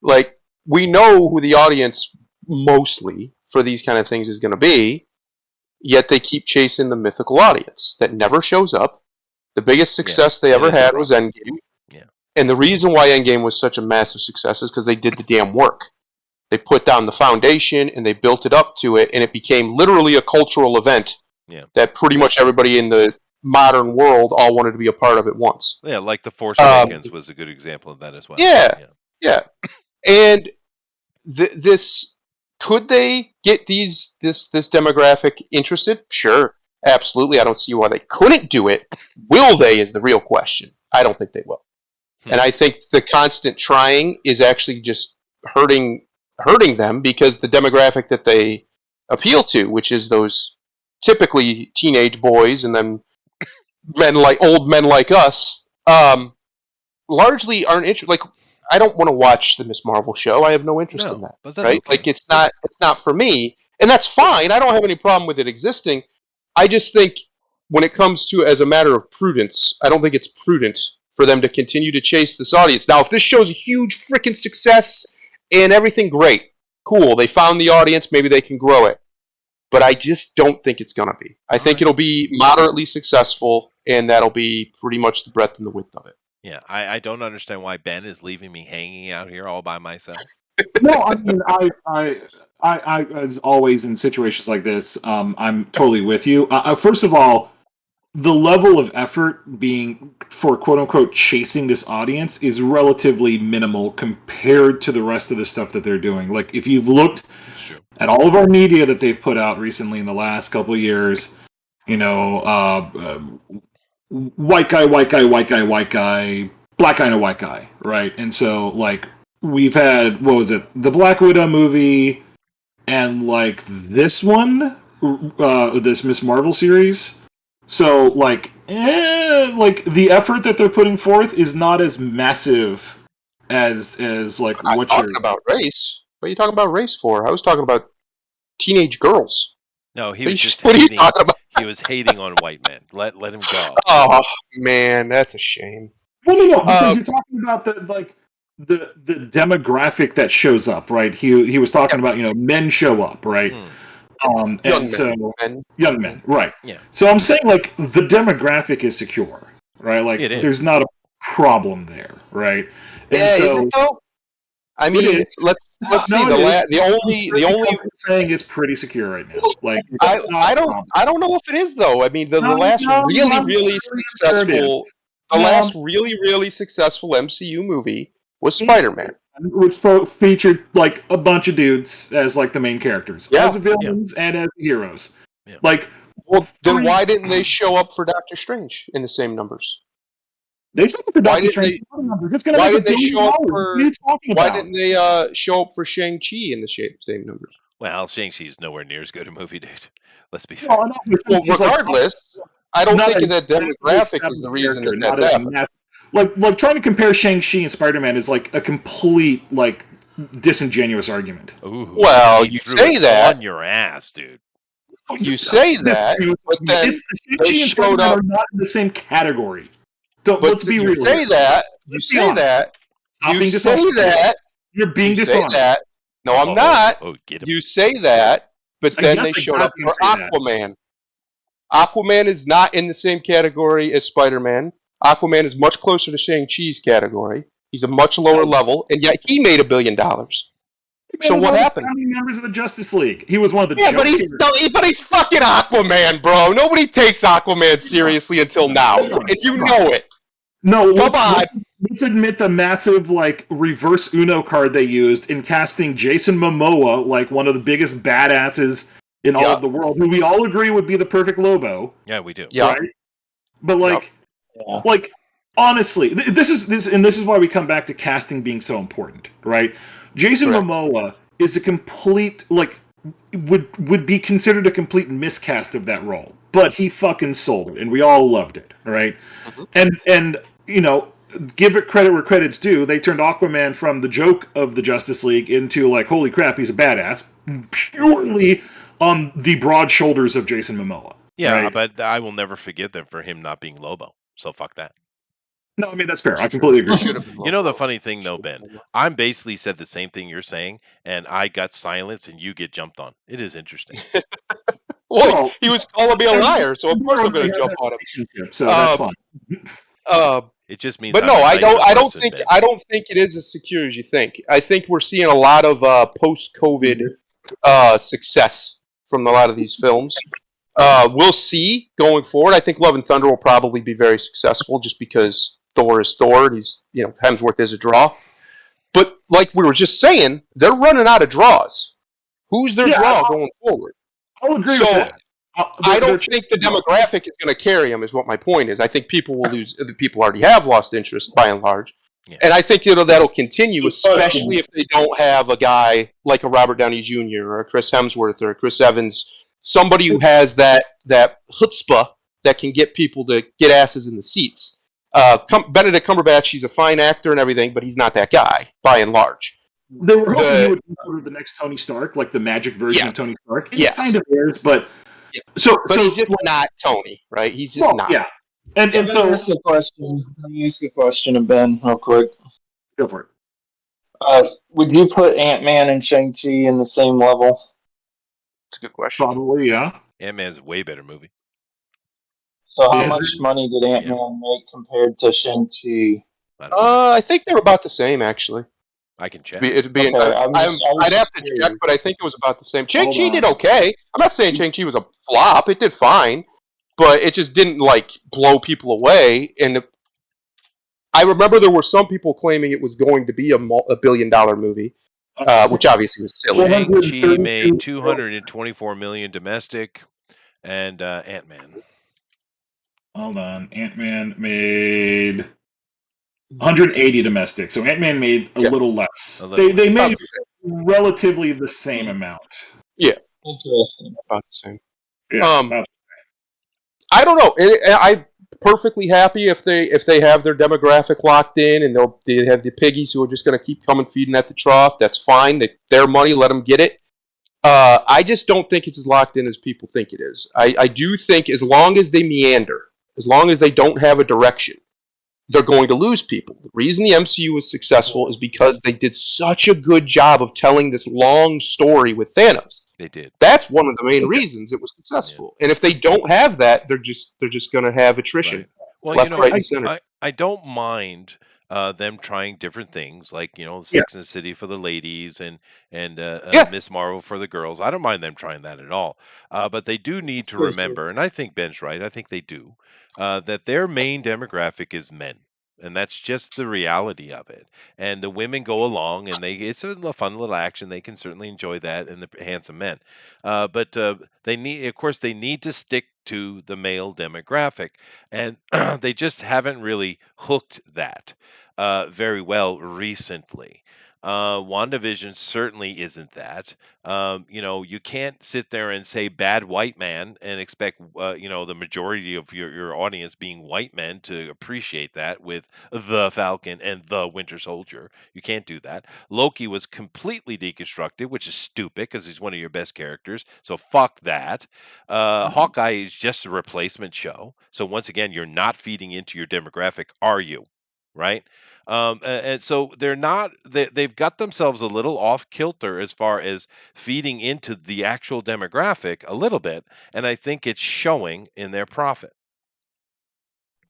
Like, we know who the audience mostly for these kind of things is going to be, yet they keep chasing the mythical audience that never shows up. The biggest success they ever had was Endgame. Yeah. And the reason why Endgame was such a massive success is because they did the damn work. They put down the foundation and they built it up to it, and it became literally a cultural event that pretty much everybody in the modern world all wanted to be a part of at once. Yeah, like The Force Awakens was a good example of that as well. Yeah. And this could they get this demographic interested? Sure, absolutely. I don't see why they couldn't do it. Will they is the real question. I don't think they will. And I think the constant trying is actually just hurting them because the demographic that they appeal to, which is those typically teenage boys and then old men like us, largely aren't interested. Like, I don't want to watch the Miss Marvel show. I have no interest in that. Right? Okay. Like, it's not for me, and that's fine. I don't have any problem with it existing. I just think when it comes to as a matter of prudence, I don't think it's prudent for them to continue to chase this audience. Now, if this show's a huge freaking success and everything, great, cool. They found the audience. Maybe they can grow it. But I just don't think it's going to be. I think it'll be moderately successful, and that'll be pretty much the breadth and the width of it. Yeah, I don't understand why Ben is leaving me hanging out here all by myself. No, I mean, I as always in situations like this, I'm totally with you. First of all, the level of effort being for quote unquote chasing this audience is relatively minimal compared to the rest of the stuff that they're doing. Like, if you've looked at all of our media that they've put out recently in the last couple of years, you know, white guy, black guy, and a white guy, right? And so, like, we've had, what was it, the Black Widow movie, and, like, this one, this Miss Marvel series. So, like, the effort that they're putting forth is not as massive as like, what you're talking about race. What are you talking about race for? I was talking about teenage girls. No, he was just what are you talking about? He was hating on white men. Let him go. Oh man, that's a shame. Well, no, because you're talking about the demographic that shows up, right? He was talking about men show up, right? Young men, right? Yeah. So I'm saying like the demographic is secure, right? Like there's not a problem there, right? And is it though? I mean, let's see. The only saying it's pretty secure right now. Like I don't know if it is though. I mean, the last really successful MCU movie was Spider-Man, which featured like a bunch of dudes as like the main characters, as the villains and as the heroes. Yeah. Like, well, then why didn't they show up for Doctor Strange in the same numbers? They showed up for Doctor Strange. Why didn't they show up for? Why didn't they show up for Shang-Chi in the same numbers? Well, Shang-Chi's nowhere near as good a movie, dude. Let's be fair. Well, regardless, I don't think that demographic is the reason that's happening. Like trying to compare Shang-Chi and Spider-Man is like a complete like disingenuous argument. Ooh, well, you say that on your ass, dude. You say that, but then Shang-Chi and Spider-Man are not in the same category. Let's be real. You say that. You're being dishonest. No, I'm not. You say that, but then they showed up for Aquaman. Aquaman is not in the same category as Spider-Man. Aquaman is much closer to Shang-Chi's category. He's a much lower level, and yet he made $1 billion. So what happened? Members of the Justice League. He was one of the. Yeah, but he's fucking Aquaman, bro. Nobody takes Aquaman seriously until now, and you know it. No, let's admit the massive like reverse Uno card they used in casting Jason Momoa like one of the biggest badasses in all of the world, who we all agree would be the perfect Lobo. Yeah, we do. Yeah, right? But like honestly, this is why we come back to casting being so important, right? Jason Momoa is a complete would be considered a complete miscast of that role, but he fucking sold it, and we all loved it, right? Mm-hmm. And give it credit where credit's due. They turned Aquaman from the joke of the Justice League into like, holy crap, he's a badass, purely on the broad shoulders of Jason Momoa. Yeah, right? But I will never forget them for him not being Lobo. So fuck that. No, I mean, that's fair. I completely agree. You know the funny thing, though, Ben? I'm basically said the same thing you're saying, and I got silenced, and you get jumped on. It is interesting. Well, he was calling me a liar, so of course I'm going to jump on him. So that's fine. It just means. But no, I don't think it is as secure as you think. I think we're seeing a lot of post-COVID success from a lot of these films. We'll see going forward. I think Love and Thunder will probably be very successful just because Thor is Thor. He's, Hemsworth is a draw. But like we were just saying, they're running out of draws. Who's their draw going forward? I'll agree with that. I don't think the demographic is going to carry them, is what my point is. I think people will lose. The people already have lost interest by and large. Yeah. And I think that'll continue, especially if they don't have a guy like a Robert Downey Jr. or a Chris Hemsworth or a Chris Evans, somebody who has that chutzpah that can get people to get asses in the seats. Benedict Cumberbatch, he's a fine actor and everything, but he's not that guy, by and large. They were hoping he would be the next Tony Stark, like the magic version of Tony Stark. It kind of is, but... Yeah. So he's just not Tony, right? He's just not. Yeah. And so... Let me ask you a question of Ben, real quick. Go for it. Would you put Ant-Man and Shang-Chi in the same level? That's a good question. Probably, yeah. Ant-Man's a way better movie. So how much money did Ant-Man make compared to Shang-Chi? I think they're about the same, actually. I can check. I'd have to check, but I think it was about the same. Shang-Chi did okay. I'm not saying Shang-Chi was a flop. It did fine, but it just didn't blow people away. And I remember there were some people claiming it was going to be a $1 billion movie, which obviously was silly. Shang-Chi made $224 million domestic, and Ant-Man. Hold on, Ant-Man made 180 domestic, so Ant-Man made a little less. They made relatively the same amount. Yeah, interesting. About the same. Yeah, I don't know. I'm perfectly happy if they have their demographic locked in, and they have the piggies who are just going to keep coming feeding at the trough. That's fine. Their money, let them get it. I just don't think it's as locked in as people think it is. I do think as long as they meander, as long as they don't have a direction, they're going to lose people. The reason the MCU was successful is because they did such a good job of telling this long story with Thanos. They did. That's one of the main reasons it was successful. Yeah. And if they don't have that, they're just going to have attrition. Right. Well, left, right, and center. I don't mind them trying different things, like Sex and the City for the ladies and Miss Marvel for the girls. I don't mind them trying that at all. But they do need to remember, and I think Ben's right. I think they do, that their main demographic is men. And that's just the reality of it. And the women go along, and it's a fun little action. They can certainly enjoy that, and the handsome men. But they need to stick to the male demographic, and they just haven't really hooked that very well recently. WandaVision certainly isn't that. You can't sit there and say bad white man and expect the majority of your audience being white men to appreciate that with the Falcon and the Winter Soldier. You can't do that. Loki was completely deconstructed, which is stupid because he's one of your best characters. So fuck that. Hawkeye is just a replacement show. So once again, you're not feeding into your demographic, are you? Right? And so they've got themselves a little off kilter as far as feeding into the actual demographic a little bit, and I think it's showing in their profit.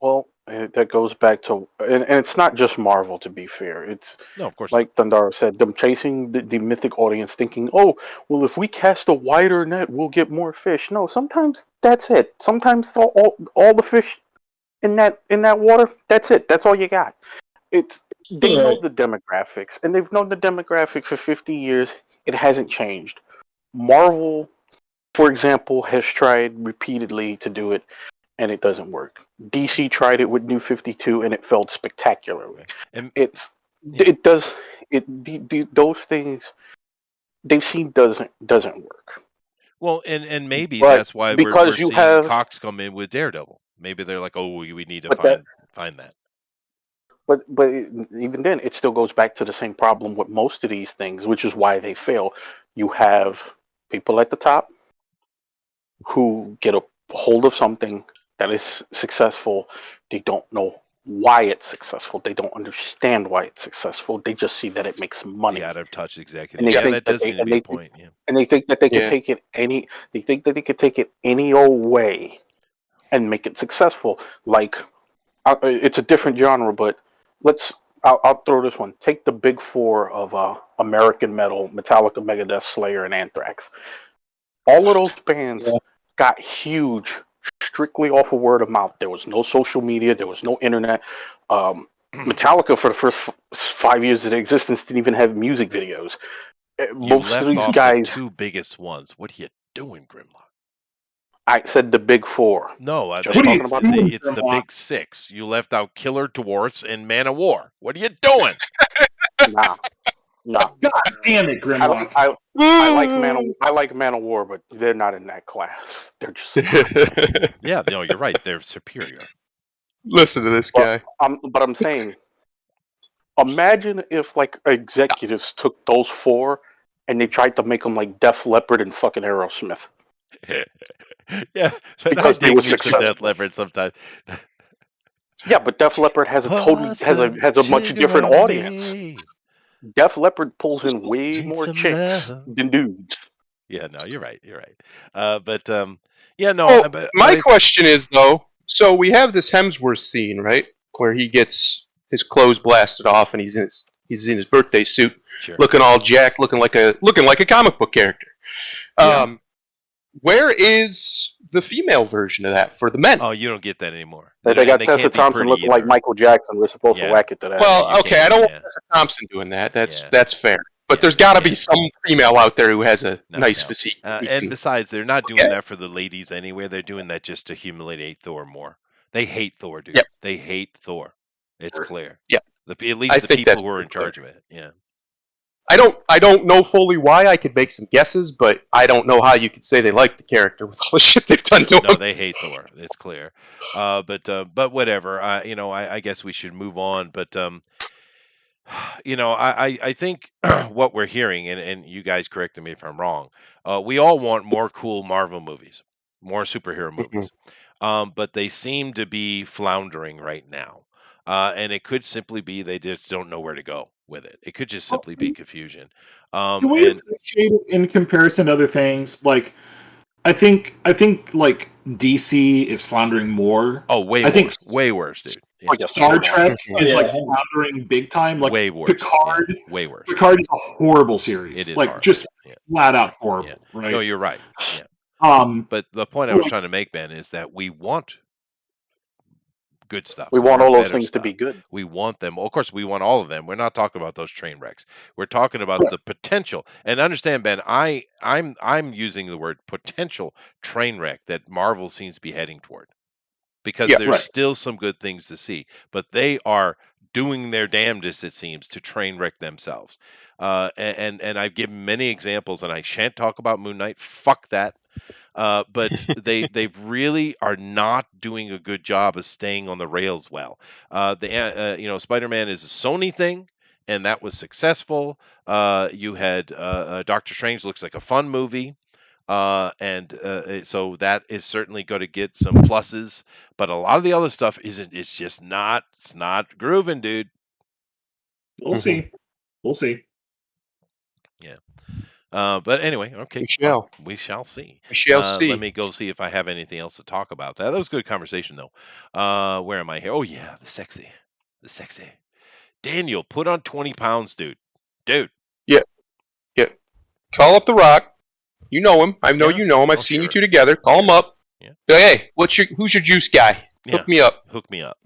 Well, that goes back to, and it's not just Marvel, to be fair. It's no, of course, like Thundara said, them chasing the mythic audience, thinking, oh, well, if we cast a wider net, we'll get more fish. No, sometimes that's it. Sometimes all the fish in that water, that's it. That's all you got. They know the demographics, and they've known the demographic for 50 years. It hasn't changed. Marvel, for example, has tried repeatedly to do it, and it doesn't work. DC tried it with New 52, and it failed spectacularly. And those things they've seen doesn't work. Well, and maybe that's why we're seeing Cox come in with Daredevil. Maybe they're like, oh, we need to find that. But even then, it still goes back to the same problem with most of these things, which is why they fail. You have people at the top who get a hold of something that is successful. They don't know why it's successful. They don't understand why it's successful. They just see that it makes money. Out of touch executive. Yeah, that does seem to be a point. Yeah. And they think that they can take it any. They think that they could take it any old way and make it successful. Like it's a different genre, but I'll throw this one. Take the big four of American metal: Metallica, Megadeth, Slayer, and Anthrax. All of those bands got huge strictly off of word of mouth. There was no social media. There was no internet. Metallica, for the first 5 years of their existence, didn't even have music videos. Most of these guys, the two biggest ones. What are you doing, Grimlock? I said the big four. No, it's the big six. You left out Killer Dwarfs and Man of War. What are you doing? Nah. God damn it, Grimlock. I like Man of War, but they're not in that class. They're just yeah. No, you're right. They're superior. Listen to this guy. But I'm saying, imagine if like executives took those four and they tried to make them like Def Leppard and fucking Aerosmith. Yeah, because they were successful. Def Leppard sometimes. Yeah, but Def Leppard has a much different audience. Def Leppard pulls in way more chicks than dudes. Yeah, no, you're right. My question is though. So we have this Hemsworth scene, right, where he gets his clothes blasted off, and he's in his birthday suit, looking all jacked, looking like a comic book character. Where is the female version of that for the men? Oh, you don't get that anymore. They got Tessa Thompson looking like Michael Jackson. We're supposed to whack it to that. Well, okay, I don't want Tessa Thompson doing that. That's fair. But there's got to be some female out there who has a nice physique. And besides, they're not doing that for the ladies anyway. They're doing that just to humiliate Thor more. They hate Thor, dude. Yep. They hate Thor. It's clear. Yeah. At least the people who are in charge of it. Yeah. I don't know fully why. I could make some guesses, but I don't know how you could say they like the character with all the shit they've done to him. No, they hate Thor. It's clear. But whatever. I guess we should move on. But I think what we're hearing, and you guys correct me if I'm wrong, we all want more cool Marvel movies, more superhero movies, but they seem to be floundering right now. And it could simply be they just don't know where to go with it. It could just simply be confusion. Can we And appreciate it in comparison to other things? Like, I think like DC is floundering more. way I think worse, way worse, dude. Yeah, Oh, yes. Star Trek is Yeah. like floundering big time. Like way worse. Picard, Yeah, way worse. Picard is a horrible series. It is like horrible. just Yeah. flat out horrible. Yeah. Right? No, you're right. Yeah. But the point I was trying to make, Ben, is that we want good stuff. We want all those better things to stuff. be good. We want them. Of course, we want all of them. We're not talking about those train wrecks. We're talking about the potential. And understand, Ben, I'm using the word potential train wreck that Marvel seems to be heading toward, because there's still some good things to see, but they are doing their damnedest, it seems, to train wreck themselves. And I've given many examples, and I shan't talk about Moon Knight. Fuck that. But they really are not doing a good job of staying on the rails well. Spider-Man is a Sony thing, and that was successful. You had Doctor Strange looks like a fun movie. So that is certainly going to get some pluses, but a lot of the other stuff isn't. It's just not. It's not grooving, dude. we'll see. We'll see. Yeah. But anyway, okay. We shall. We shall see. See. Let me go see if I have anything else to talk about. That was a good conversation, though. Where am I here? Oh yeah, the sexy. Daniel, put on 20 pounds, dude. Yeah. Call up The Rock. You know him. I know you know him. I've seen you two together. Call him up. Yeah. Hey, who's your juice guy? Hook me up.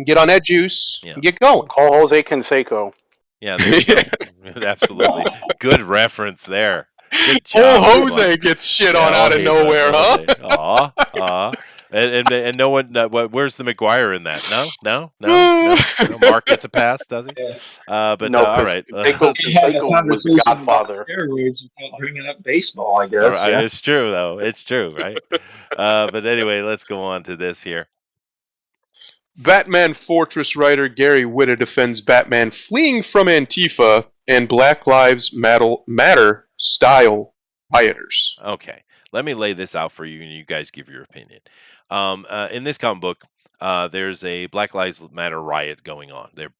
Get on that juice. Yeah. And get going. Call Jose Canseco. Yeah, there you go. Absolutely. Good reference there. Good job. Jose gets shit on out of nowhere, huh? And no one. Where's the McGuire in that? No. Mark gets a pass, does he? But No, all right. Canseco was the Godfather. Steroids without bringing up baseball, I guess. Right, Yeah. it's true, though. It's true, right? But anyway, let's go on to this here. Batman Fortress writer Gary Whitta defends Batman fleeing from Antifa and Black Lives Matter style rioters. Okay, let me lay this out for you, and you guys give your opinion. In this comic book, there's a Black Lives Matter riot going on. They're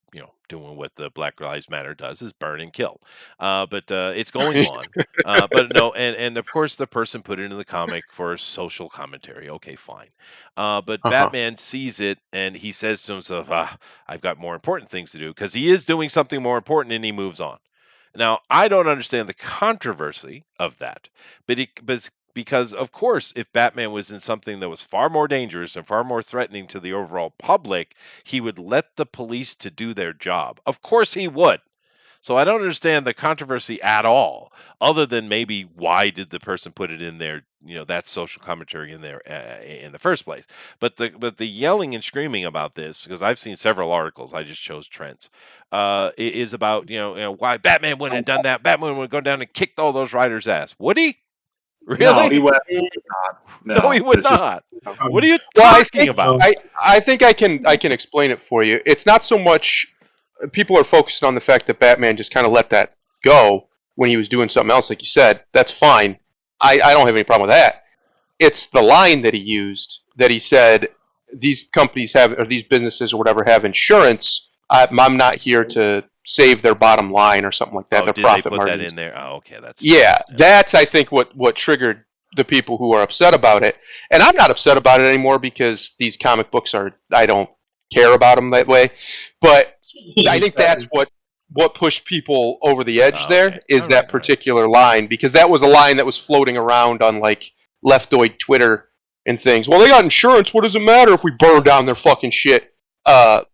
doing what the Black Lives Matter does, is burn and kill. But it's going on. But no, and of course the person put it in the comic for social commentary. Okay, fine. But Batman sees it and he says to himself, I've got more important things to do, because he is doing something more important, and he moves on. Now, I don't understand the controversy of that, but because, of course, if Batman was in something that was far more dangerous and far more threatening to the overall public, he would let the police to do their job. Of course he would. So I don't understand the controversy at all, other than maybe why did the person put it in there, that social commentary in there in the first place. But the yelling and screaming about this, because I've seen several articles, I just chose Trent's, is about, why Batman wouldn't have done that. Batman would have gone down and kicked all those writers' ass. Would he? Really? No, he would not. No, he would not. What are you talking about? I think I can explain it for you. It's not so much people are focused on the fact that Batman just kind of let that go when he was doing something else, like you said. That's fine. I don't have any problem with that. It's the line that he used, that he said these companies have, or these businesses or whatever, have insurance. I'm not here to save their bottom line or something like that. Their did profit they put margins. that in there? Oh, okay, that's that's I think what triggered the people who are upset about it. And I'm not upset about it anymore, because these comic books I don't care about them that way. But I think that's what pushed people over the edge is that particular line, because that was a line that was floating around on like leftoid Twitter and things. Well, they got insurance. What does it matter if we burn down their fucking shit?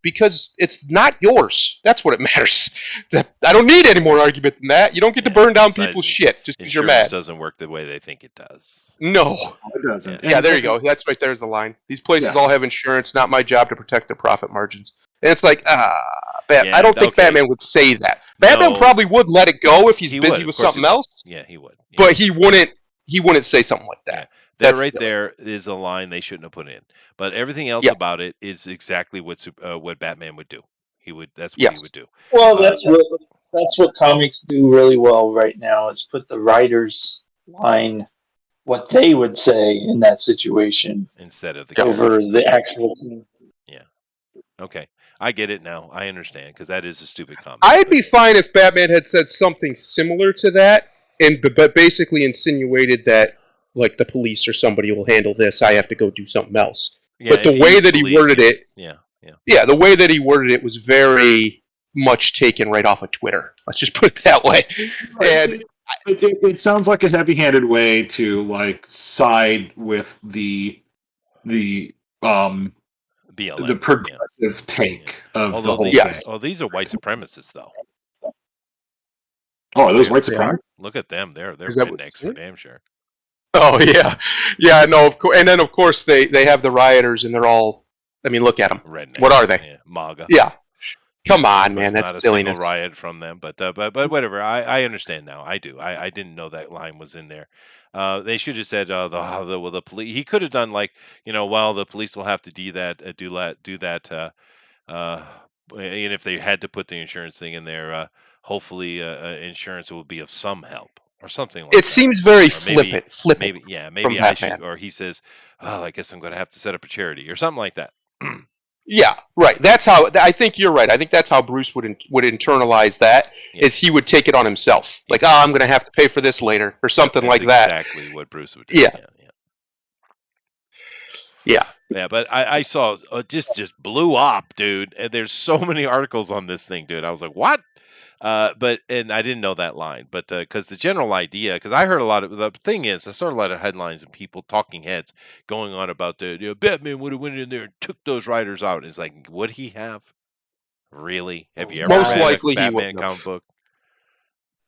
Because it's not yours. That's what it matters. I don't need any more argument than that. You don't get to burn down people's shit just because you're mad. Insurance doesn't work the way they think it does. No. It doesn't. Yeah, there you go. That's right. There's the line. These places all have insurance. Not my job to protect their profit margins. And it's like, I don't think Batman would say that. Batman probably would let it go if he's busy with something else. Yeah, he would. Yeah. But he wouldn't say something like that. Yeah. There is a line they shouldn't have put in. But everything else about it is exactly what Batman would do. That's what he would do. Well, that's that's what comics do really well right now is put the writers line what they would say in that situation instead of the over character. the actual thing. Yeah. Okay. I get it now. I understand because that is a stupid comic. I'd be fine if Batman had said something similar to that, but basically insinuated that like the police or somebody will handle this. I have to go do something else. Yeah, but the way that he worded it, yeah, the way that he worded it was very much taken right off of Twitter. Let's just put it that way. And it sounds like a heavy-handed way to like side with the BLM, the progressive take of the whole thing. Oh, these are white supremacists, though. Oh, are those white supremacists? Look at them. They're rednecks for damn sure. Oh yeah. No, of course. And then of course they have the rioters, and they're all. I mean, look at them. Rednecks, what are they? Yeah, MAGA. Yeah. Come on, man. That's not a silliness. Single riot from them, but whatever. I understand now. I do. I didn't know that line was in there. They should have said the police. He could have done like the police will have to do that. And if they had to put the insurance thing in there, hopefully insurance will be of some help or something like that. It seems very flippant. Maybe I should. Or he says, "Oh, I guess I'm going to have to set up a charity or something like that." Yeah, right. That's how I think you're right. I think that's how Bruce would internalize that. Is he would take it on himself, like, I'm going to have to pay for this later or something like that. Exactly what Bruce would do. Yeah. But I saw just blew up, dude. And there's so many articles on this thing, dude. I was like, what? And I didn't know that line, but because the general idea, because I heard the thing is, I saw a lot of headlines and people talking heads going on about Batman would have went in there and took those writers out. It's like, would he have? Really? Have you ever read a Batman comic book?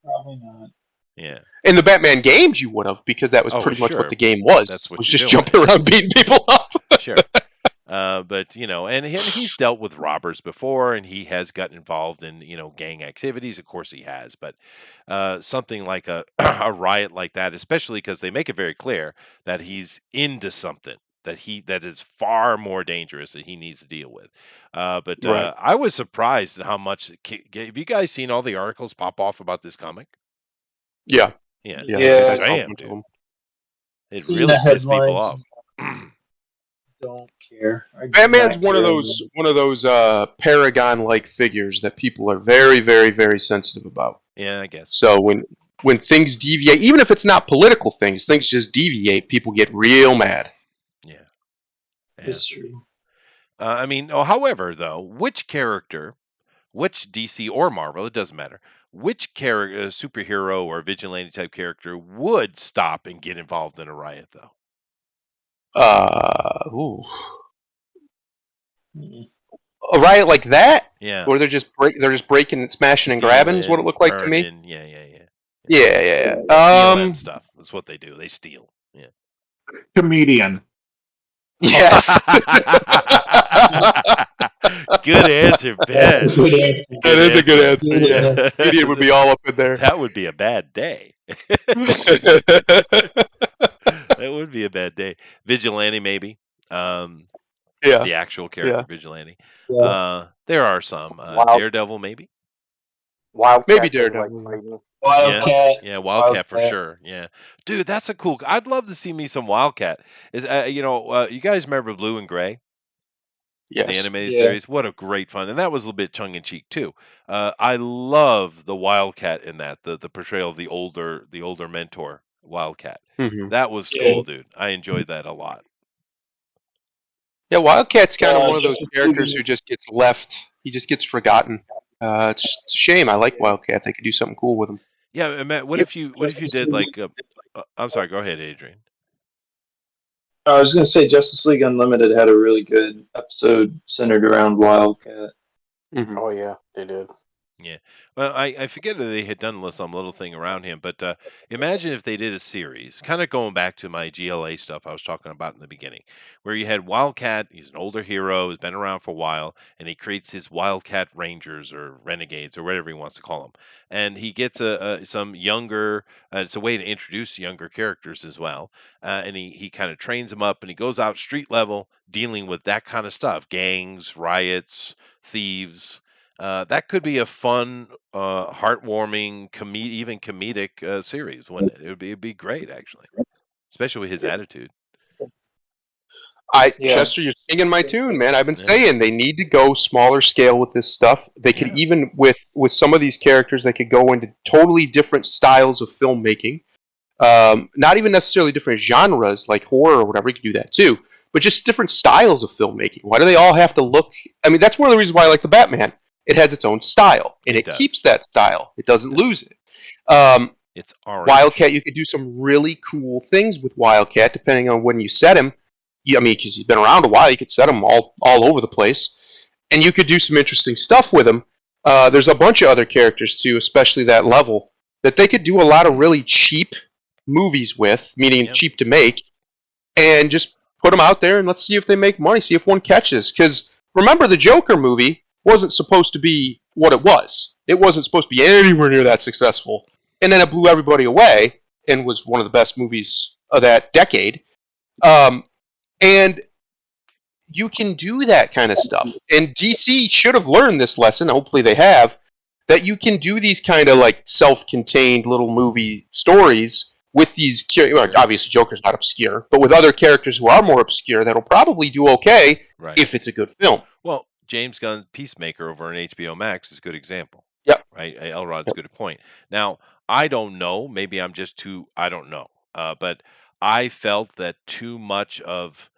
Probably not. Yeah. In the Batman games, you would have, because that was pretty much what the game was. That's what was just jumping around beating people up. Sure. But and he's dealt with robbers before, and he has gotten involved in gang activities. Of course, he has. But something like a riot like that, especially because they make it very clear that he's into something that is far more dangerous that he needs to deal with. But right. I was surprised at how much. Have you guys seen all the articles pop off about this comic? Yeah. Damn, dude. It really pissed people off. Don't care. Batman's one of those Paragon-like figures that people are very, very, very sensitive about. Yeah, I guess. So when things deviate, even if it's not political things just deviate, people get real mad. Yeah. That's true. However, though, which character, which DC or Marvel, it doesn't matter, which character, superhero or vigilante type character would stop and get involved in a riot, though? A riot like that? Yeah. Where they're just breaking and smashing and grabbing is what it looked like to me. Yeah. Stealing stuff. That's what they do. They steal. Yeah. Comedian. Yes. Good answer, Ben. That is a good answer. Yeah. Comedian would be all up in there. That would be a bad day. That would be a bad day. Vigilante, maybe. The actual character, Vigilante. Yeah. There are some. Daredevil, maybe. Wildcat. Maybe Daredevil. Wildcat. Yeah, Wildcat for sure. Yeah, dude, that's a cool. I'd love to see me some Wildcat. You guys remember Blue and Gray? Yes. The animated series. What a great fun, and that was a little bit tongue in cheek too. I love the Wildcat in that. The portrayal of the older mentor Wildcat. Mm-hmm. That was cool, dude. I enjoyed that a lot. Yeah, Wildcat's kind of one of those characters who just gets left. He just gets forgotten. It's a shame. I like Wildcat. They could do something cool with him. Yeah, Matt. What if you did like? I'm sorry. Go ahead, Adrian. I was going to say Justice League Unlimited had a really good episode centered around Wildcat. Mm-hmm. Oh yeah, they did. Yeah. Well, I forget that they had done some little thing around him, but imagine if they did a series, kind of going back to my GLA stuff I was talking about in the beginning, where you had Wildcat. He's an older hero, has been around for a while, and he creates his Wildcat Rangers or Renegades or whatever he wants to call them. And he gets some younger, it's a way to introduce younger characters as well. And he kind of trains them up, and he goes out street level dealing with that kind of stuff, gangs, riots, thieves. That could be a fun, heartwarming, even comedic series. It'd be great, actually, especially with his attitude. Chester, you're singing my tune, man. I've been saying they need to go smaller scale with this stuff. They could even with some of these characters, they could go into totally different styles of filmmaking. Not even necessarily different genres like horror or whatever. You could do that too, but just different styles of filmmaking. Why do they all have to look? I mean, that's one of the reasons why I like the Batman. It has its own style, and it keeps that style. It doesn't lose it. It's orange. Wildcat, you could do some really cool things with Wildcat, depending on when you set him. I mean, because he's been around a while, you could set him all over the place, and you could do some interesting stuff with him. There's a bunch of other characters too, especially that level, that they could do a lot of really cheap movies with, meaning cheap to make, and just put them out there and let's see if they make money, see if one catches. Because remember, the Joker movie wasn't supposed to be what it was. It wasn't supposed to be anywhere near that successful, and then it blew everybody away and was one of the best movies of that decade. And you can do that kind of stuff. And DC should have learned this lesson, hopefully they have, that you can do these kind of like self-contained little movie stories with these, obviously Joker's not obscure, but with other characters who are more obscure that'll probably do okay if it's a good film. Well, James Gunn's Peacemaker over on HBO Max is a good example. Yep. Right? Elrod's a good point. Now, I don't know, maybe I'm just too, I don't know, but I felt that too much of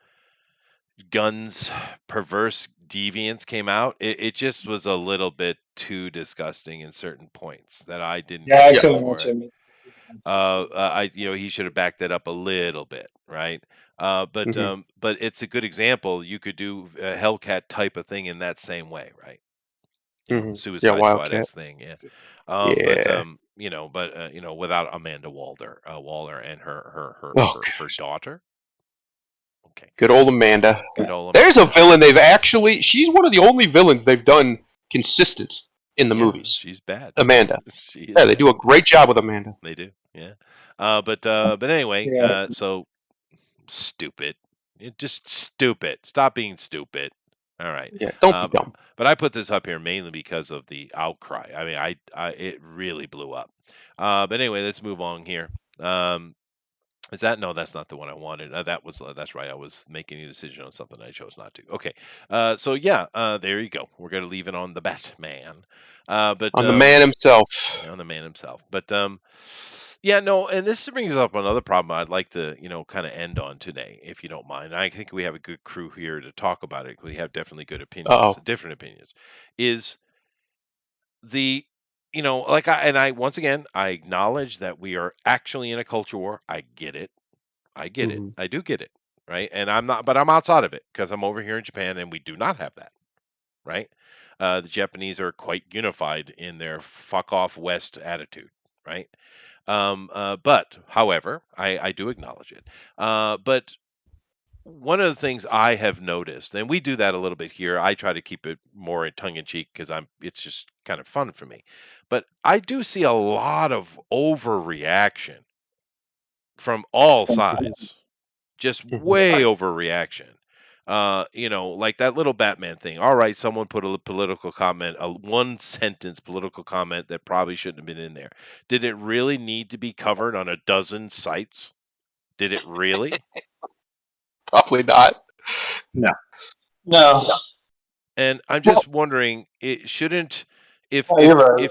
Gunn's perverse deviance came out. It just was a little bit too disgusting in certain points that I didn't. Yeah, I couldn't watch it. He should have backed that up a little bit, right? But it's a good example. You could do a Hellcat type of thing in that same way, right? Suicide Squad thing, But without Amanda Waller and her daughter. Okay. Good old Amanda. There's a villain she's one of the only villains they've done consistent in the movies. She's bad. Amanda. They do a great job with Amanda. They do, yeah. But anyway, so stupid. Just stupid. Stop being stupid. All right. Yeah, don't be dumb. But I put this up here mainly because of the outcry. I mean, it really blew up. But anyway, let's move on here. Is that no? That's not the one I wanted. That's right. I was making a decision on something I chose not to. Okay. There you go. We're gonna leave it on the Batman. But on the man himself. On the man himself. But and this brings up another problem I'd like to, kind of end on today, if you don't mind. I think we have a good crew here to talk about it. We have definitely good opinions, different opinions. Is the, once again, I acknowledge that we are actually in a culture war. I get it. I do get it. Right. And I'm outside of it because I'm over here in Japan and we do not have that. Right. The Japanese are quite unified in their fuck off West attitude. Right. But however, I do acknowledge it. But one of the things I have noticed, and we do that a little bit here, I try to keep it more tongue in cheek because it's just kind of fun for me. But I do see a lot of overreaction from all sides, just way overreaction. Like that little Batman thing. All right, someone put a political comment, a one-sentence political comment that probably shouldn't have been in there. Did it really need to be covered on a dozen sites? Did it really? Probably not. No. And I'm just wondering, it shouldn't. If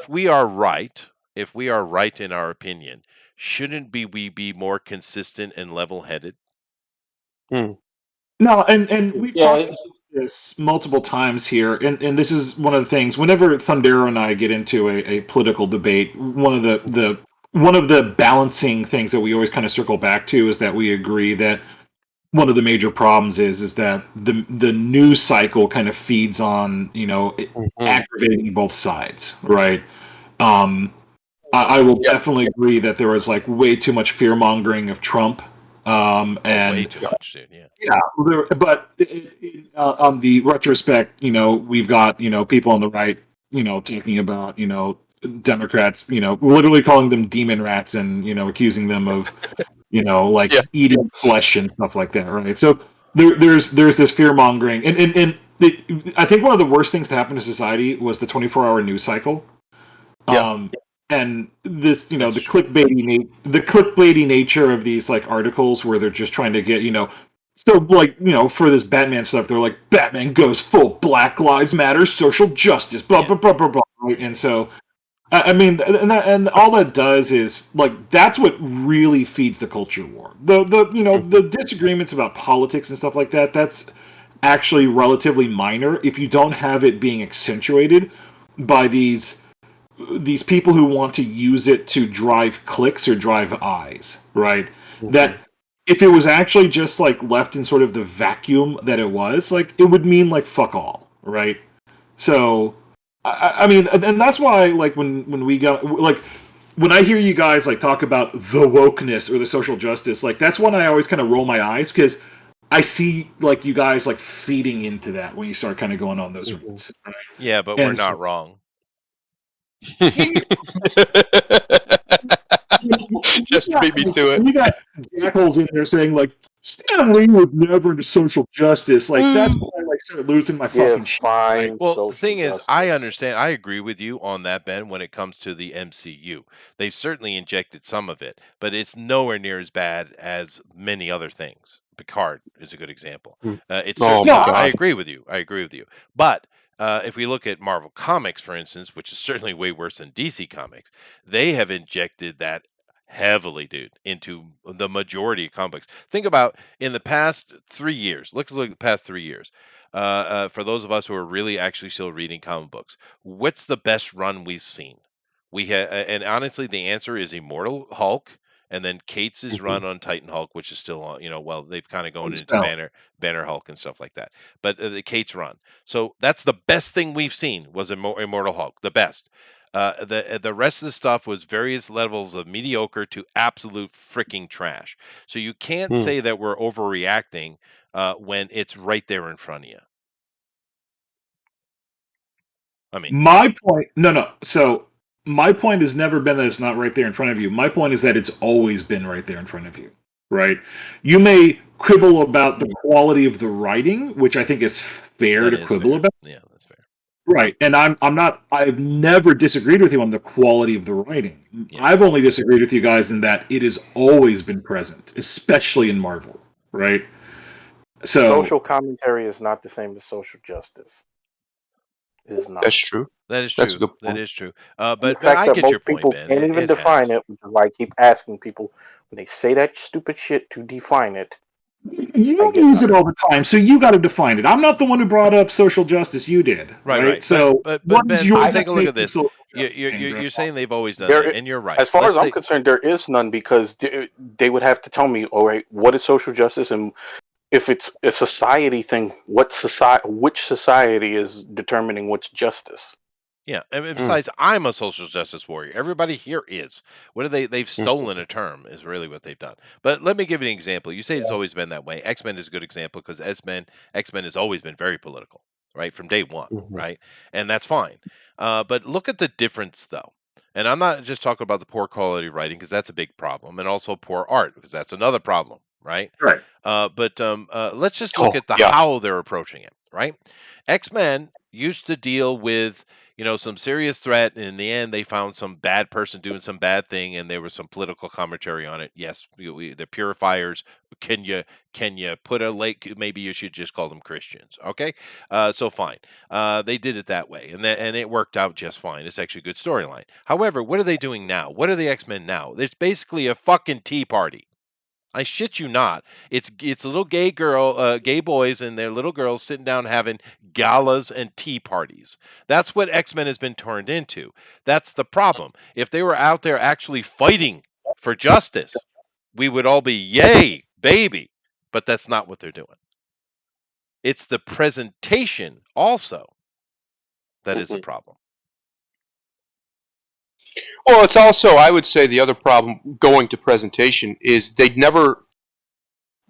we are right, in our opinion, shouldn't we be more consistent and level-headed? No, and we've talked about this multiple times here, and this is one of the things. Whenever Thundero and I get into a political debate, one of the balancing things that we always kind of circle back to is that we agree that one of the major problems is that the news cycle kind of feeds on aggravating both sides, right? I will definitely agree that there was like way too much fear mongering of Trump. And way too much, dude, yeah. But on the retrospect, we've got people on the right, talking about Democrats, literally calling them demon rats and accusing them of eating flesh and stuff like that, right? So there's this fear mongering, and I think one of the worst things to happen to society was the 24-hour news cycle. Yeah. And this, the clickbaity nature of these like articles where they're just trying to get, so like, for this Batman stuff, they're like, Batman goes full Black Lives Matter, social justice, blah blah blah blah blah. Right? And so, I mean, and all that does is like that's what really feeds the culture war. The disagreements about politics and stuff like that. That's actually relatively minor if you don't have it being accentuated by these people who want to use it to drive clicks or drive eyes, right? Mm-hmm. That if it was actually just like left in sort of the vacuum that it was, like it would mean like fuck all, right? So, I mean, and that's why like when we got like when I hear you guys like talk about the wokeness or the social justice, like that's when I always kind of roll my eyes because I see like you guys like feeding into that when you start kind of going on those routes. Right? Yeah, but we're not wrong. Just beat me to it. You got jackals in there saying like Stan Lee was never into social justice. Like that's when I like started losing my fucking shit. Fine. Well, the thing is, I understand. I agree with you on that, Ben. When it comes to the MCU, they've certainly injected some of it, but it's nowhere near as bad as many other things. Picard is a good example. It's I agree with you. But if we look at Marvel Comics, for instance, which is certainly way worse than DC Comics, they have injected that heavily, dude, into the majority of comics. Think about in the past 3 years. Look at the past 3 years. For those of us who are really actually still reading comic books, what's the best run we've seen? And honestly, the answer is Immortal Hulk. And then Cates' run on Titan Hulk, which is still on, they've kind of gone into Banner Hulk and stuff like that. But the Cates run. So that's the best thing we've seen was Immortal Hulk, the best. The rest of the stuff was various levels of mediocre to absolute freaking trash. So you can't say that we're overreacting when it's right there in front of you. I mean, my point. No. So my point has never been that it's not right there in front of you. My point is that it's always been right there in front of you, right? You may quibble about the quality of the writing, which I think is fair to quibble about. Yeah, that's fair. Right, and I've never disagreed with you on the quality of the writing. Yeah. I've only disagreed with you guys in that it has always been present, especially in Marvel, right? So social commentary is not the same as social justice. It is not. That's true. That is true. That's a good point. That is true. But I get your point, Ben. Can't even define it, which is why I keep asking people when they say that stupid shit to define it. You use it all the time, so you got to define it. I'm not the one who brought up social justice. You did, right? So, but Ben, take a look at this. You're saying they've always done it, and you're right. As far as I'm concerned, there is none because they would have to tell me, all right, what is social justice, and if it's a society thing, which society is determining what's justice? Yeah, and besides, I'm a social justice warrior. Everybody here is. What are they? They've stolen a term, is really what they've done. But let me give you an example. You say it's always been that way. X-Men is a good example because X-Men has always been very political, right, from day one, right? And that's fine. But look at the difference, though. And I'm not just talking about the poor quality writing because that's a big problem, and also poor art because that's another problem, right? Right. But let's just look at how they're approaching it, right? X-Men used to deal with some serious threat, and in the end, they found some bad person doing some bad thing, and there was some political commentary on it. Yes, the purifiers. Can you put a lake? Maybe you should just call them Christians. Okay, so fine. They did it that way, and it worked out just fine. It's actually a good storyline. However, what are they doing now? What are the X-Men now? It's basically a fucking tea party. I shit you not. It's a little gay boys and their little girls sitting down having galas and tea parties. That's what X-Men has been turned into. That's the problem. If they were out there actually fighting for justice, we would all be yay, baby. But that's not what they're doing. It's the presentation also that is a problem. Well, it's also, I would say, the other problem going to presentation is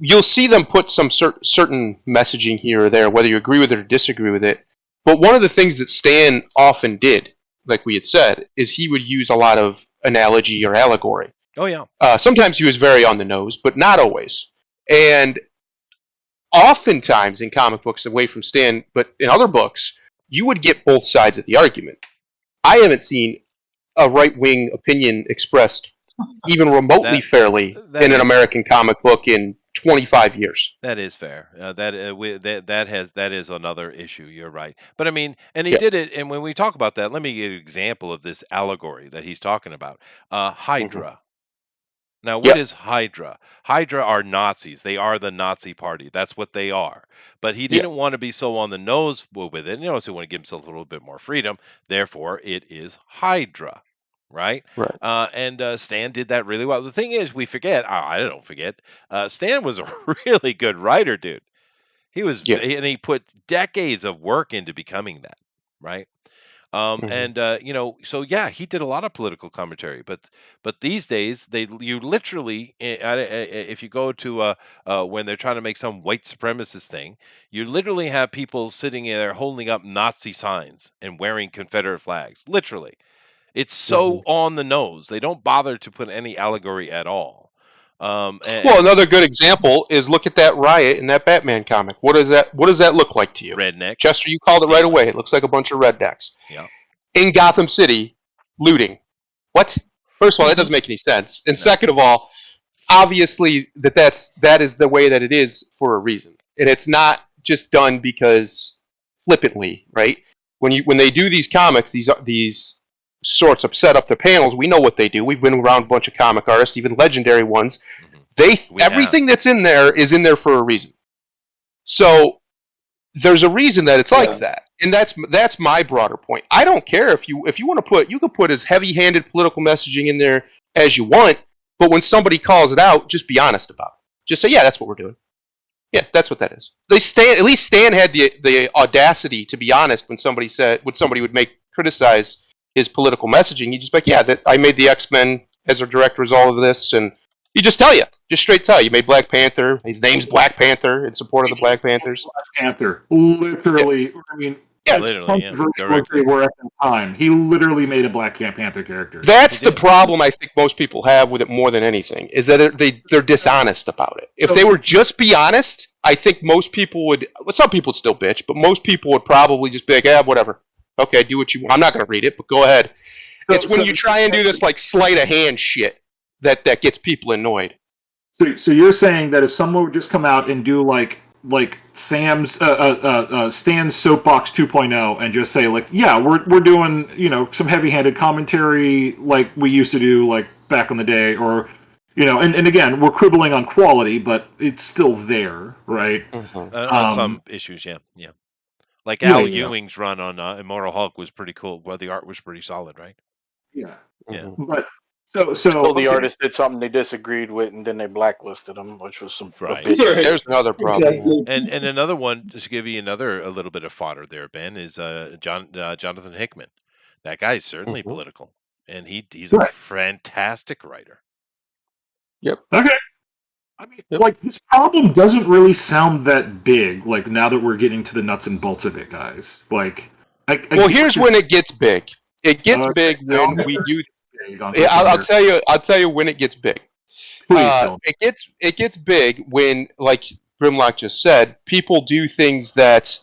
you'll see them put some certain messaging here or there, whether you agree with it or disagree with it. But one of the things that Stan often did, like we had said, is he would use a lot of analogy or allegory. Oh, yeah. Sometimes he was very on the nose, but not always. And oftentimes in comic books, away from Stan, but in other books, you would get both sides of the argument. I haven't seen a right-wing opinion expressed even remotely fairly in an American comic book in 25 years. That is fair. That is another issue. You're right. But I mean, and he did it. And when we talk about that, let me give you an example of this allegory that he's talking about. Hydra. Now, what is Hydra? Hydra are Nazis. They are the Nazi party. That's what they are. But he didn't want to be so on the nose with it. So he wanted to give himself a little bit more freedom. Therefore, it is Hydra. Right. And Stan did that really well. The thing is, we forget. I don't forget. Stan was a really good writer, dude. He was, and he put decades of work into becoming that. Right. And so he did a lot of political commentary. But these days, you literally, if you go to when they're trying to make some white supremacist thing, you literally have people sitting there holding up Nazi signs and wearing Confederate flags. Literally. It's so on the nose. They don't bother to put any allegory at all. Well, another good example is look at that riot in that Batman comic. What does that look like to you? Redneck. Chester, you called it right away. It looks like a bunch of rednecks. Yeah. In Gotham City, looting. What? First of all, that doesn't make any sense. And second of all, obviously that is the way that it is for a reason. And it's not just done because flippantly, right? When they do these comics, these sorts of set up the panels, we know what they do. We've been around a bunch of comic artists, even legendary ones. Everything that's in there is in there for a reason. So there's a reason that it's like that, and that's my broader point. I don't care if you want to put, you can put as heavy-handed political messaging in there as you want, but when somebody calls it out, just be honest about it. Just say, yeah, that's what we're doing. Yeah, that's what that is. At least Stan had the audacity to be honest when somebody would criticize his political messaging. He just like, yeah, that I made the X-Men as a direct result of this, and he just straight tell you made Black Panther. His name's Black Panther in support of the Black Panthers. Black Panther, literally. I mean, controversial they were at the time. He literally made a Black Panther character. That's the problem I think most people have with it more than anything, is that they're dishonest about it. If they were just be honest, I think most people would. Well, some people would still bitch, but most people would probably just be like, whatever. Okay, do what you want. I'm not going to read it, but go ahead. It's when you try and do this like sleight of hand shit that gets people annoyed. So you're saying that if someone would just come out and do like Stan's Soapbox 2.0 and just say like, yeah, we're doing some heavy-handed commentary like we used to do like back in the day, or and again, we're quibbling on quality, but it's still there, right? On some issues, yeah. Like Al Ewing's run on Immortal Hulk was pretty cool. Well, the art was pretty solid, right? Yeah. But so the artist did something they disagreed with, and then they blacklisted him, which was some right. There's another problem. Exactly. And another one, just to give you a little bit of fodder there, Ben, is Jonathan Hickman. That guy's certainly political, and he's a fantastic writer. Yep. Okay. I mean, like, this problem doesn't really sound that big, like, now that we're getting to the nuts and bolts of it, guys. Like, here's when it gets big. It gets big when we do. I'll tell you when it gets big. It gets big when, like Grimlock just said, people do things that.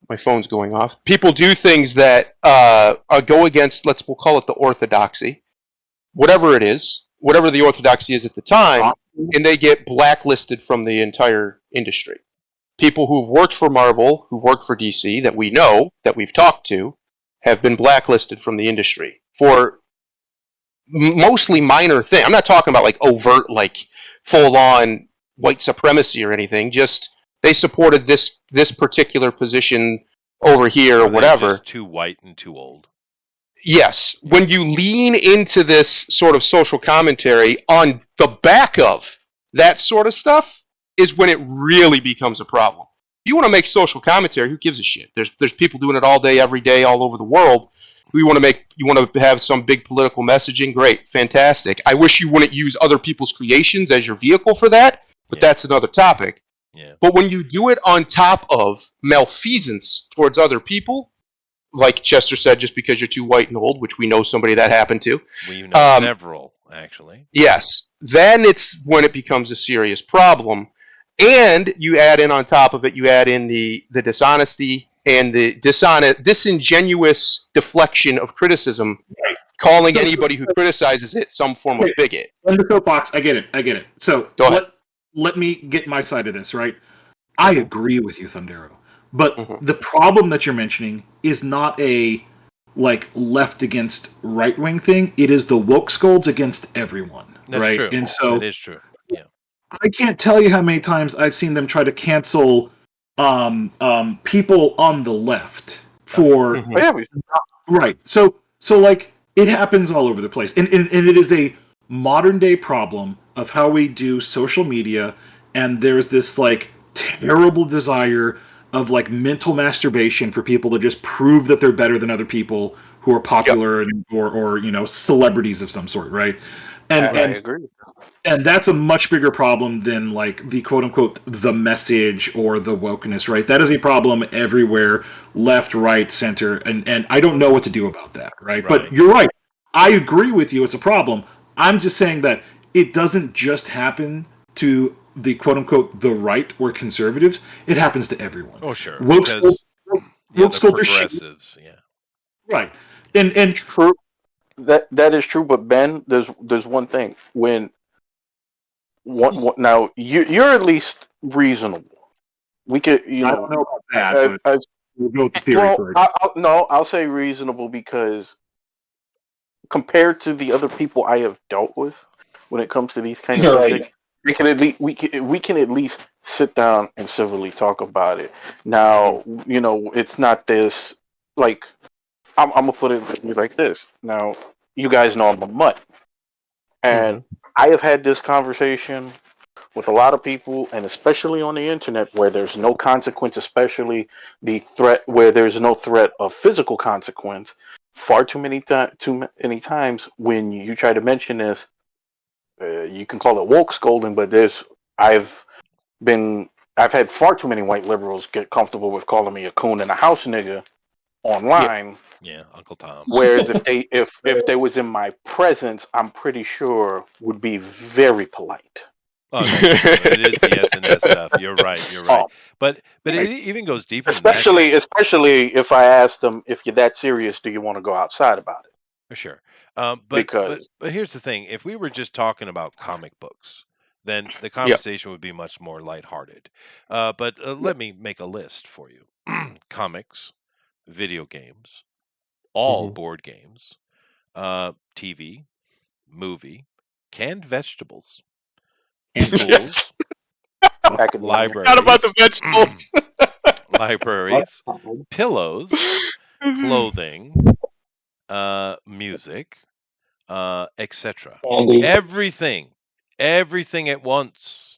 My phone's going off. People do things that go against, we'll call it the orthodoxy, whatever it is, whatever the orthodoxy is at the time. And they get blacklisted from the entire industry. People who've worked for Marvel, who've worked for DC, that we know, that we've talked to, have been blacklisted from the industry for mostly minor things. I'm not talking about like overt, like full-on white supremacy or anything. Just they supported this particular position over here or whatever. Just too white and too old. Yes, when you lean into this sort of social commentary on the back of that sort of stuff is when it really becomes a problem. You want to make social commentary, who gives a shit? There's people doing it all day, every day, all over the world. You want to have some big political messaging, great, fantastic. I wish you wouldn't use other people's creations as your vehicle for that, but that's another topic. Yeah. But when you do it on top of malfeasance towards other people, like Chester said, just because you're too white and old, which we know somebody that happened to. We know several, actually. Yes. Then it's when it becomes a serious problem. And you add in on top of it, you add in the dishonesty and the disingenuous deflection of criticism, calling anybody who criticizes it some form of bigot. In the soapbox, I get it. So let me get my side of this, right? I agree with you, Thundero. But the problem that you're mentioning is not a left against right wing thing. It is the woke scolds against everyone. That's right? true. And so that is true. Yeah. I can't tell you how many times I've seen them try to cancel people on the left for right. So it happens all over the place. And it is a modern day problem of how we do social media, and there's this terrible desire of mental masturbation for people to just prove that they're better than other people who are popular and or celebrities of some sort, right? And I agree. And that's a much bigger problem than the quote unquote the message or the wokeness, right? That is a problem everywhere, left, right, center, and I don't know what to do about that, right? But you're right. I agree with you. It's a problem. I'm just saying that it doesn't just happen to the quote unquote the right or conservatives. It happens to everyone. Oh sure. Woke progressives, right. And true. That is true. But Ben, there's one thing when. Now you're at least reasonable. We could, I don't know about that. We'll go with the theory first. I'll say reasonable because compared to the other people I have dealt with when it comes to these kind of subjects, we can at least sit down and civilly talk about it. Now, it's not this I'm gonna put it like this. Now, you guys know I'm a mutt, and I have had this conversation with a lot of people, and especially on the internet where there's no consequence, especially the threat where there's no threat of physical consequence. Far too many times when you try to mention this, you can call it woke scolding, but I've had far too many white liberals get comfortable with calling me a coon and a house nigga online. Yeah, Uncle Tom. Whereas if they was in my presence, I'm pretty sure would be very polite. Oh, it is the S&S stuff. You're right. But it even goes deeper. Especially if I asked them, if you're that serious, do you want to go outside about it? For sure. But here's the thing: if we were just talking about comic books, then the conversation would be much more lighthearted. But let me make a list for you: comics, video games, all board games, TV, movie, canned vegetables, schools, libraries. Not about the vegetables. Libraries, pillows, clothing, music, etc. Everything at once.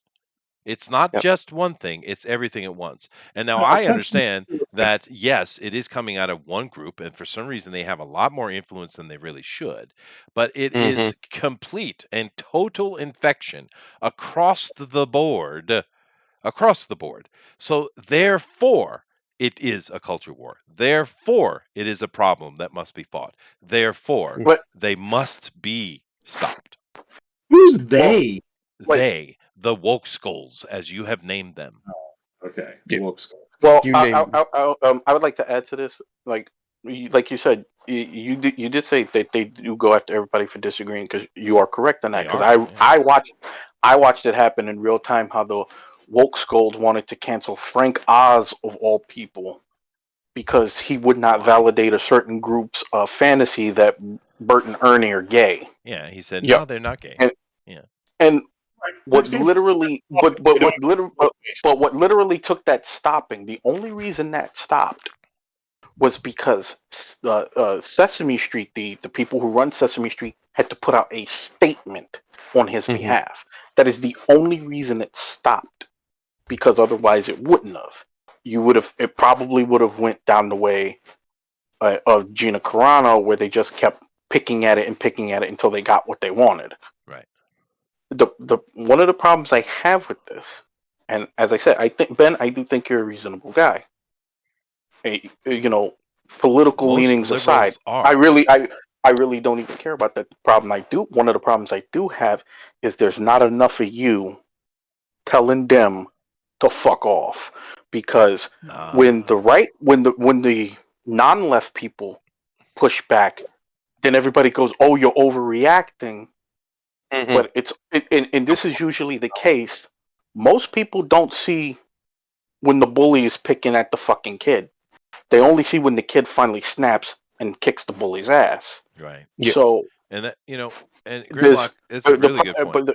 It's not just one thing, it's everything at once. And now I understand that, yes, it is coming out of one group, and for some reason they have a lot more influence than they really should. But it is complete and total infection across the board. So therefore, it is a culture war. Therefore, it is a problem that must be fought. Therefore, they must be stopped. Who's they? They, the woke skulls, as you have named them. Oh, okay, the woke skulls. Well, I would like to add to this. Like you said, you did say that they do go after everybody for disagreeing, because you are correct on that. Because I watched it happen in real time. How the woke skulls wanted to cancel Frank Oz of all people because he would not validate a certain group's fantasy that Bert and Ernie are gay. Yeah, he said no, they're not gay. And what literally took that stopping, the only reason that stopped was because Sesame Street, the people who run Sesame Street, had to put out a statement on his behalf. That is the only reason it stopped, because otherwise it wouldn't have. It probably would have went down the way of Gina Carano, where they just kept picking at it until they got what they wanted. Right. The one of the problems I have with this, and as I said, I think, Ben, I do think you're a reasonable guy. Political Most leanings aside, I really don't even care about that. One of the problems I do have is there's not enough of you telling them to fuck off, because when the non-left people push back, then everybody goes, "Oh, you're overreacting." But and this is usually the case. Most people don't see when the bully is picking at the fucking kid. They only see when the kid finally snaps and kicks the bully's ass. Right. Yeah. So, and that, and Grimlock, it's a really good point.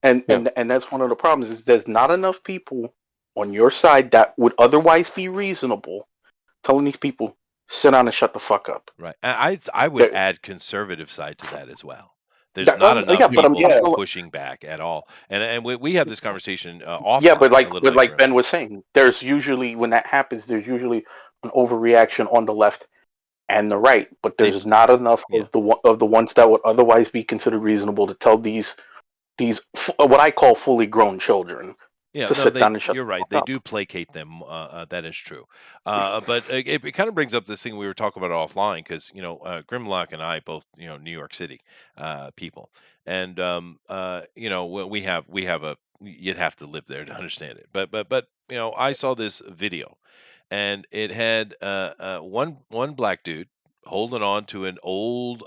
And that's one of the problems is there's not enough people on your side that would otherwise be reasonable telling these people sit down and shut the fuck up. Right. I would add conservative side to that as well. There's not enough people pushing back at all, and we have this conversation often. Yeah, but like Ben was saying, there's usually when that happens, there's usually an overreaction on the left and the right, but there's not enough of the ones that would otherwise be considered reasonable to tell these what I call fully grown children. Yeah, you're right. They do placate them. That is true. But it kind of brings up this thing we were talking about offline because Grimlock and I both New York City people, and we have a you'd have to live there to understand it. But I saw this video, and it had one black dude holding on to an old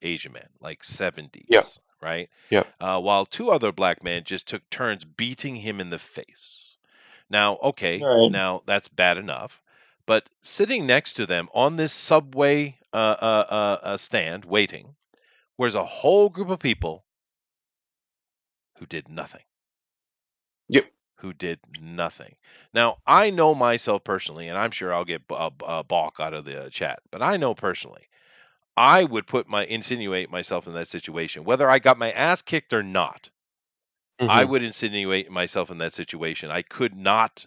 Asian man, like 70s. Yeah. Right? Yeah. While two other black men just took turns beating him in the face. Now, okay, now that's bad enough. But sitting next to them on this subway stand waiting was a whole group of people who did nothing. Yep. Who did nothing. Now, I know myself personally, and I'm sure I'll get a balk out of the chat, but I know personally, I would insinuate myself in that situation, whether I got my ass kicked or not. I would insinuate myself in that situation. I could not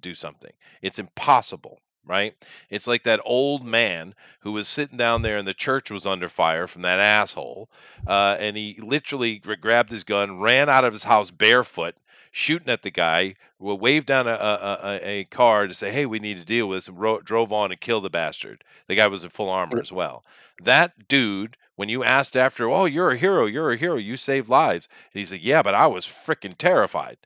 do something. It's impossible, right? It's like that old man who was sitting down there and the church was under fire from that asshole, and he literally grabbed his gun, ran out of his house barefoot, shooting at the guy, waved down a car to say, "Hey, we need to deal with this," and drove on and killed the bastard. The guy was in full armor as well. That dude, when you asked after, "Oh, you're a hero, you saved lives," and he's like, "Yeah, but I was freaking terrified."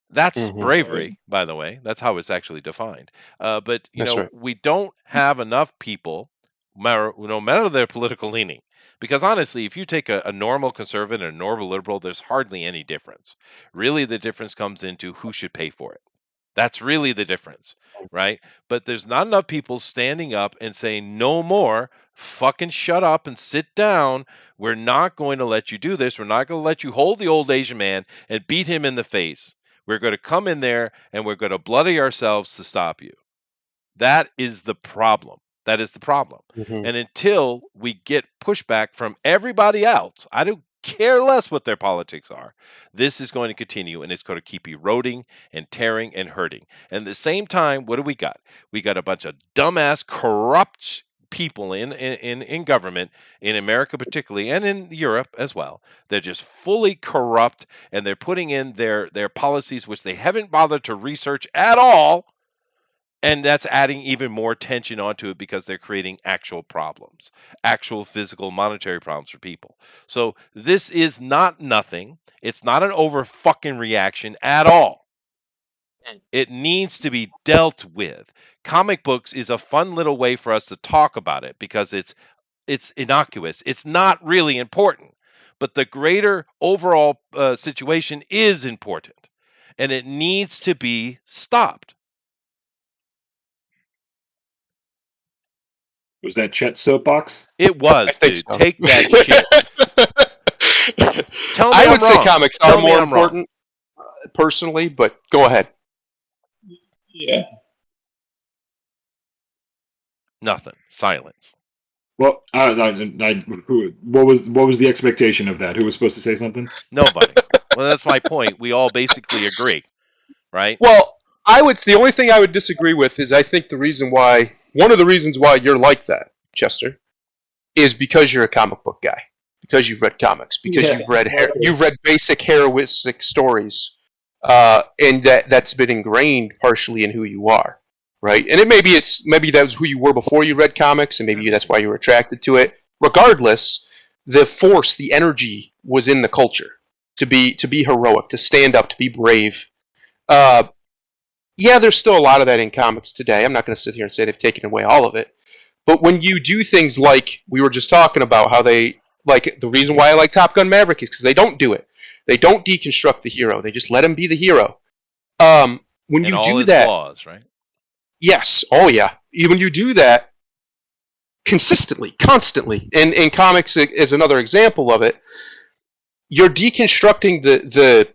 That's bravery, by the way. That's how it's actually defined. But we don't have enough people, no matter their political leaning. Because honestly, if you take a normal conservative and a normal liberal, there's hardly any difference. Really, the difference comes into who should pay for it. That's really the difference, right? But there's not enough people standing up and saying, "No more, fucking shut up and sit down. We're not going to let you do this. We're not going to let you hold the old Asian man and beat him in the face. We're going to come in there and we're going to bloody ourselves to stop you." That is the problem. That is the problem. And until we get pushback from everybody else, I don't care less what their politics are, this is going to continue, and it's going to keep eroding and tearing and hurting. And at the same time, what do we got? We got a bunch of dumbass, corrupt people in government, in America particularly, and in Europe as well. They're just fully corrupt, and they're putting in their policies which they haven't bothered to research at all. And that's adding even more tension onto it because they're creating actual problems, actual physical monetary problems for people. So this is not nothing. It's not an over fucking reaction at all. It needs to be dealt with. Comic books is a fun little way for us to talk about it because it's innocuous. It's not really important. But the greater overall situation is important. And it needs to be stopped. Was that Chet's soapbox? It was, dude. So. Take that shit. Tell me I would say comics are more important, personally, but go ahead. Yeah. Nothing. Silence. Well, what was the expectation of that? Who was supposed to say something? Nobody. Well, that's my point. We all basically agree, right? Well, the only thing I would disagree with is I think one of the reasons why you're like that, Chester, is because you're a comic book guy. Because you've read comics. Because you've read basic heroistic stories. And that's been ingrained partially in who you are. Right? And maybe that was who you were before you read comics, and maybe that's why you were attracted to it. Regardless, the force, the energy was in the culture. to be heroic, to stand up, to be brave. Yeah, there's still a lot of that in comics today. I'm not going to sit here and say they've taken away all of it. But when you do things like we were just talking about, how they, like, the reason why I like Top Gun Maverick is because they don't do it. They don't deconstruct the hero. They just let him be the hero. When and you all do his that, flaws, right? yes, oh yeah. When you do that consistently, constantly, and comics is another example of it, you're deconstructing the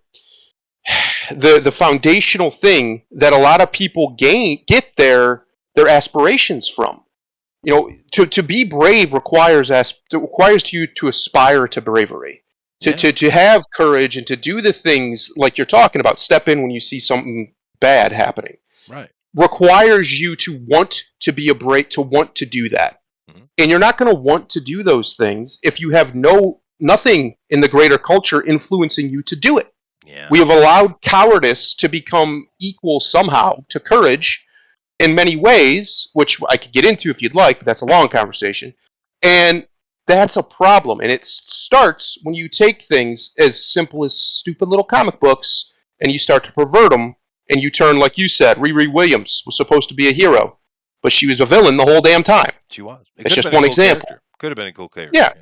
foundational thing that a lot of people get their aspirations from. You know, to be brave requires you to aspire to bravery, to have courage, and to do the things like you're talking about. Step in when you see something bad happening. Right. Requires you to want to be to want to do that, and you're not going to want to do those things if you have nothing in the greater culture influencing you to do it. Yeah. We have allowed cowardice to become equal somehow to courage in many ways, which I could get into if you'd like, but that's a long conversation. And that's a problem. And it starts when you take things as simple as stupid little comic books and you start to pervert them, and you turn, like you said, Riri Williams was supposed to be a hero, but she was a villain the whole damn time. She was. It's just one example. Could have been a cool character. Yeah.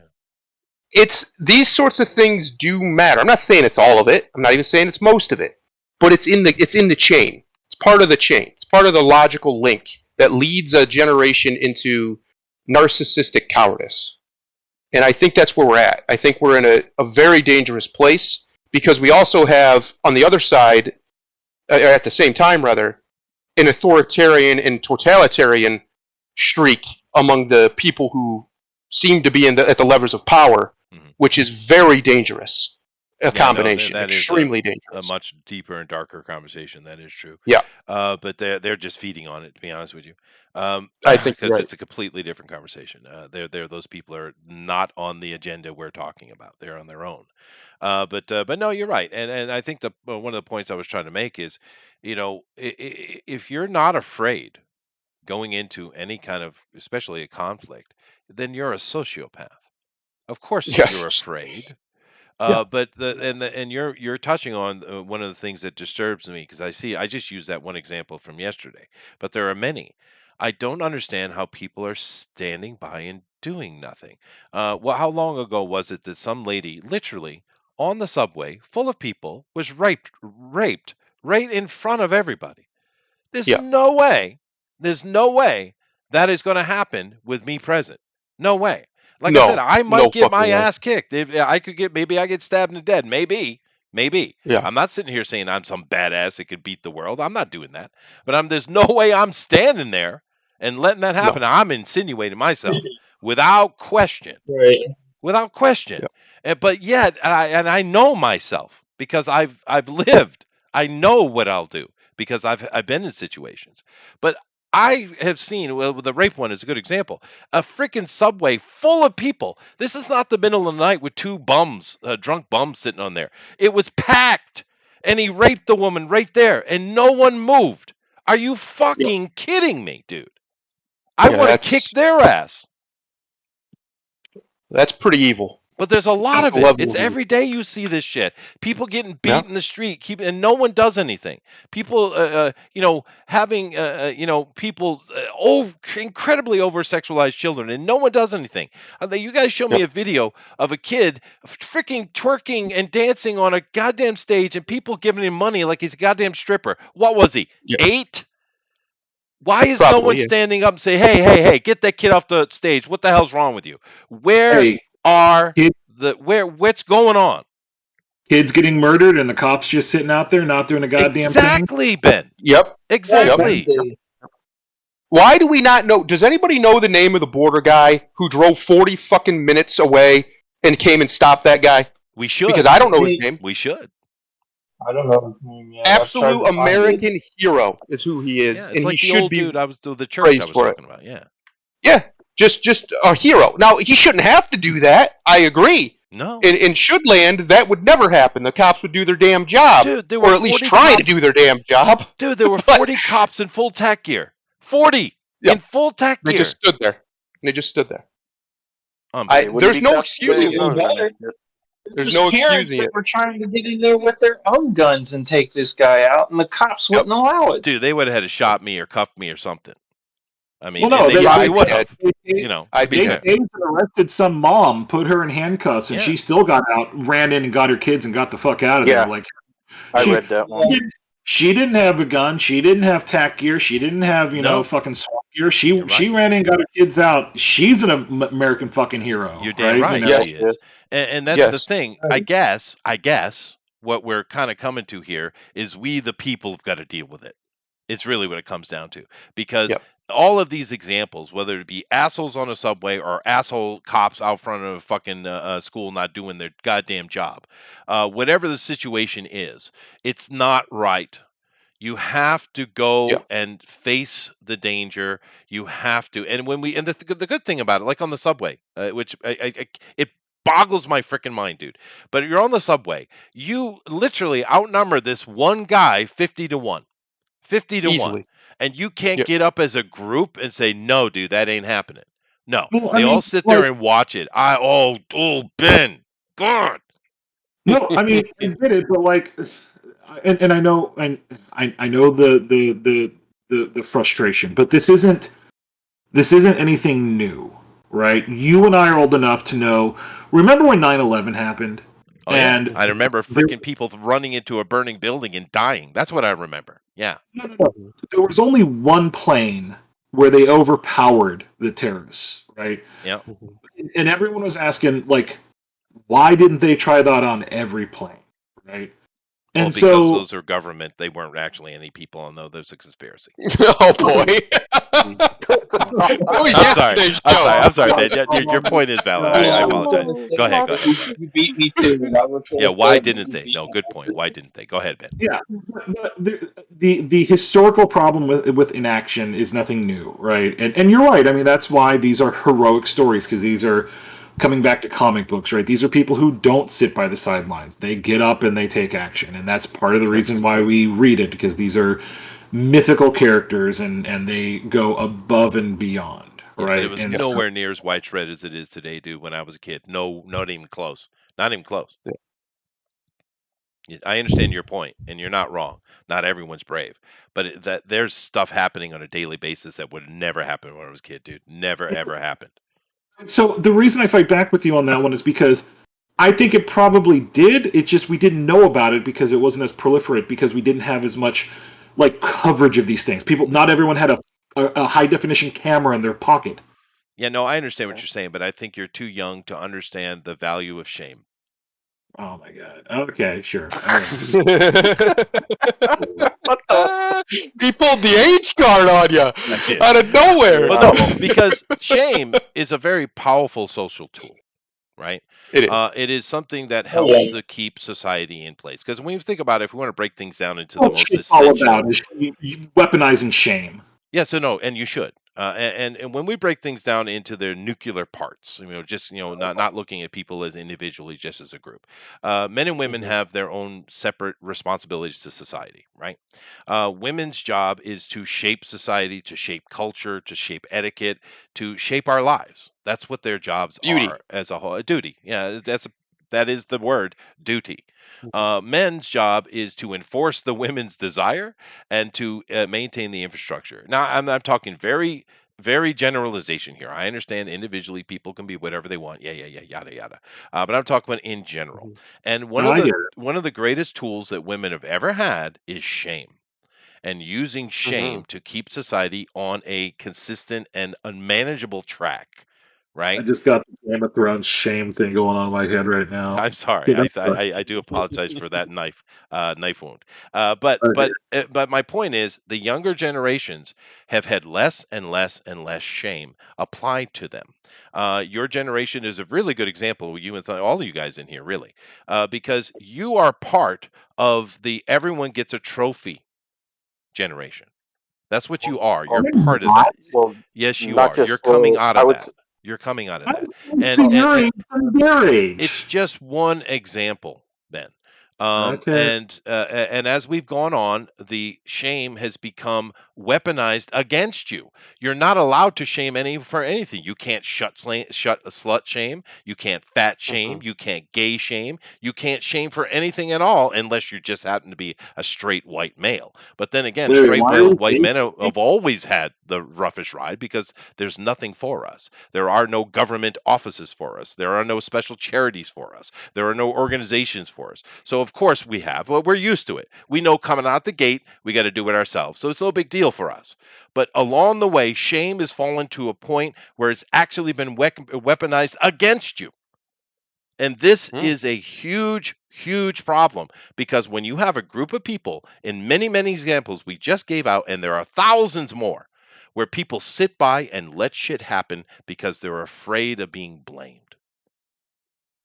It's these sorts of things do matter. I'm not saying it's all of it. I'm not even saying it's most of it. But it's in the chain. It's part of the chain. It's part of the logical link that leads a generation into narcissistic cowardice. And I think that's where we're at. I think we're in a very dangerous place because we also have, on the other side, at the same time rather, an authoritarian and totalitarian streak among the people who seem to be at the levers of power, which is very dangerous. Combination, that extremely is dangerous. A much deeper and darker conversation. That is true. Yeah. But they're just feeding on it, to be honest with you. I think because it's a completely different conversation. Those people are not on the agenda we're talking about. They're on their own. But no, you're right. And I think one of the points I was trying to make is, you know, if you're not afraid going into any kind of, especially a conflict, then you're a sociopath. Of course, Yes. you're afraid. Yeah. But you're touching on one of the things that disturbs me because I just used that one example from yesterday, but there are many. I don't understand how people are standing by and doing nothing. Well, how long ago was it that some lady literally on the subway full of people was raped right in front of everybody? There's no way that is going to happen with me present. No way. Like I said, I might get my ass kicked. If I could maybe I get stabbed in the head. Maybe. Yeah. I'm not sitting here saying I'm some badass that could beat the world. I'm not doing that. But there's no way I'm standing there and letting that happen. No. I'm insinuating myself without question. Right. Without question. Yeah. But yet, I know myself because I've lived. I know what I'll do because I've been in situations. But I have seen, well, the rape one is a good example, a freaking subway full of people. This is not the middle of the night with two bums, drunk bums sitting on there. It was packed, and he raped the woman right there, and no one moved. Are you fucking kidding me, dude? I want to kick their ass. That's pretty evil. But there's a lot of it. It's every day you see this shit. People getting beat in the street, and no one does anything. People, having, people incredibly over-sexualized children, and no one does anything. You guys show me a video of a kid freaking twerking and dancing on a goddamn stage, and people giving him money like he's a goddamn stripper. What was he? 8? Why is no one standing up and say, hey, get that kid off the stage? What the hell's wrong with you? What's going on? Kids getting murdered and the cops just sitting out there not doing a goddamn thing? Exactly, Ben. Yep. Exactly. Yep. Why do we not know? Does anybody know the name of the border guy who drove 40 fucking minutes away and came and stopped that guy? We should. Because I don't know his name. We should. I don't know his name yet. Absolute American hero is who he is. Yeah, it's and like he the should old be dude the church I was talking about. Yeah. Yeah. Just a hero. Now, he shouldn't have to do that. I agree. No. In Shoodland, that would never happen. The cops would do their damn job. Dude, or at least try to do their damn job. Dude, there were 40 cops in full tech gear. 40 in full tech gear. They just stood there. There's no excuse. There's no parents excusing that it. were trying to get in there with their own guns and take this guy out, and the cops wouldn't allow it. Dude, they would have had to shot me or cuffed me or something. I mean, Well, no, and they they- probably I'd would be have. They- You know, I'd to be be They fair. dead. arrested some mom, put her in handcuffs, and Yeah. she still got out, ran in and got her kids and got the fuck out of Yeah. there. Like I she- read that one. she didn't have a gun. She didn't have tack gear. She didn't have, No. fucking SWAT gear. She You're right. ran in and got her kids out. She's an American fucking hero. You're damn right. You know? She is. And that's Yes. the thing. I guess what we're kind of coming to here is we, the people, have got to deal with it. It's really what it comes down to. Because Yep. all of these examples, whether it be assholes on a subway or asshole cops out front of a fucking school not doing their goddamn job, whatever the situation is, it's not right. You have to go Yeah. and face the danger. You have to, and the good thing about it, like on the subway, which it boggles my freaking mind, dude. But you're on the subway, you literally outnumber this one guy 50-1, 50-1, Easily. and you can't Yeah. get up as a group and say, "No, dude, that ain't happening." No, Well, they all sit there and watch it. Ben, God. No, I mean I get it, but like, and I know, I know the frustration, but this isn't anything new, right? You and I are old enough to know. Remember when 9/11 happened? Oh, yeah. And I remember there- freaking people running into a burning building and dying. That's what I remember. Yeah. No. There was only one plane where they overpowered the terrorists, right? Yeah. And everyone was asking, like, why didn't they try that on every plane, right? Well, And because so those are government, they weren't actually any people, and though there's a conspiracy. Oh boy. That was yesterday's show. I'm sorry, man. Your point is valid. I apologize. Go ahead. You beat me to it. I was gonna Yeah, why say didn't you they? beat No, me good to point. it. Why didn't they? Go ahead, Ben. yeah, but the historical problem with inaction is nothing new, right? And you're right. I mean, that's why these are heroic stories, because these are coming back to comic books, right? These are people who don't sit by the sidelines. They get up and they take action, and that's part of the reason why we read it, because these are mythical characters and they go above and beyond, Yeah, right? but it was And so- nowhere near as widespread as it is today, dude, when I was a kid. No, not even close. Not even close. I understand your point, and you're not wrong. Not everyone's brave, but that there's stuff happening on a daily basis that would never happen when I was a kid, dude. Never, ever happened. So the reason I fight back with you on that one is because I think it probably did. It's just we didn't know about it because it wasn't as proliferate, because we didn't have as much like coverage of these things. Not everyone had a high definition camera in their pocket. Yeah, no, I understand what you're saying, but I think you're too young to understand the value of shame. Oh my god. Okay, sure. All right. He pulled the age card on you I did. out of nowhere. Well, no, because shame is a very powerful social tool, right? It is. It is something that helps to keep society in place. Because when you think about it, if we want to break things down into the What most shit's all essential, about is weaponizing shame. yeah, so no, and you should. And when we break things down into their nuclear parts, just not looking at people as individually, just as a group. Men and women have their own separate responsibilities to society, right? Women's job is to shape society, to shape culture, to shape etiquette, to shape our lives. That's what their jobs Duty. are as a whole. Duty, yeah, that is the word, duty. Men's job is to enforce the women's desire and to maintain the infrastructure. Now, I'm talking very, very generalization here. I understand individually people can be whatever they want. Yeah, yada yada. But I'm talking about in general. And one of the greatest tools that women have ever had is shame. And using shame to keep society on a consistent and unmanageable track. Right? I just got the Game of Thrones shame thing going on in my head right now. I'm sorry. Yeah, I do apologize for that knife wound. But my point is, the younger generations have had less and less and less shame applied to them. Your generation is a really good example. You and all of you guys in here, really, because you are part of the everyone gets a trophy generation. That's what you are. You're part of that. Well, Yes, you not are. just, You're coming out I of would that. s- You're coming out of I'm that. figuring from their age. It's just one example, Ben. And as we've gone on, the shame has become weaponized against you. You're not allowed to shame for anything. You can't shut a slut shame. You can't fat shame. You can't gay shame. You can't shame for anything at all unless you just happen to be a straight white male. But then again, straight white men have always had the roughest ride because there's nothing for us. There are no government offices for us. There are no special charities for us. There are no organizations for us. So of course we have. Well, we're used to it. We know coming out the gate, we got to do it ourselves. So it's no big deal for us. But along the way, shame has fallen to a point where it's actually been weaponized against you. And this is a huge, huge problem because when you have a group of people, in many, many examples we just gave out, and there are thousands more, where people sit by and let shit happen because they're afraid of being blamed.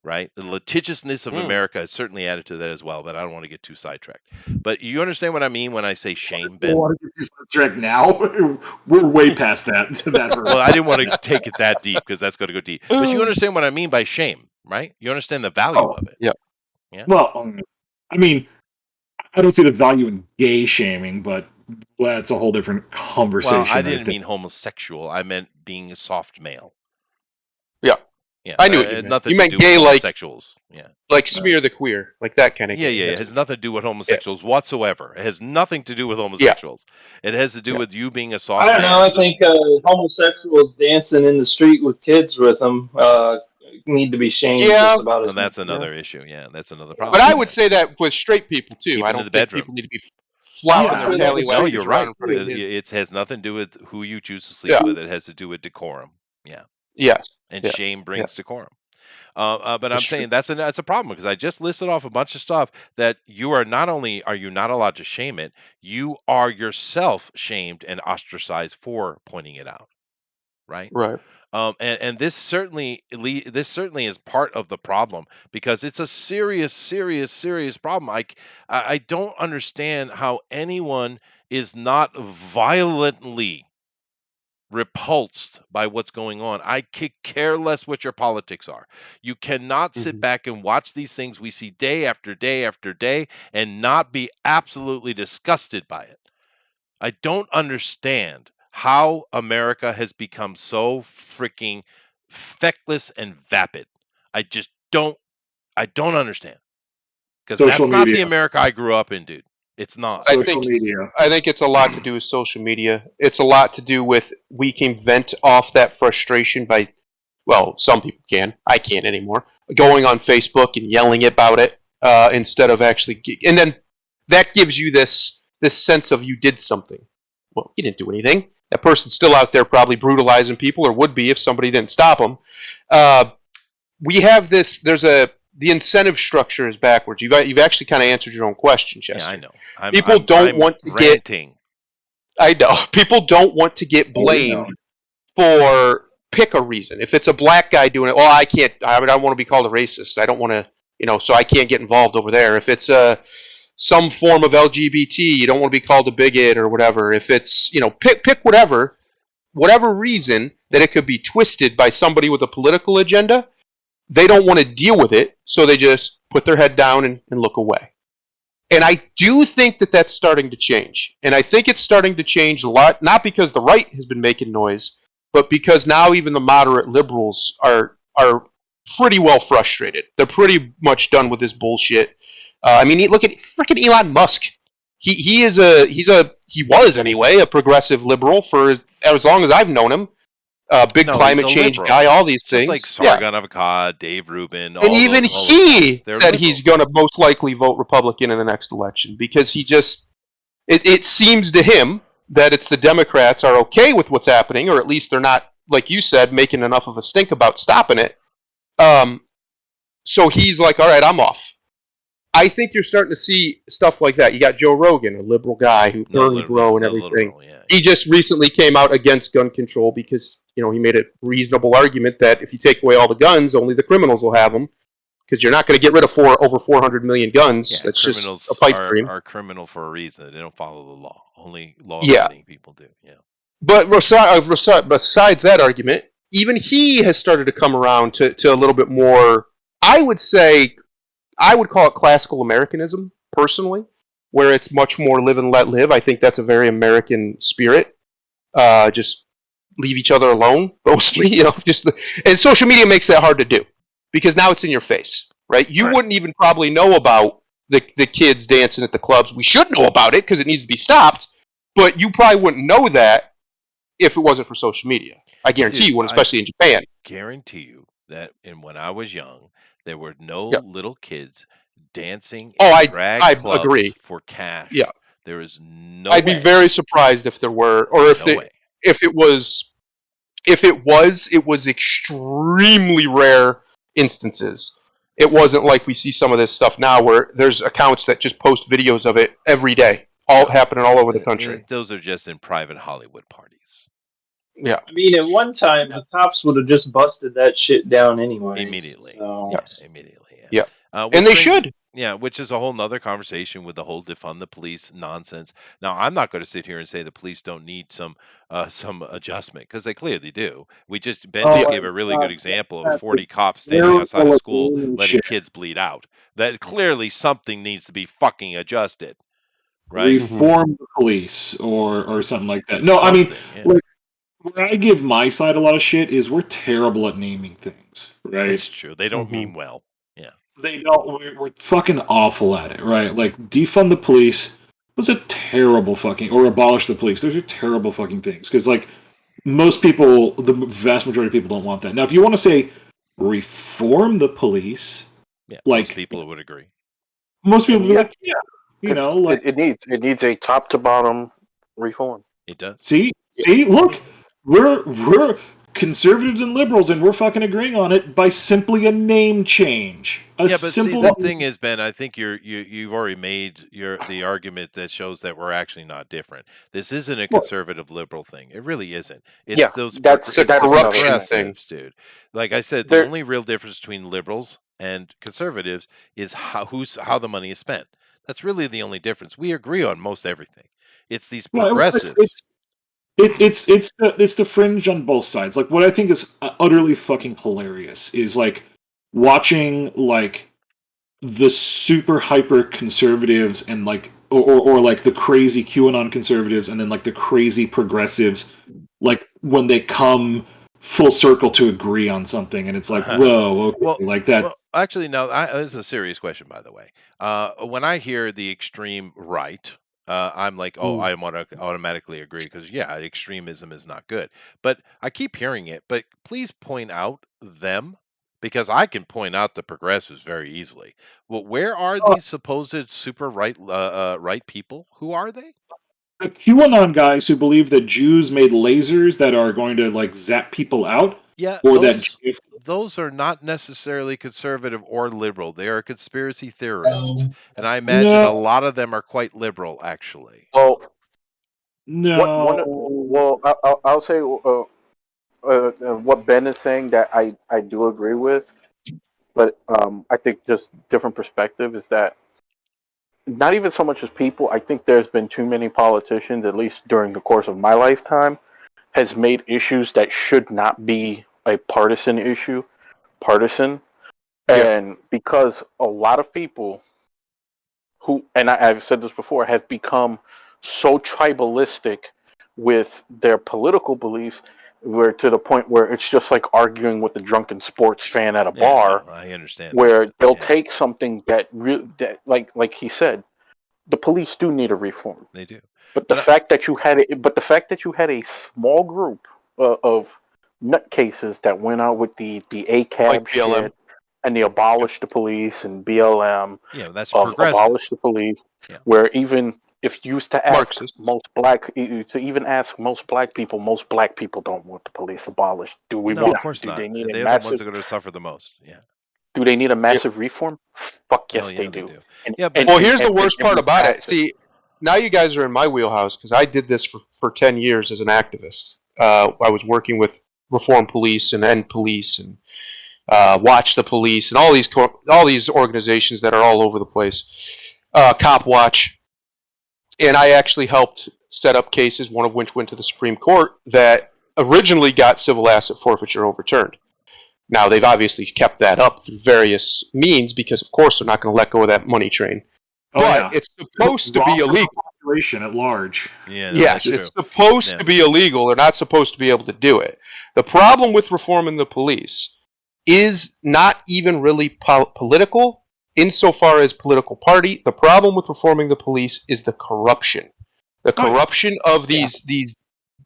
Right? The litigiousness of America has certainly added to that as well, but I don't want to get too sidetracked. But you understand what I mean when I say shame, Ben? I don't want to get too sidetracked now. We're way past that. Well, I didn't want to take it that deep because that's going to go deep. But you understand what I mean by shame, right? You understand the value of it. Yeah. Well, I mean, I don't see the value in gay shaming, but that's a whole different conversation. Well, I didn't mean homosexual. I meant being a soft male. Yeah, I knew what you meant. Nothing You to meant do gay with like homosexuals. Yeah, like smear the queer, like that kind of. Yeah. It has nothing to do with homosexuals whatsoever. It has nothing to do with homosexuals. It has to do with you being a soft. I don't know. I think homosexuals dancing in the street with kids with them need to be shamed. Yeah, about and that's another issue. Yeah, that's another problem. But I would say that with straight people too. Even I in don't the think bedroom. people need to be flouting their Cali. No, you're right. It has nothing to do with who you choose to sleep with. It has to do with decorum. Yeah. Yes. And shame brings decorum. But I'm saying that's a problem because I just listed off a bunch of stuff that you are not only are you not allowed to shame it, you are yourself shamed and ostracized for pointing it out, right? Right. And this certainly is part of the problem because it's a serious problem. I don't understand how anyone is not violently repulsed by what's going on. I could care less what your politics are. You cannot sit back and watch these things we see day after day after day and not be absolutely disgusted by it. I don't understand how America has become so freaking feckless and vapid. I don't understand. Because that's not the America I grew up in, dude. It's not. I think it's a lot to do with social media. It's a lot to do with we can vent off that frustration by, well, some people can. I can't anymore. Going on Facebook and yelling about it instead of actually, and then that gives you this sense of you did something. Well, you didn't do anything. That person's still out there probably brutalizing people, or would be if somebody didn't stop them. We have this. The incentive structure is backwards. You've actually kind of answered your own question, Chester. Yeah, I know. People don't want to ranting. I know. People don't want to get blamed for pick a reason. If it's a black guy doing it, well, I can't. I don't want to be called a racist. I don't want to, so I can't get involved over there. If it's some form of LGBT, you don't want to be called a bigot or whatever. If it's, pick whatever reason that it could be twisted by somebody with a political agenda. They don't want to deal with it, so they just put their head down and look away. And I do think that that's starting to change. And I think it's starting to change a lot, not because the right has been making noise, but because now even the moderate liberals are pretty well frustrated. They're pretty much done with this bullshit. Look at freaking Elon Musk. He was anyway a progressive liberal for as long as I've known him. Big climate change guy, all these things. Like Sargon of Akkad, Dave Rubin. And even he said he's going to most likely vote Republican in the next election because it seems to him that it's the Democrats are okay with what's happening, or at least they're not, like you said, making enough of a stink about stopping it. So he's like, all right, I'm off. I think you're starting to see stuff like that. You got Joe Rogan, a liberal guy who Bernie bro and everything. He just recently came out against gun control because he made a reasonable argument that if you take away all the guns, only the criminals will have them because you're not going to get rid of over 400 million guns. Yeah, that's just a pipe dream. Are criminal for a reason. They don't follow the law. Only law-abiding people do. Yeah. But besides that argument, even he has started to come around to a little bit more. I would say I would call it classical Americanism, personally, where it's much more live and let live. I think that's a very American spirit. Just leave each other alone, mostly. And social media makes that hard to do because now it's in your face, right? You wouldn't even probably know about the kids dancing at the clubs. We should know about it because it needs to be stopped, but you probably wouldn't know that if it wasn't for social media. I guarantee you wouldn't, especially in Japan. Guarantee you that when I was young, there were no little kids dancing in drag clubs agree. for cash. Yeah. There is no I'd be very surprised if there were, or if it was extremely rare instances. It wasn't like we see some of this stuff now where there's accounts that just post videos of it every day, all happening all over the country. Those are just in private Hollywood parties. Yeah. I mean, at one time, the cops would have just busted that shit down anyway. Immediately. So. Yes. Immediately. Yeah. And they should. Yeah, which is a whole nother conversation with the whole defund the police nonsense. Now, I'm not going to sit here and say the police don't need some adjustment because they clearly do. Ben just gave a really good example of 40 cops standing outside a school letting kids bleed out. That clearly something needs to be fucking adjusted, right? Reform the police or something like that. No, I mean, where I give my side a lot of shit is we're terrible at naming things, right? It's true. They don't mean well. Yeah. They don't. We're fucking awful at it, right? Like, defund the police was a terrible fucking, or abolish the police. Those are terrible fucking things. Because, like, most people, the vast majority of people don't want that. Now, if you want to say reform the police, like, most people would agree. Most people would be like, yeah, you know, like it needs a top to bottom reform. It does. See, look, we're conservatives and liberals, and we're fucking agreeing on it by simply a name change. The thing is, Ben, I think you've already made the argument that shows that we're actually not different. This isn't a conservative liberal thing. It really isn't. It's that's a corruption thing, dude. Like I said, the only real difference between liberals and conservatives is how the money is spent. That's really the only difference. We agree on most everything. It's these progressives. It's the fringe on both sides. Like, what I think is utterly fucking hilarious is like watching like the super hyper conservatives and like or like the crazy QAnon conservatives and then like the crazy progressives, like when they come full circle to agree on something, and it's like, whoa, okay, like that. Well, actually, no. This is a serious question, by the way. When I hear the extreme right, I'm like, I automatically agree because extremism is not good. But I keep hearing it. But please point out them, because I can point out the progressives very easily. Well, where are these supposed super right right people? Who are they? The QAnon guys who believe that Jews made lasers that are going to like zap people out. Yeah, or those are not necessarily conservative or liberal. They are conspiracy theorists, and I imagine a lot of them are quite liberal, actually. Well, no. I'll say what Ben is saying that I do agree with, but I think just different perspective is that not even so much as people. I think there's been too many politicians, at least during the course of my lifetime, has made issues that should not be a partisan issue, and because a lot of people who, and I've said this before, have become so tribalistic with their political beliefs, where to the point where it's just like arguing with a drunken sports fan at a bar. I understand. Where they'll take something that like he said, the police do need a reform. They do. But the fact that you had a small group of nutcases that went out with the ACAB like shit and the abolish the police and BLM, that's abolish the police, where even if you used to ask most black people, most black people don't want the police abolished. Do we want? Of course not. They need They're the ones that are going to suffer the most. Yeah. Do they need a massive reform? Fuck yes, they do. Well, here's the worst part about it. See, now you guys are in my wheelhouse because I did this for 10 years as an activist. I was working with Reform Police and End Police and Watch the Police and all these organizations that are all over the place. Cop Watch. And I actually helped set up cases, one of which went to the Supreme Court, that originally got civil asset forfeiture overturned. Now, they've obviously kept that up through various means because, of course, they're not going to let go of that money train. But it's supposed to be illegal. Population at large. Yeah, no, Yes, it's supposed to be illegal. They're not supposed to be able to do it. The problem with reforming the police is not even really political insofar as political party. The problem with reforming the police is the corruption. The corruption of these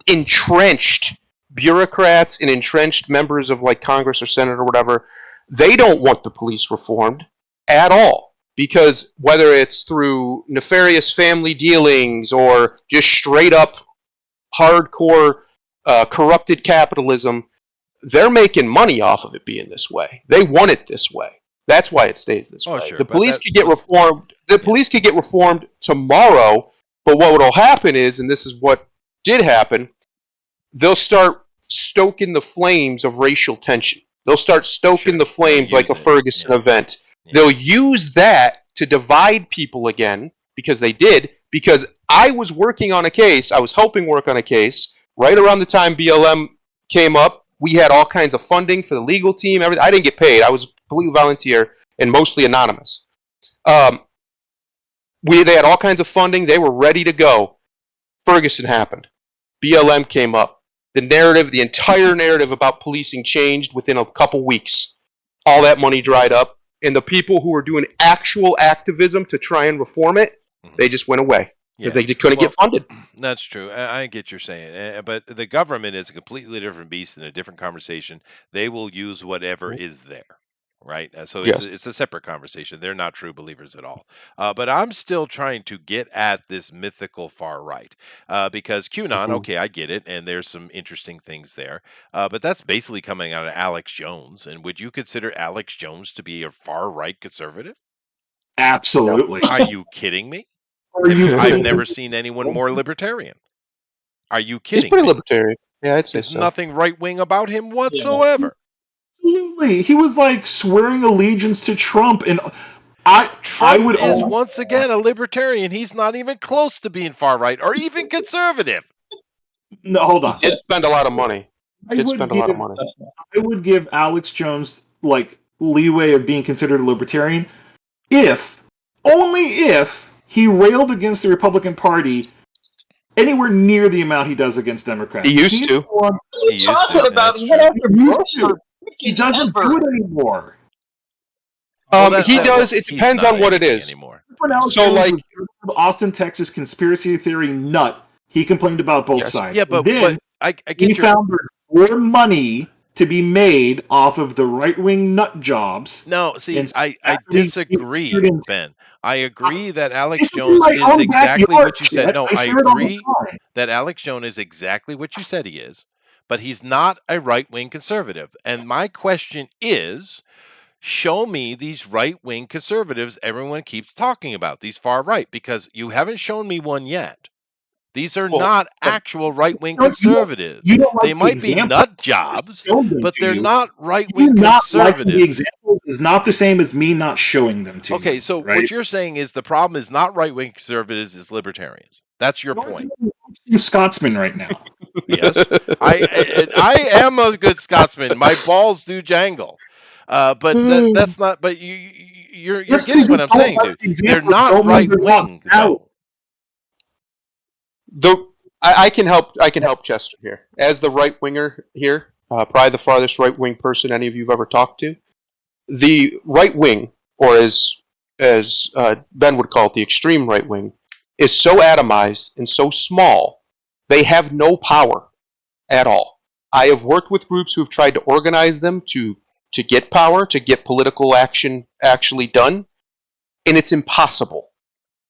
entrenched bureaucrats and entrenched members of like Congress or Senate or whatever. They don't want the police reformed at all. Because whether it's through nefarious family dealings or just straight up hardcore corrupted capitalism, they're making money off of it being this way. They want it this way. That's why it stays this way. Sure, the police could get reformed. The police could get reformed tomorrow, but what will happen is, and this is what did happen, they'll start stoking the flames of racial tension. They'll start stoking the flames like a Ferguson event. They'll use that to divide people again, because they did, because I was working on a case, I was helping work on a case, right around the time BLM came up. We had all kinds of funding for the legal team, everything. I didn't get paid. I was a complete volunteer and mostly anonymous. They had all kinds of funding. They were ready to go. Ferguson happened. BLM came up. The entire narrative about policing changed within a couple weeks. All that money dried up. And the people who were doing actual activism to try and reform it, they just went away because they couldn't get funded. That's true. I get what you're saying. But the government is a completely different beast and a different conversation. They will use whatever is there. Right. So it's a separate conversation. They're not true believers at all. But I'm still trying to get at this mythical far right because QAnon, okay, I get it. And there's some interesting things there. But that's basically coming out of Alex Jones. And would you consider Alex Jones to be a far right conservative? Absolutely. Are you kidding me? I've never seen anyone more libertarian. Are you kidding He's pretty me? libertarian. Yeah, I'd say There's so. nothing right wing about him whatsoever. Absolutely. He was like swearing allegiance to Trump, and Trump is once again a libertarian. He's not even close to being far right or even conservative. No, hold on. He did spend a lot of money. I would give Alex Jones like leeway of being considered a libertarian only if he railed against the Republican Party anywhere near the amount he does against Democrats. He used to. He doesn't do it anymore. He does. It depends on what it is. So, like Austin, Texas conspiracy theory nut, he complained about both sides. Yeah, but I get he found more money to be made off of the right-wing nut jobs. No, see, I disagree, Ben. I agree that Alex Jones is exactly what you said. No, I agree that Alex Jones is exactly what you said he is, but he's not a right-wing conservative. And my question is, show me these right-wing conservatives everyone keeps talking about, these far right, because you haven't shown me one yet. These are not actual right-wing conservatives. They might be nut jobs, but they're not right-wing conservatives. The example is not the same as me not showing them to you. Okay, so what you're saying is the problem is not right-wing conservatives, it's libertarians. That's your point. You're Scotsman right now. Yes, I am a good Scotsman. My balls do jangle, but that's not. But you're getting what I'm saying, dude. They're not right-wing. I can help Chester here as the right winger here, probably the farthest right wing person any of you have ever talked to. The right wing, or as Ben would call it, the extreme right wing, is so atomized and so small they have no power at all. I have worked with groups who have tried to organize them to get power, to get political action actually done, and it's impossible.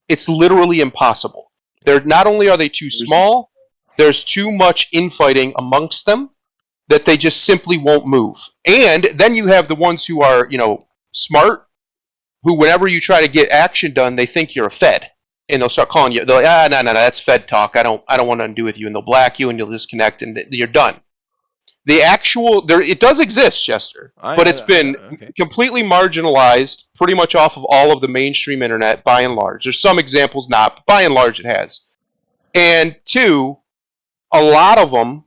It's literally impossible. Not only are they too small, there's too much infighting amongst them that they just simply won't move. And then you have the ones who are, smart, who whenever you try to get action done, they think you're a Fed, and they'll start calling you. They're like, no, that's Fed talk. I don't want nothing to do with you, and they'll black you, and you'll disconnect, and you're done. It does exist, Chester, but it's been completely marginalized pretty much off of all of the mainstream internet by and large. There's some examples not, but by and large it has. And two, a lot of them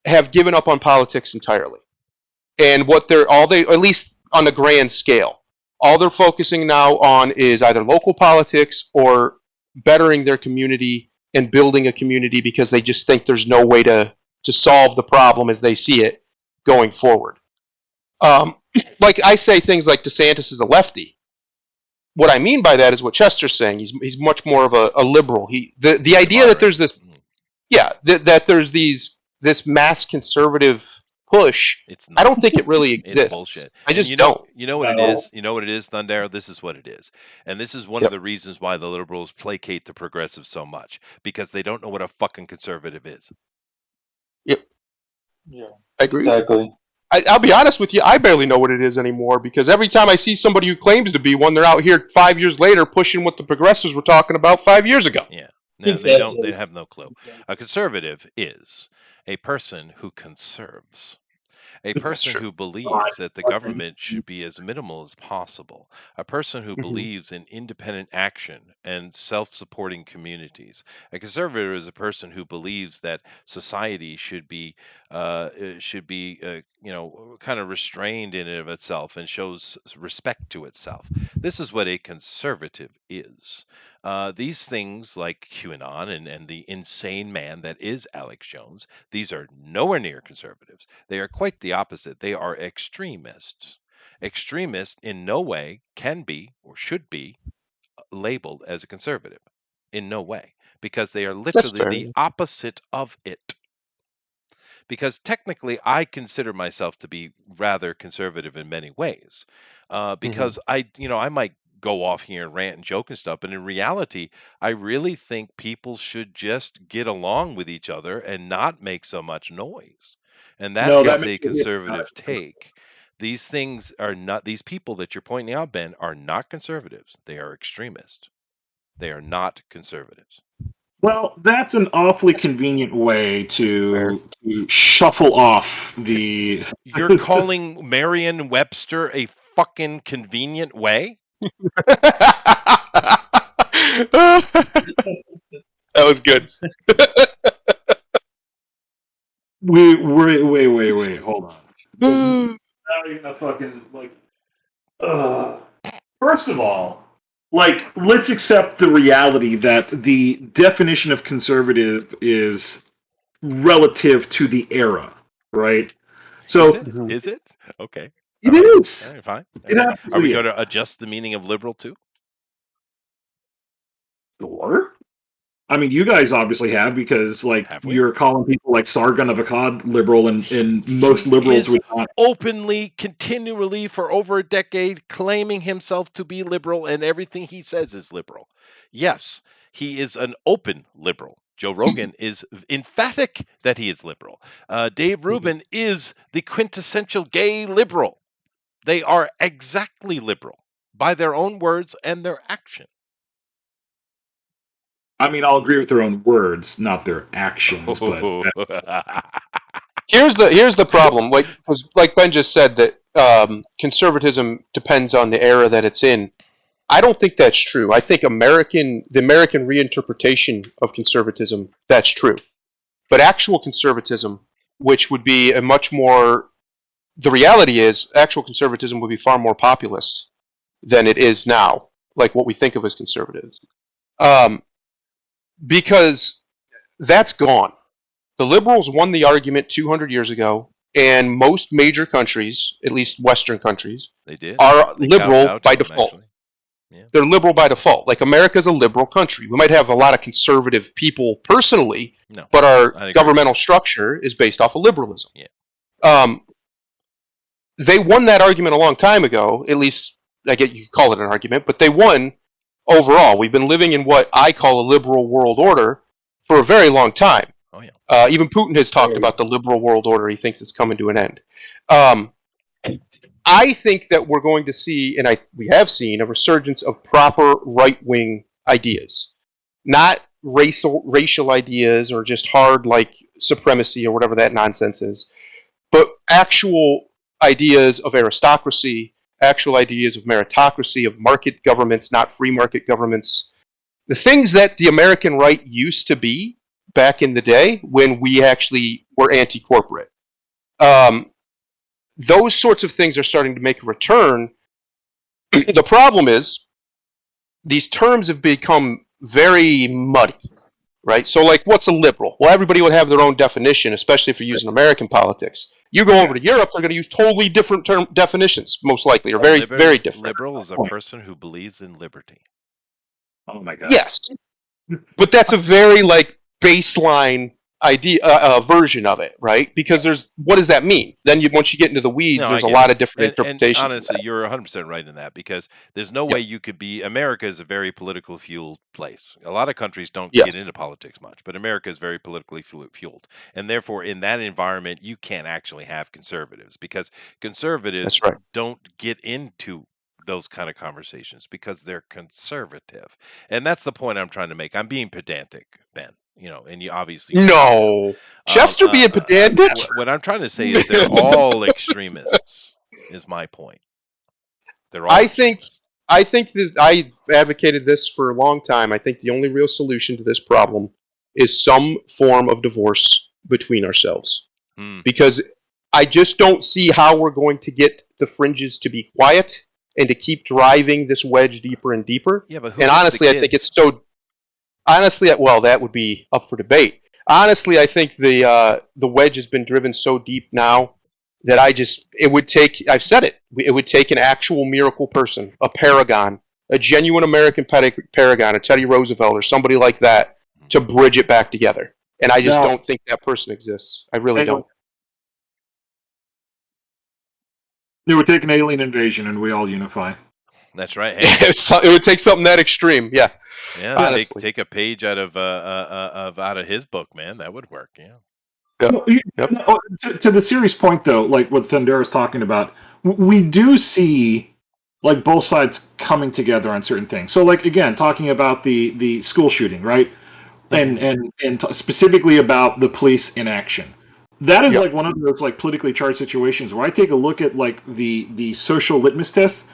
have given up on politics entirely. And what at least on a grand scale, all they're focusing now on is either local politics or bettering their community and building a community because they just think there's no way to solve the problem as they see it going forward. Like I say things like DeSantis is a lefty. What I mean by that is what Chester's saying. He's much more of a liberal. The idea that there's this, that there's this mass conservative push. It's not. I don't think it really exists. It's bullshit. I just don't. You know what it is? You know what it is, Thundero? This is what it is. And this is one of the reasons why the liberals placate the progressives so much. Because they don't know what a fucking conservative is. Yep. Yeah. I agree. Exactly. I'll be honest with you, I barely know what it is anymore because every time I see somebody who claims to be one, they're out here 5 years later pushing what the progressives were talking about 5 years ago. Yeah. No, they have no clue. A conservative is a person who conserves. A person who believes that the government should be as minimal as possible. A person who believes in independent action and self-supporting communities. A conservative is a person who believes that society should be kind of restrained in and of itself and shows respect to itself. This is what a conservative is. These things like QAnon and the insane man that is Alex Jones, these are nowhere near conservatives. They are quite the opposite. They are extremists. Extremists in no way can be or should be labeled as a conservative. In no way. Because they are literally the opposite of it. Because technically I consider myself to be rather conservative in many ways. Because I might go off here and rant and joke and stuff, but in reality, I really think people should just get along with each other and not make so much noise. And that is a conservative take. These things are not, these people that you're pointing out, Ben, are not conservatives. They are extremists. They are not conservatives. Well, that's an awfully convenient way to shuffle off the... You're calling Merriam-Webster a fucking convenient way? That was good. Wait, hold on. Now you're gonna fucking, first of all, let's accept the reality that the definition of conservative is relative to the era, right? So Is it? Okay. It is. All right, fine. Are we going to adjust the meaning of liberal too? Sure. I mean, you guys obviously have because, you're calling people like Sargon of Akkad liberal, and most liberals would not. Openly, continually, for over a decade, claiming himself to be liberal, and everything he says is liberal. Yes, he is an open liberal. Joe Rogan is emphatic that he is liberal. Dave Rubin is the quintessential gay liberal. They are exactly liberal by their own words and their action. I mean, I'll agree with their own words, not their actions. But here's the problem. Like Ben just said, that conservatism depends on the era that it's in. I don't think that's true. I think the American reinterpretation of conservatism, that's true. But actual conservatism, which would be a much more... The reality is, actual conservatism would be far more populist than it is now, like what we think of as conservatives. Because that's gone. The liberals won the argument 200 years ago, and most major countries, at least Western countries, are liberal by default. Yeah. They're liberal by default. Like, America's a liberal country. We might have a lot of conservative people personally, but our governmental structure is based off of liberalism. Yeah. They won that argument a long time ago. At least, I get you call it an argument, but they won overall. We've been living in what I call a liberal world order for a very long time. Oh yeah. Even Putin has talked about the liberal world order. He thinks it's coming to an end. I think that we're going to see, and we have seen, a resurgence of proper right-wing ideas. Not racial ideas or just hard, supremacy or whatever that nonsense is, but actual ideas of aristocracy, actual ideas of meritocracy, of market governments, not free market governments. The things that the American right used to be back in the day when we actually were anti-corporate. those sorts of things are starting to make a return. The problem is these terms have become very muddy, right? So, like, what's a liberal? Well, everybody would have their own definition, especially if you're using American politics. You go over to Europe, they're going to use totally different definitions, most likely, or very, very different. Liberal is a person who believes in liberty. Oh my god. Yes, but that's a very baseline idea version of it, right? Because what does that mean? Then once you get into the weeds, there's a lot of different interpretations. And honestly, you're 100% right in that, because there's no way you could be. America is a very politically fueled place. A lot of countries don't get into politics much, but America is very politically fueled, and therefore, in that environment, you can't actually have conservatives, because conservatives don't get into those kind of conversations because they're conservative. And that's the point I'm trying to make. I'm being pedantic, Ben. And you obviously Chester being pedantic. What I'm trying to say is they're all extremists. Is my point. They're all. I think that I advocated this for a long time. I think the only real solution to this problem is some form of divorce between ourselves, because I just don't see how we're going to get the fringes to be quiet and to keep driving this wedge deeper and deeper. Yeah, but and honestly, I think it's so. Honestly, well, that would be up for debate. Honestly, I think the wedge has been driven so deep now that it would take, I've said it, it would take an actual miracle person, a paragon, a genuine American paragon, a Teddy Roosevelt or somebody like that, to bridge it back together. And I just don't think that person exists. I really don't. It would take an alien invasion and we all unify. That's right. Hey. It would take something that extreme, yeah. Yeah, take a page out of his book, man. That would work. Yeah. To the serious point, though, like what Thundera's talking about, we do see both sides coming together on certain things. So, again, talking about the school shooting, right, and specifically about the police in action. That is one of those politically charged situations where I take a look at the social litmus test,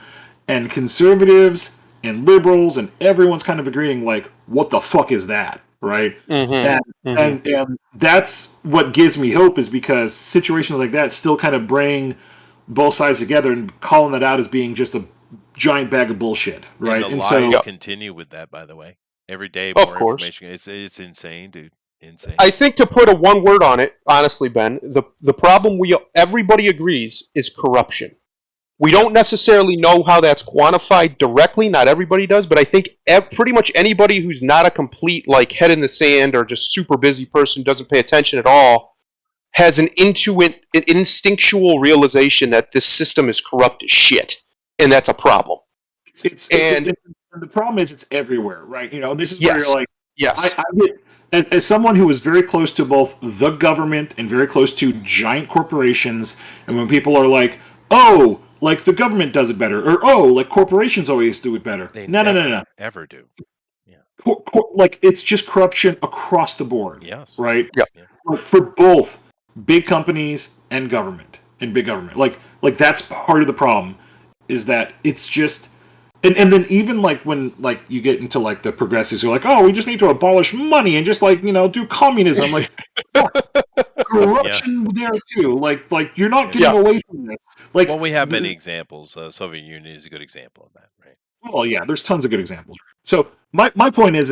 and conservatives and liberals and everyone's kind of agreeing what the fuck is that, right? And that's what gives me hope, is because situations like that still kind of bring both sides together and calling that out as being just a giant bag of bullshit, right? And lies continue with that, by the way. Every day more information. It's insane, dude. Insane. I think, to put a one word on it, honestly, Ben, the problem everybody agrees is corruption. We don't necessarily know how that's quantified directly. Not everybody does, but I think pretty much anybody who's not a complete head in the sand or just super busy person, doesn't pay attention at all, has an instinctual realization that this system is corrupt as shit, and that's a problem. And the problem is it's everywhere, right? This is where you're yes. I get, as someone who is very close to both the government and very close to giant corporations, and when people are oh, the government does it better, or corporations always do it better. No. Ever do. Yeah. It's just corruption across the board. Yes. Right. Yeah. For both big companies and government and big government, that's part of the problem, is that it's just, and then even when you get into the progressives who are oh, we just need to abolish money and just do communism, corruption there too. You're not getting away from this. Well, we have many examples. Soviet Union is a good example of that, right? Well, yeah, there's tons of good examples. So my point is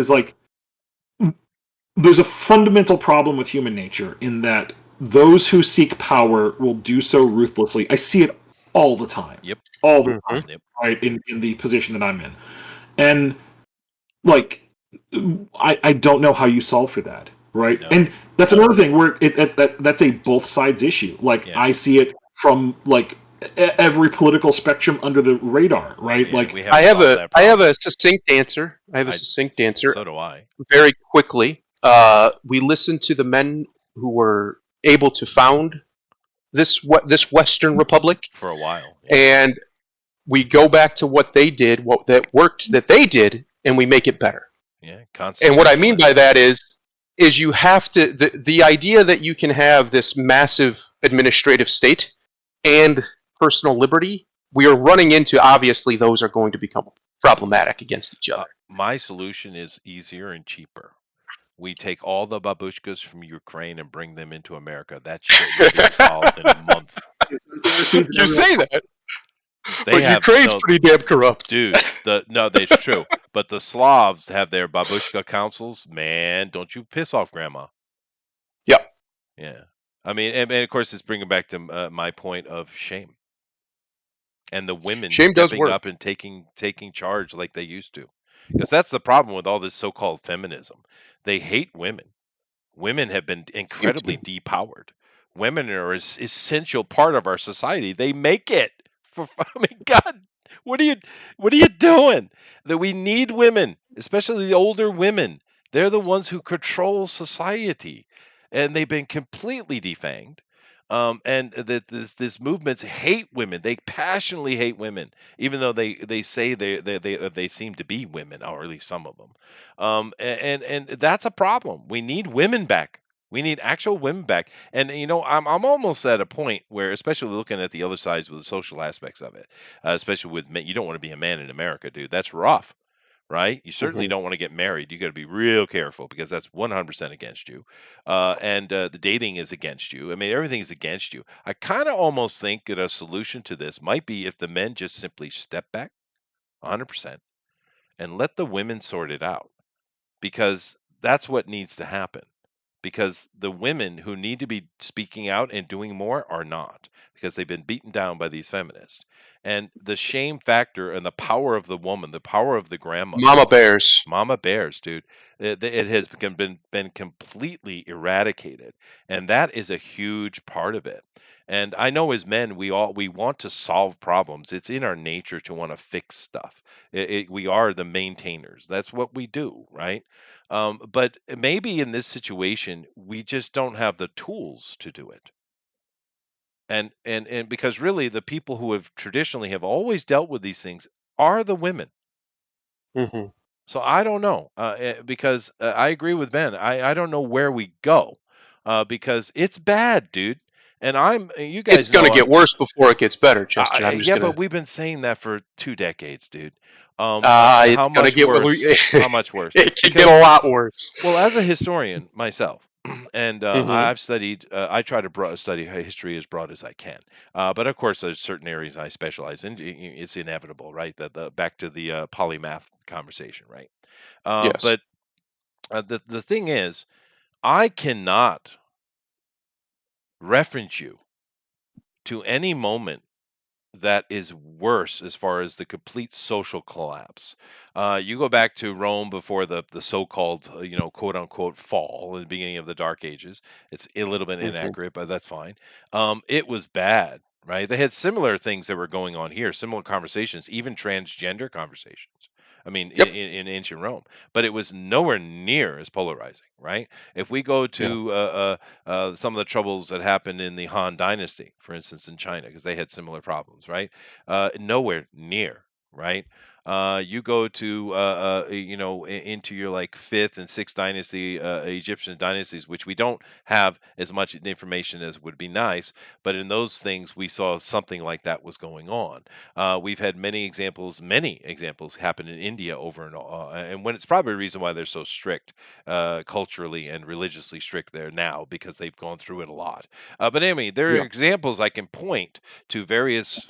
there's a fundamental problem with human nature in that those who seek power will do so ruthlessly. I see it all the time. Yep. All the time. Yep. Right, in the position that I'm in. And I don't know how you solve for that. Right, and that's another thing where that's a both sides issue. I see it from every political spectrum under the radar. Right, I have a succinct answer. So do I. Very quickly, we listened to the men who were able to found this Western Republic for a while, and we go back to what they did, that they did, and we make it better. Yeah, and what I mean by that is you have to, the idea that you can have this massive administrative state and personal liberty, we are running into, obviously, those are going to become problematic against each other. My solution is easier and cheaper. We take all the babushkas from Ukraine and bring them into America. That shit will be solved in a month. You say that, They but Ukraine's pretty damn corrupt, dude. That's true. But the Slavs have their babushka councils. Man, don't you piss off grandma. Yep. Yeah. I mean, and of course, it's bringing back to my point of shame. And the women stepping up and taking charge like they used to. Because that's the problem with all this so-called feminism. They hate women. Women have been incredibly depowered. Women are an essential part of our society. They make it. I mean, God, what are you doing? That we need women, especially the older women. They're the ones who control society, and they've been completely defanged. And this movements hate women. They passionately hate women, even though they say they seem to be women, or at least some of them. And that's a problem. We need women back. We need actual women back. And I'm almost at a point where, especially looking at the other sides with the social aspects of it, especially with men, you don't want to be a man in America, dude. That's rough. Right? You certainly don't want to get married. You got to be real careful because that's 100% against you. And the dating is against you. I mean, everything is against you. I kind of almost think that a solution to this might be if the men just simply step back 100% and let the women sort it out, because that's what needs to happen. Because the women who need to be speaking out and doing more are not, because they've been beaten down by these feminists. And the shame factor and the power of the woman, the power of the grandmother, mama bears, dude, it has been completely eradicated, and that is a huge part of it. And I know as men, we want to solve problems. It's in our nature to want to fix stuff. We are the maintainers. That's what we do, right? But maybe in this situation, we just don't have the tools to do it. And because really the people who have traditionally have always dealt with these things are the women. Mm-hmm. So I don't know, because I agree with Ben. I don't know where we go, because it's bad, dude. And you guys it's going to get worse before it gets better, Chester. But we've been saying that for 2 decades, dude. It's how going to much get worse? How much worse? It can get a lot worse. Well, as a historian myself, and I've studied. I try to study history as broad as I can. But of course, there's certain areas I specialize in. It's inevitable, right? Back to the polymath conversation, right? Yes. But the thing is, I cannot reference you to any moment that is worse as far as the complete social collapse. You go back to Rome before the so-called, quote unquote fall in the beginning of the Dark Ages. It's a little bit inaccurate, but that's fine. It was bad, right? They had similar things that were going on here, similar conversations, even transgender conversations. I mean, in ancient Rome, but it was nowhere near as polarizing, right? If we go to some of the troubles that happened in the Han Dynasty, for instance, in China, because they had similar problems, right? Nowhere near, right? You go to into your like 5th and 6th dynasty, Egyptian dynasties, which we don't have as much information as would be nice, but in those things we saw something like that was going on. We've had many examples happen in India over and when it's probably a reason why they're so strict, culturally and religiously strict there now, because they've gone through it a lot. But anyway, there are examples I can point to, various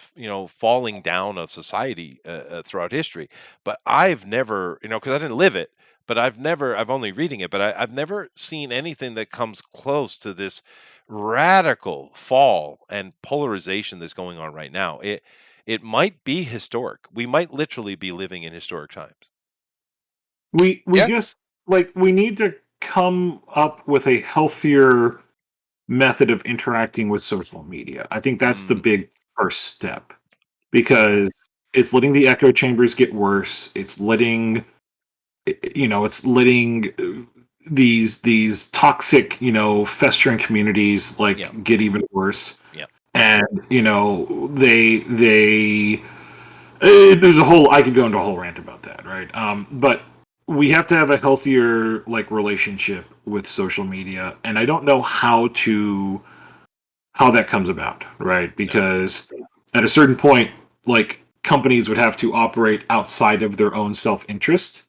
falling down of society throughout history. But I've never, because I didn't live it, but I've only reading it, but I've never seen anything that comes close to this radical fall and polarization that's going on right now. It might be historic. We might literally be living in historic times. We just we need to come up with a healthier method of interacting with social media. I think that's the big first step, because it's letting the echo chambers get worse. It's letting these toxic, festering communities get even worse. Yeah. And there's a whole, I could go into a whole rant about that, right? But we have to have a healthier relationship with social media, and I don't know how that comes about, right? Because at a certain point, companies would have to operate outside of their own self-interest.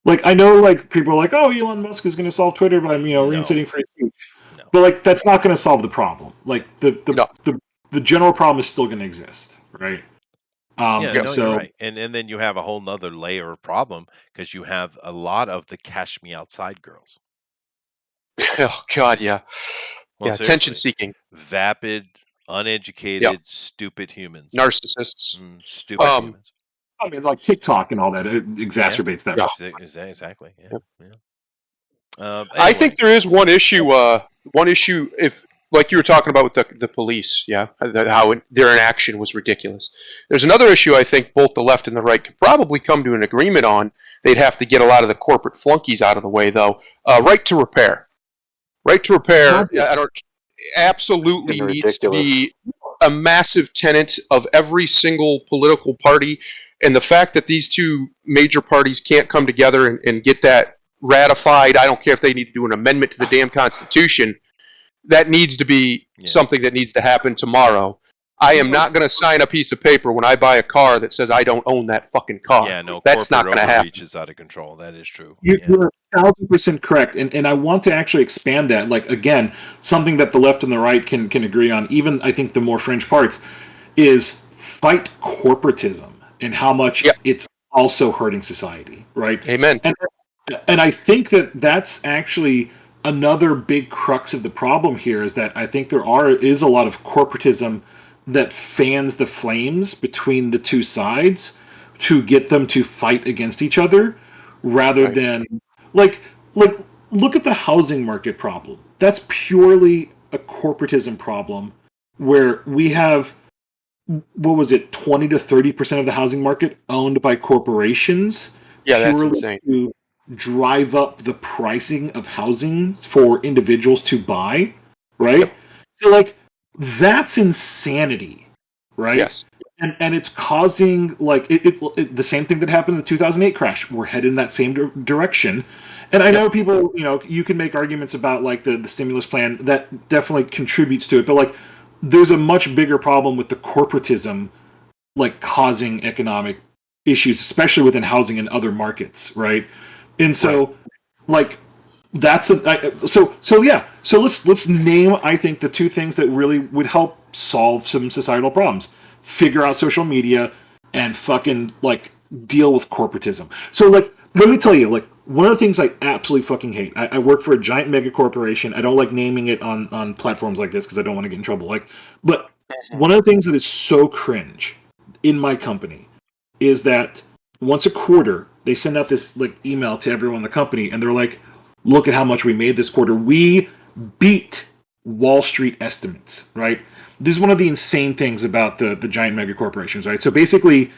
I know people are like, oh, Elon Musk is going to solve Twitter by reinstating free speech. No. But that's not going to solve the problem. The the general problem is still going to exist, right? You're right. And then you have a whole nother layer of problem because you have a lot of the cash me outside girls. Oh God, yeah. Well, attention seeking. Vapid, uneducated, stupid humans. Narcissists. Stupid humans. I mean, like TikTok and all that, it exacerbates that. Exactly. Yeah. Anyway. I think there is one issue. If, like you were talking about with the police, how their inaction was ridiculous. There's another issue I think both the left and the right could probably come to an agreement on. They'd have to get a lot of the corporate flunkies out of the way, though. Right to repair. Right to repair. Absolutely needs to be a massive tenet of every single political party. And the fact that these two major parties can't come together and get that ratified, I don't care if they need to do an amendment to the damn Constitution, that needs to be something that needs to happen tomorrow. I am not going to sign a piece of paper when I buy a car that says I don't own that fucking car. Yeah, no, that's not going to happen. Is out of control. That is true. You're 1,000% correct, and I want to actually expand that. Like, again, something that the left and the right can agree on, even I think the more fringe parts, is fight corporatism and how much it's also hurting society, right? Amen. And I think that that's actually another big crux of the problem here, is that I think there is a lot of corporatism that fans the flames between the two sides to get them to fight against each other, rather than like look at the housing market problem. That's purely a corporatism problem, where we have, what was it, 20 to 30% of the housing market owned by corporations. Yeah, that's insane. To drive up the pricing of housing for individuals to buy, right? Yep. So, like, that's insanity, right? Yes. And it's causing, like, it the same thing that happened in the 2008 crash. We're headed in that same direction. And I know people, you can make arguments about, like, the stimulus plan. That definitely contributes to it. But, like, there's a much bigger problem with the corporatism, like, causing economic issues, especially within housing and other markets, right? And so, like, that's so let's name, I think, the two things that really would help solve some societal problems. Figure out social media and fucking, like, deal with corporatism. So, like, let me tell you, like, one of the things I absolutely fucking hate. I work for a giant mega corporation. I don't like naming it on platforms like this because I don't want to get in trouble. But one of the things that is so cringe in my company is that once a quarter they send out this, like, email to everyone in the company, and they're like, look at how much we made this quarter. We beat Wall Street estimates, right? This is one of the insane things about the giant mega corporations, right? So basically,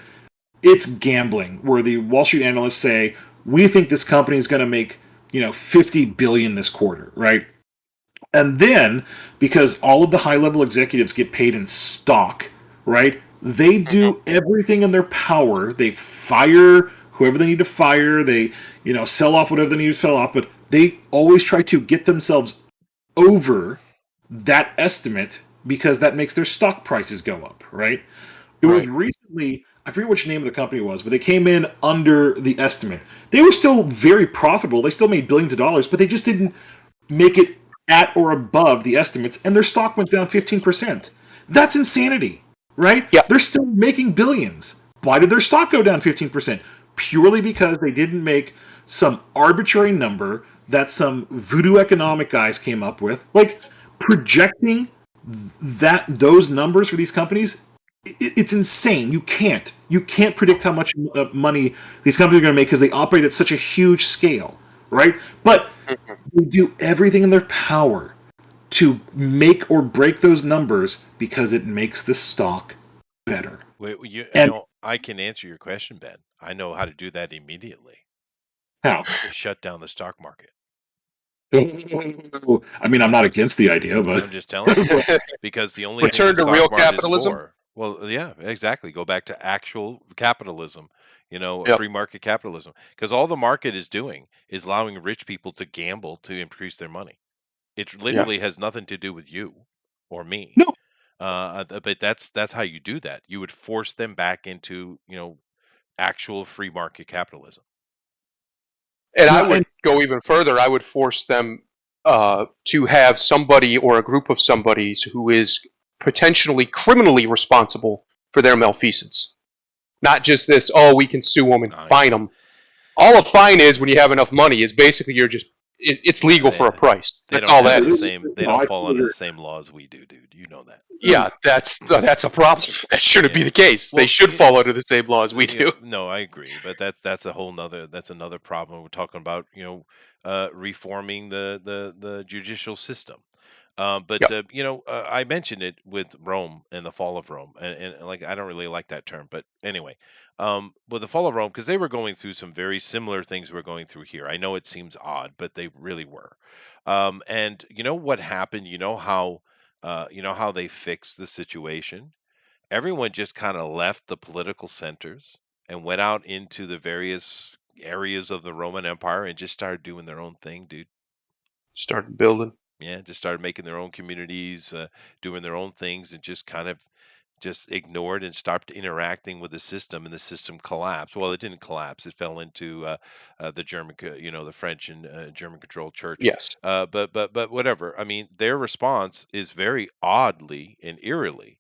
it's gambling, where the Wall Street analysts say, we think this company is going to make, $50 billion this quarter, right? And then, because all of the high-level executives get paid in stock, right? They do everything in their power. They fire whoever they need to fire. They, sell off whatever they need to sell off. But they always try to get themselves over that estimate because that makes their stock prices go up, right? It was recently, I forget which name of the company was, but they came in under the estimate. They were still very profitable. They still made billions of dollars, but they just didn't make it at or above the estimates, and their stock went down 15%. That's insanity, right? Yeah. They're still making billions. Why did their stock go down 15%? Purely because they didn't make some arbitrary number that some voodoo economic guys came up with. Like, projecting those numbers for these companies, it's insane. You can't predict how much money these companies are going to make because they operate at such a huge scale, right? But they do everything in their power to make or break those numbers because it makes the stock better. I can answer your question, Ben. I know how to do that immediately. How? Shut down the stock market. I mean, I'm not against the idea, but I'm just telling you, because the only return to real capitalism. Well, yeah, exactly. Go back to actual capitalism, free market capitalism. Because all the market is doing is allowing rich people to gamble to increase their money. It literally has nothing to do with you or me. No. But that's how you do that. You would force them back into, actual free market capitalism. And I would go even further. I would force them to have somebody or a group of somebodies who is potentially criminally responsible for their malfeasance. Not just this, oh, we can sue them and fine them. All a fine is when you have enough money is basically it's legal for a price. That's all that is. They don't fall under the same laws we do, dude. You know that. Yeah, that's a problem. That shouldn't be the case. Well, they should fall under the same laws we do. No, I agree, but that's another problem. We're talking about reforming the judicial system. I mentioned it with Rome and the fall of Rome, and like I don't really like that term, but anyway, with the fall of Rome, because they were going through some very similar things we're going through here. I know it seems odd, but they really were. And you know what happened? You know how they fixed the situation? Everyone just kind of left the political centers and went out into the various areas of the Roman Empire and just started doing their own thing, dude. Started building. Yeah, just started making their own communities, doing their own things, and just kind of just ignored and stopped interacting with the system, and the system collapsed. Well, it didn't collapse; it fell into the German, the French and German-controlled church. Yes. But whatever. I mean, their response is very oddly and eerily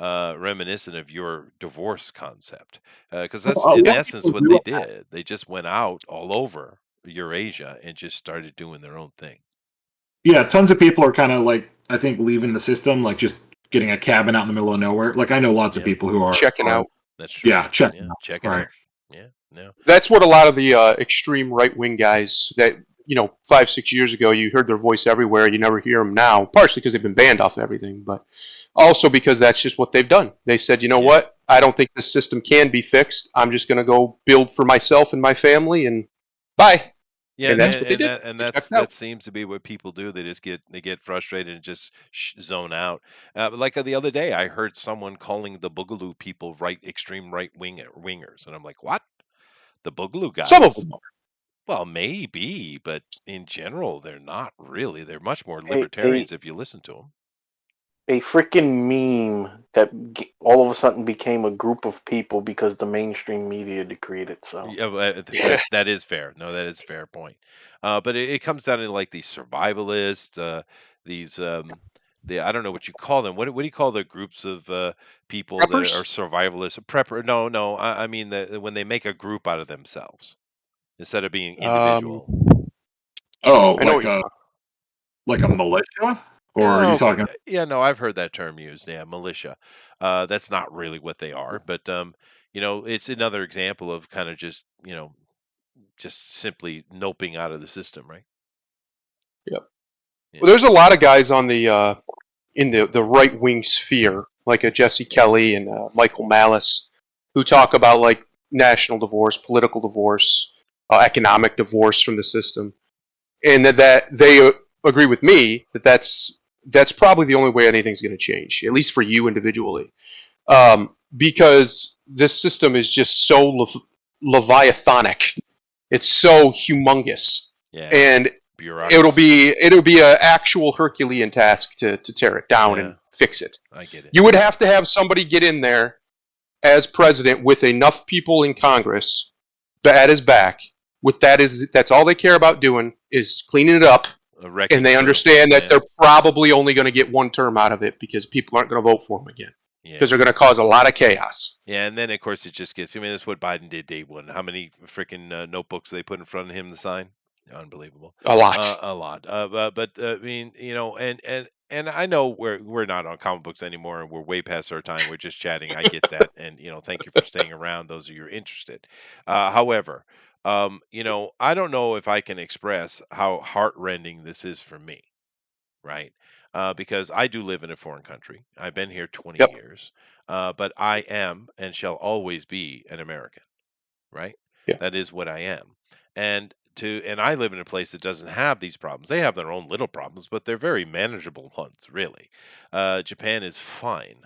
reminiscent of your divorce concept, because that's in essence what they did. They just went out all over Eurasia and just started doing their own thing. Yeah, tons of people are kind of like, I think, leaving the system, like just getting a cabin out in the middle of nowhere. Like I know lots of people who are checking out. That's true. Yeah, checking out. Yeah, no. That's what a lot of the extreme right-wing guys that 5-6 years ago you heard their voice everywhere. You never hear them now, partially because they've been banned off everything, but also because that's just what they've done. They said, you know what? I don't think this system can be fixed. I'm just going to go build for myself and my family, and bye. Yeah, and that's what they did. And that seems to be what people do. They just get frustrated and just zone out. Like the other day, I heard someone calling the Boogaloo people extreme right-wingers, and I'm like, what? The Boogaloo guys? Some of them are. Well, maybe, but in general, they're not really. They're much more libertarians if you listen to them. A freaking meme that all of a sudden became a group of people because the mainstream media decreed it. So that is fair. No, that is a fair point. But it comes down to like these survivalists, these I don't know what you call them. What do you call the groups of people Preppers? that are survivalists? Prepper? No. I mean when they make a group out of themselves instead of being individual. Like a militia. Or are you talking? Yeah, no, I've heard that term used. Yeah, militia. That's not really what they are, but it's another example of kind of just simply noping out of the system, right? Yep. Yeah. Well, there's a lot of guys on the in the right wing sphere, like a Jesse Kelly and Michael Malice, who talk about like national divorce, political divorce, economic divorce from the system, and that they agree with me that's probably the only way anything's going to change, at least for you individually, because this system is just so leviathanic. It's so humongous, and it'll be an actual Herculean task to tear it down and fix it. I get it. You would have to have somebody get in there as president with enough people in Congress at his back. That's all they care about doing is cleaning it up. And they understand that they're probably only going to get one term out of it because people aren't going to vote for them again. Because they're going to cause a lot of chaos. Yeah, and then, of course, it just gets... I mean, that's what Biden did day one. How many freaking notebooks they put in front of him to sign? Unbelievable. A lot. A lot. But, I mean, and I know we're not on comic books anymore, and we're way past our time. We're just chatting. I get that. And, thank you for staying around, those of you who are interested. However... I don't know if I can express how heartrending this is for me, right? Because I do live in a foreign country. I've been here 20 years, but I am and shall always be an American, right? Yeah. That is what I am. And I live in a place that doesn't have these problems. They have their own little problems, but they're very manageable ones, really. Japan is fine.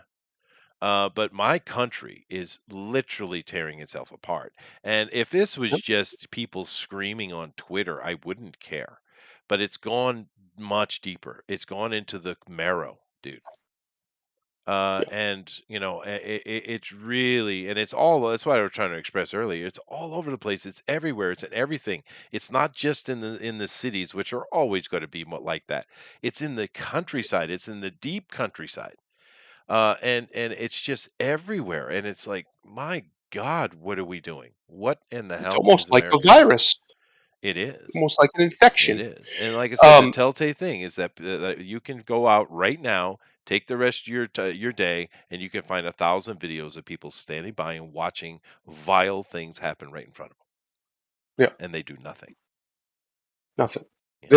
But my country is literally tearing itself apart. And if this was just people screaming on Twitter, I wouldn't care. But it's gone much deeper. It's gone into the marrow, dude. And it's really, and it's all. That's what I was trying to express earlier. It's all over the place. It's everywhere. It's in everything. It's not just in the cities, which are always going to be like that. It's in the countryside. It's in the deep countryside. and it's just everywhere, and it's like, my God, what are we doing? What in the It's hell is almost like a America doing? virus, It is. almost like an It infection. is. And like I said, the Um, telltale thing is that you can go out right now, take the rest of your day, and you can find 1,000 videos of people standing by and watching vile things happen right in front of them, yeah, and they do nothing. nothing. Yeah.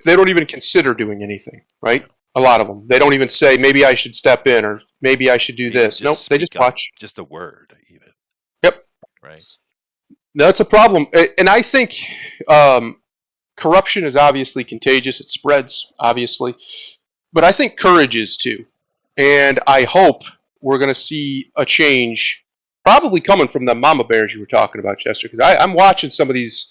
They don't even consider doing anything, right? No. A lot of them. They don't even say, maybe I should step in, or maybe I should do Even this. Nope, just they just speak up, watch. just a word, even. Yep. Right. That's a problem. And I think corruption is obviously contagious. It spreads, obviously. But I think courage is too. And I hope we're going to see a change, probably coming from the mama bears you were talking about, Chester, because I'm watching some of these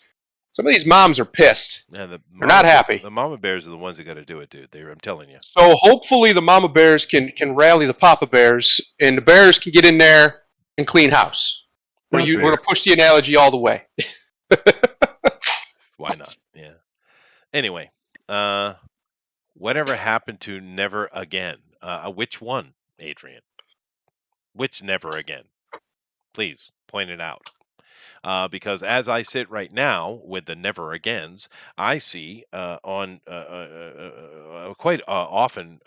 moms are pissed. Yeah, They're not happy. The mama bears are the ones that got to do it, dude. I'm telling you. So hopefully the mama bears can rally the papa bears, and the bears can get in there and clean house. We're going to push the analogy all the way. Why not? Yeah. Anyway, whatever happened to never again? Which one, Adrian? Which never again? Please point it out. Because as I sit right now with the never agains, I see on quite often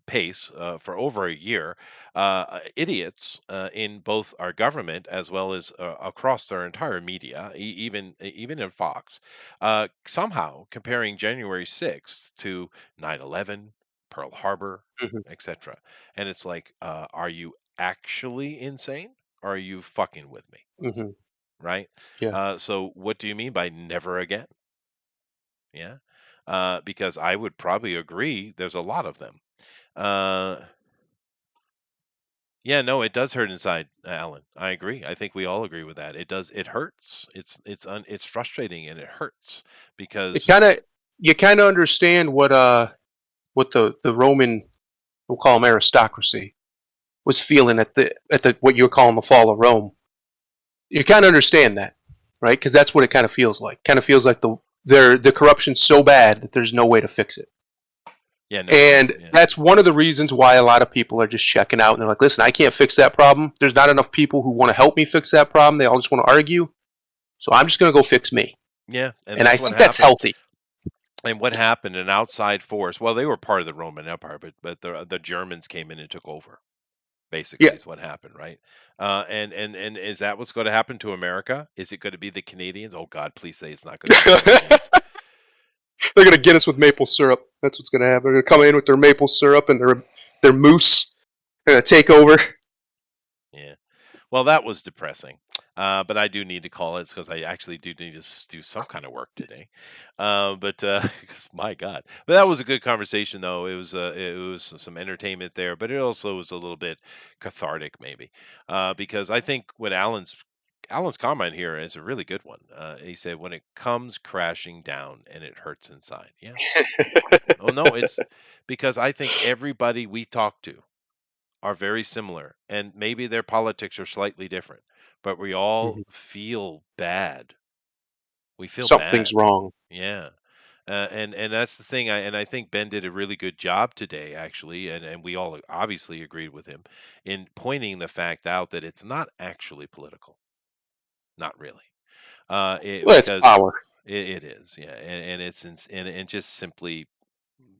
pace for over a year idiots in both our government as well as across their entire media, even in Fox, somehow comparing January 6th to 9/11, Pearl Harbor, etc. And it's like, are you actually insane? Or are you fucking with me? Mm-hmm. Right? Yeah. So what do you mean by never again? Yeah. Because I would probably agree there's a lot of them. Yeah, no, it does hurt inside, Alan. I agree. I think we all agree with that. It does. It hurts. It's frustrating and it hurts because you kind of understand what the Roman, we'll call them aristocracy, was feeling at the what you were calling the fall of Rome. You kind of understand that, right? Because that's what it kind of feels like. Kind of feels like the corruption's so bad that there's no way to fix it. Yeah, no, and yeah. That's one of the reasons why a lot of people are just checking out and they're like, listen, I can't fix that problem. There's not enough people who want to help me fix that problem. They all just want to argue. So I'm just going to go fix me. Yeah, and I think that's healthy. And what happened? An outside force. Well, they were part of the Roman Empire, but the Germans came in and took over. Basically, is what happened, right? And is that what's going to happen to America? Is it going to be the Canadians? Oh God, please say it's not going to be the Canadians. They're going to get us with maple syrup. That's what's going to happen. They're going to come in with their maple syrup and their moose. They're going to take over. Yeah. Well, that was depressing. But I do need to call it because I actually do need to do some kind of work today. Because my God, but that was a good conversation, though. It was some entertainment there, but it also was a little bit cathartic, maybe, because I think what Alan's comment here is a really good one. He said, "When it comes crashing down and it hurts inside." Yeah. Oh no, it's because I think everybody we talk to are very similar, and maybe their politics are slightly different, but we all feel bad. We feel something's bad. wrong. Yeah. And that's the thing. I think Ben did a really good job today, actually, and we all obviously agreed with him in pointing the fact out that it's not actually political. Not really. It's power. It is, yeah, and and just simply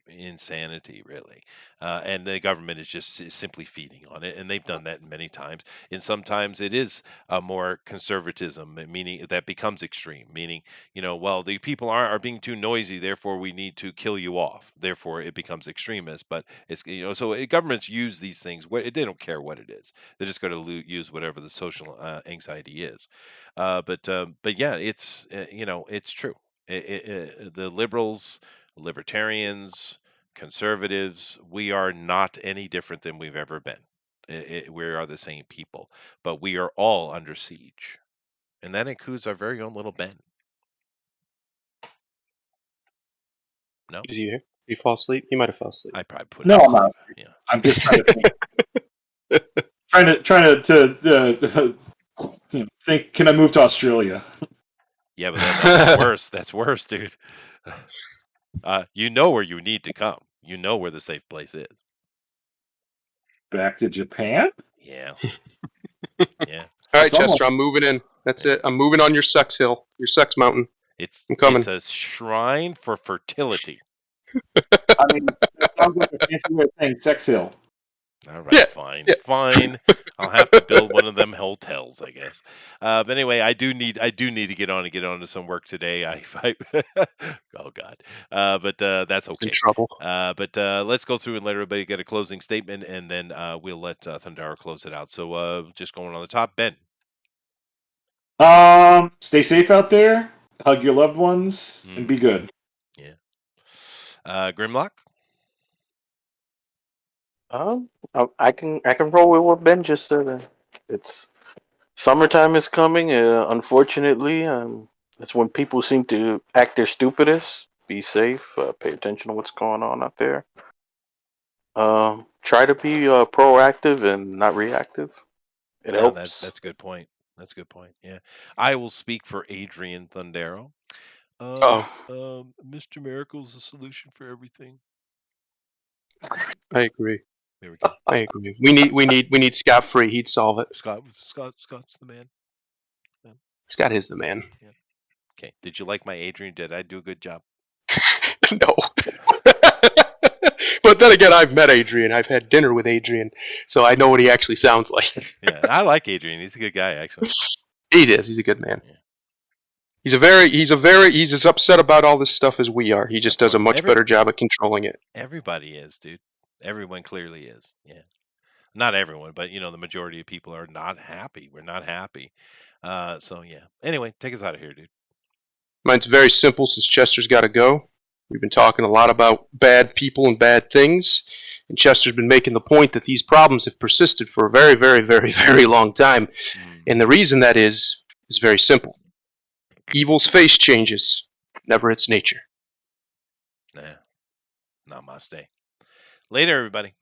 insanity, really. And the government is just simply feeding on it, and they've done that many times. And sometimes it is a more conservatism, meaning that becomes extreme, meaning, well, the people are being too noisy, therefore we need to kill you off. Therefore, it becomes extremist. But it's so governments use these things. They don't care what it is. They're just going to use whatever the social anxiety is. But yeah, it's it's true. The liberals, libertarians, conservatives, we are not any different than we've ever been. We are the same people, but we are all under siege. And that includes our very own little Ben. No? Did you fall asleep? You might have fell asleep. I probably put No, it I'm not. Yeah. I'm just trying to think. trying to think, can I move to Australia? Yeah, but that's worse. That's worse, dude. You know where you need to come. You know where the safe place is. back to Japan? Yeah. Yeah. All right, Someone- Chester, I'm moving in. That's it. I'm moving on your sex hill, your sex mountain. I'm coming. It's a shrine for fertility. I mean, that sounds like a fancy way of saying sex hill. All right, Yeah, fine, yeah. fine. I'll have to build one of them hotels, I guess. But anyway, I do need to get on to some work today. Oh God. But that's In okay. trouble. But let's go through and let everybody get a closing statement, and then we'll let Thundara close it out. So just going on the top, Ben. Stay safe out there. Hug your loved ones and be good. Yeah. Grimlock. I can roll with what Ben just said. It's summertime is coming. Unfortunately, that's when people seem to act their stupidest. Be safe. Pay attention to what's going on out there. Try to be proactive and not reactive. It helps. That's a good point. That's a good point. Yeah. I will speak for Adrian Thundaro. Mr. Miracle's the solution for everything. I agree. There we go. I agree. We need Scott Free. He'd solve it. Scott's the man. Scott is the man. Yeah. Okay. Did you like my Adrian? Did I do a good job? No. But then again, I've met Adrian. I've had dinner with Adrian, so I know what he actually sounds like. Yeah, I like Adrian. He's a good guy, actually. He is. He's a good man. Yeah. He's as upset about all this stuff as we are. He just does a much better job at controlling it. Everybody is, dude. Everyone clearly is. Yeah. Not everyone, but the majority of people are not happy. We're not happy. So yeah. Anyway, take us out of here, dude. Mine's very simple since Chester's got to go. We've been talking a lot about bad people and bad things, and Chester's been making the point that these problems have persisted for a very, very, very, very long time. And the reason that is very simple. Evil's face changes, never its nature. Nah. Namaste. Later, everybody.